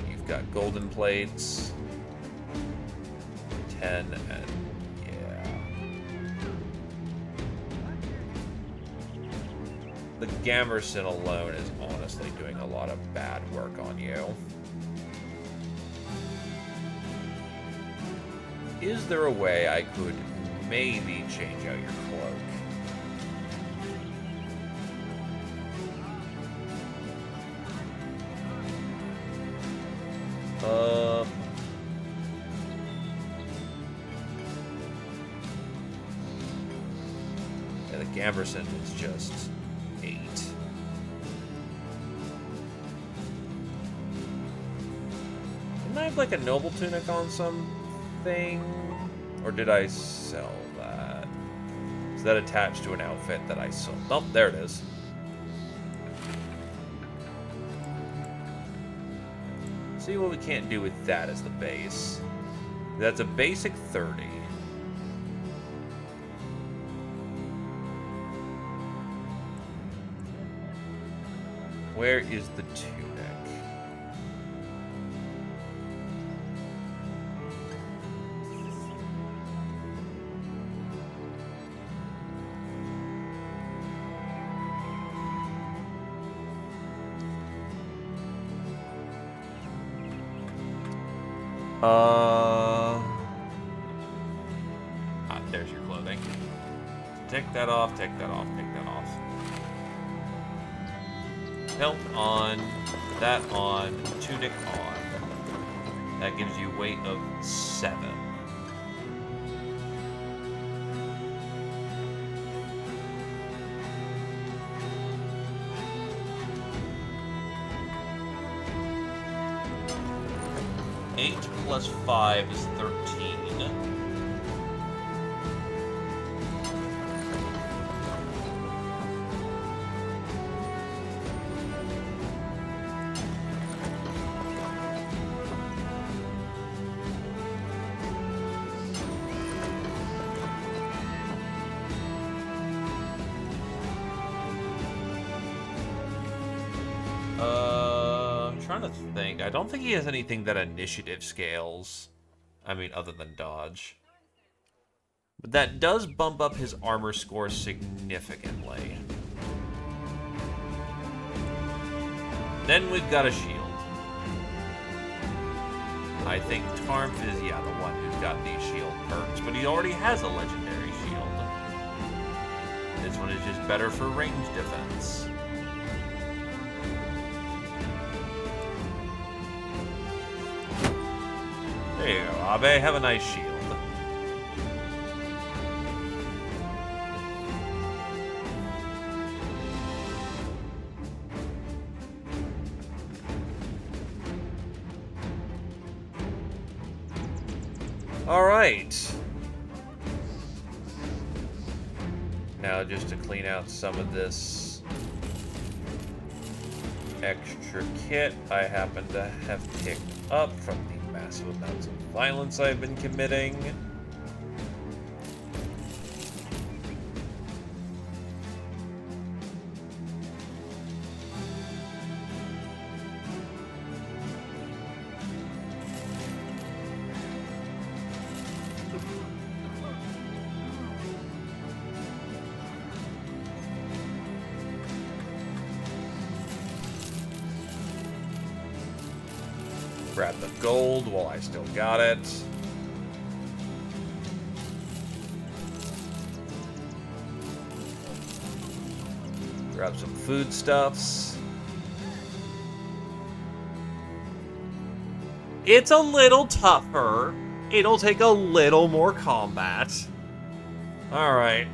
You've got golden plates. 10 and... yeah. The Gamerson alone is honestly doing a lot of bad work on you. Is there a way I could maybe change out your cloak? Yeah, the Gamerson is just 8. Didn't I have like a noble tunic on something? Or did I sell that? Is that attached to an outfit that I sold? Nope, there it is. See what we can't do with that as the base. That's a basic 30. Where is the tunic? There's your clothing. Take that off, take that off, take that off. Belt on, that on, tunic on. That gives you weight of 7. Eight plus 5 is 13. I'm trying to think. I don't think he has anything that initiative scales. I mean, other than dodge. But that does bump up his armor score significantly. Then we've got a shield. I think Tarmf is, yeah, the one who's got these shield perks, but he already has a legendary shield. This one is just better for range defense. There you go, Abe. Have a nice shield. All right. Now just to clean out some of this extra kit I happen to have picked up from the massive amounts of violence I've been committing. Grab the gold while I still got it. Grab some foodstuffs. It's a little tougher. It'll take a little more combat. Alright.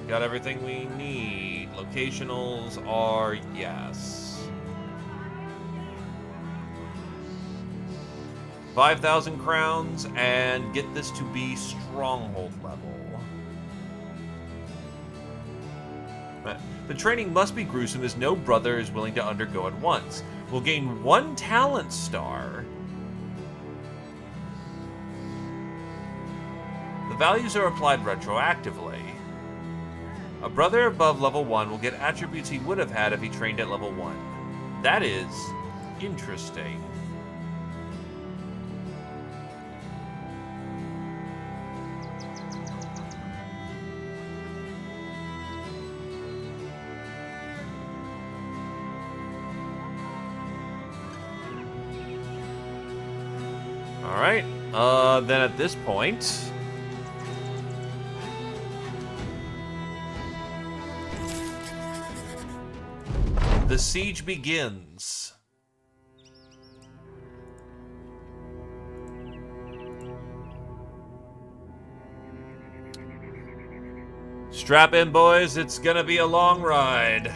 Got everything we need. Locationals are yes. 5,000 crowns, and get this to be stronghold level. The training must be gruesome as no brother is willing to undergo at once. We'll gain 1 talent star. The values are applied retroactively. A brother above level 1 will get attributes he would have had if he trained at level 1. That is interesting. Alright, then at this point... the siege begins. Strap in, boys, it's gonna be a long ride.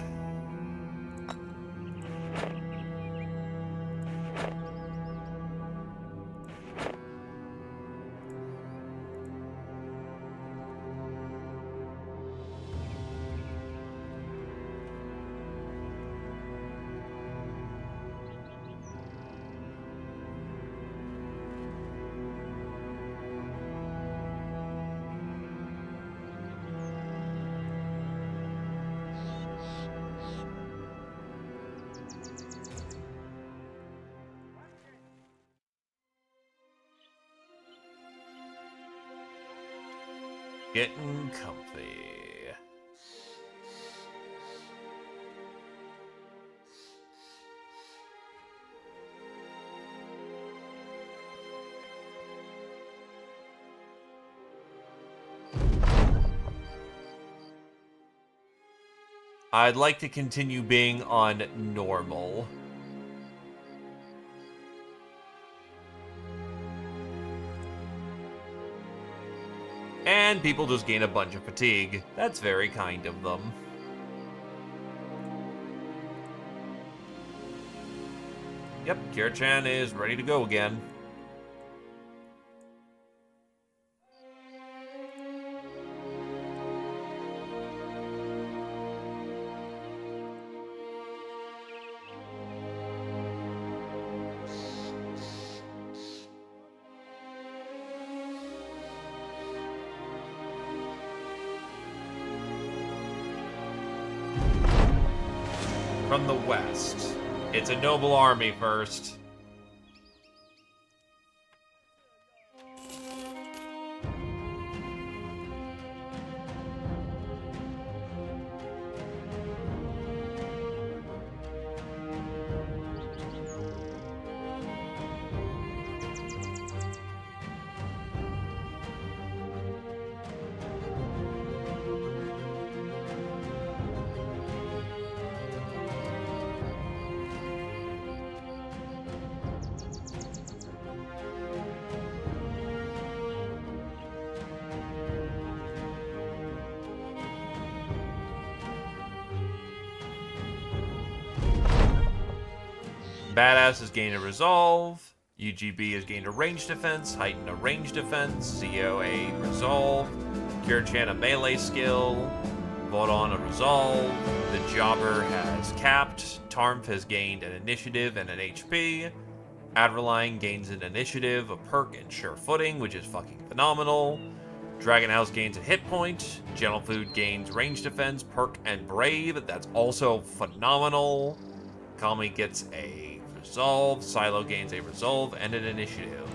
Getting comfy. I'd like to continue being on normal. And people just gain a bunch of fatigue. That's very kind of them. Yep, Kira-chan is ready to go again. From the west. It's a noble army first. Badass has gained a resolve. UGB has gained a range defense, heightened a range defense, COA resolve, Kira-chan a melee skill, Vodon a resolve, the Jobber has capped, Tarmf has gained an initiative and an HP, Adrenaline gains an initiative, a perk, and sure footing, which is fucking phenomenal. Dragon House gains a hit point, Gentle Food gains range defense, perk, and brave, that's also phenomenal. Kami gets a resolve, Silo gains a resolve and an initiative.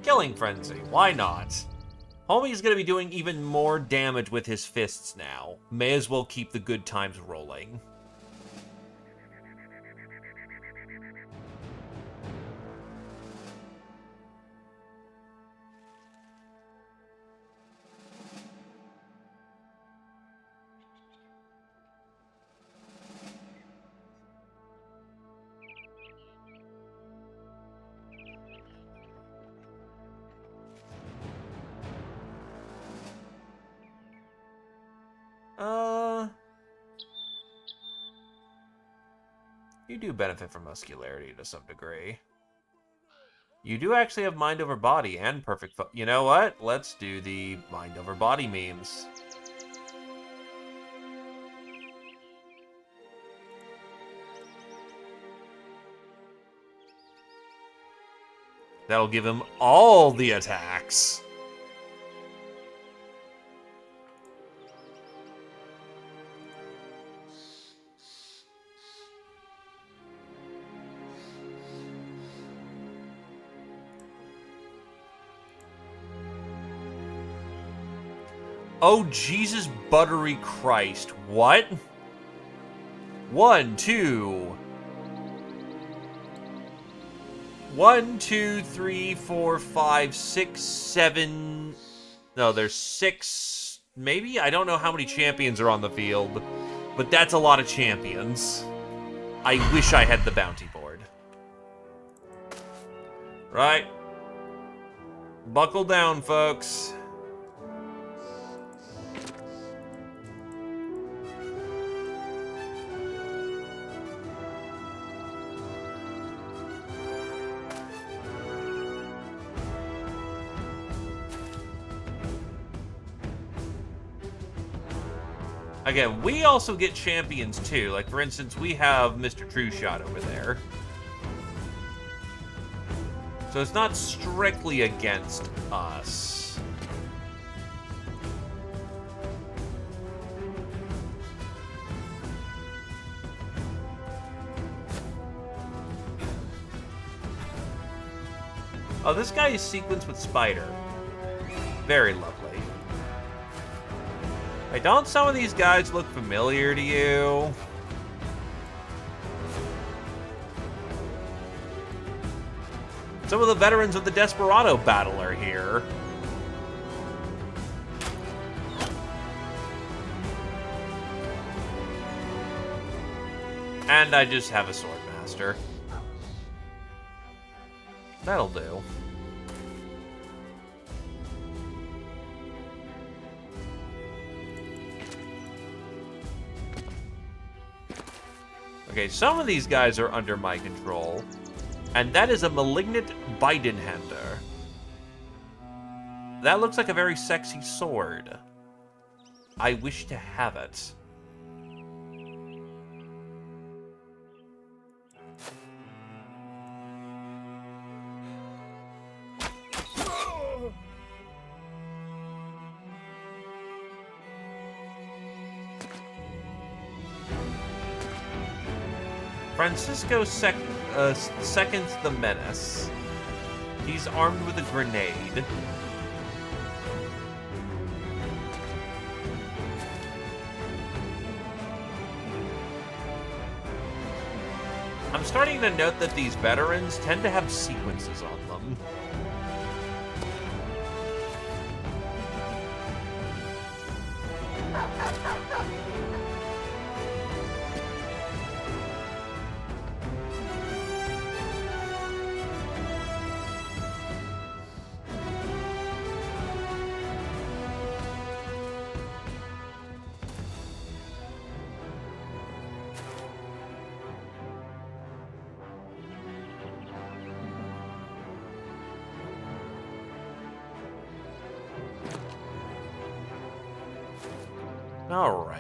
Killing Frenzy, why not? Homie's gonna be doing even more damage with his fists now. May as well keep the good times rolling. You do benefit from muscularity to some degree. You do actually have mind over body and perfect you know what? Let's do the mind over body memes. That'll give him all the attacks. Oh, Jesus buttery Christ. What? 1, 2... 1, 2, 3, 4, 5, 6, 7... No, there's 6... Maybe? I don't know how many champions are on the field. But that's a lot of champions. I wish I had the bounty board. Right. Buckle down, folks. Again, we also get champions too. Like, for instance, we have Mr. True Shot over there. So it's not strictly against us. Oh, this guy is sequenced with Spider. Very lovely. Hey, don't some of these guys look familiar to you? Some of the veterans of the Desperado battle are here. And I just have a Swordmaster. That'll do. Okay, some of these guys are under my control. And that is a Malignant Bidenhander. That looks like a very sexy sword. I wish to have it. Francisco seconds the menace. He's armed with a grenade. I'm starting to note that these veterans tend to have sequences on them. All right.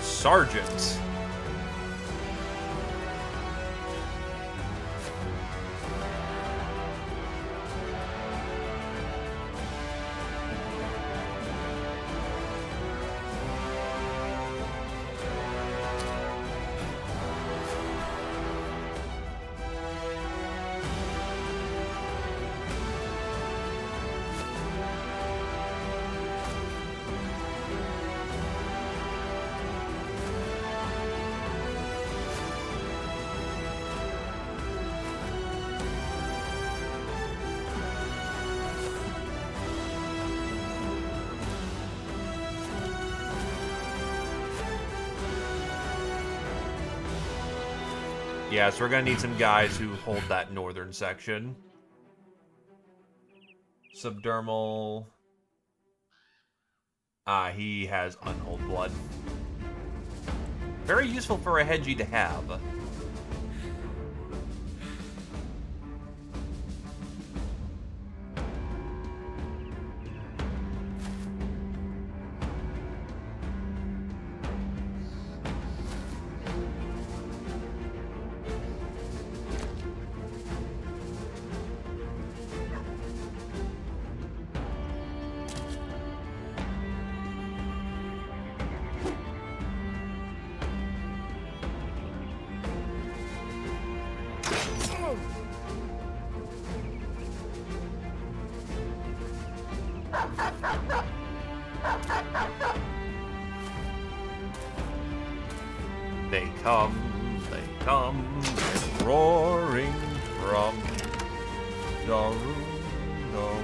Sergeant. Yeah, so we're gonna need some guys who hold that northern section. Subdermal. Ah, he has unhold blood. Very useful for a Hedgie to have. They come, roaring from Daru, Daru,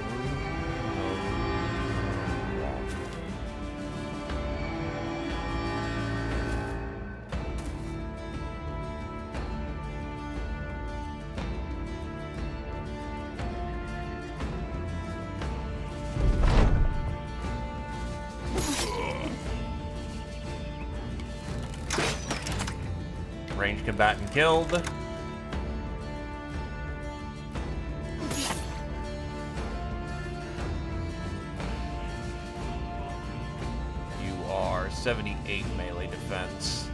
Ranged combatant killed. You are 78 melee defense.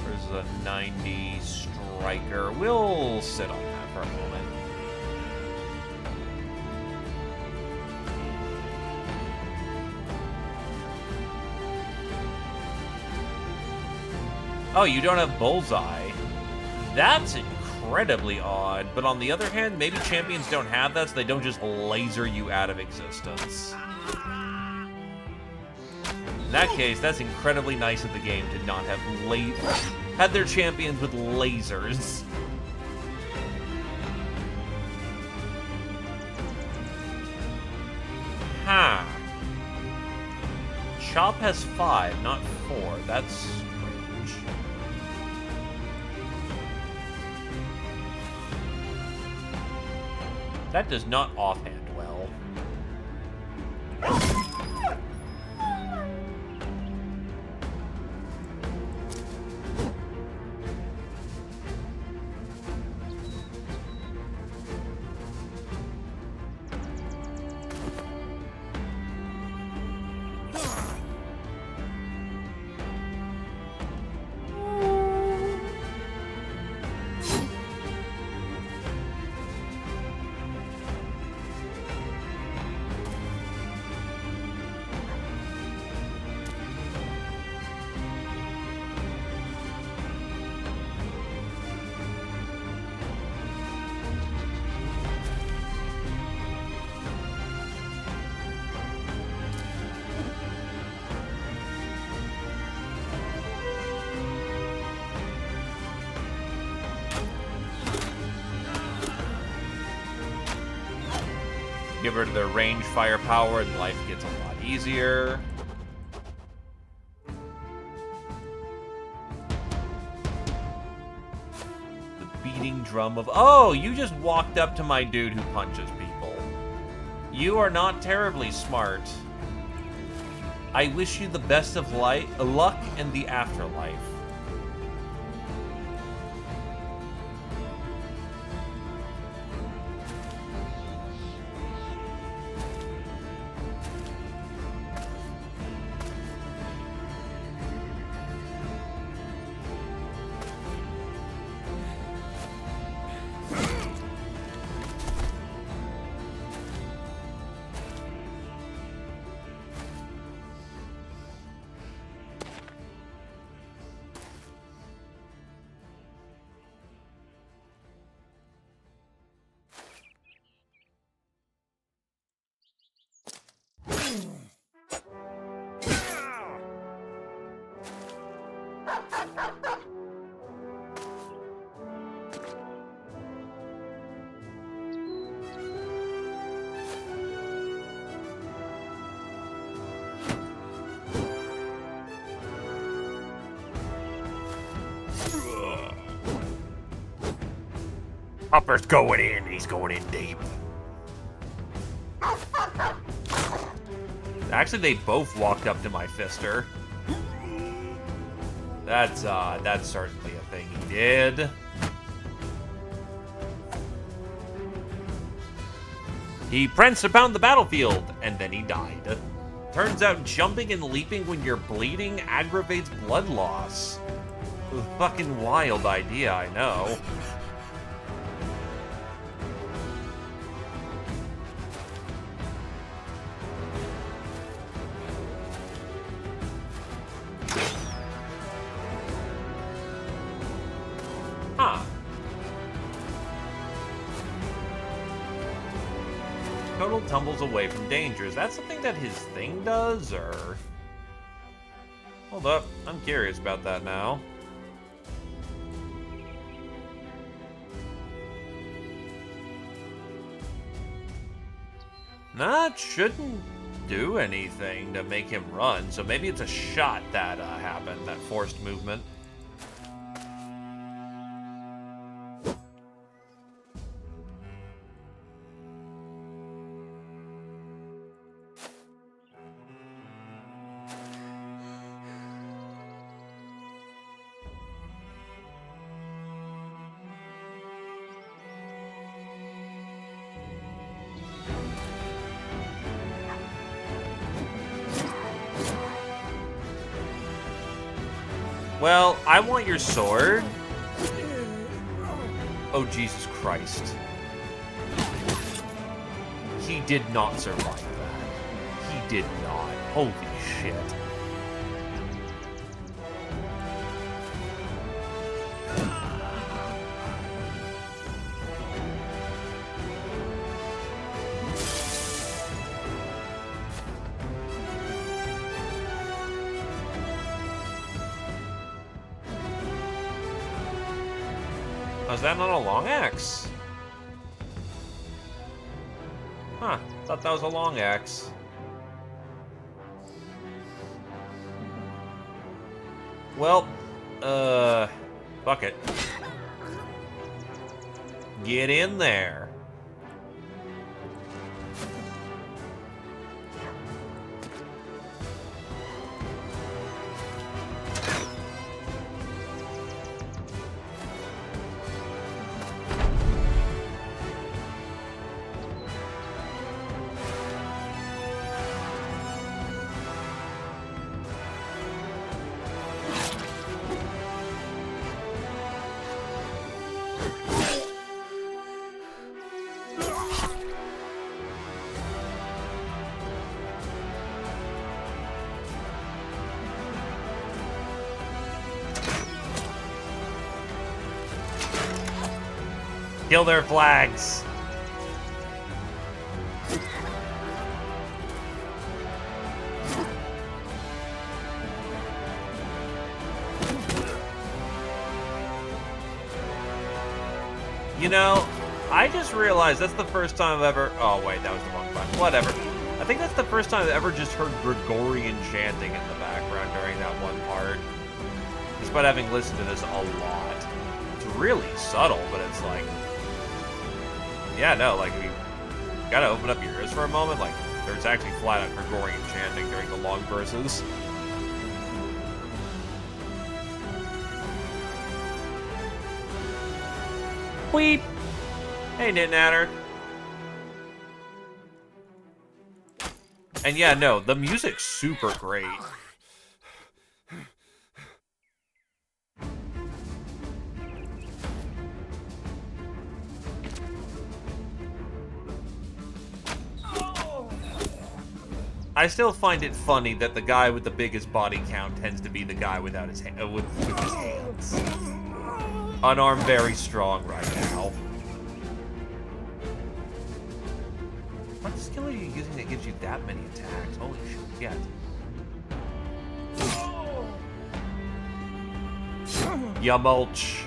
There's a 90 striker. We'll sit on that for a moment. Oh, you don't have Bullseye. That's incredibly odd. But on the other hand, maybe champions don't have that, so they don't just laser you out of existence. In that case, that's incredibly nice of the game to not have had their champions with lasers. Huh. Chop has 5, not 4. That's strange. That does not offhand well. Give rid of their range firepower and life gets a lot easier. The beating drum of... Oh, you just walked up to my dude who punches people. You are not terribly smart. I wish you the best of luck in the afterlife. Hopper's going in. He's going in deep. Actually, they both walked up to my fister. That's certainly a thing he did. He pranced about the battlefield, and then he died. Turns out jumping and leaping when you're bleeding aggravates blood loss. A fucking wild idea, I know. Total tumbles away from danger. Is that something that his thing does, or... Hold up, I'm curious about that now. That shouldn't do anything to make him run, so maybe it's a shot that happened, that forced movement. Well, I want your sword. Oh, Jesus Christ. He did not survive that. He did not. Holy shit. Was that not a long axe? Huh, thought that was a long axe. Well, fuck it. Get in there. Kill their flags. You know, I just realized that's the first time I've ever... Oh, wait, that was the wrong button. Whatever. I think that's the first time I've ever just heard Gregorian chanting in the background during that one part. Despite having listened to this a lot. It's really subtle, but it's like... Yeah, no, like, you gotta open up your ears for a moment. Like, there's actually flat-out Gregorian chanting during the long verses. Weep! Hey, Nitnatter. And yeah, no, the music's super great. I still find it funny that the guy with the biggest body count tends to be the guy without his with his hands. Unarmed, very strong right now. What skill are you using that gives you that many attacks? Holy shit! Ya mulch.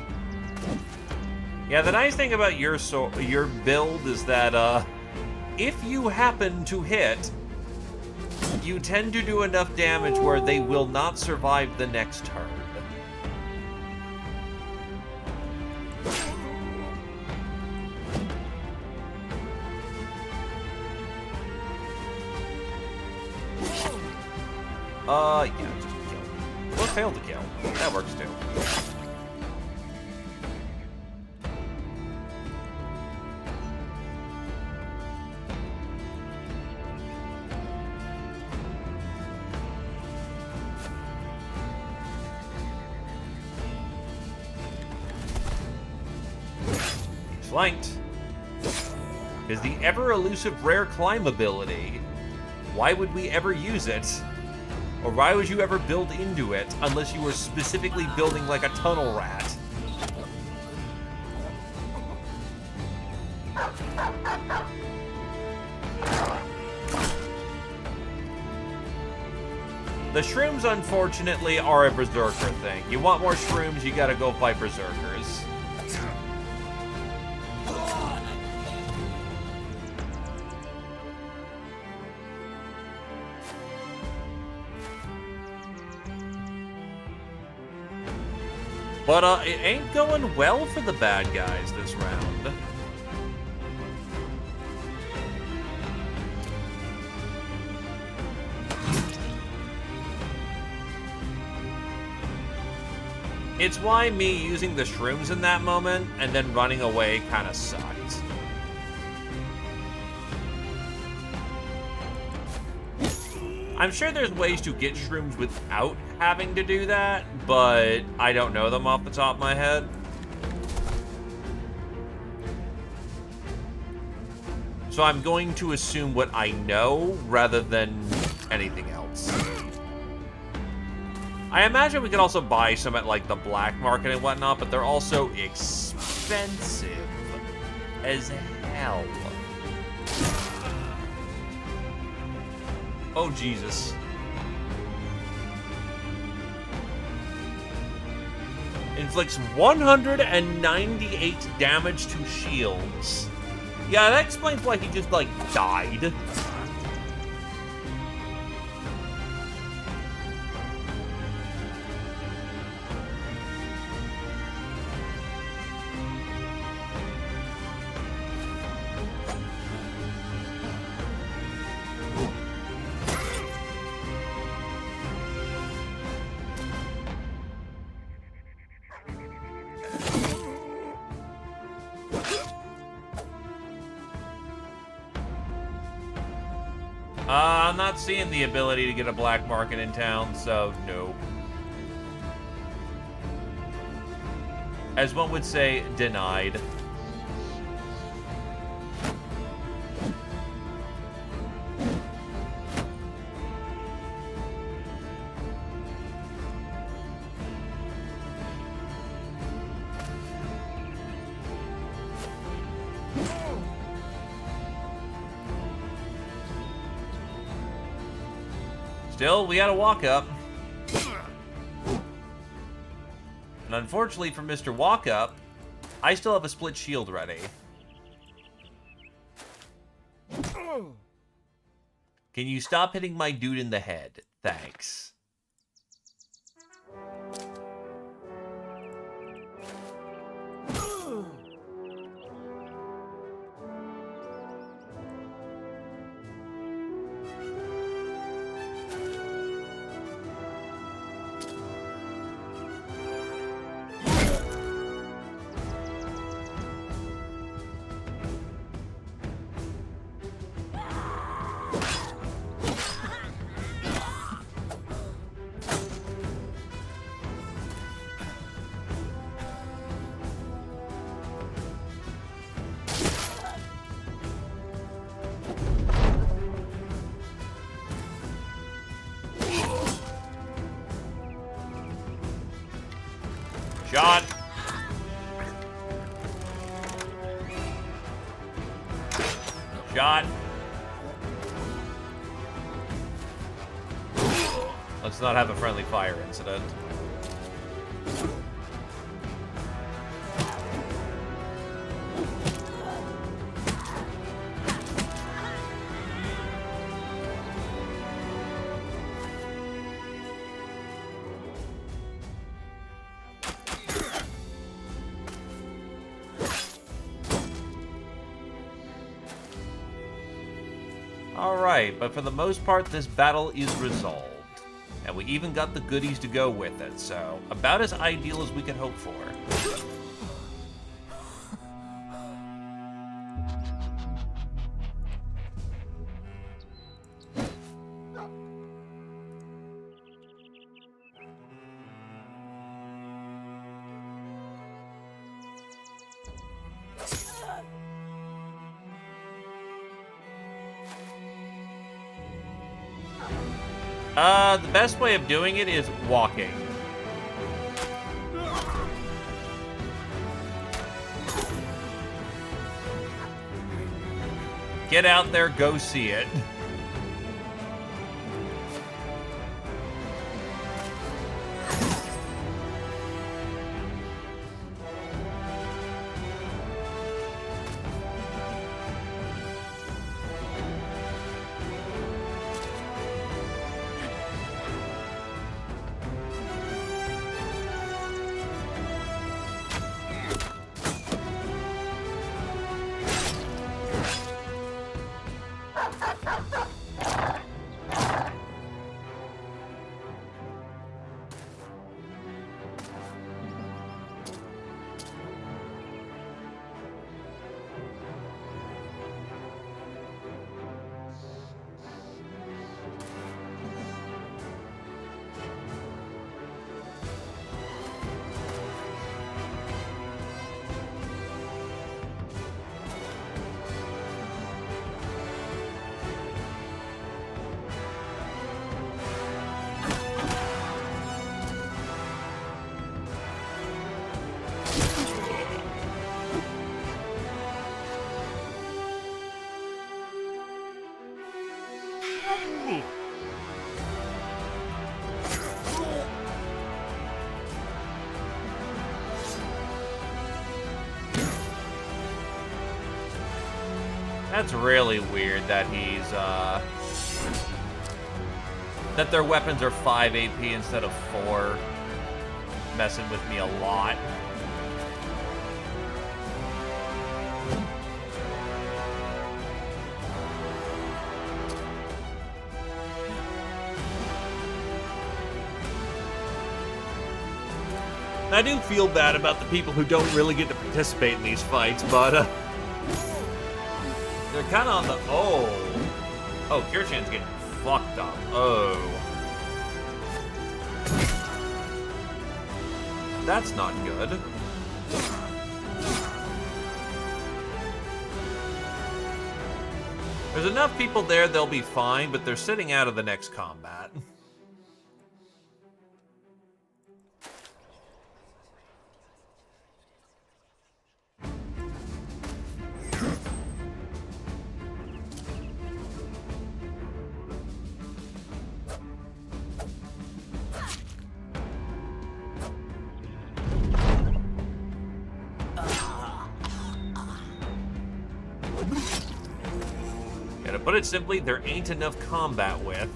Yeah, the nice thing about your build is that if you happen to hit, you tend to do enough damage where they will not survive the next turn. Yeah, just kill. Or fail to kill. That works too. Flanked. Is the ever-elusive rare climb ability. Why would we ever use it? Or why would you ever build into it unless you were specifically building like a tunnel rat? The shrooms, unfortunately, are a berserker thing. You want more shrooms, you gotta go fight berserkers. But, it ain't going well for the bad guys this round. It's why me using the shrooms in that moment and then running away kind of sucked. I'm sure there's ways to get shrooms without having to do that, but I don't know them off the top of my head. So I'm going to assume what I know rather than anything else. I imagine we could also buy some at like the black market and whatnot, but they're also expensive as hell. Oh, Jesus. Inflicts 198 damage to shields. Yeah, that explains why he just, like, died. I'm not seeing the ability to get a black market in town, so no. As one would say, denied. Still, we gotta walk up. And unfortunately for Mr. Walk Up, I still have a split shield ready. Can you stop hitting my dude in the head? Thanks. Shot. Shot. Let's not have a friendly fire incident. Alright, but for the most part, this battle is resolved. And we even got the goodies to go with it, so about as ideal as we could hope for. The best way of doing it is walking. Get out there, go see it. That's really weird that that their weapons are 5 AP instead of 4. Messing with me a lot. I do feel bad about the people who don't really get to participate in these fights, but they're kind of on the... Oh, Kirchan's getting fucked up. Oh. That's not good. There's enough people there, they'll be fine, but they're sitting out of the next combat. To put it simply, there ain't enough combat with.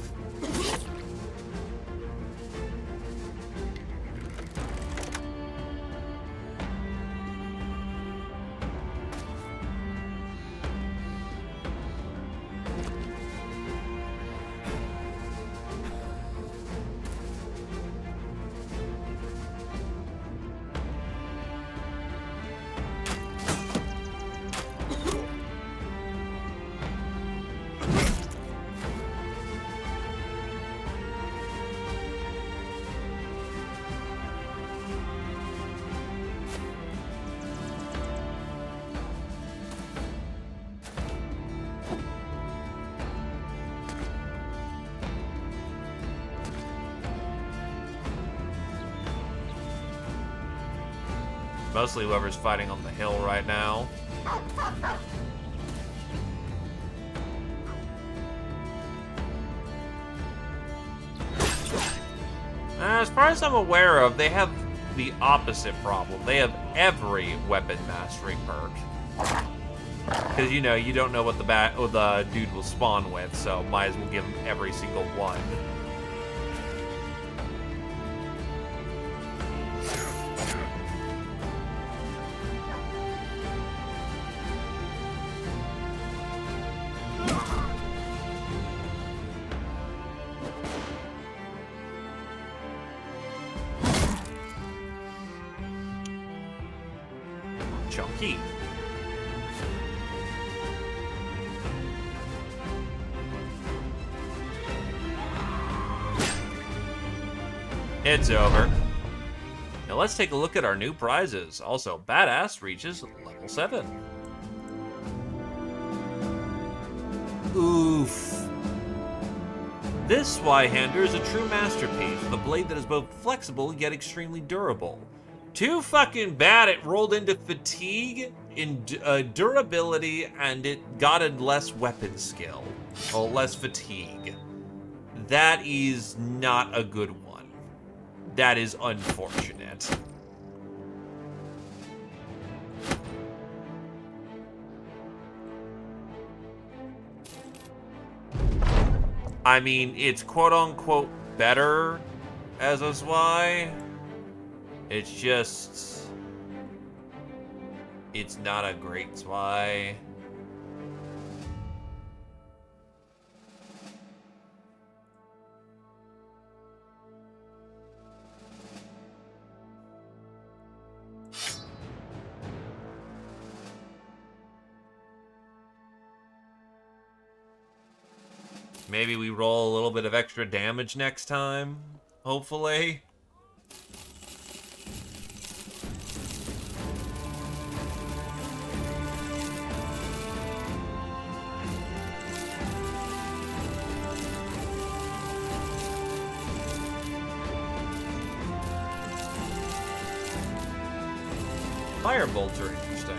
Mostly whoever's fighting on the hill right now. As far as I'm aware of, they have the opposite problem. They have every weapon mastery perk. Because, you know, you don't know what the dude will spawn with, so might as well give him every single one. Chunky. It's over. Now let's take a look at our new prizes. Also, Badass reaches level 7. Oof. This Zweihander is a true masterpiece with a blade that is both flexible yet extremely durable. Too fucking bad it rolled into fatigue, in durability, and it got a less weapon skill. Or less fatigue. That is not a good one. That is unfortunate. I mean, it's quote-unquote better as a Zwei. It's just... it's not a great Zwei. Maybe we roll a little bit of extra damage next time, hopefully. Fire bolts are interesting.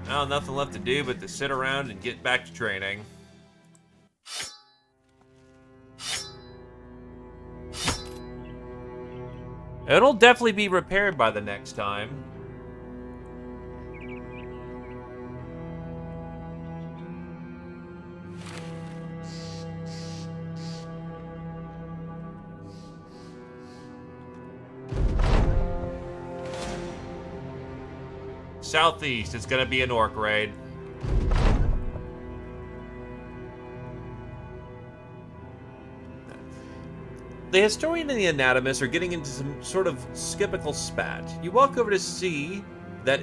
Oh, nothing left to do but to sit around and get back to training. It'll definitely be repaired by the next time. Southeast, it's gonna be an orc raid. The historian and the anatomist are getting into some sort of skeptical spat. You walk over to see that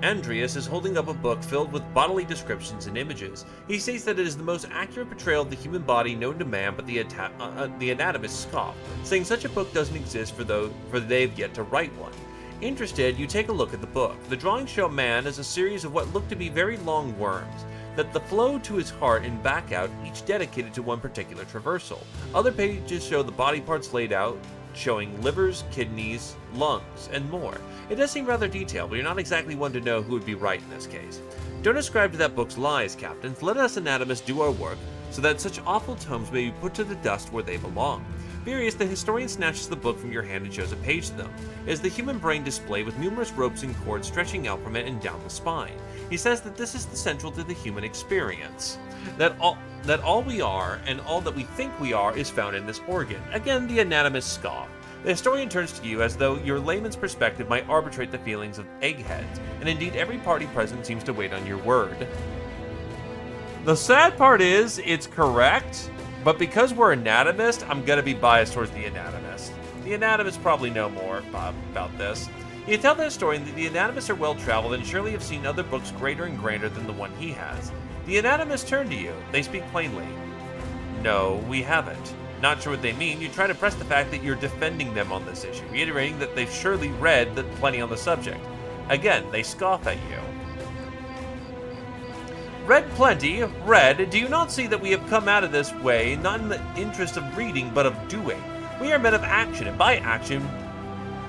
Andreas is holding up a book filled with bodily descriptions and images. He states that it is the most accurate portrayal of the human body known to man, but the anatomist scoffed, saying such a book doesn't exist for they've yet to write one. Interested, you take a look at the book. The drawings show man as a series of what look to be very long worms, that the flow to his heart and back out, each dedicated to one particular traversal. Other pages show the body parts laid out, showing livers, kidneys, lungs, and more. It does seem rather detailed, but you're not exactly one to know who would be right in this case. Don't ascribe to that book's lies, captains. Let us anatomists do our work, so that such awful tomes may be put to the dust where they belong. Furious, the historian snatches the book from your hand and shows a page to them. It is the human brain displayed with numerous ropes and cords stretching out from it and down the spine. He says that this is the central to the human experience. That all we are, and all that we think we are, is found in this organ. Again, the anatomist scoffed. The historian turns to you as though your layman's perspective might arbitrate the feelings of eggheads, and indeed every party present seems to wait on your word. The sad part is, it's correct, but because we're anatomists, I'm gonna be biased towards the anatomist. The anatomists probably know more about this. You tell the historian that the anatomists are well-traveled and surely have seen other books greater and grander than the one he has. The anatomists turn to you. They speak plainly. No, we haven't. Not sure what they mean. You try to press the fact that you're defending them on this issue, reiterating that they've surely read plenty on the subject. Again, they scoff at you. Read plenty, read. Do you not see that we have come out of this way, not in the interest of reading, but of doing? We are men of action, and by action,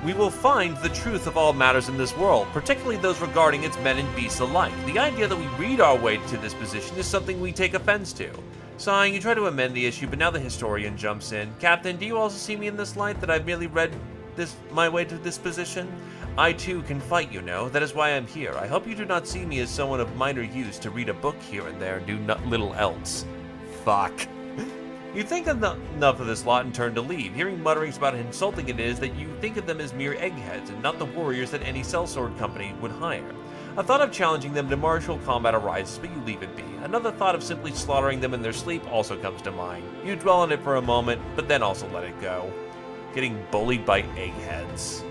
we will find the truth of all matters in this world, particularly those regarding its men and beasts alike. The idea that we read our way to this position is something we take offense to. Sighing, you try to amend the issue, but now the historian jumps in. Captain, do you also see me in this light, that I've merely read my way to this position? I too can fight, you know. That is why I'm here. I hope you do not see me as someone of minor use to read a book here and there and do little else. Fuck. You think enough of this lot and turn to leave, hearing mutterings about how insulting it is that you think of them as mere eggheads and not the warriors that any sellsword company would hire. A thought of challenging them to martial combat arises, but you leave it be. Another thought of simply slaughtering them in their sleep also comes to mind. You dwell on it for a moment, but then also let it go. Getting bullied by eggheads.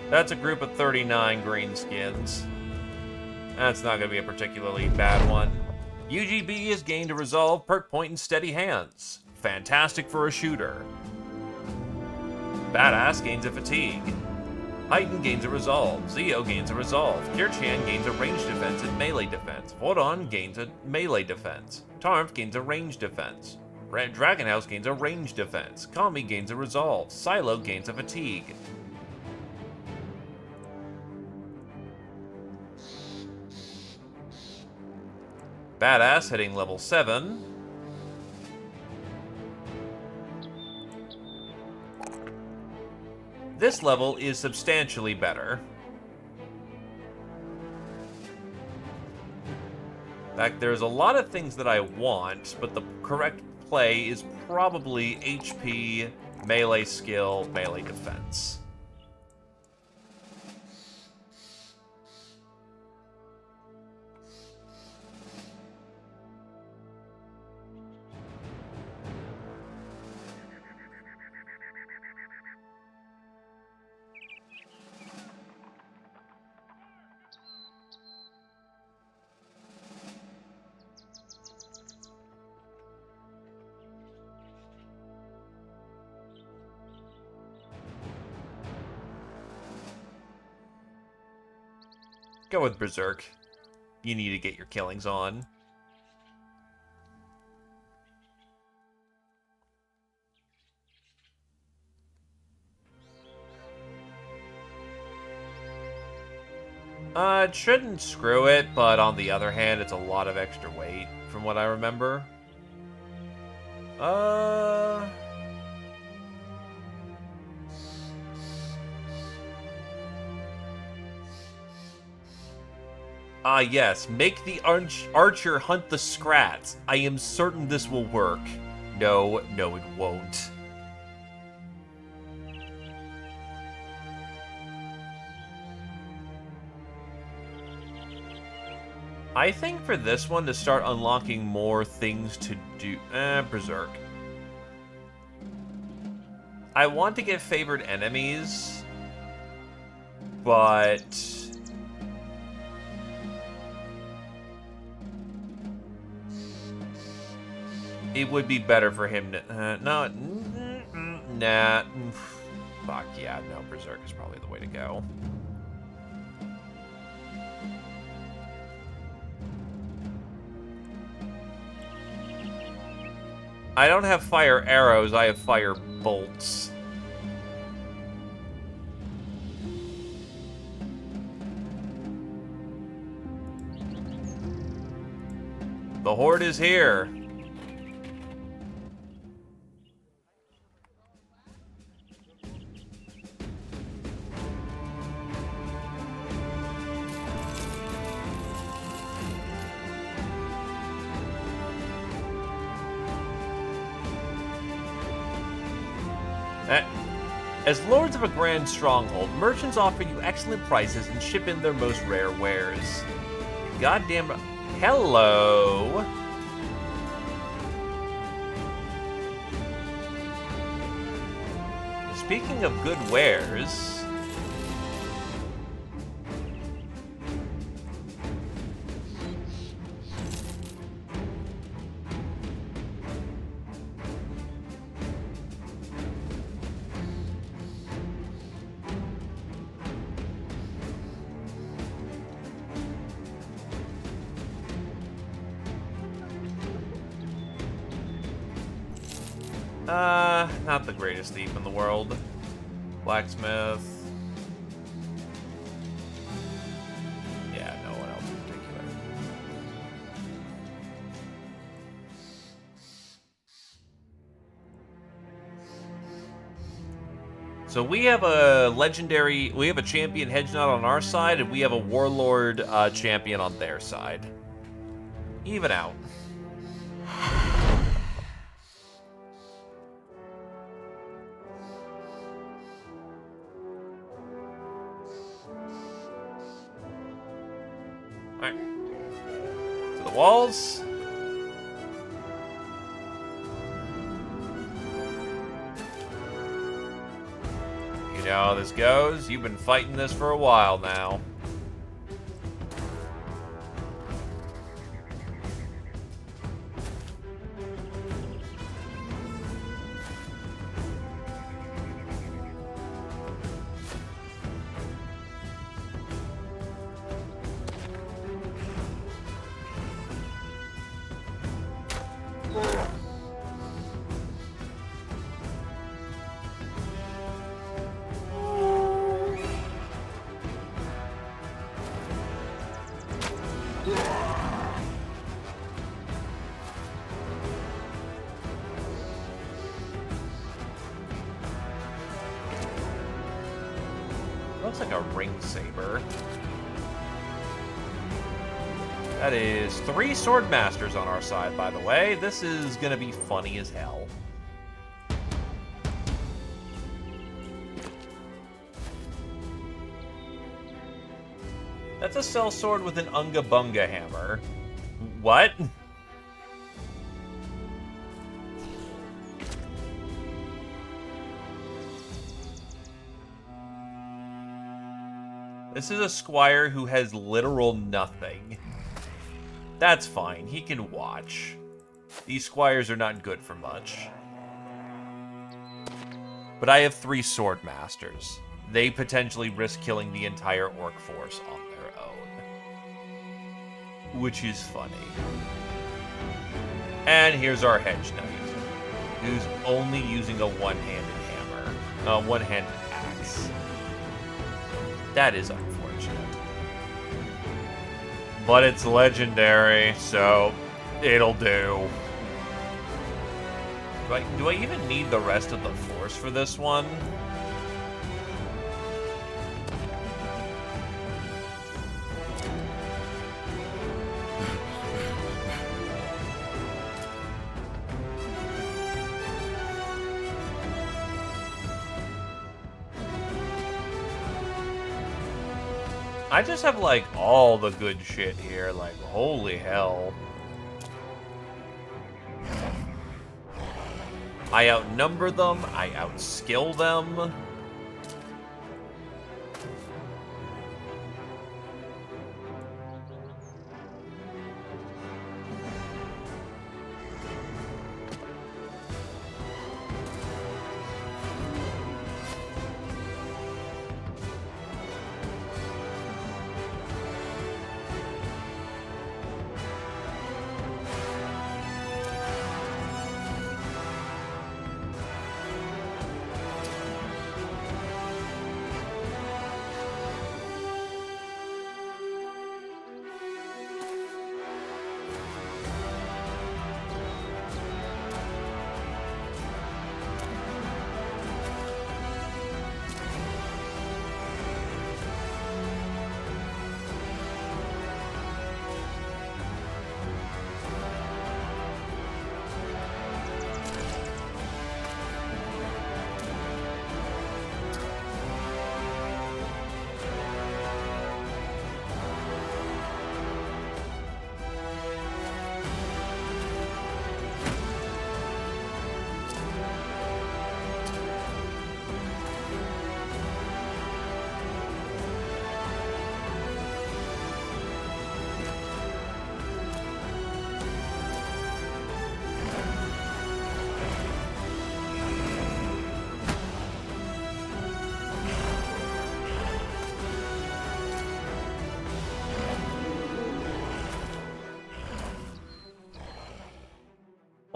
That's a group of 39 greenskins. That's not going to be a particularly bad one. UGB is gained a resolve, perk point, and steady hands. Fantastic for a shooter. Badass gains a fatigue. Heighten gains a resolve. Zeo gains a resolve. Kirchan gains a ranged defense and melee defense. Vodon gains a melee defense. Tarmf gains a ranged defense. Red Dragonhouse gains a ranged defense. Kami gains a resolve. Silo gains a fatigue. Badass hitting level 7. This level is substantially better. In fact, there's a lot of things that I want, but the correct play is probably HP, melee skill, melee defense. Go with Berserk. You need to get your killings on. It shouldn't screw it, but on the other hand, it's a lot of extra weight, from what I remember. Yes. Make the archer hunt the scrats. I am certain this will work. No, it won't. I think for this one, to start unlocking more things to do... Berserk. I want to get favored enemies, but... it would be better for him to... no, nah. Fuck, yeah, no, Berserk is probably the way to go. I don't have fire arrows, I have fire bolts. The horde is here. As lords of a grand stronghold, merchants offer you excellent prices and ship in their most rare wares. Goddamn... hello! Speaking of good wares... not the greatest thief in the world. Blacksmith. Yeah, no one else in particular. So we have a champion Hedge Knot on our side, and we have a warlord champion on their side. Even out. Walls. You know how this goes. You've been fighting this for a while now. Looks like a ring saber. That is 3 sword masters on our side, by the way. This is gonna be funny as hell. That's a sellsword with an Unga Bunga hammer. What? This is a squire who has literal nothing. That's fine, he can watch. These squires are not good for much. But I have 3 sword masters. They potentially risk killing the entire orc force on their own. Which is funny. And here's our hedge knight, who's only using a one-handed hammer. One-handed axe. That is unfortunate. But it's legendary, so it'll do. Do I even need the rest of the force for this one? I just have, like, all the good shit here. Like, holy hell. I outnumber them. I outskill them.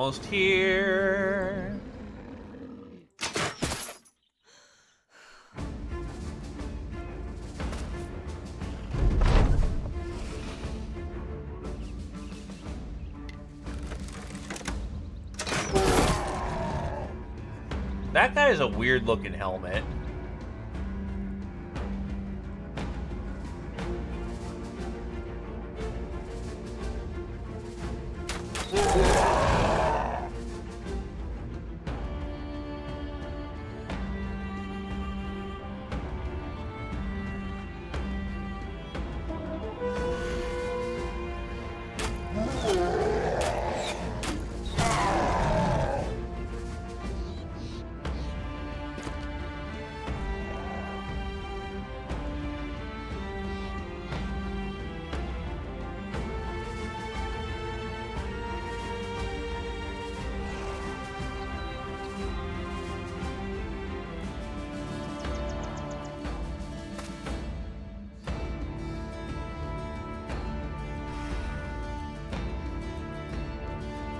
Almost here. That guy has a weird looking helmet.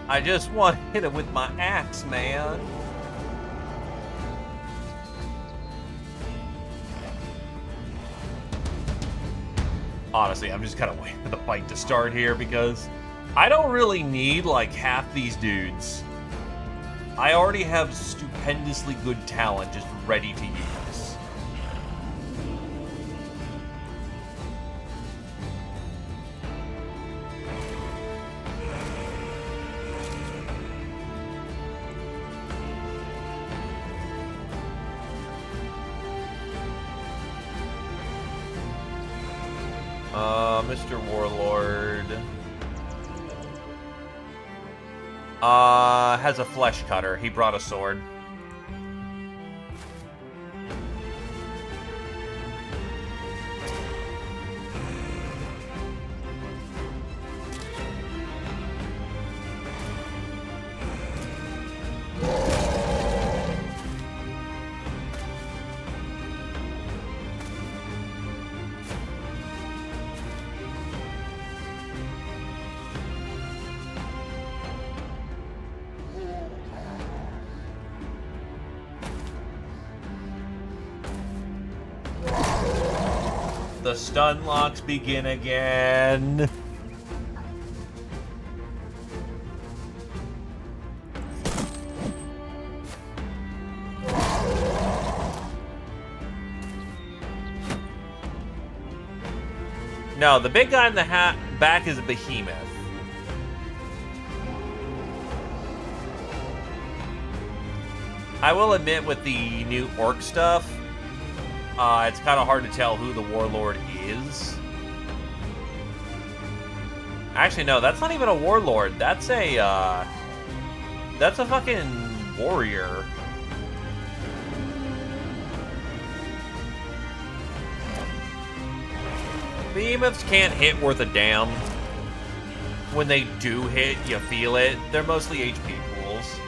I just want to hit him with my axe, man. Honestly, I'm just kind of waiting for the fight to start here because I don't really need like half these dudes. I already have stupendously good talent just ready to use. Mr. Warlord. Has a flesh cutter. He brought a sword. The stun locks begin again. No, the big guy in the back is a behemoth. I will admit, with the new orc stuff, it's kind of hard to tell who the warlord is. Actually, no, that's not even a warlord. That's a fucking warrior. Behemoths can't hit worth a damn. When they do hit, you feel it. They're mostly HP pools.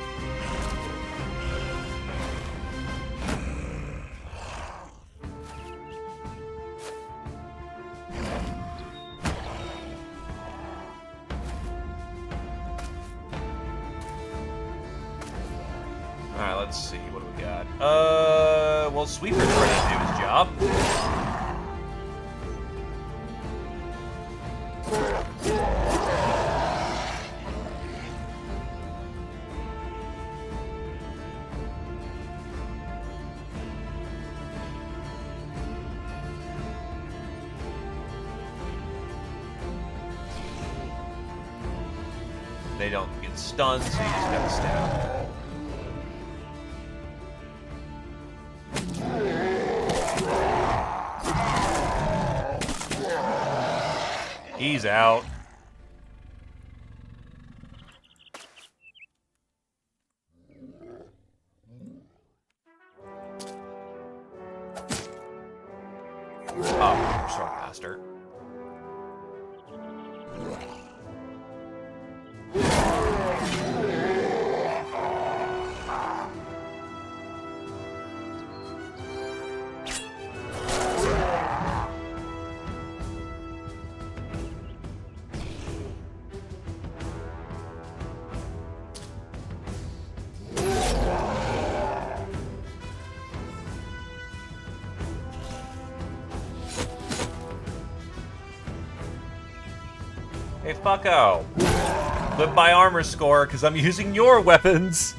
Alright, let's see. What do we got? Well, Sweeper's ready to do his job. They don't get stunned, so you just gotta stab. He's out. Oh, strong bastard. Hey, fucko. Flip my armor score, because I'm using your weapons.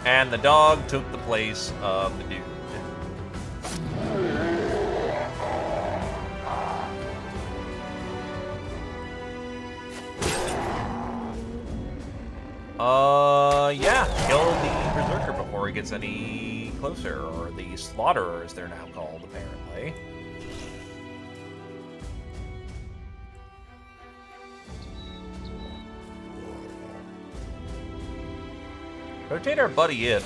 And the dog took the place of the dude. Yeah, kill the Berserker before he gets any closer, or the Slaughterer, as they're now called, apparently. Rotate our buddy in.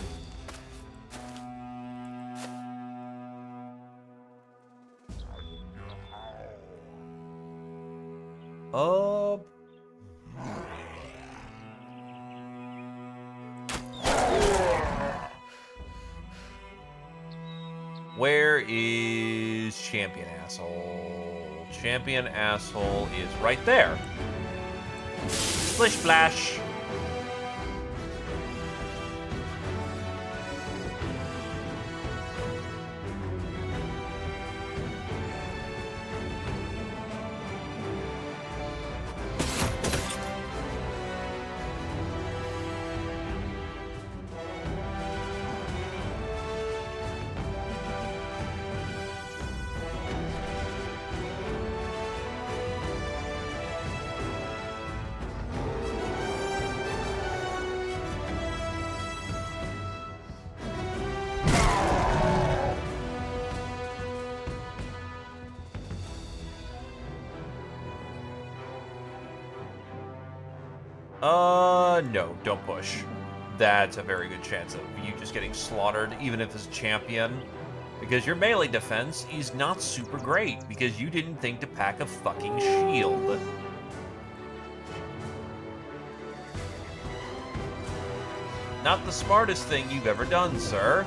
Where is Champion Asshole? Champion Asshole is right there. Splish Splash. No, don't push. That's a very good chance of you just getting slaughtered, even if it's a champion. Because your melee defense is not super great, because you didn't think to pack a fucking shield. Not the smartest thing you've ever done, sir.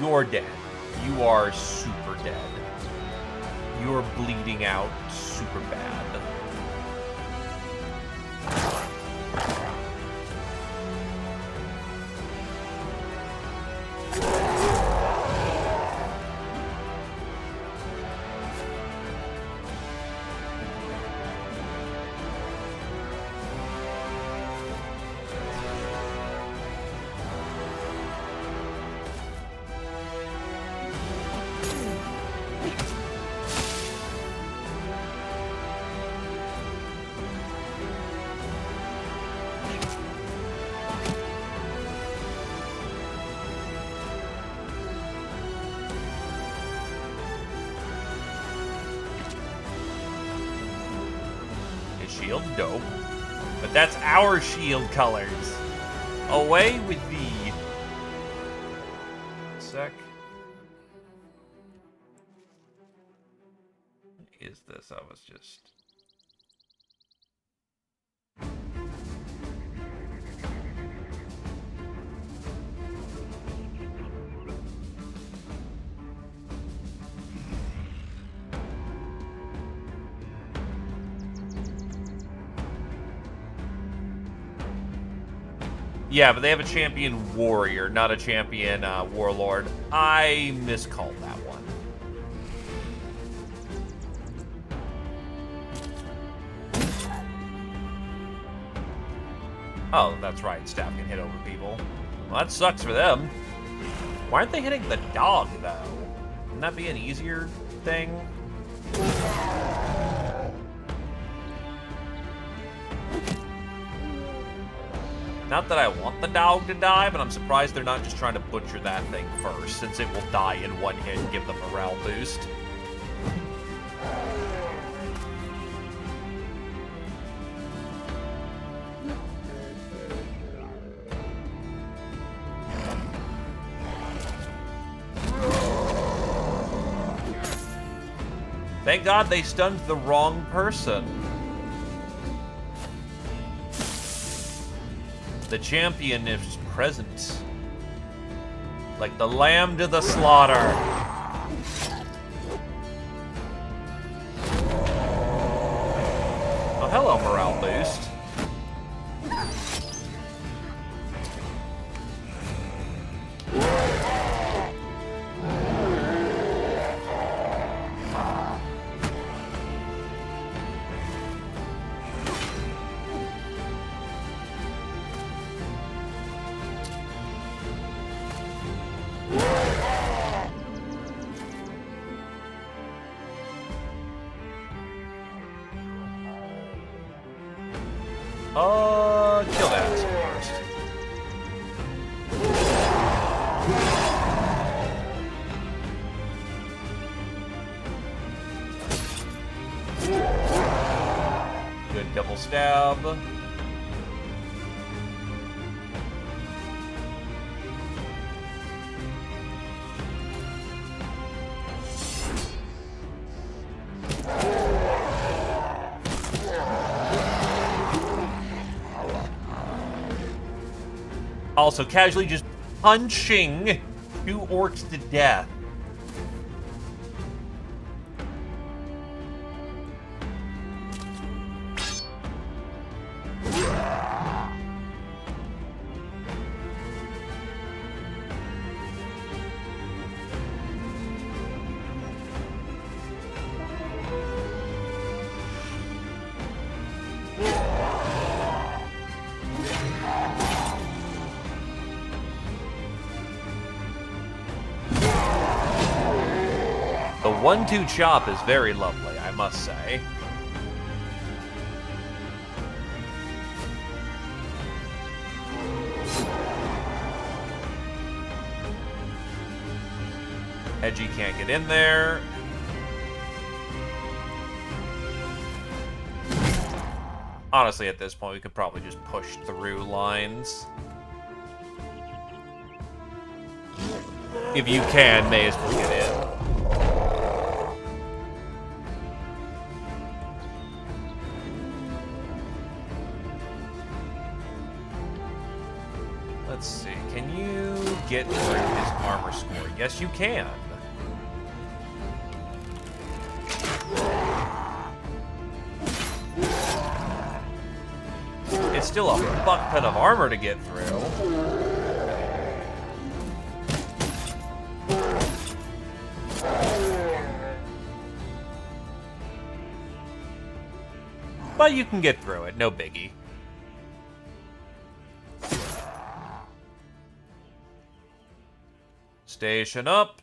You're dead. You are super dead. You're bleeding out super bad. Shield, dope. But that's our shield colors. Away with thee. Sec. What is this? I was just... Yeah, but they have a champion warrior, not a champion warlord. I miscalled that one. Oh, that's right. Staff can hit over people. Well, that sucks for them. Why aren't they hitting the dog, though? Wouldn't that be an easier thing? Not that I want the dog to die, but I'm surprised they're not just trying to butcher that thing first, since it will die in one hit and give them a morale boost. Thank God they stunned the wrong person. The champion is present. Like the lamb to the slaughter. Oh, hello, morale boost. Kill that asshole first. Good double stab. Also, casually just punching two orcs to death. 1-2 chop is very lovely, I must say. Edgy can't get in there. Honestly, at this point, we could probably just push through lines. If you can, may as well get in. Let's see, can you get through his armor score? Yes, you can. It's still a fuck ton of armor to get through. But you can get through it, no biggie. Station up.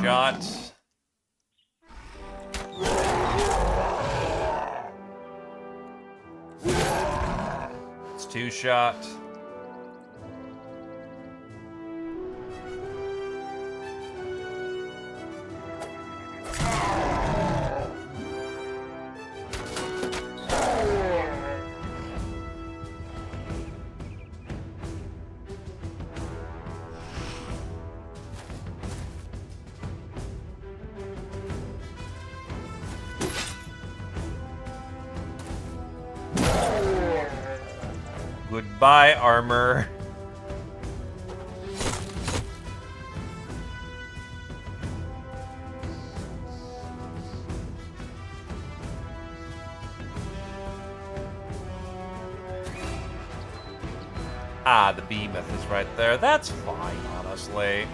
Shot. It's 2-shot. Goodbye, armor. Ah, the behemoth is right there. That's fine, honestly.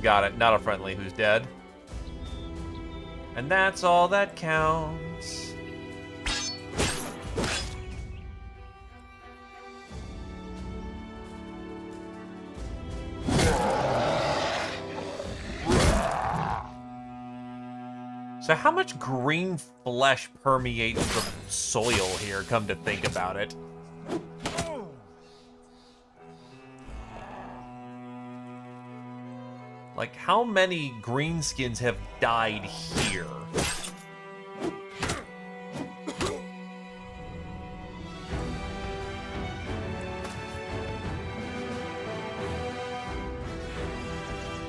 Got it. Not a friendly who's dead. And that's all that counts. So how much green flesh permeates the soil here, come to think about it? Like, how many greenskins have died here?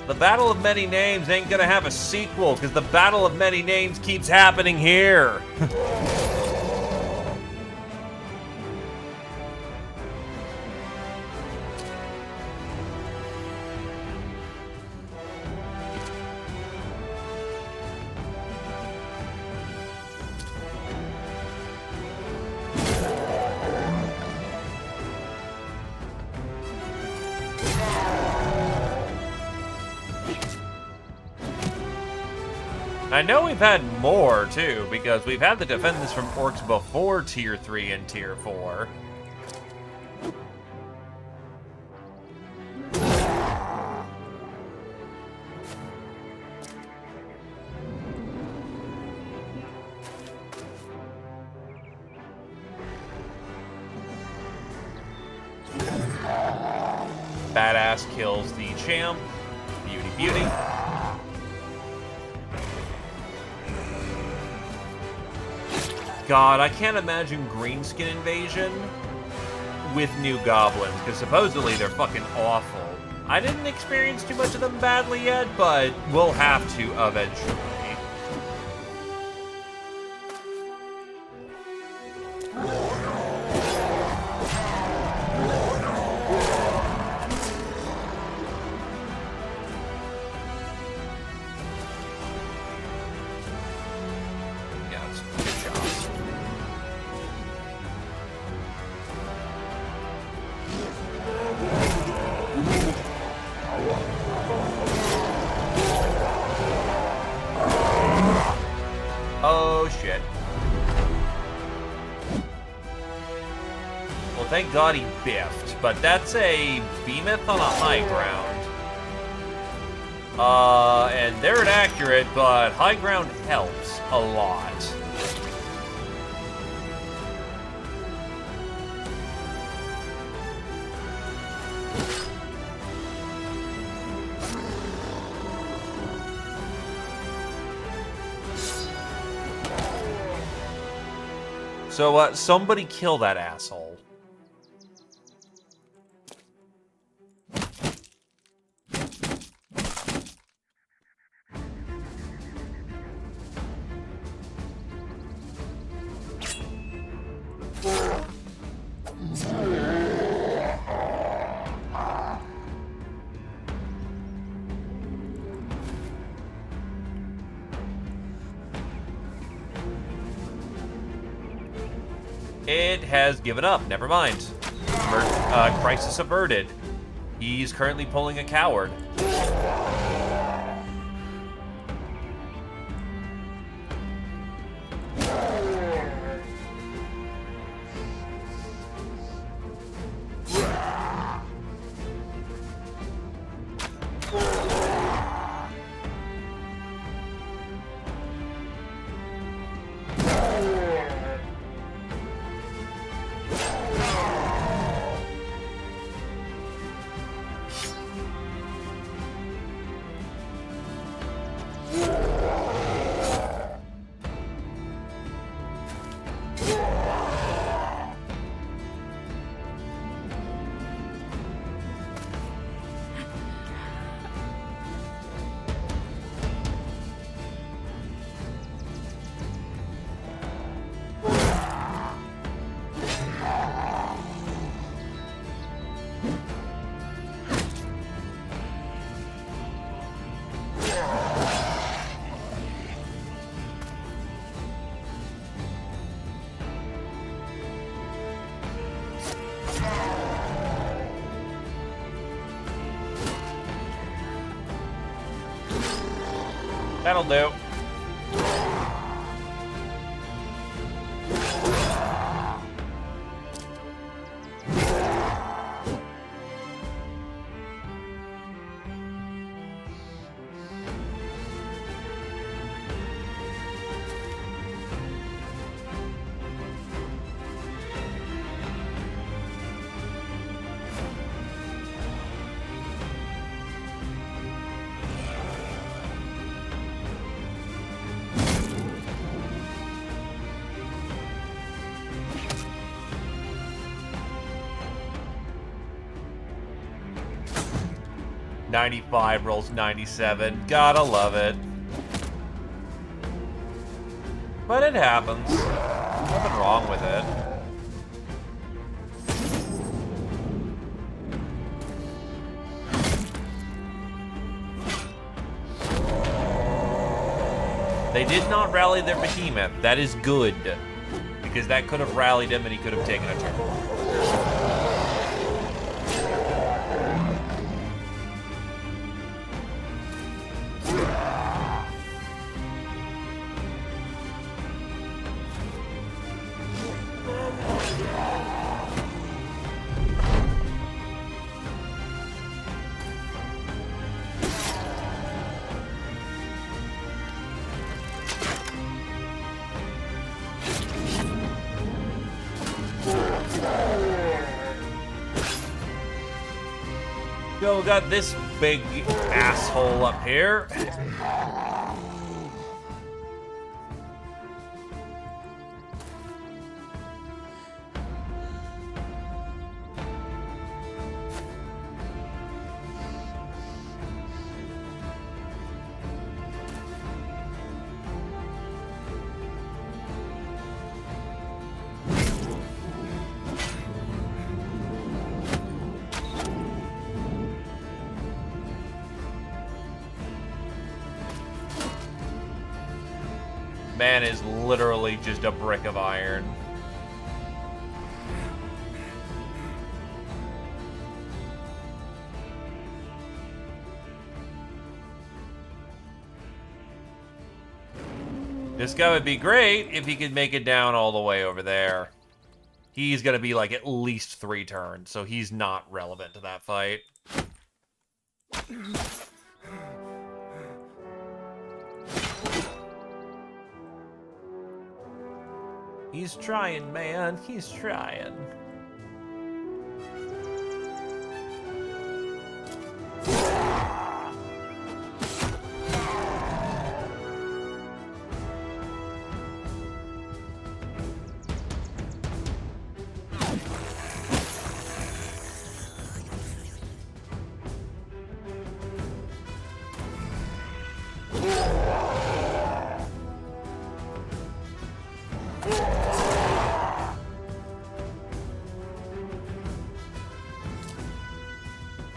The Battle of Many Names ain't gonna have a sequel, because the Battle of Many Names keeps happening here. I know we've had more, too, because we've had to defend this from orcs before Tier 3 and Tier 4. Badass kills the champ. Beauty, beauty. God, I can't imagine Greenskin Invasion with new goblins, because supposedly they're fucking awful. I didn't experience too much of them badly yet, but we'll have to eventually. Thank God he biffed, but that's a behemoth on a high ground. And they're inaccurate, but high ground helps a lot. So, somebody kill that asshole. It has given up. Never mind. Crisis averted. He's currently pulling a coward. That'll do. $95 rolls $97. Gotta love it. But it happens. Nothing wrong with it. They did not rally their behemoth. That is good. Because that could have rallied him and he could have taken a turn. So we got this big asshole up here. Man is literally just a brick of iron. This guy would be great if he could make it down all the way over there. He's going to be like at least 3 turns, so he's not relevant to that fight. He's trying, man. He's trying.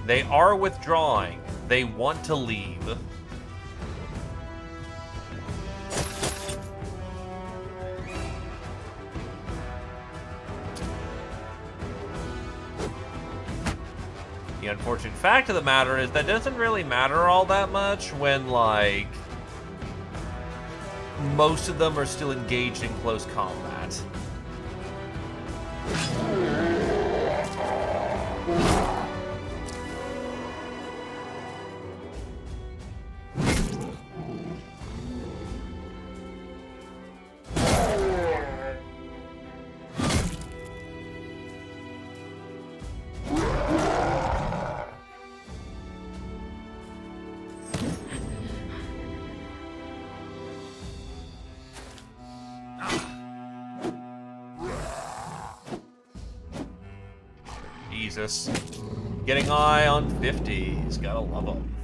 They are withdrawing. They want to leave. The unfortunate fact of the matter is that doesn't really matter all that much when, like, most of them are still engaged in close combat. Jesus. Getting high on 50s. Gotta love them.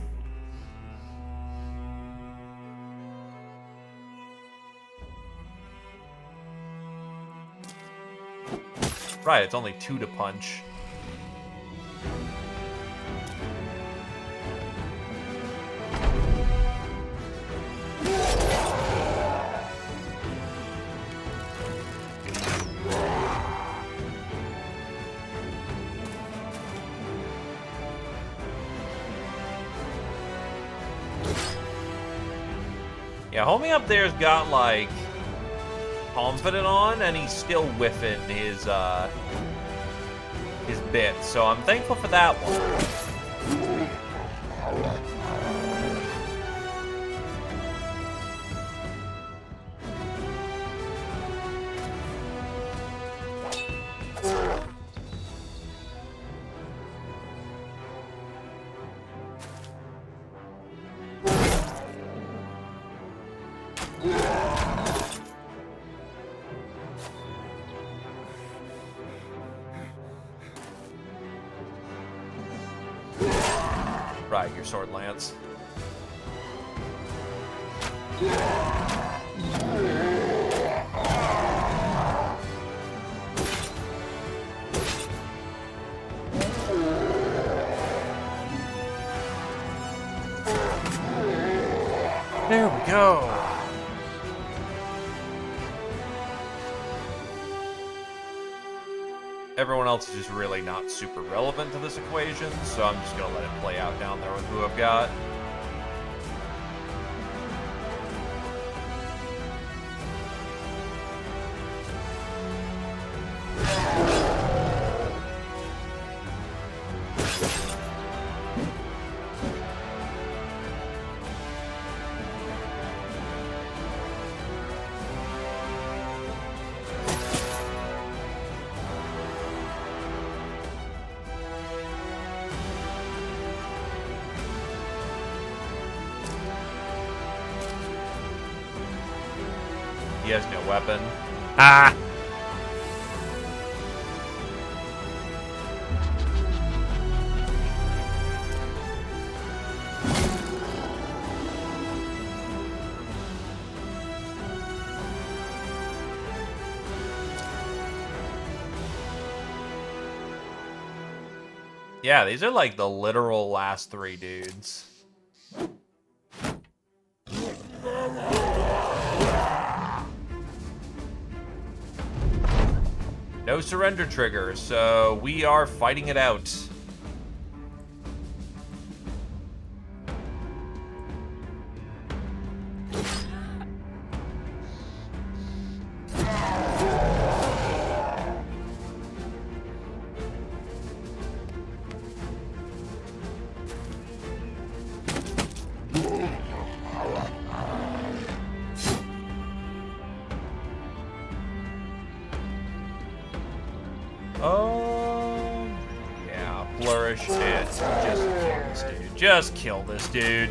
Right, it's only 2 to punch. Yeah, homie up there's got, like, confident on, and he's still whiffing his bit, so I'm thankful for that one. Right, your sword lance. There we go. Everyone else is just really not super relevant to this equation, so I'm just gonna let it play out down there with who I've got. He has no weapon. Ah! Yeah, these are like the literal last 3 dudes. No surrender trigger, so we are fighting it out. more shit. Just kill this dude. Just kill this dude.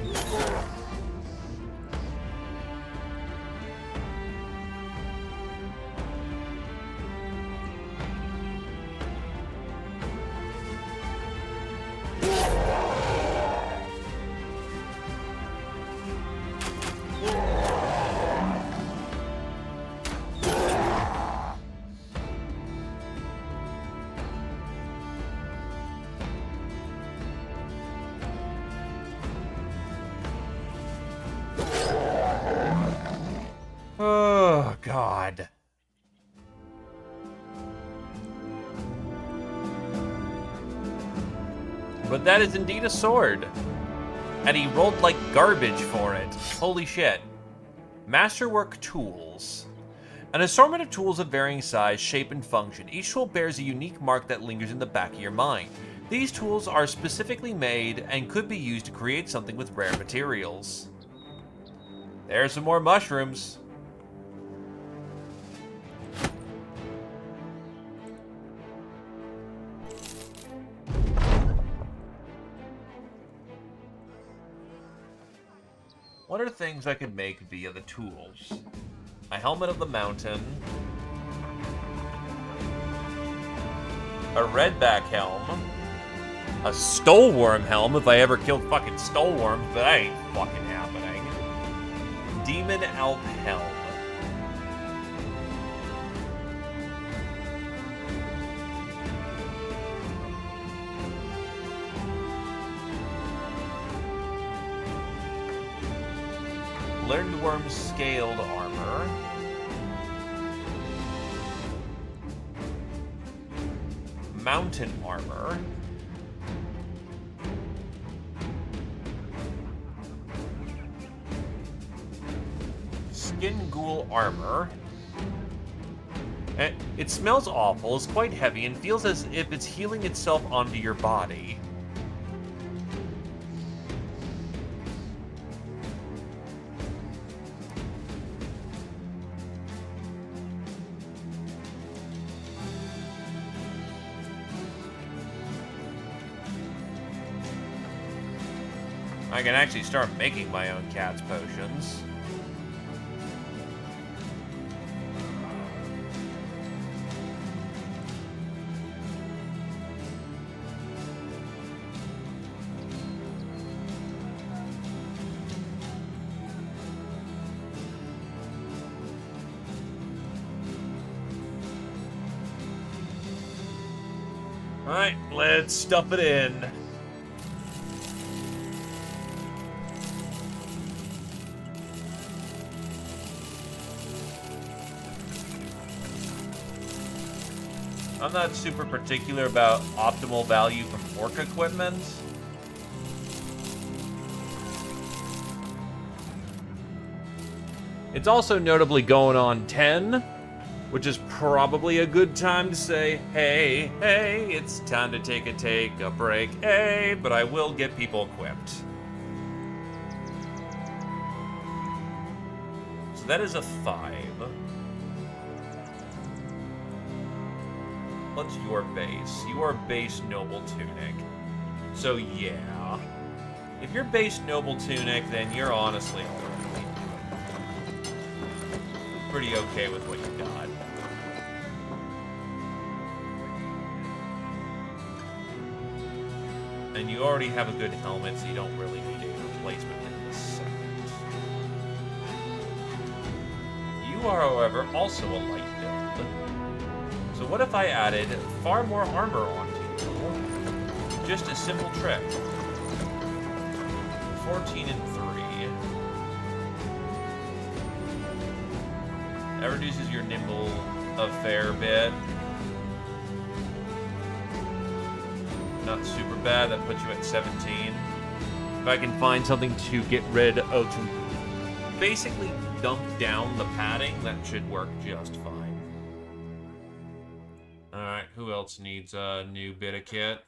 Oh, God. But that is indeed a sword. And he rolled like garbage for it. Holy shit. Masterwork tools. An assortment of tools of varying size, shape, and function. Each tool bears a unique mark that lingers in the back of your mind. These tools are specifically made and could be used to create something with rare materials. There's some more mushrooms. What are things I could make via the tools? A helmet of the mountain. A redback helm. A stoleworm helm if I ever killed fucking stoleworms, but that ain't fucking happening. Demon elf helm. Learned worm scaled armor. Mountain armor. Skin ghoul armor. It smells awful, is quite heavy, and feels as if it's healing itself onto your body. I can actually start making my own cat's potions. Alright, let's stuff it in. I'm not super particular about optimal value from orc equipment. It's also notably going on 10, which is probably a good time to say, hey, it's time to take a break, hey, but I will get people equipped. So that is a 5. What's your base? You are base noble tunic. So yeah. If you're base noble tunic, then you're honestly already pretty okay with what you got. And you already have a good helmet, so you don't really need a replacement in this segment. You are, however, also a light build. So what if I added far more armor onto you? Just a simple trick. 14 and 3. That reduces your nimble a fair bit. Not super bad, that puts you at 17. If I can find something to get rid of, to basically dump down the padding, that should work just fine. Alright, who else needs a new bit of kit?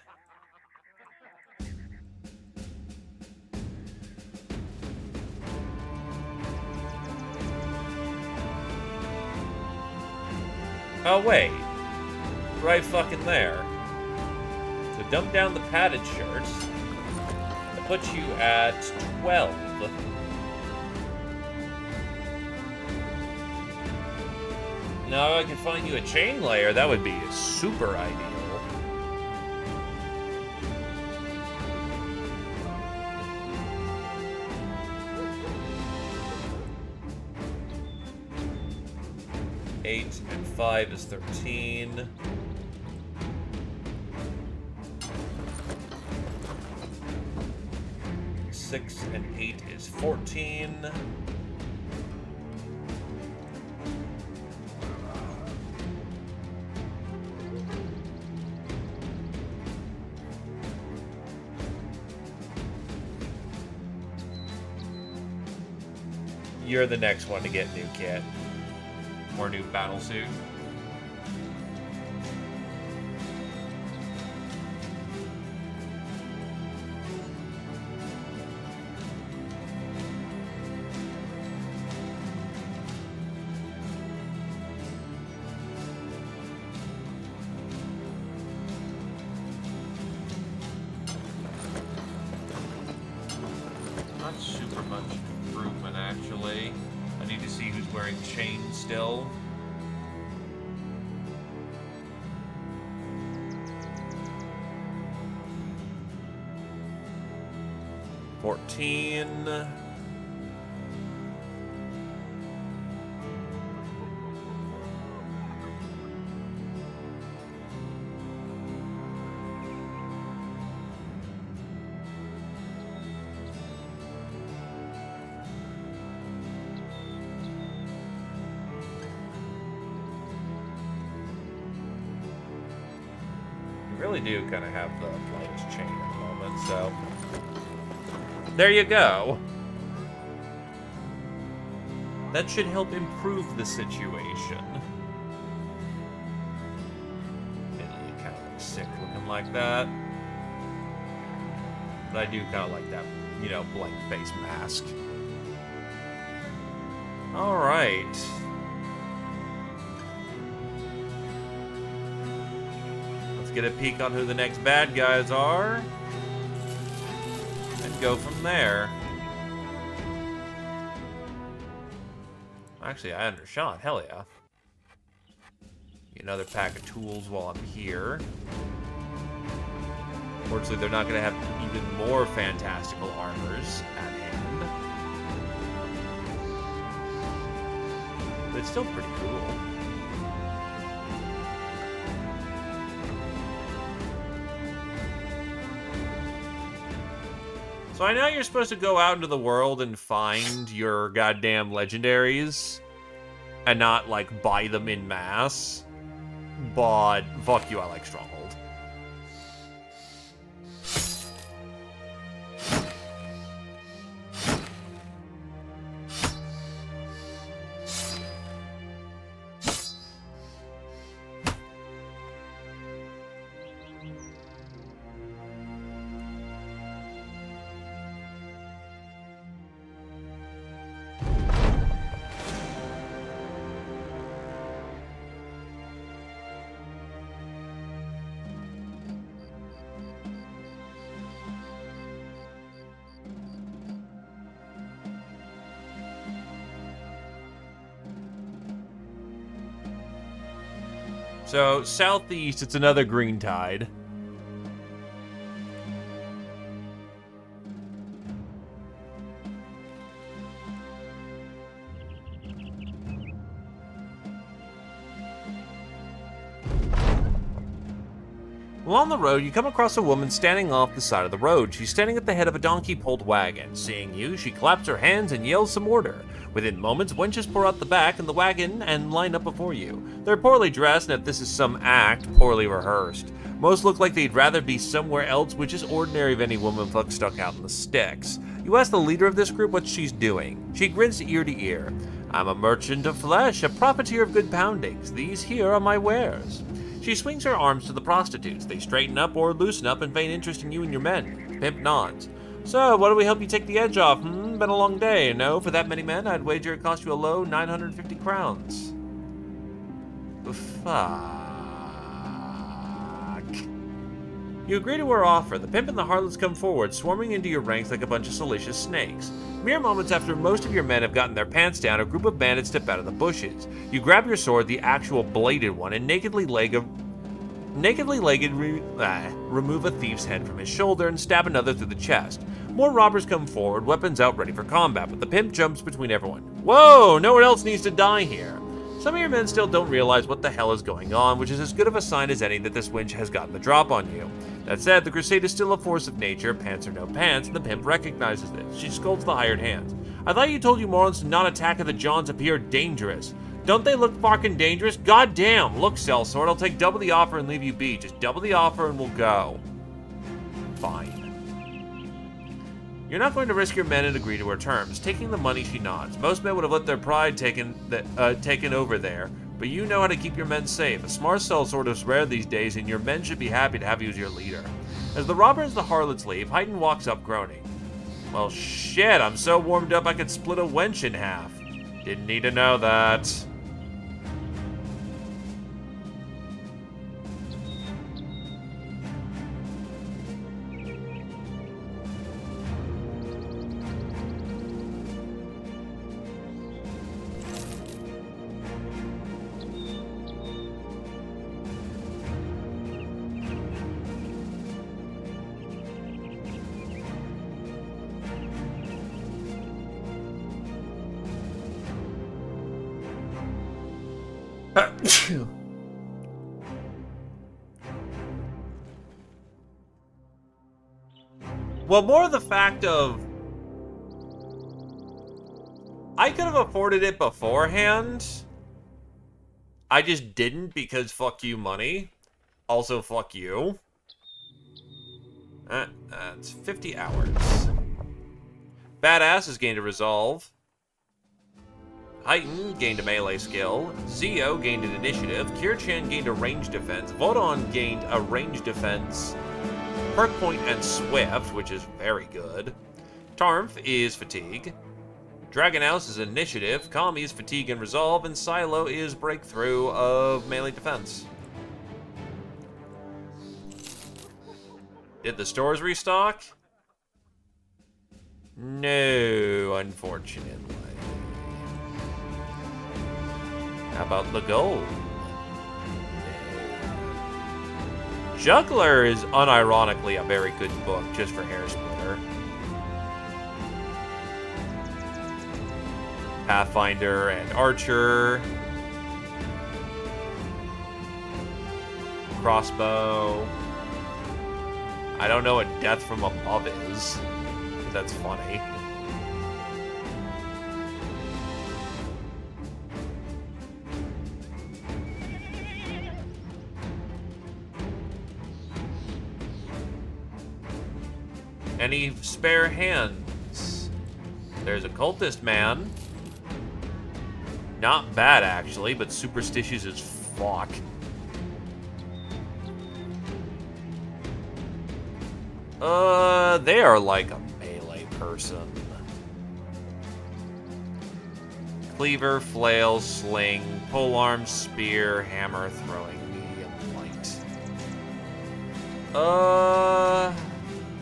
Oh, wait. Right fucking there. Did dumb down the padded shirts. That puts you at 12. Now I can find you a chain layer. That would be super ideal. Eight and 5 is 13. Six and 8 is 14. You're the next one to get new kit. Or new battle suit. Not super much improvement, actually. I need to see who's wearing chains still. $14. You really do kind of have the lightest chain at the moment, so there you go. That should help improve the situation. Italy kind of looks sick looking like that. But I do kind of like that, you know, blank face mask. Alright. Let's get a peek on who the next bad guys are. And go from there. Actually, I undershot. Hell yeah. Get another pack of tools while I'm here. Fortunately, they're not going to have even more fantastical armors at hand. But it's still pretty cool. So I know you're supposed to go out into the world and find your goddamn legendaries and not, like, buy them in masse. But fuck you, I like Stronghold. So, southeast, it's another green tide. Along the road, you come across a woman standing off the side of the road. She's standing at the head of a donkey-pulled wagon. Seeing you, she claps her hands and yells some order. Within moments, wenches pour out the back and the wagon and line up before you. They're poorly dressed, and if this is some act, poorly rehearsed. Most look like they'd rather be somewhere else, which is ordinary if any woman fuck stuck out in the sticks. You ask the leader of this group what she's doing. She grins ear to ear. I'm a merchant of flesh, a profiteer of good poundings. These here are my wares. She swings her arms to the prostitutes. They straighten up or loosen up and feign interest in you and your men. Pimp nods. So, what do we help you take the edge off? Been a long day. No, for that many men, I'd wager it cost you a low 950 crowns. Fuck. You agree to her offer. The pimp and the harlots come forward, swarming into your ranks like a bunch of salacious snakes. Mere moments after most of your men have gotten their pants down, a group of bandits step out of the bushes. You grab your sword, the actual bladed one, and remove a thief's head from his shoulder and stab another through the chest. More robbers come forward, weapons out ready for combat, but the pimp jumps between everyone. Whoa, no one else needs to die here. Some of your men still don't realize what the hell is going on, which is as good of a sign as any that this wench has gotten the drop on you. That said, the crusade is still a force of nature, pants or no pants, and the pimp recognizes this. She scolds the hired hands. I thought you told you morons to not attack if the Johns appear dangerous. Don't they look fucking dangerous? God damn! Look, sellsword, I'll take double the offer and leave you be. Just double the offer and we'll go. Fine. You're not going to risk your men and agree to her terms. Taking the money, she nods. Most men would have let their pride taken over there, but you know how to keep your men safe. A smart sellsword is rare these days, and your men should be happy to have you as your leader. As the robbers and the harlots leave, Hyten walks up groaning. Well, shit, I'm so warmed up I could split a wench in half. Didn't need to know that. Well, more the fact of I could have afforded it beforehand. I just didn't because fuck you money. Also fuck you. That's 50 hours. Badass has gained a resolve. Hyten gained a melee skill. Zio gained an initiative. Kirchan gained a range defense. Vodon gained a range defense. Perk point and swift, which is very good. Tarmf is fatigue. Dragonhouse is initiative. Kami is fatigue and resolve. And Silo is breakthrough of melee defense. Did the stores restock? No, unfortunately. How about the gold? Juggler is unironically a very good book just for Hair Splitter. Pathfinder and Archer. Crossbow. I don't know what Death from Above is. That's funny. Any spare hands? There's a cultist man. Not bad, actually, but superstitious as fuck. They are like a melee person. Cleaver, flail, sling, polearm, spear, hammer, throwing, medium, light.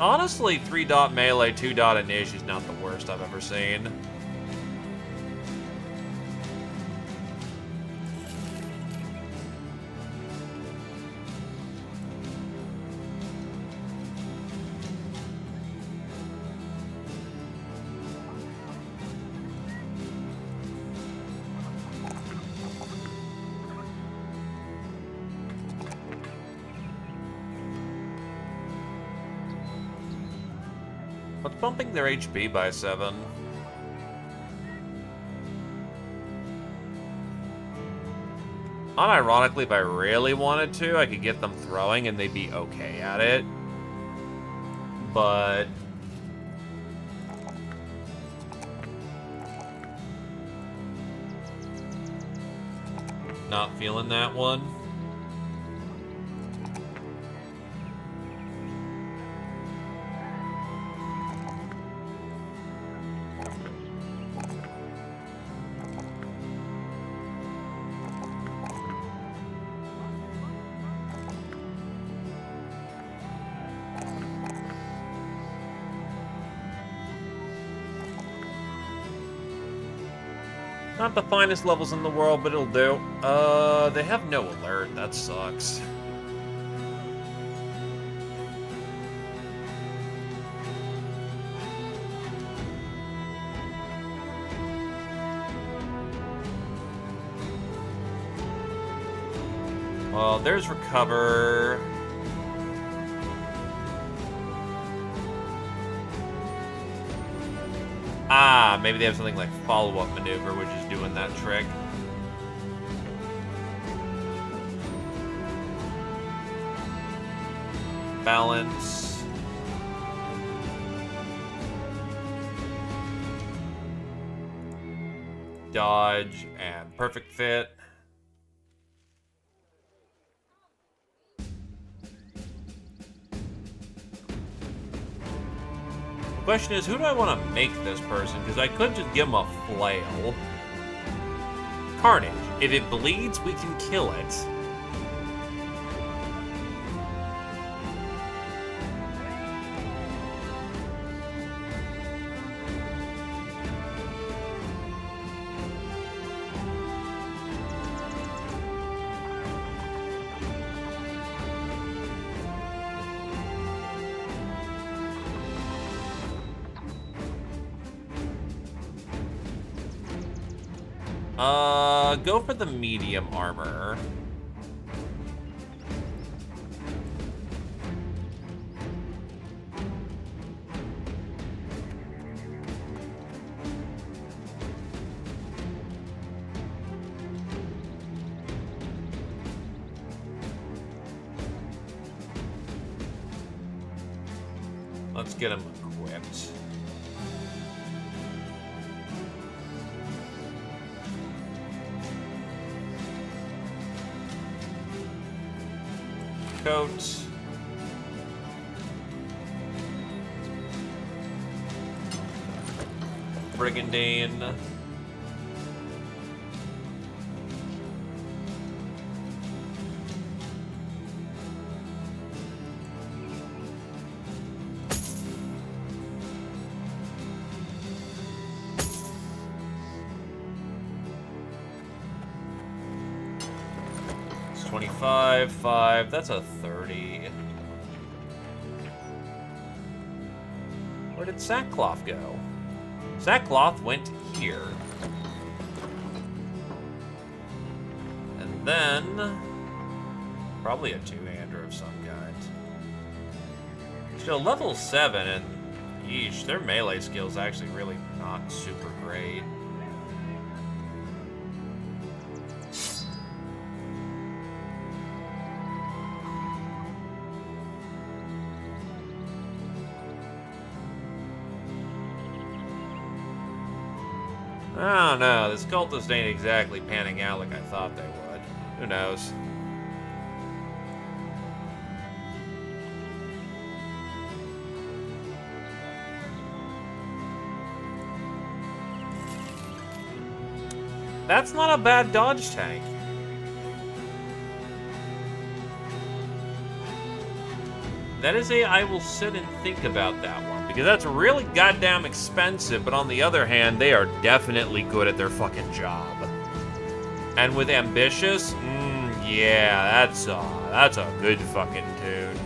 Honestly, 3-dot melee, 2-dot initiative is not the worst I've ever seen. What's bumping their HP by 7? Unironically, if I really wanted to, I could get them throwing and they'd be okay at it. But not feeling that one. Not the finest levels in the world, but it'll do. They have no alert. That sucks. Well, there's recover. Ah, maybe they have something like follow-up maneuver, which is doing that trick. Balance. Dodge and perfect fit. The question is, who do I want to make this person? Because I could just give him a flail. Carnage. If it bleeds, we can kill it. Go for the medium armor. Let's get him equipped. Coat. Brigandine. It's 25, 5, that's a 30. Where did Sackcloth go? Sackcloth went here. And then... probably a two-hander of some kind. Still level 7, and... yeesh, their melee skill's actually really not super great. I don't know, this cultist ain't exactly panning out like I thought they would. Who knows? That's not a bad dodge tank. That is I will sit and think about that one, because that's really goddamn expensive, but on the other hand, they are definitely good at their fucking job. And with ambitious, yeah, that's a good fucking tune.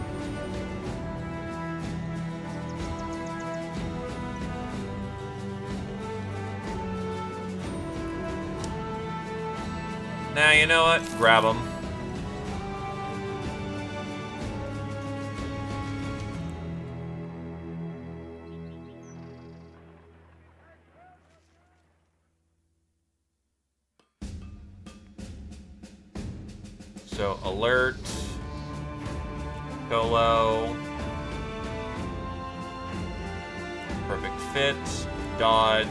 Now, you know what? Grab them. So, alert, Colo, perfect fit, dodge,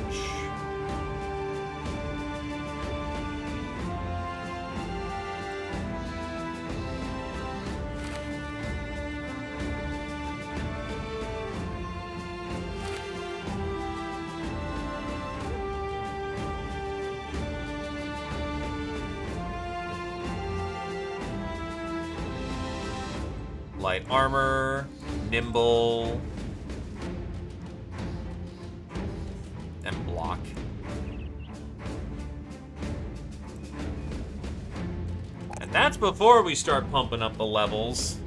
light armor, nimble, and block. that's before we start pumping up the levels.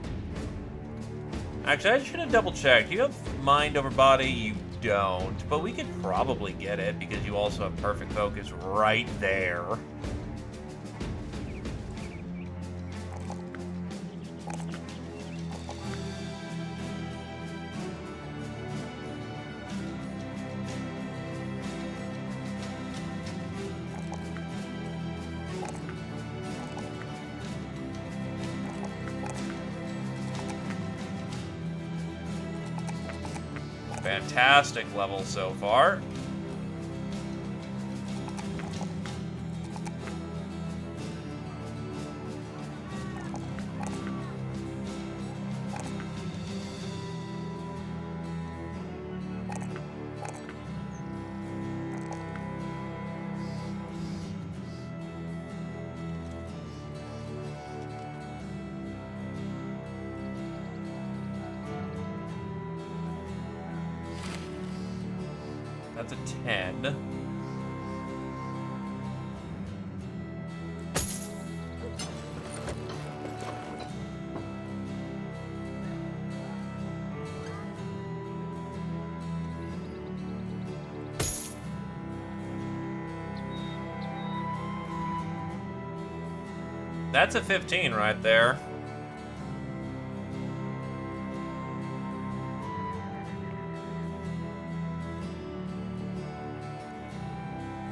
Actually, I should have double-checked. You have mind over body? You don't. But we could probably get it, because you also have perfect focus right there. Fantastic level so far. That's a 10. That's a 15 right there.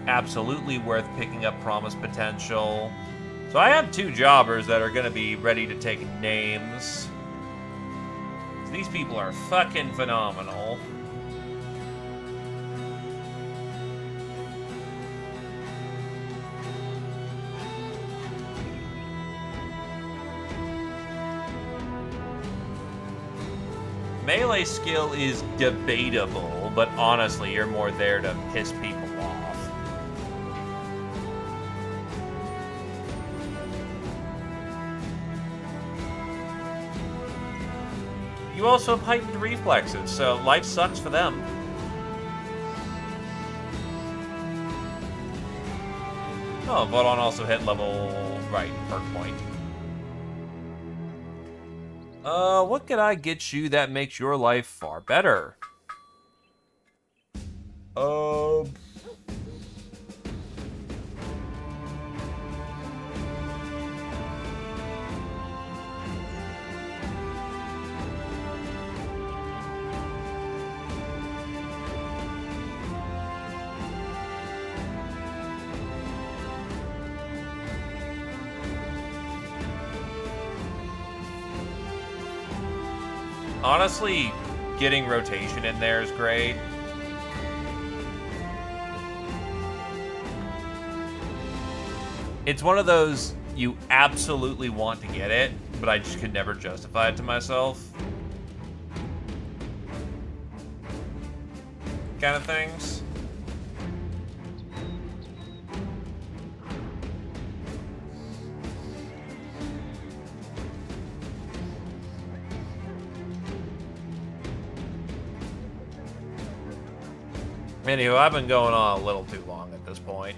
Absolutely worth picking up Promise Potential. So I have 2 jobbers that are going to be ready to take names. These people are fucking phenomenal. Melee skill is debatable, but honestly, you're more there to piss people off. You also have heightened reflexes, so life sucks for them. Oh, Vodon also hit level... right, perk point. What could I get you that makes your life far better? Honestly, getting rotation in there is great. It's one of those, you absolutely want to get it, but I just could never justify it to myself. Kind of things. Anywho, I've been going on a little too long at this point.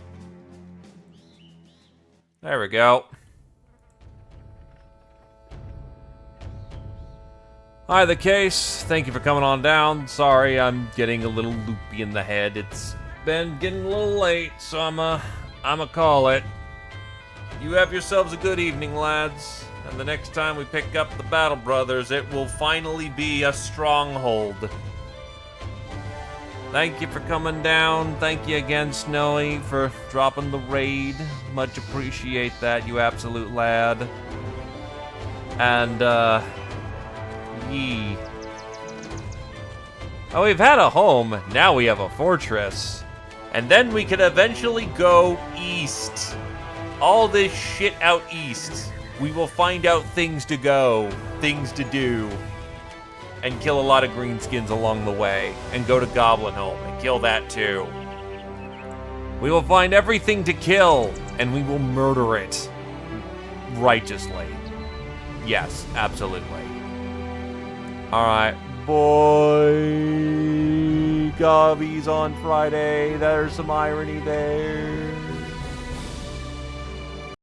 There we go. Hi, The Case. Thank you for coming on down. Sorry, I'm getting a little loopy in the head. It's been getting a little late, so I'ma call it. You have yourselves a good evening, lads. And the next time we pick up the Battle Brothers, it will finally be a stronghold. Thank you for coming down. Thank you again, Snowy, for dropping the raid. Much appreciate that, you absolute lad. And, yee. Oh, we've had a home. Now we have a fortress. And then we can eventually go east. All this shit out east. We will find out things to go, things to do. And kill a lot of greenskins along the way. And go to Goblin Home and kill that too. We will find everything to kill. And we will murder it. Righteously. Yes, absolutely. Alright. Boy. Gobbies on Friday. There's some irony there.